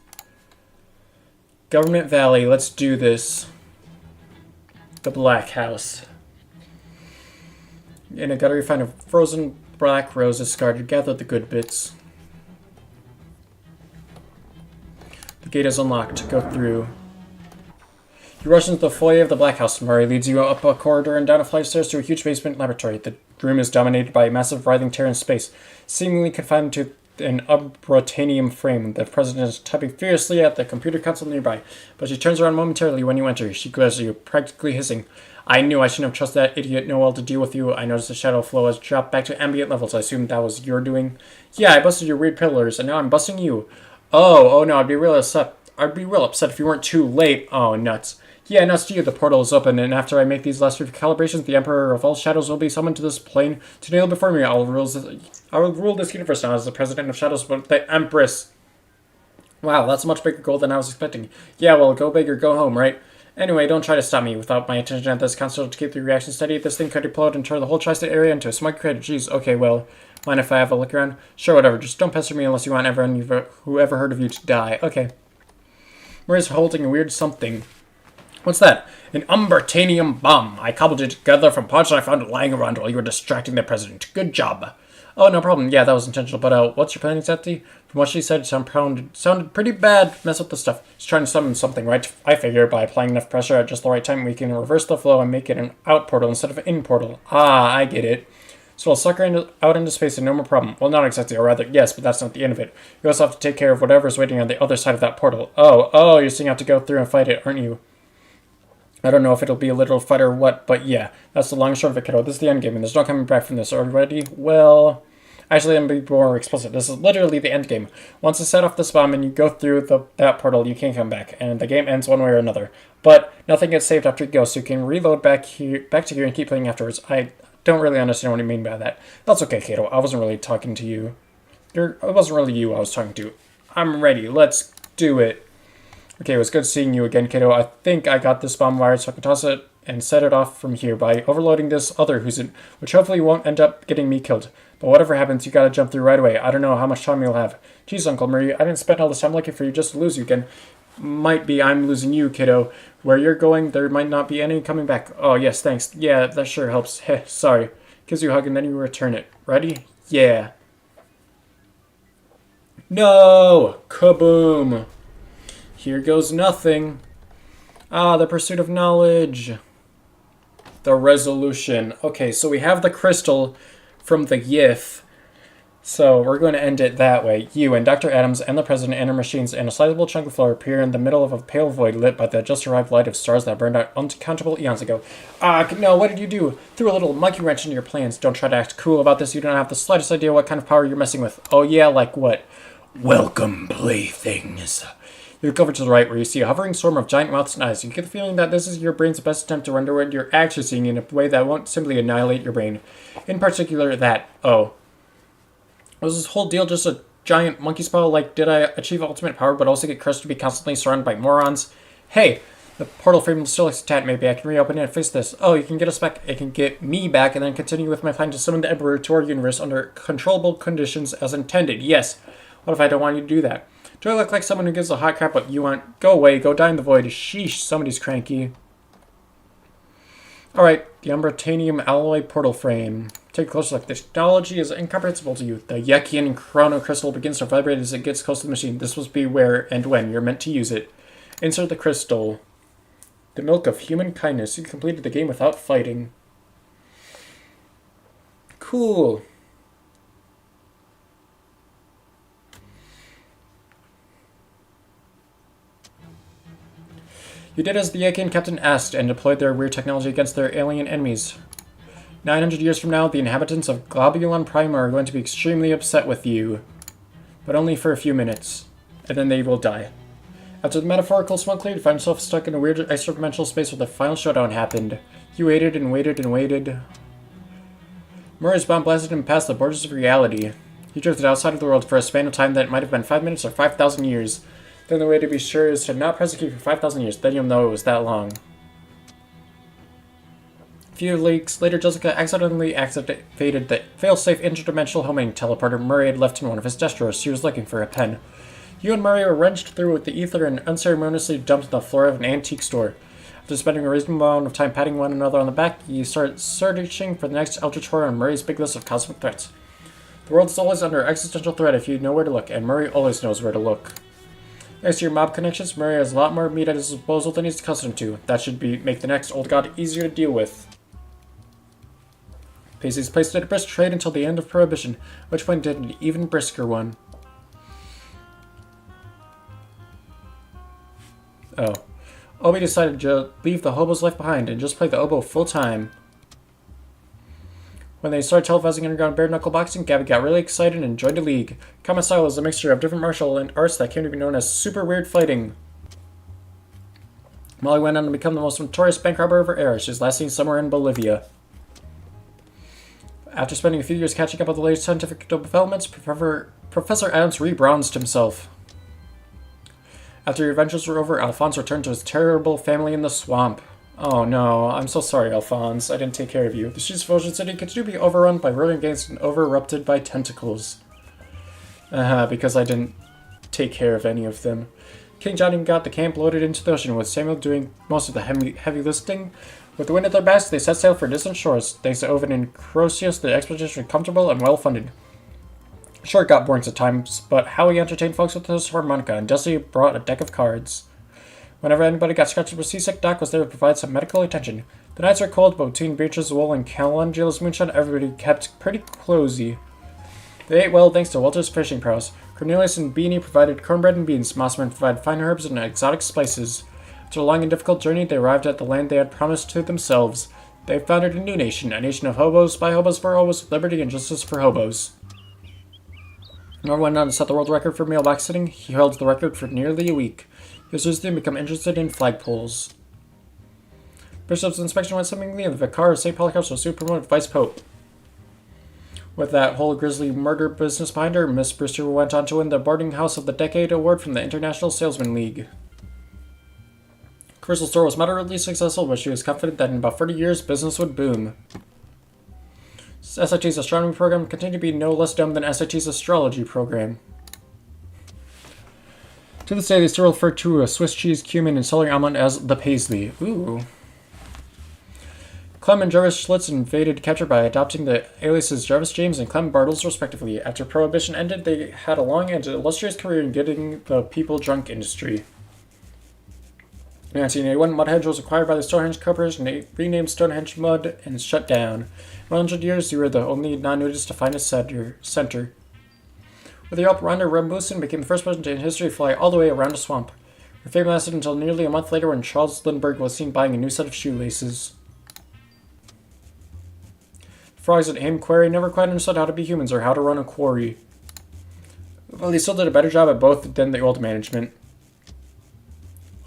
Government Valley. Let's do this. The Black House. In a gutter you find a frozen black rose discarded. Gather the good bits. The gate is unlocked. Go through. You rush into the foyer of the Black House. Murray leads you up a corridor and down a flight of stairs to a huge basement laboratory. The room is dominated by a massive writhing tear in space, seemingly confined to an unobtainium frame. The president is typing furiously at the computer console nearby, but she turns around momentarily when you enter. She glares at you, practically hissing. I knew I shouldn't have trusted that idiot Noel to deal with you. I noticed the shadow flow has dropped back to ambient levels. I assumed that was your doing. Yeah, I busted your weird pillars, and now I'm busting you. Oh no, I'd be real upset. If you weren't too late. Oh, nuts. Yeah, nuts to you. The portal is open, and after I make these last few calibrations, the Emperor of all Shadows will be summoned to this plane to kneel before me. I will rule this universe now as the President of Shadows, but the Empress. Wow, that's a much bigger goal than I was expecting. Yeah, well, go big or go home, right? Anyway, don't try to stop me. Without my attention at this console to keep the reaction steady, this thing could implode and turn the whole tri-state area into a smug crater. Jeez, okay, well, mind if I have a look around? Sure, whatever. Just don't pester me unless you want everyone who ever heard of you to die. Okay. Maria's holding a weird something. What's that? An unobtainium bomb. I cobbled it together from parts I found lying around while you were distracting the president. Good job. Oh, no problem. Yeah, that was intentional. But, what's your plan exactly? From what she said, it sounded pretty bad. Mess up the stuff. She's trying to summon something, right? I figure by applying enough pressure at just the right time, we can reverse the flow and make it an out portal instead of an in portal. Ah, I get it. So I'll suck her out into space and no more problem. Well, not exactly, or rather, yes, but that's not the end of it. You also have to take care of whatever's waiting on the other side of that portal. Oh, you're seeing how to go through and fight it, aren't you? I don't know if it'll be a literal fight or what, but yeah, that's the long and short of it, kiddo. This is the end game, and there's no coming back from this. Are you ready? Well, actually, I'm going to be more explicit. This is literally the end game. Once you set off this bomb and you go through that portal, you can't come back, and the game ends one way or another. But nothing gets saved after you go, so you can reload back to here and keep playing afterwards. I don't really understand what you mean by that. That's okay, kiddo. I wasn't really talking to you. It wasn't really you I was talking to. I'm ready. Let's do it. Okay, it was good seeing you again, kiddo. I think I got this bomb wired so I can toss it and set it off from here by overloading this other Who's-It, which hopefully won't end up getting me killed. But whatever happens, you gotta jump through right away. I don't know how much time you'll have. Jeez, Uncle Murray, I didn't spend all this time looking for you just to lose you again. Might be I'm losing you, kiddo. Where you're going, there might not be any coming back. Oh, yes, thanks. Yeah, that sure helps. Heh, sorry. Gives you a hug and then you return it. Ready? Yeah. No! Kaboom! Here goes nothing. Ah, the pursuit of knowledge. The resolution. Okay, so we have the crystal from the GIF. So we're going to end it that way. You and Dr. Adams and the President and her machines and a sizable chunk of floor appear in the middle of a pale void lit by the just-arrived light of stars that burned out uncountable eons ago. No, what did you do? Threw a little monkey wrench into your plans. Don't try to act cool about this. You don't have the slightest idea what kind of power you're messing with. Oh yeah, like what? Welcome, playthings. You look over to the right where you see a hovering swarm of giant mouths and eyes. You get the feeling that this is your brain's best attempt to render what you're actually seeing in a way that won't simply annihilate your brain. In particular, that, was this whole deal just a giant monkey spell? Like, did I achieve ultimate power but also get cursed to be constantly surrounded by morons? Hey, the portal frame still looks intact. Maybe I can reopen it and fix this. Oh, you can get us back. It can get me back and then continue with my plan to summon the Emperor to our universe under controllable conditions as intended. Yes. What if I don't want you to do that? Do I look like someone who gives a hot crap what you want? Go away. Go die in the void. Sheesh, somebody's cranky. Alright, the Unbritanium alloy portal frame. Take a closer look. The technology is incomprehensible to you. The Yekian chrono crystal begins to vibrate as it gets close to the machine. This must be where and when you're meant to use it. Insert the crystal. The milk of human kindness. You completed the game without fighting. Cool. You did as the Yekian captain asked and deployed their weird technology against their alien enemies. 900 years from now, the inhabitants of Globulon Prime are going to be extremely upset with you. But only for a few minutes. And then they will die. After the metaphorical smoke cleared, you find yourself stuck in a weird extra-dimensional space where the final showdown happened. You waited and waited and waited. Murray's bomb blasted him past the borders of reality. He drifted outside of the world for a span of time that might have been 5 minutes or 5,000 years. Then the way to be sure is to not press the key for 5,000 years. Then you'll know it was that long. A few weeks later, Jessica accidentally activated the fail-safe interdimensional homing teleporter Murray had left in one of his desk drawers. She was looking for a pen. You and Murray were wrenched through with the ether and unceremoniously dumped on the floor of an antique store. After spending a reasonable amount of time patting one another on the back, you start searching for the next Eldritch Horror on Murray's big list of cosmic threats. The world is always under existential threat if you know where to look, and Murray always knows where to look. Thanks to your mob connections, Murray has a lot more meat at his disposal than he's accustomed to. That should make the next old god easier to deal with. Pacey's placed at a brisk trade until the end of Prohibition, which point did an even brisker one. Oh. Obi decided to leave the hobo's life behind and just play the oboe full-time. When they started televising underground bare-knuckle boxing, Gabby got really excited and joined a league. Common style is a mixture of different martial arts that came to be known as super weird fighting. Molly went on to become the most notorious bank robber of her era. She's last seen somewhere in Bolivia. After spending a few years catching up on the latest scientific developments, Professor Adams rebronzed himself. After your adventures were over, Alphonse returned to his terrible family in the swamp. Oh no, I'm so sorry, Alphonse. I didn't take care of you. The streets of Ocean City continue to be overrun by roaring gangs and over-erupted by tentacles. Because I didn't take care of any of them. King Johnny got the camp loaded into the ocean, with Samuel doing most of the heavy lifting. With the wind at their backs, they set sail for distant shores. Thanks to Ovid and Crosius, the expedition was comfortable and well-funded. Sure, it got boring at times, but Howie entertained folks with his harmonica, and Dusty brought a deck of cards. Whenever anybody got scratched or was seasick, Doc was there to provide some medical attention. The nights were cold, but between Beatrice's wool and Calendula's moonshine, everybody kept pretty cozy. They ate well thanks to Walter's fishing prowess. Cornelius and Beanie provided cornbread and beans. Mossman provided fine herbs and exotic spices. After a long and difficult journey, they arrived at the land they had promised to themselves. They founded a new nation, a nation of hobos, by hobos, for hobos, with liberty and justice for hobos. Nor went on to set the world record for mailbox sitting. He held the record for nearly a week. He was recently become interested in flagpoles. Bishop's inspection went swimmingly, and the vicar of St. Polycarp's was soon promoted vice pope. With that whole grisly murder business behind her, Miss Brewster went on to win the Boarding House of the Decade award from the International Salesman League. Crystal Store was moderately successful, but she was confident that in about 30 years, business would boom. SIT's astronomy program continued to be no less dumb than SIT's astrology program. To this day, they still refer to a Swiss cheese, cumin, and celery omelet as the Paisley. Ooh. Clem and Jarvis Schlitz invaded capture by adopting the aliases Jarvis James and Clem Bartles, respectively. After Prohibition ended, they had a long and illustrious career in getting the people drunk industry. In 1981, Mudhenge was acquired by the Stonehenge Corporation, renamed Stonehenge Mud, and shut down. In 100 years, you were the only non-nudist to find a center. With your help, Rhonda Rasmussen became the first person in history to fly all the way around a swamp. Her fame lasted until nearly a month later when Charles Lindbergh was seen buying a new set of shoelaces. The frogs at Aim Quarry never quite understood how to be humans or how to run a quarry. Well, they still did a better job at both than the old management.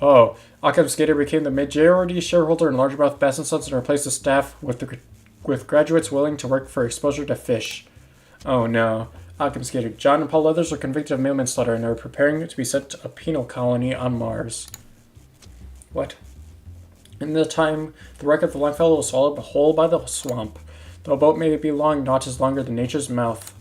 Oh, Occam Skater became the majority shareholder in Largemouth Bass & Sons and replaced the staff with graduates willing to work for exposure to fish. Oh no. Occam Skater. John and Paul Leathers were convicted of mail slaughter and are preparing to be sent to a penal colony on Mars. What? In the time, the wreck of the Longfellow was swallowed whole by the swamp. Though a boat may be long, not as longer than nature's mouth.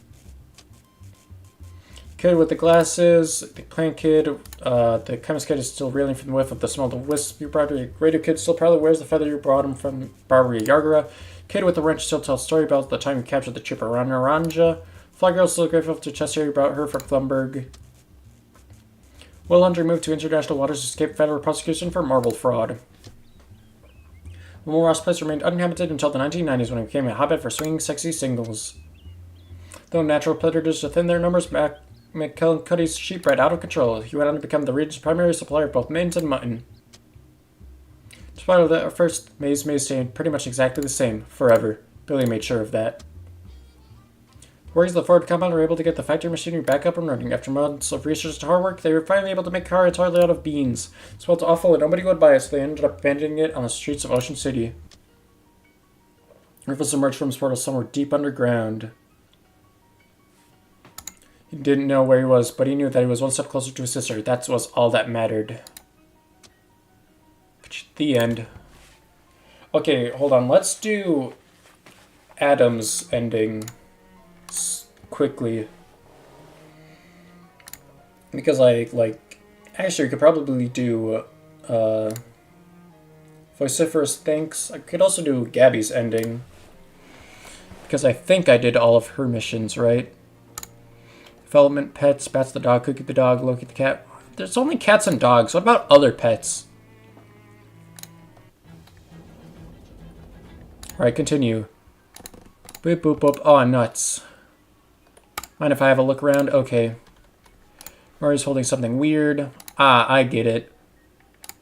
Kid with the glasses, the plant kid, the chemist kid is still reeling from the whiff of the smell of the wisp you brought. The radio kid still proudly wears the feather you brought him from Barbary Yargara. Kid with the wrench still tells story about the time you captured the chipper Naranja. Fly girl still grateful to Chester you brought her from Thumberg. Will Hunter moved to international waters to escape federal prosecution for marble fraud. Wilmore Ross Place remained uninhabited until the 1990s when it became a hotbed for swinging sexy singles. Though natural predators to thin their numbers, McKellencuttie's sheep bred out of control. He went on to become the region's primary supplier of both mince and mutton. Despite that, at first, May's stayed pretty much exactly the same, forever. Billy made sure of that. Workers of the Ford compound were able to get the factory machinery back up and running. After months of research and hard work, they were finally able to make a car entirely out of beans. It smelled awful and nobody would buy it, so they ended up abandoning it on the streets of Ocean City. Rufus emerged from his portal somewhere deep underground. He didn't know where he was, but he knew that he was one step closer to his sister. That was all that mattered. The end. Okay, hold on. Let's do Adam's ending quickly. Because actually we could probably do Vociferous Thanks. I could also do Gabby's ending. Because I think I did all of her missions, right? Development, pets, Bats the dog, Cookie the dog, Loki the cat. There's only cats and dogs. What about other pets? Alright, continue. Boop, boop, boop. Oh, nuts. Mind if I have a look around? Okay. Murray's holding something weird. Ah, I get it.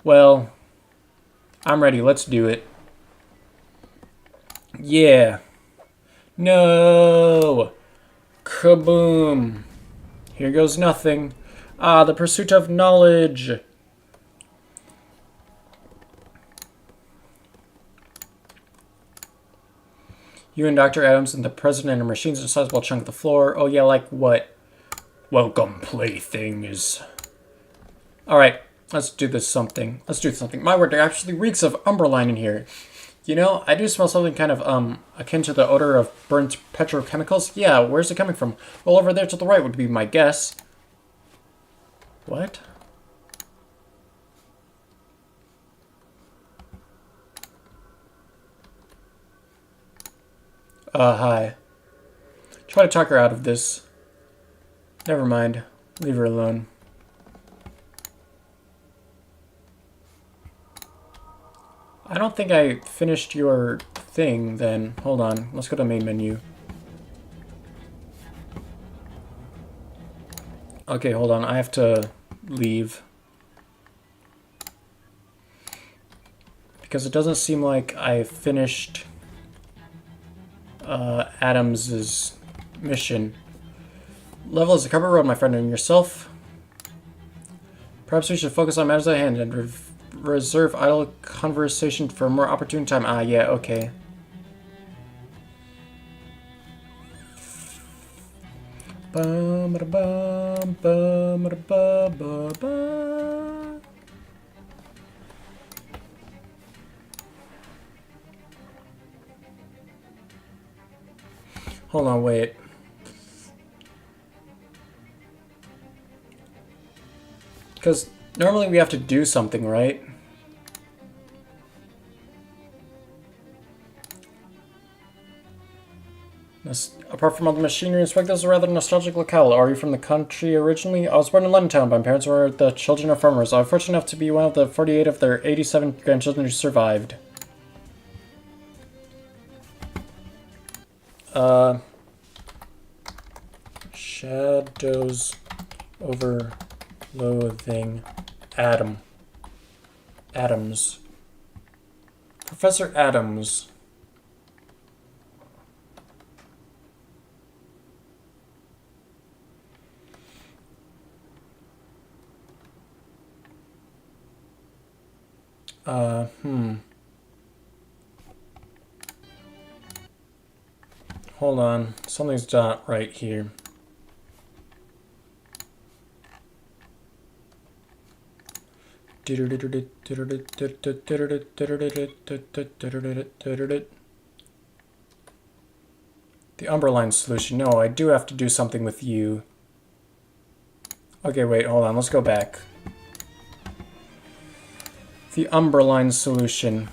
Well, I'm ready. Let's do it. Yeah. No. Kaboom. Here goes nothing. Ah, the pursuit of knowledge. You and Dr. Adams and the president and machines a sizable chunk of the floor. Oh yeah, like what? Welcome, playthings. Alright, let's do this something. Let's do something. My word, there actually reeks of Umberline in here. You know, I do smell something kind of, akin to the odor of burnt petrochemicals. Yeah, where's it coming from? Well, over there to the right would be my guess. What? Hi. Try to talk her out of this. Never mind. Leave her alone. I don't think I finished your thing then. Hold on. Let's go to main menu. Okay, hold on. I have to leave. Because it doesn't seem like I finished Adams's mission. Level is a cover road, my friend, and yourself. Perhaps we should focus on matters at hand and reserve idle conversation for a more opportune time. Ah, yeah, okay. Hold on, wait. Because normally we have to do something, right? No, Apart from all the machinery, inspect this rather nostalgic locale. Are you from the country originally? I was born in London Town. My parents were the children of farmers. I was fortunate enough to be one of the 48 of their 87 grandchildren who survived. Shadows over Loathing. Adams. Professor Adams. Hold on. Something's not right here. The Umberline solution. No, I do have to do something with you. Okay, wait, hold on. Let's go back. The Umberline solution.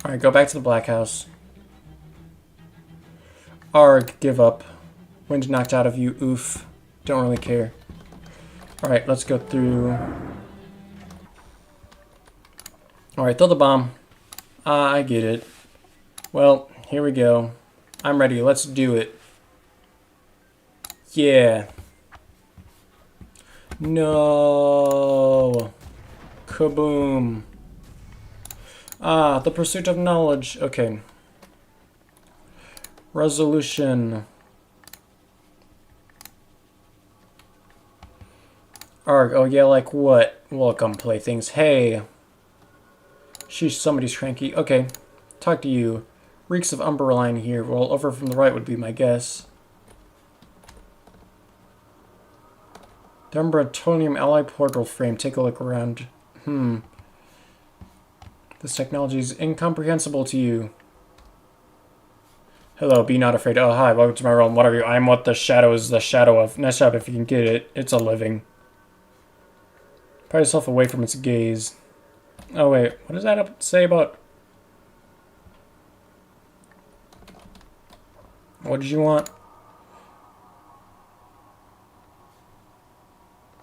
Alright, go back to the Black House. Arg, give up. Wind knocked out of you, oof. Don't really care. Alright, let's go through. Alright, throw the bomb. I get it. Well, here we go. I'm ready, let's do it. Yeah. No. Kaboom. The pursuit of knowledge. Okay. Resolution. Arg, oh yeah, like what? Welcome, playthings. Hey. Sheesh, somebody's cranky. Okay. Talk to you. Reeks of Umberline here. Well, over from the right would be my guess. The Umbratonium alloy portal frame. Take a look around. This technology is incomprehensible to you. Hello, be not afraid. Oh, hi, welcome to my realm. What are you? I am what the shadow is the shadow of. Nice job if you can get it. It's a living. Pry yourself away from its gaze. Oh, wait. What does that say about... What did you want?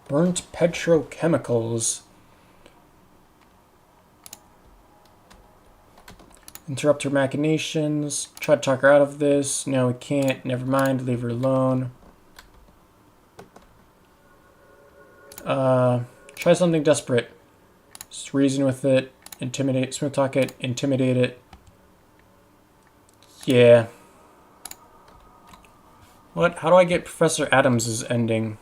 Burnt petrochemicals. Interrupt her machinations. Try to talk her out of this. No, we can't. Never mind. Leave her alone. Try something desperate. Just reason with it. Intimidate. Smooth talk it. Intimidate it. Yeah. What? How do I get Professor Adams' ending?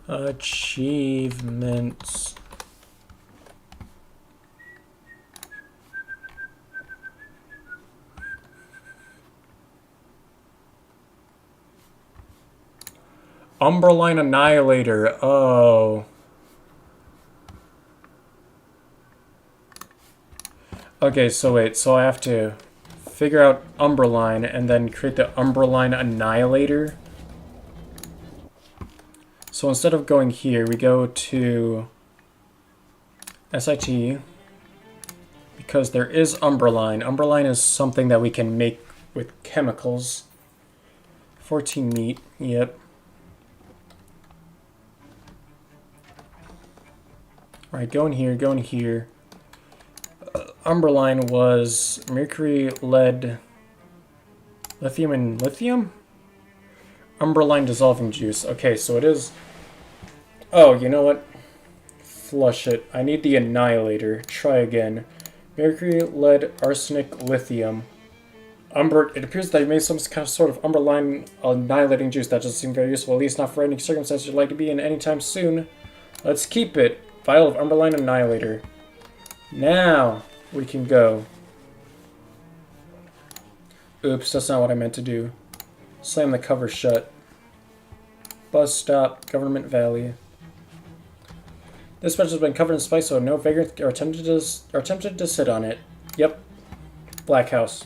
Achievements. Umberline Annihilator. Oh. Okay, so wait. So I have to figure out Umberline and then create the Umberline Annihilator. So instead of going here, we go to SIT because there is Umberline. Umberline is something that we can make with chemicals. 14 meat. Yep. Alright, go in here, go in here. Umberline was mercury, lead, lithium, and lithium? Umberline dissolving juice. Okay, so it is... Oh, you know what? Flush it. I need the Annihilator. Try again. Mercury, lead, arsenic, lithium. It appears that you made some kind of sort of Umberline annihilating juice. That doesn't seem very useful, at least not for any circumstances you'd like to be in anytime soon. Let's keep it. Vial of Umberline Annihilator. Now we can go. Oops, that's not what I meant to do. Slam the cover shut. Bus stop, Government Valley. This bench has been covered in spice, so no vagrant are tempted to sit on it. Yep. Black House.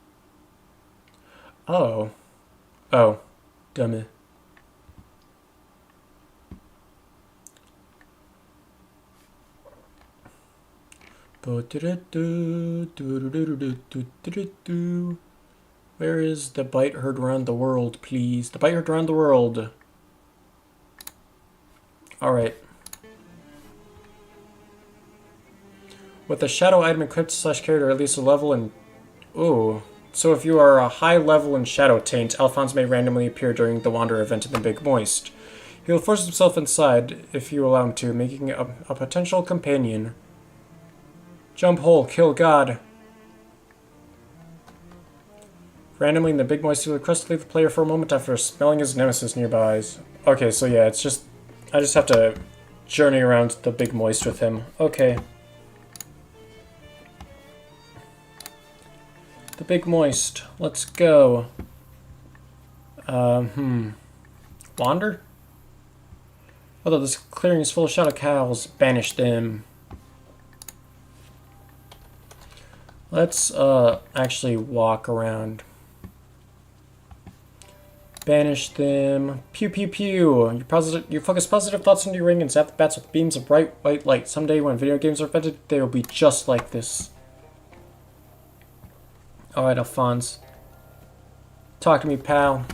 Oh. Oh. Dummy. Where is the bite heard around the world, please? The bite heard around the world. Alright. With a shadow item equipped / carried, or at least a level in... Ooh. So if you are a high level in Shadow Taint, Alphonse may randomly appear during the Wanderer event in the Big Moist. He will force himself inside, if you allow him to, making a potential companion. Jump hole, kill God. Randomly in the Big Moist, he will request to leave the player for a moment after smelling his nemesis nearby. Okay, so yeah, it's just... I just have to journey around the Big Moist with him. Okay. The Big Moist. Let's go. Wander? Although this clearing is full of shadow cows, banish them. Let's actually walk around. Banish them. Pew pew pew. You focus positive thoughts into your ring and zap the bats with beams of bright white light. Someday when video games are invented, they will be just like this. Alright, Alphonse. Talk to me, pal.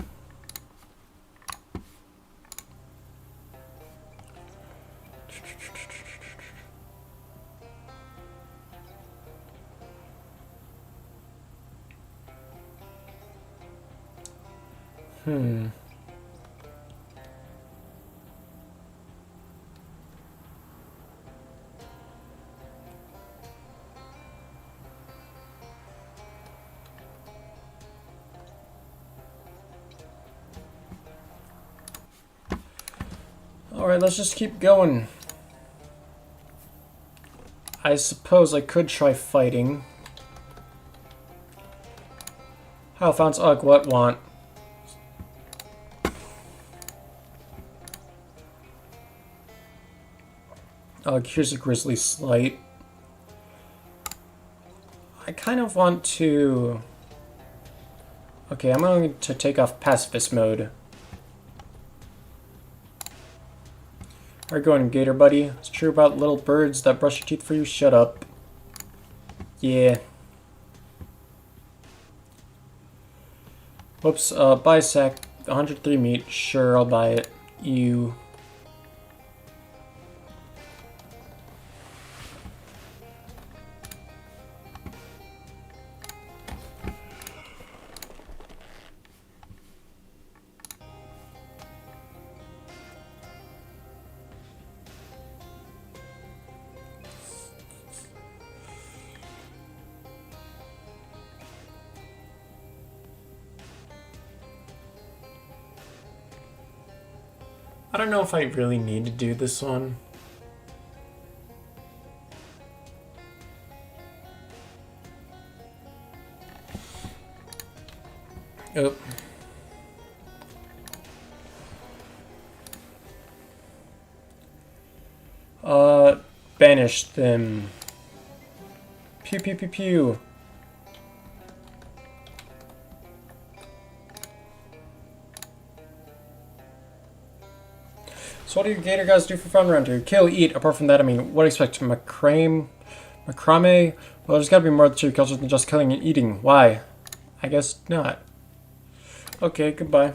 Alright, let's just keep going. I suppose I could try fighting. How Alphonse, ugh, what want? Here's a Grizzly Slight. I kind of want to... Okay, I'm going to take off Pacifist mode. Alright, go on, Gator Buddy. It's true about little birds that brush your teeth for you. Shut up. Yeah. Whoops, buy sack. 103 meat. Sure, I'll buy it. You... I don't know if I really need to do this one. Oh. Banish them. Pew pew pew pew. So what do you gator guys do for fun around here? Kill, eat. Apart from that, I mean, what do you expect? Macrame? Well, there's gotta be more to your culture than just killing and eating. Why? I guess not. Okay, goodbye.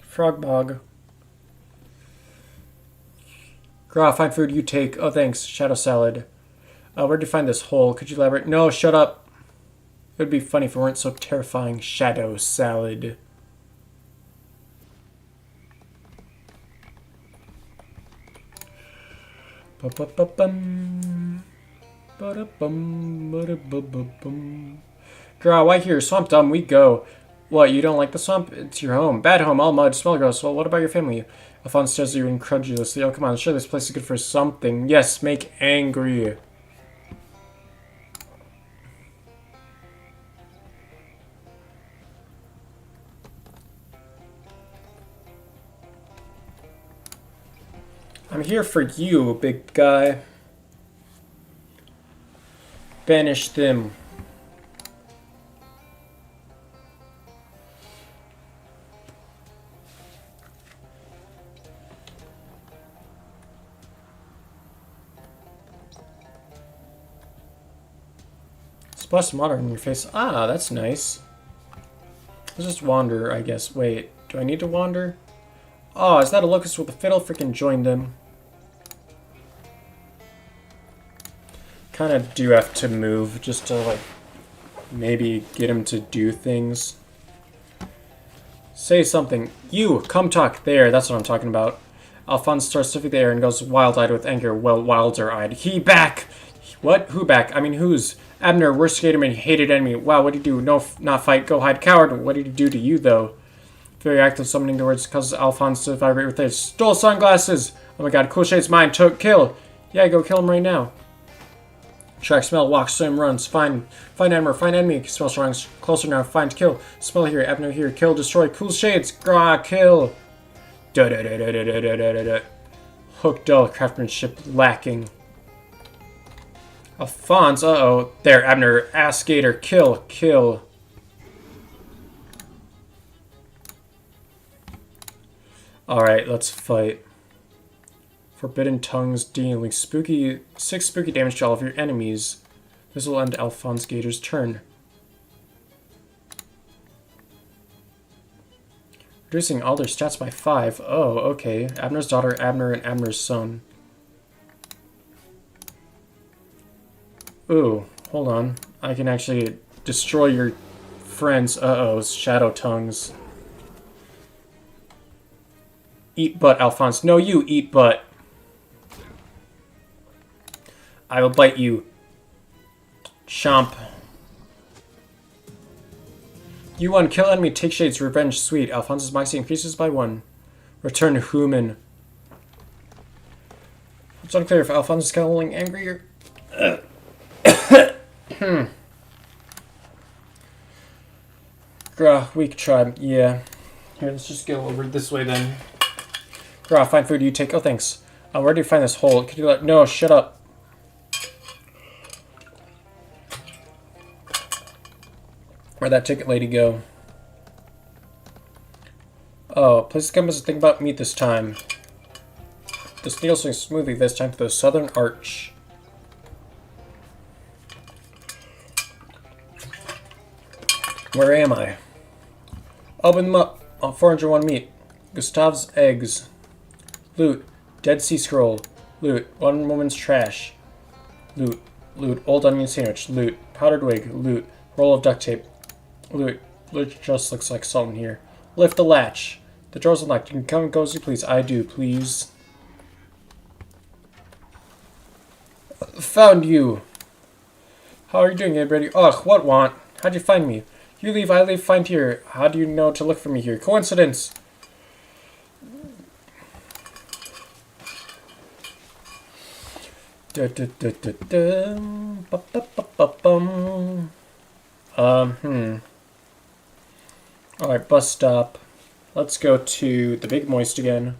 Frog bog. Gra, find food, you take. Oh, thanks. Shadow salad. Where'd you find this hole? Could you elaborate? No, shut up. It would be funny if it weren't so terrifying. Shadow salad. Gra, why here? Swamp dumb, we go. What, you don't like the swamp? It's your home. Bad home, all mud, smell gross. Well, what about your family? Alphonse stares at you incredulously. Oh, come on, sure this place is good for something. Yes, make angry. I'm here for you, big guy. Banish them. Splash some water on your face. Ah, that's nice. Let's just wander, I guess. Wait, do I need to wander? Oh, is that a locust with a fiddle? Freaking joined him. Kind of do have to move just to, like, maybe get him to do things. Say something. You, come talk. There, that's what I'm talking about. Alphonse starts sniffing the air and goes wild-eyed with anger. Well, wilder-eyed. He back! What? Who back? I mean, who's? Abner, worst skater man, hated enemy. Wow, what did he do? No, not fight. Go hide. Coward. What did he do to you, though? Very active summoning the words causes Alphonse to vibrate with rage. Stole sunglasses! Oh my god, cool shade's mine. Took kill. Yeah, go kill him right now. Track, smell, walk, swim, runs. Find Abner, find enemy. Smell strong, closer now. Find, kill. Smell here, Abner here. Kill, destroy. Cool shades. Grah, kill. Da da da da da da da da da. Hook dull, craftsmanship lacking. Alphonse, uh-oh. There, Abner, ass skater. Kill, kill. Alright, let's fight. Forbidden Tongues dealing 6 spooky damage to all of your enemies. This will end Alphonse Gator's turn. Reducing all their stats by 5. Oh, okay. Abner's daughter, Abner, and Abner's son. Ooh, hold on. I can actually destroy your friends. Uh-oh, Shadow Tongues. Eat butt, Alphonse. No, you eat butt. I will bite you. Chomp. You won. Kill enemy. Take shades. Revenge. Sweet. Alphonse's moxie increases by 1. Return human. It's unclear if Alphonse is calling angry or... Grah, weak tribe. Yeah. Here, let's just go over this way then. Grah, find food. You take... Oh, thanks. Where do you find this hole? Could you let... No, shut up. Where'd that ticket lady go? Oh, please come as a think about meat this time. The steel swings smoothly this time to the southern arch. Where am I? Open them up. 401 meat. Gustave's eggs. Loot. Dead Sea Scroll. Loot. One woman's trash. Loot. Loot. Old onion sandwich. Loot. Powdered wig. Loot. Roll of duct tape. Loot. Loot just looks like salt in here. Lift the latch. The door's unlocked. You can come and go as you please. I do, please. Found you. How are you doing, everybody? Ugh, what want? How'd you find me? You leave, I leave, find here. How do you know to look for me here? Coincidence. Da, da, da, da, da. Ba, ba, ba, ba, bum. Alright, bus stop. Let's go to the Big Moist again.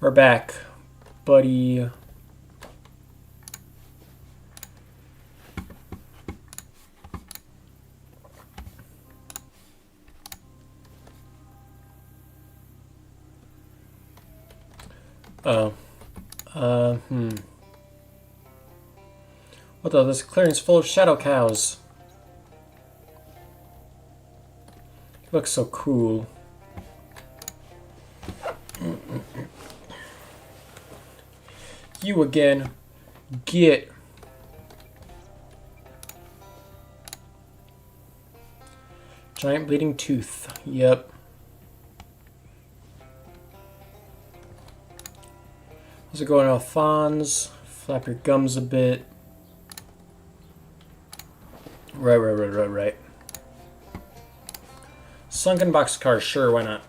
We're back, buddy. Oh. What the? This clearing's full of shadow cows. It looks so cool. You again. Get. Giant bleeding tooth. Yep. How's it going, Alphonse? Flap your gums a bit. Right. Sunken boxcar, sure, why not?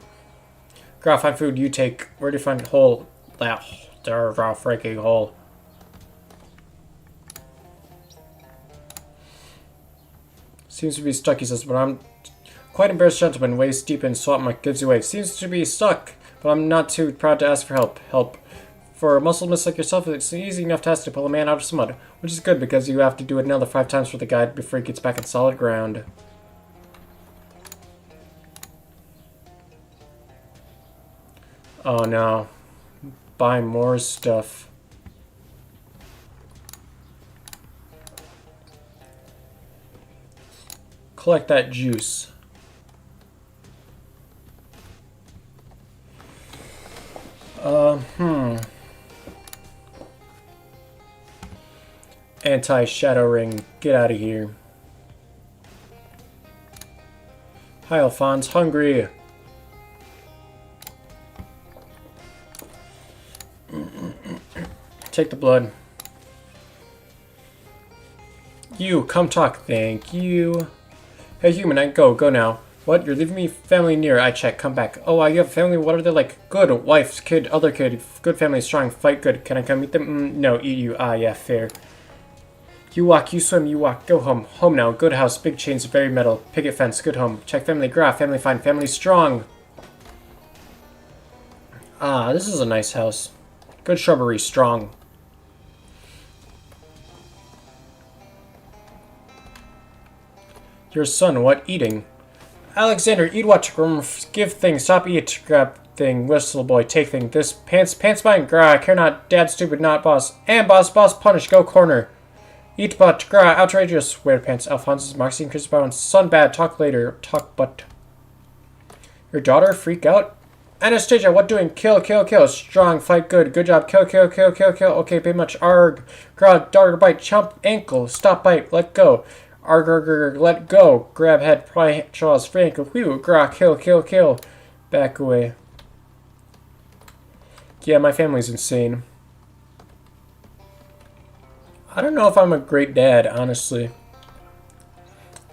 Grah, find food, you take. Where do you find hole? That freaking hole. Seems to be stuck, he says, but I'm quite embarrassed, gentleman. Waist deep in swamp muck gives you away. Seems to be stuck, but I'm not too proud to ask for help. For a muscle miss like yourself, it's an easy enough task to pull a man out of some mud, which is good because you have to do it another 5 times for the guide before he gets back on solid ground. Oh no. Buy more stuff. collect that juice. Anti-shadow ring. Get out of here. Hi, Alphonse. Hungry. Take the blood. You, come talk. Thank you. Hey, human, I go now. What? You're leaving me family near. I check. Come back. Oh, you have a family. What are they like? Good. Wife, kid, other kid. Good family, strong. Fight good. Can I come meet them? No, eat you. Ah, yeah, fair. You walk, you swim, you walk. Go home. Home now. Good house. Big chains, very metal. Picket fence. Good home. Check family. Graph. Family fine. Family strong. Ah, this is a nice house. Good shrubbery. Strong. Your son, what? Eating. Alexander, eat what? Give thing. Stop eat. Grab thing. Whistle boy. Take thing. This pants mine. Gra. Care not. Dad stupid. Not boss. And boss. Boss punish. Go corner. Eat butt. Gra. Outrageous. Wear pants. Alphonse's Marcy and Chris Bowen. Son bad. Talk later. Talk butt. Your daughter? Freak out? Anastasia, what doing? Kill, kill, kill. Strong. Fight good. Good job. Kill, kill, kill, kill, kill. Okay, pay much. Arg. Gra. Daughter bite. Chomp. Ankle. Stop bite. Let go. Arg, let go. Grab head, pry jaws, frank, whew, gra, kill, kill, kill. Back away. Yeah, my family's insane. I don't know if I'm a great dad, honestly.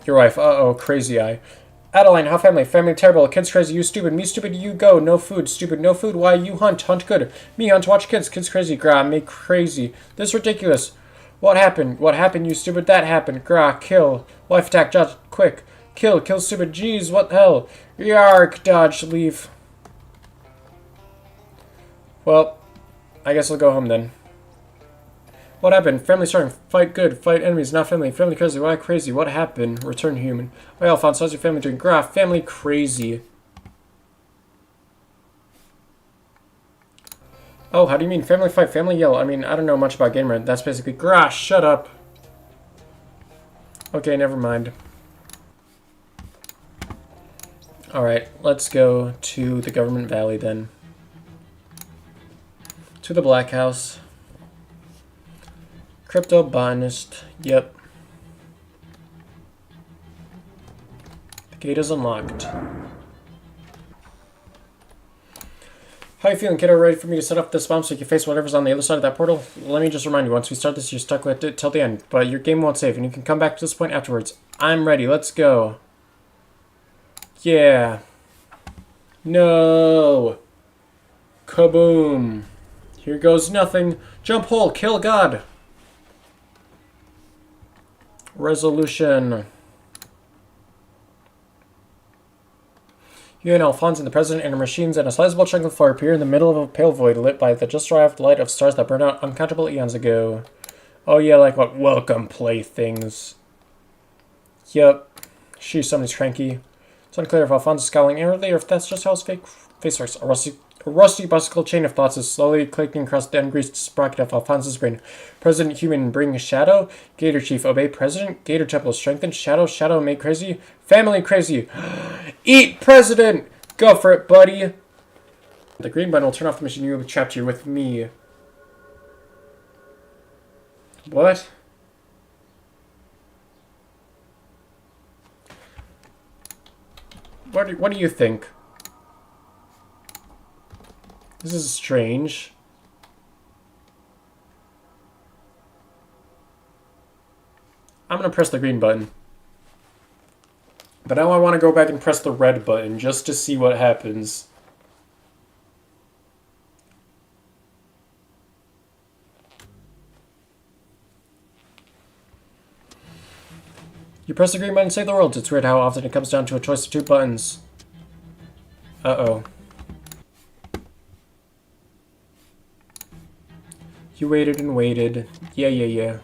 Your wife, uh-oh, crazy eye. Adeline, how family? Family terrible. Kids crazy, you stupid. Me stupid, you go. No food, stupid. No food, why? You hunt. Hunt good. Me hunt, watch kids. Kids crazy, gra, make crazy. This ridiculous. What happened? What happened, you stupid? That happened. Gra, kill. Wife attack, dodge, quick. Kill, kill stupid. Jeez, what the hell? Yark, dodge, leave. Well, I guess I'll go home then. What happened? Family strong. Fight good. Fight enemies, not family. Family crazy. Why crazy? What happened? Return human. Why, Alphonse, how's your family doing? Gra, family crazy. Oh, how do you mean? Family fight, family yell. I mean, I don't know much about gamer. That's basically, Gra, shut up. Okay, never mind. Alright, let's go to the government valley then. To the Black House. Crypto botanist. Yep. The gate is unlocked. How you feeling, kiddo? Ready for me to set up this bomb so you can face whatever's on the other side of that portal? Let me just remind you, once we start this, you're stuck with it till the end. But your game won't save, and you can come back to this point afterwards. I'm ready. Let's go. Yeah. No. Kaboom. Here goes nothing. Jump hole. Kill God. Resolution. You and Alphonse and the President and her machines and a sizable chunk of fire appear in the middle of a pale void lit by the just arrived light of stars that burned out uncountable eons ago. Oh yeah, like what? Welcome, playthings. Yep. Sheesh, somebody's cranky. It's unclear if Alphonse is scowling inwardly or if that's just how his fake face works. A rusty bicycle chain of thoughts is slowly clicking across the ungreased sprocket of Alphonse's brain. President Human, bring Shadow. Gator Chief, obey President. Gator Temple, strengthen. Shadow, make crazy. Family crazy. Eat President! Go for it, buddy. The green button will turn off the machine. You will be trapped here with me. What? What do you think? This is strange. I'm gonna press the green button. But now I want to go back and press the red button just to see what happens. You press the green button to save the world. It's weird how often it comes down to a choice of two buttons. Uh-oh. You waited and waited. Yeah.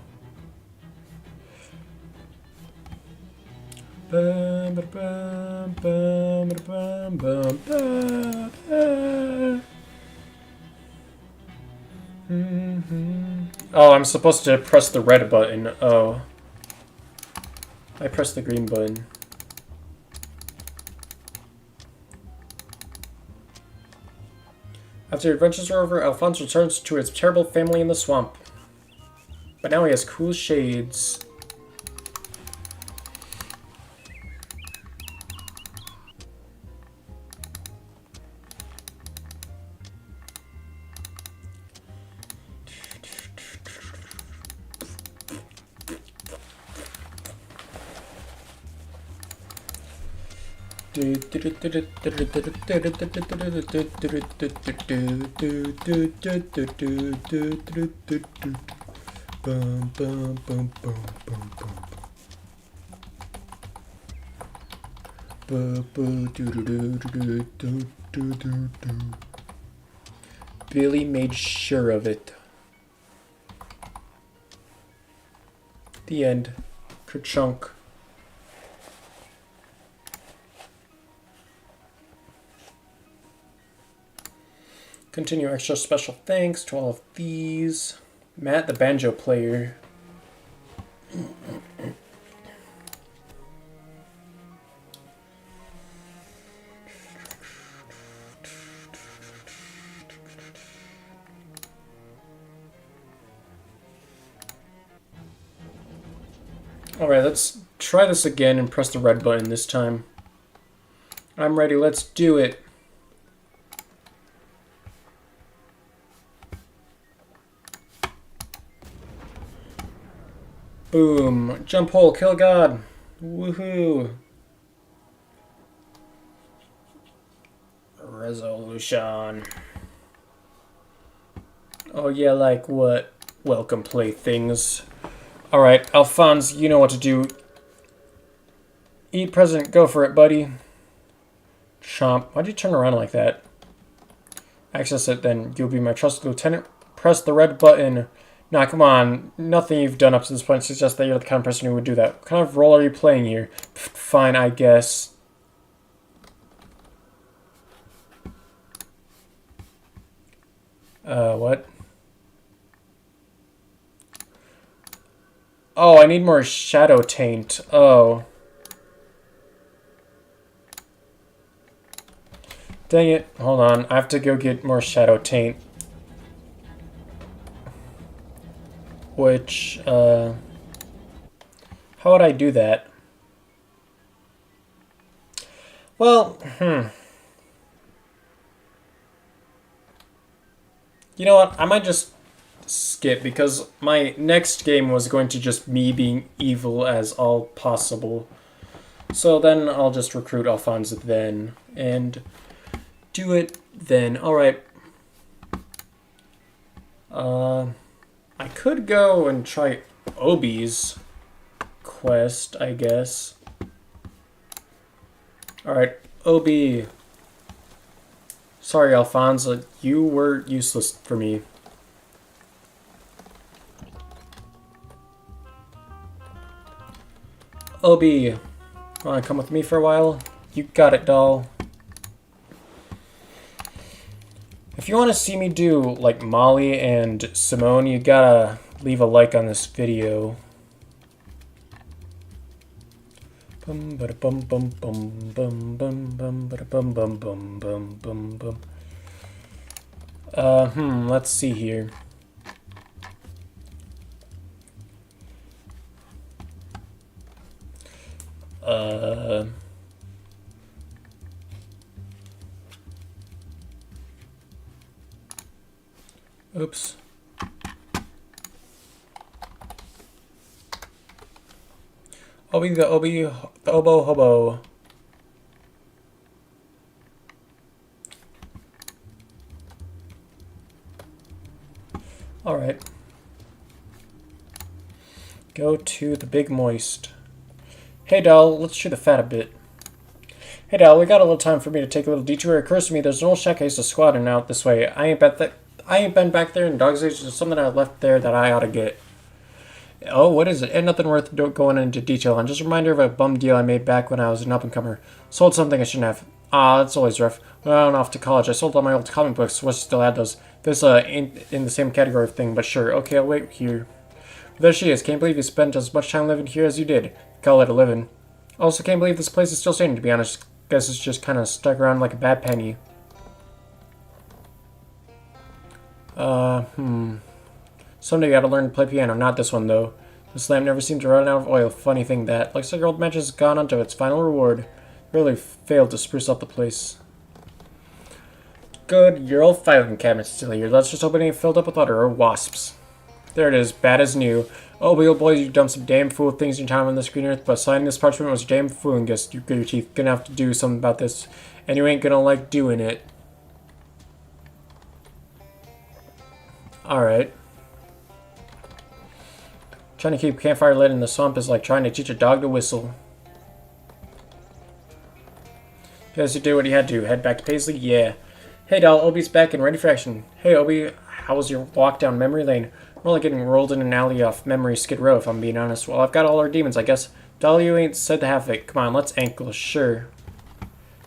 Oh, I'm supposed to press the red button. Oh. I pressed the green button. After adventures are over, Alphonse returns to his terrible family in the swamp. But now he has cool shades. Bum, bum, bum, bum, bum, bum. Billy made sure of it. The end. Ka-chunk. Continue extra special thanks to all of these. Matt, the banjo player. Alright, let's try this again and press the red button this time. I'm ready, let's do it. Boom. Jump hole, kill God. Woohoo. Resolution. Oh yeah, like what? Welcome, playthings. Alright, Alphonse, you know what to do. Eat present, go for it, buddy. Chomp. Why'd you turn around like that? Access it, then you'll be my trusted lieutenant. Press the red button. Nah, come on. Nothing you've done up to this point suggests that you're the kind of person who would do that. What kind of role are you playing here? Fine, I guess. What? Oh, I need more shadow taint. Oh. Dang it. Hold on. I have to go get more shadow taint. Which, how would I do that? Well, You know what? I might just skip because my next game was going to just me being evil as all possible. So then I'll just recruit Alphonse then and do it then. Alright. I could go and try Obi's quest, I guess. Alright, Obi. Sorry, Alphonse, you were useless for me. Obi, wanna come with me for a while? You got it, doll. If you want to see me do, like, Molly and Simone, you gotta leave a like on this video. Bum ba bum bum bum bum bum bum ba bum bum bum bum bum bum. Let's see here. Oops. Obi the obo hobo. Alright. Go to the Big Moist. Hey doll, let's chew the fat a bit. Hey doll, we got a little time for me to take a little detour. It occurs to me there's an old shack I used to squat in out this way. I ain't been back there in dog's age. There's something I left there that I ought to get. Oh, what is it? And nothing worth going into detail on. Just a reminder of a bum deal I made back when I was an up-and-comer. Sold something I shouldn't have. Ah, that's always rough. When I went off to college, I sold all my old comic books. Wish I still had those. This ain't in the same category of thing, but sure. Okay, I'll wait here. There she is. Can't believe you spent as much time living here as you did. Call it a living. Also, can't believe this place is still standing, to be honest. Guess it's just kind of stuck around like a bad penny. Someday you gotta learn to play piano. Not this one, though. This lamp never seemed to run out of oil. Funny thing that. Looks like your old match has gone on to its final reward. Really failed to spruce up the place. Good, your old filing cabinet's still here. Let's just hope it ain't filled up with water or wasps. There it is, bad as new. Oh, old boys, you done some damn fool things in your time on this green earth, but signing this parchment was damn fooling. Guess you grit your teeth. Gonna have to do something about this, and you ain't gonna like doing it. Alright. Trying to keep campfire lit in the swamp is like trying to teach a dog to whistle. Guess you did what you had to. Head back to Paisley? Yeah. Hey doll, Obi's back and ready for action. Hey Obi, how was your walk down memory lane? More like getting rolled in an alley off memory skid row, if I'm being honest. Well, I've got all our demons, I guess. Doll, you ain't said to have it. Come on, let's ankle. Sure.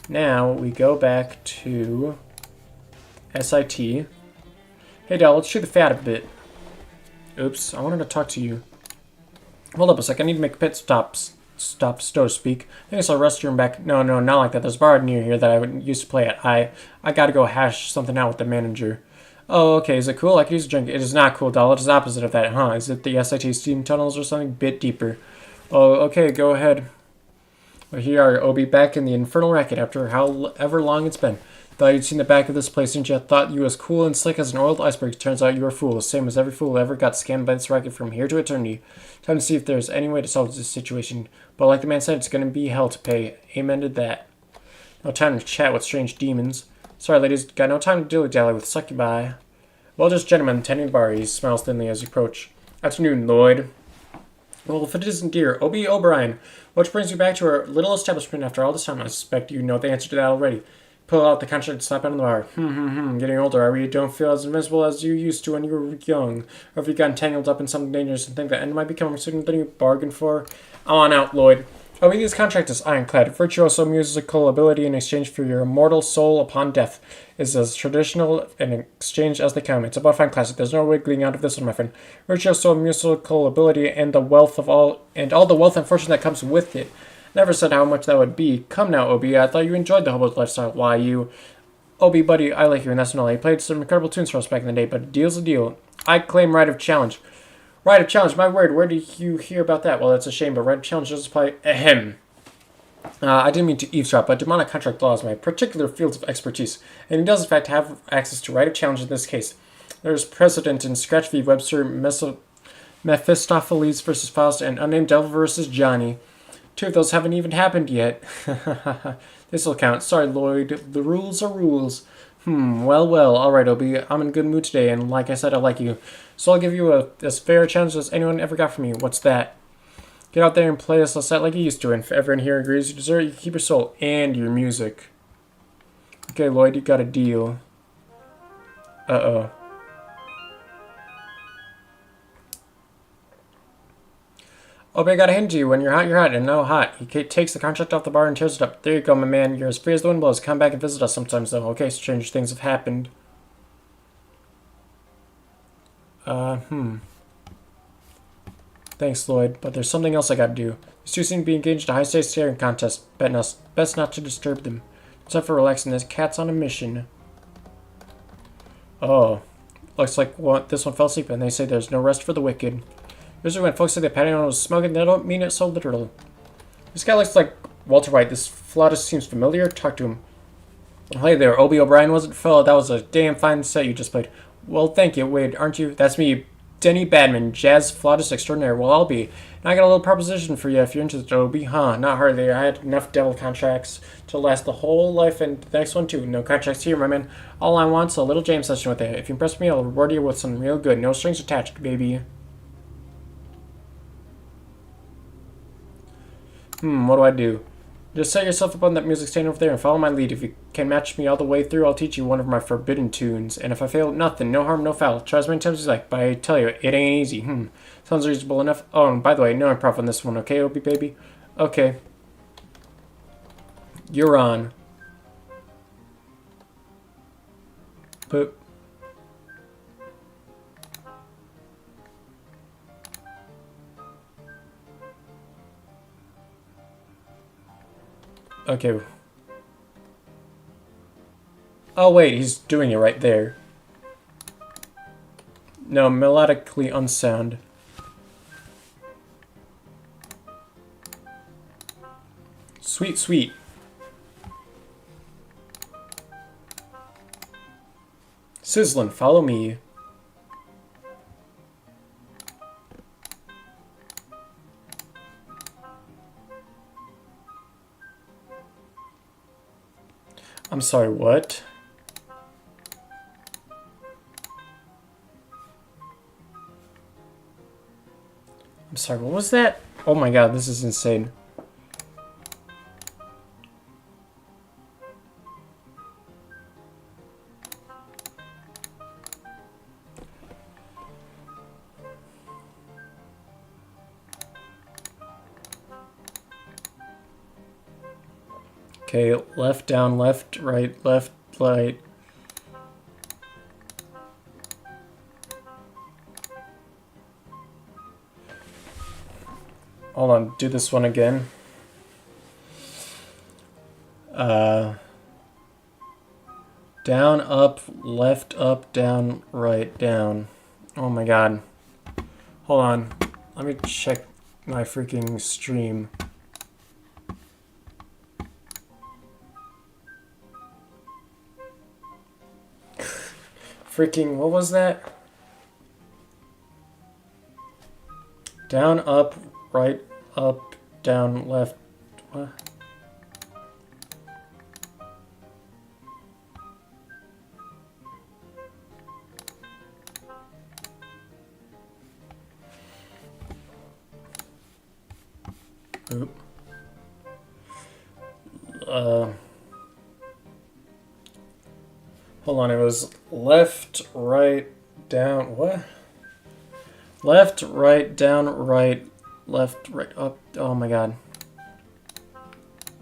Now, we go back to SIT. Hey doll, let's chew the fat a bit. Oops, I wanted to talk to you. Hold up a sec, I need to make a pit stop, so to speak. I think I saw a restroom back. No, not like that. There's a bar near here that I used to play at. I gotta go hash something out with the manager. Oh, okay. Is it cool? I could use a drink. It is not cool, doll. It is the opposite of that, huh? Is it the SIT steam tunnels or something? Bit deeper. Oh, okay. Go ahead. Well, here are Obi back in the infernal racket after however long it's been. Thought you'd seen the back of this place, didn't you? Thought you was cool and slick as an oiled iceberg. Turns out you were a fool. Same as every fool who ever got scammed by this racket from here to eternity. Time to see if there's any way to solve this situation. But like the man said, it's going to be hell to pay. Amen to that. No time to chat with strange demons. Sorry, ladies. Got no time to dilly-dally with succubi. Well, just gentlemen, tending the bar. He smiles thinly as you approach. Afternoon, Lloyd. Well, if it isn't dear, Obi O'Brien, what brings you back to our little establishment after all this time? I suspect you know the answer to that already. Pull out the contract and slap out on the bar. Getting older, are we? You don't feel as invincible as you used to when you were young. Or have you gotten tangled up in something dangerous and think that end might be coming sooner than you bargained for? On out, Lloyd. Obi's contract is ironclad. Virtuoso musical ability in exchange for your immortal soul upon death is as traditional an exchange as they come. It's a bona-fide classic. There's no wiggling out of this one, my friend. Virtuoso musical ability and the wealth of all the wealth and fortune that comes with it. Never said how much that would be. Come now, Obi. I thought you enjoyed the hobo's lifestyle. Why, you... Obi, buddy, I like you, and that's not all. You played some incredible tunes for us back in the day, but a deal's a deal. I claim right of challenge. Right of challenge, my word. Where did you hear about that? Well, that's a shame, but right of challenge does apply. Ahem. I didn't mean to eavesdrop, but demonic contract law is my particular field of expertise, and he does, in fact, have access to right of challenge in this case. There's precedent in Scratch v. Webster, Mephistopheles versus Faust, and Unnamed Devil versus Johnny. Two of those haven't even happened yet. This'll count. Sorry, Lloyd. The rules are rules. Well. Alright, Obi. I'm in a good mood today, and like I said, I like you. So I'll give you as fair a challenge as anyone ever got from me. What's that? Get out there and play us a set like you used to, and if everyone here agrees you deserve it, you can keep your soul and your music. Okay, Lloyd, you got a deal. Uh-oh. Oh, but I got a hint to you. When you're hot, and no hot. He takes the contract off the bar and tears it up. There you go, my man. You're as free as the wind blows. Come back and visit us sometimes, though. Okay, strange things have happened. Thanks, Lloyd, but there's something else I gotta do. These two seem to be engaged in a high-stakes staring contest. Best not to disturb them. Except for relaxing, this cat's on a mission. Oh. Looks like this one fell asleep, and they say there's no rest for the wicked. Usually when folks say the patio was smoking, they don't mean it so literal. This guy looks like Walter White. This flautist seems familiar. Talk to him. Hey there, Obi O'Brien, wasn't it, fella? That was a damn fine set you just played. Well, thank you. Wait, aren't you? That's me, Denny Badman, jazz flautist extraordinaire. Well, I'll be. And I got a little proposition for you if you're interested, Obi. Huh, not hardly. I had enough devil contracts to last the whole life, and the next one too. No contracts here, my man. All I want's a little jam session with you. If you impress me, I'll reward you with some real good. No strings attached, baby. What do? Just set yourself up on that music stand over there and follow my lead. If you can match me all the way through, I'll teach you one of my forbidden tunes. And if I fail, nothing. No harm, no foul. Try as many times as you like, but I tell you, it ain't easy. Sounds reasonable enough. Oh, and by the way, no improv on this one, okay, Obi baby? Okay. You're on. Boop. Okay. Oh, wait, he's doing it right there. No, melodically unsound. Sweet, sweet. Sizzlin', follow me. I'm sorry, what? I'm sorry, what was that? Oh my god, this is insane. Okay, left, down, left, right, left, right. Hold on, do this one again. Down, up, left, up, down, right, down. Oh my god. Hold on. Let me check my freaking stream. Freaking, what was that? Down, up, right, up, down, left. What? Oop. Hold on, it was left, right, down, what? Left, right, down, right, left, right, up. Oh my god.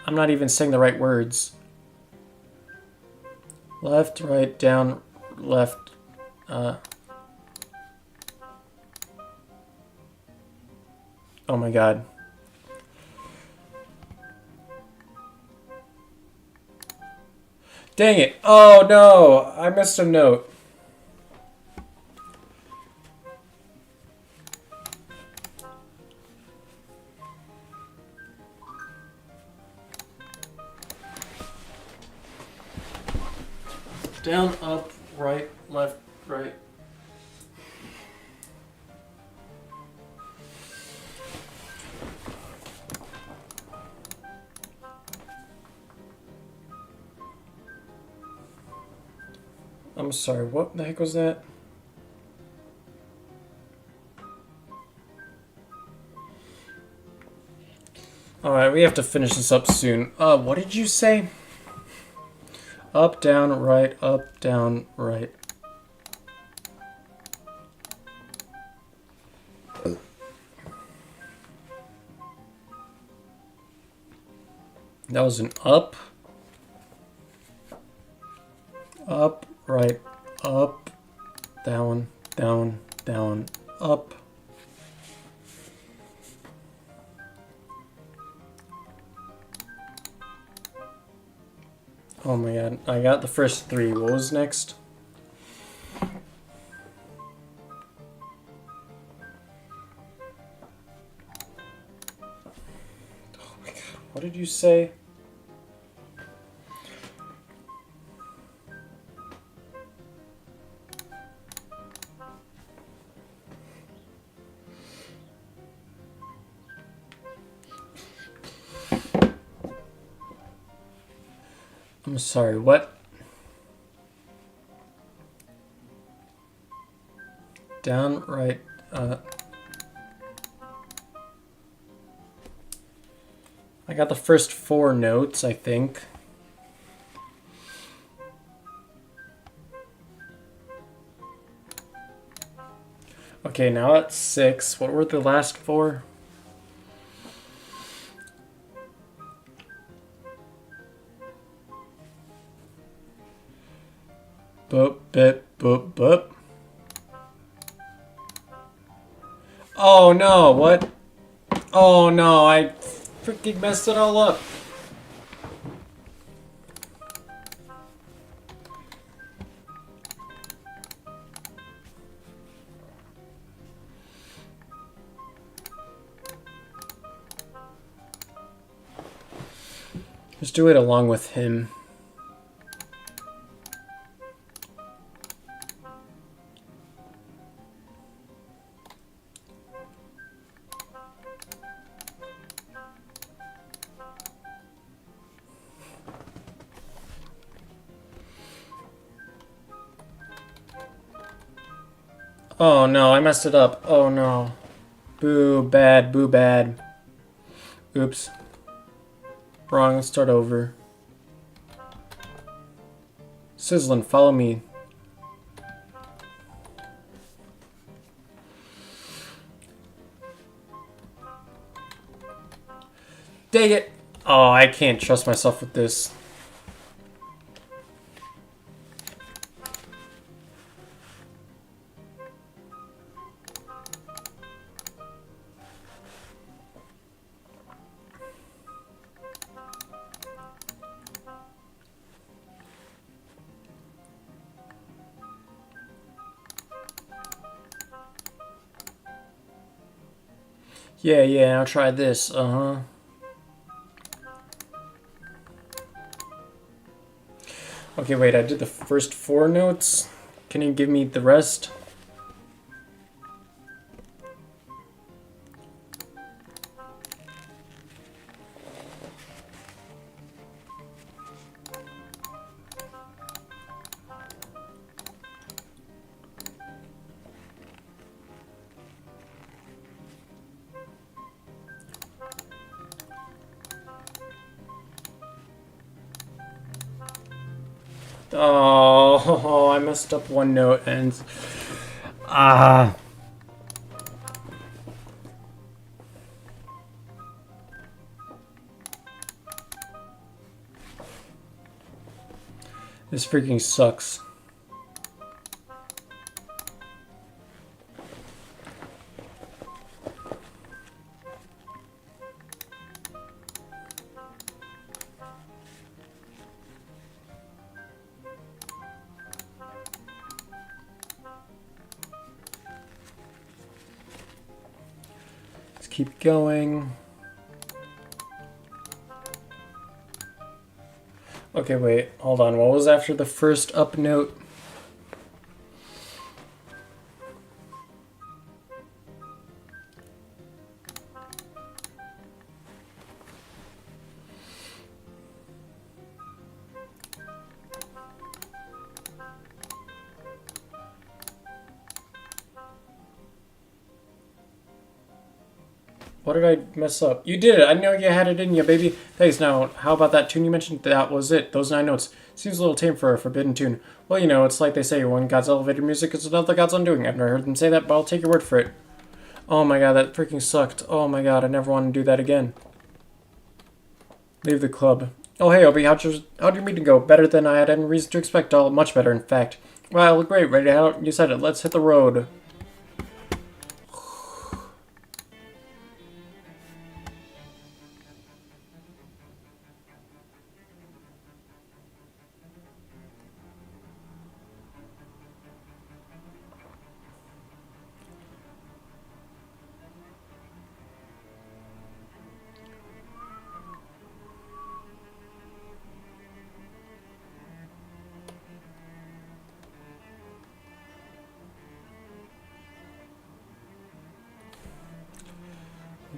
I'm not even saying the right words. Left, right, down, left, oh my god. Dang it. Oh no, I missed a note. Down, up, right, left, right. I'm sorry, what the heck was that? Alright, we have to finish this up soon. What did you say? Up, down, right, up, down, right. That was an up. Up, right, up, down, down, down, up. Oh my god, I got the first three. What was next? Oh my god, what did you say? I'm sorry, what? Down, right, I got the first four notes, I think. Okay, now it's 6. What were the last 4? Boop, bip, boop, boop. Oh no, what? Oh no, I freaking messed it all up. Just do it along with him. Oh no, I messed it up. Oh no. Boo, bad, boo, bad. Oops. Wrong, let's start over. Sizzlin', follow me. Dang it! Oh, I can't trust myself with this. Yeah, I'll try this. Uh-huh. Okay, wait, I did the first 4 notes. Can you give me the rest? Oh, I messed up 1 note and... Ah. This freaking sucks. Let's keep going. Okay, wait, hold on. What was after the first up note? What did I mess up? You did it. I know you had it in you, baby. Thanks. Now, how about that tune you mentioned? That was it. Those 9 notes. Seems a little tame for a forbidden tune. Well, you know, it's like they say, one God's elevated music is another God's undoing. I've never heard them say that, but I'll take your word for it. Oh my god, that freaking sucked. Oh my god, I never want to do that again. Leave the club. Oh hey, Obi, how'd your meeting go? Better than I had any reason to expect. All much better, in fact. Well, great. Ready to head out? You said it. Let's hit the road.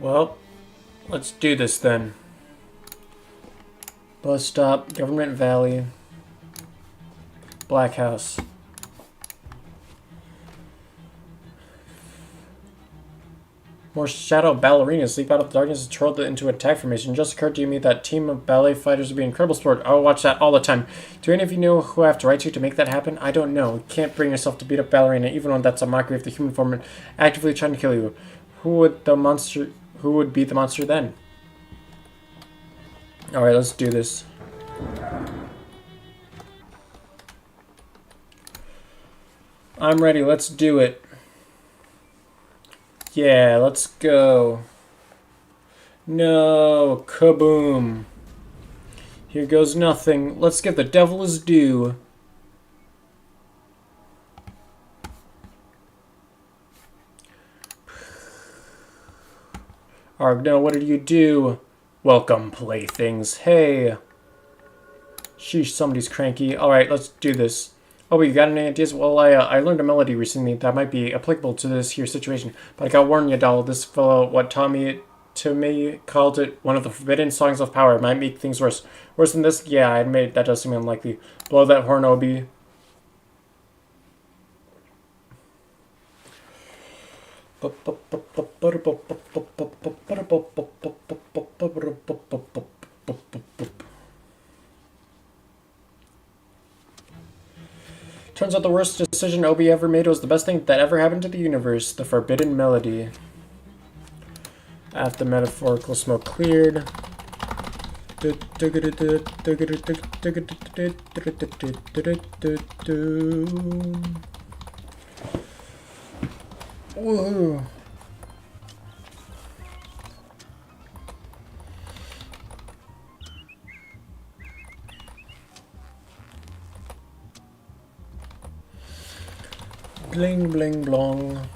Well, let's do this then. Bus stop, Government Valley, Black House. More shadow ballerinas leap out of the darkness and twirl into attack formation. Just occurred to me that team of ballet fighters would be an incredible sport. I will watch that all the time. Do any of you know who I have to write to make that happen? I don't know. You can't bring yourself to beat up ballerina, even when that's a mockery of the human form actively trying to kill you. Who would beat the monster then? Alright, let's do this. I'm ready, let's do it. Yeah, let's go. No, kaboom. Here goes nothing. Let's give the devil his due. Arg, no, what did you do? Welcome, playthings. Hey. Sheesh, somebody's cranky. Alright, let's do this. Oh, you got any ideas? Well, I learned a melody recently that might be applicable to this here situation. But I gotta warn you, doll, this fellow, what Tommy to me called it one of the forbidden songs of power. It might make things worse. Worse than this? Yeah, I admit that does seem unlikely. Blow that horn, Obi. Turns out the worst decision Obi ever made was the best thing that ever happened to the universe. The forbidden melody. After metaphorical smoke cleared. Woohoo. Bling bling blong.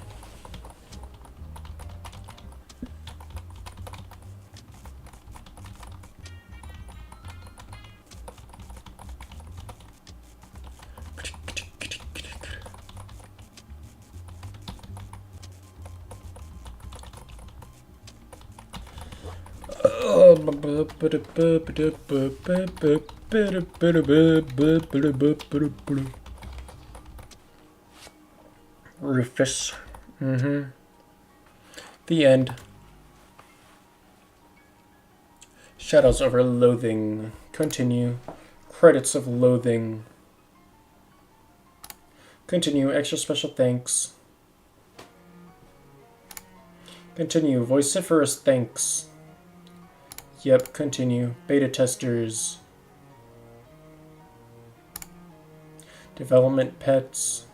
Rufus. The end. Shadows over Loathing. Continue. Credits of Loathing. Continue. Extra special thanks. Continue. Vociferous thanks. Yep, continue. Beta testers. Development pets.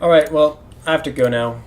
Alright, well, I have to go now.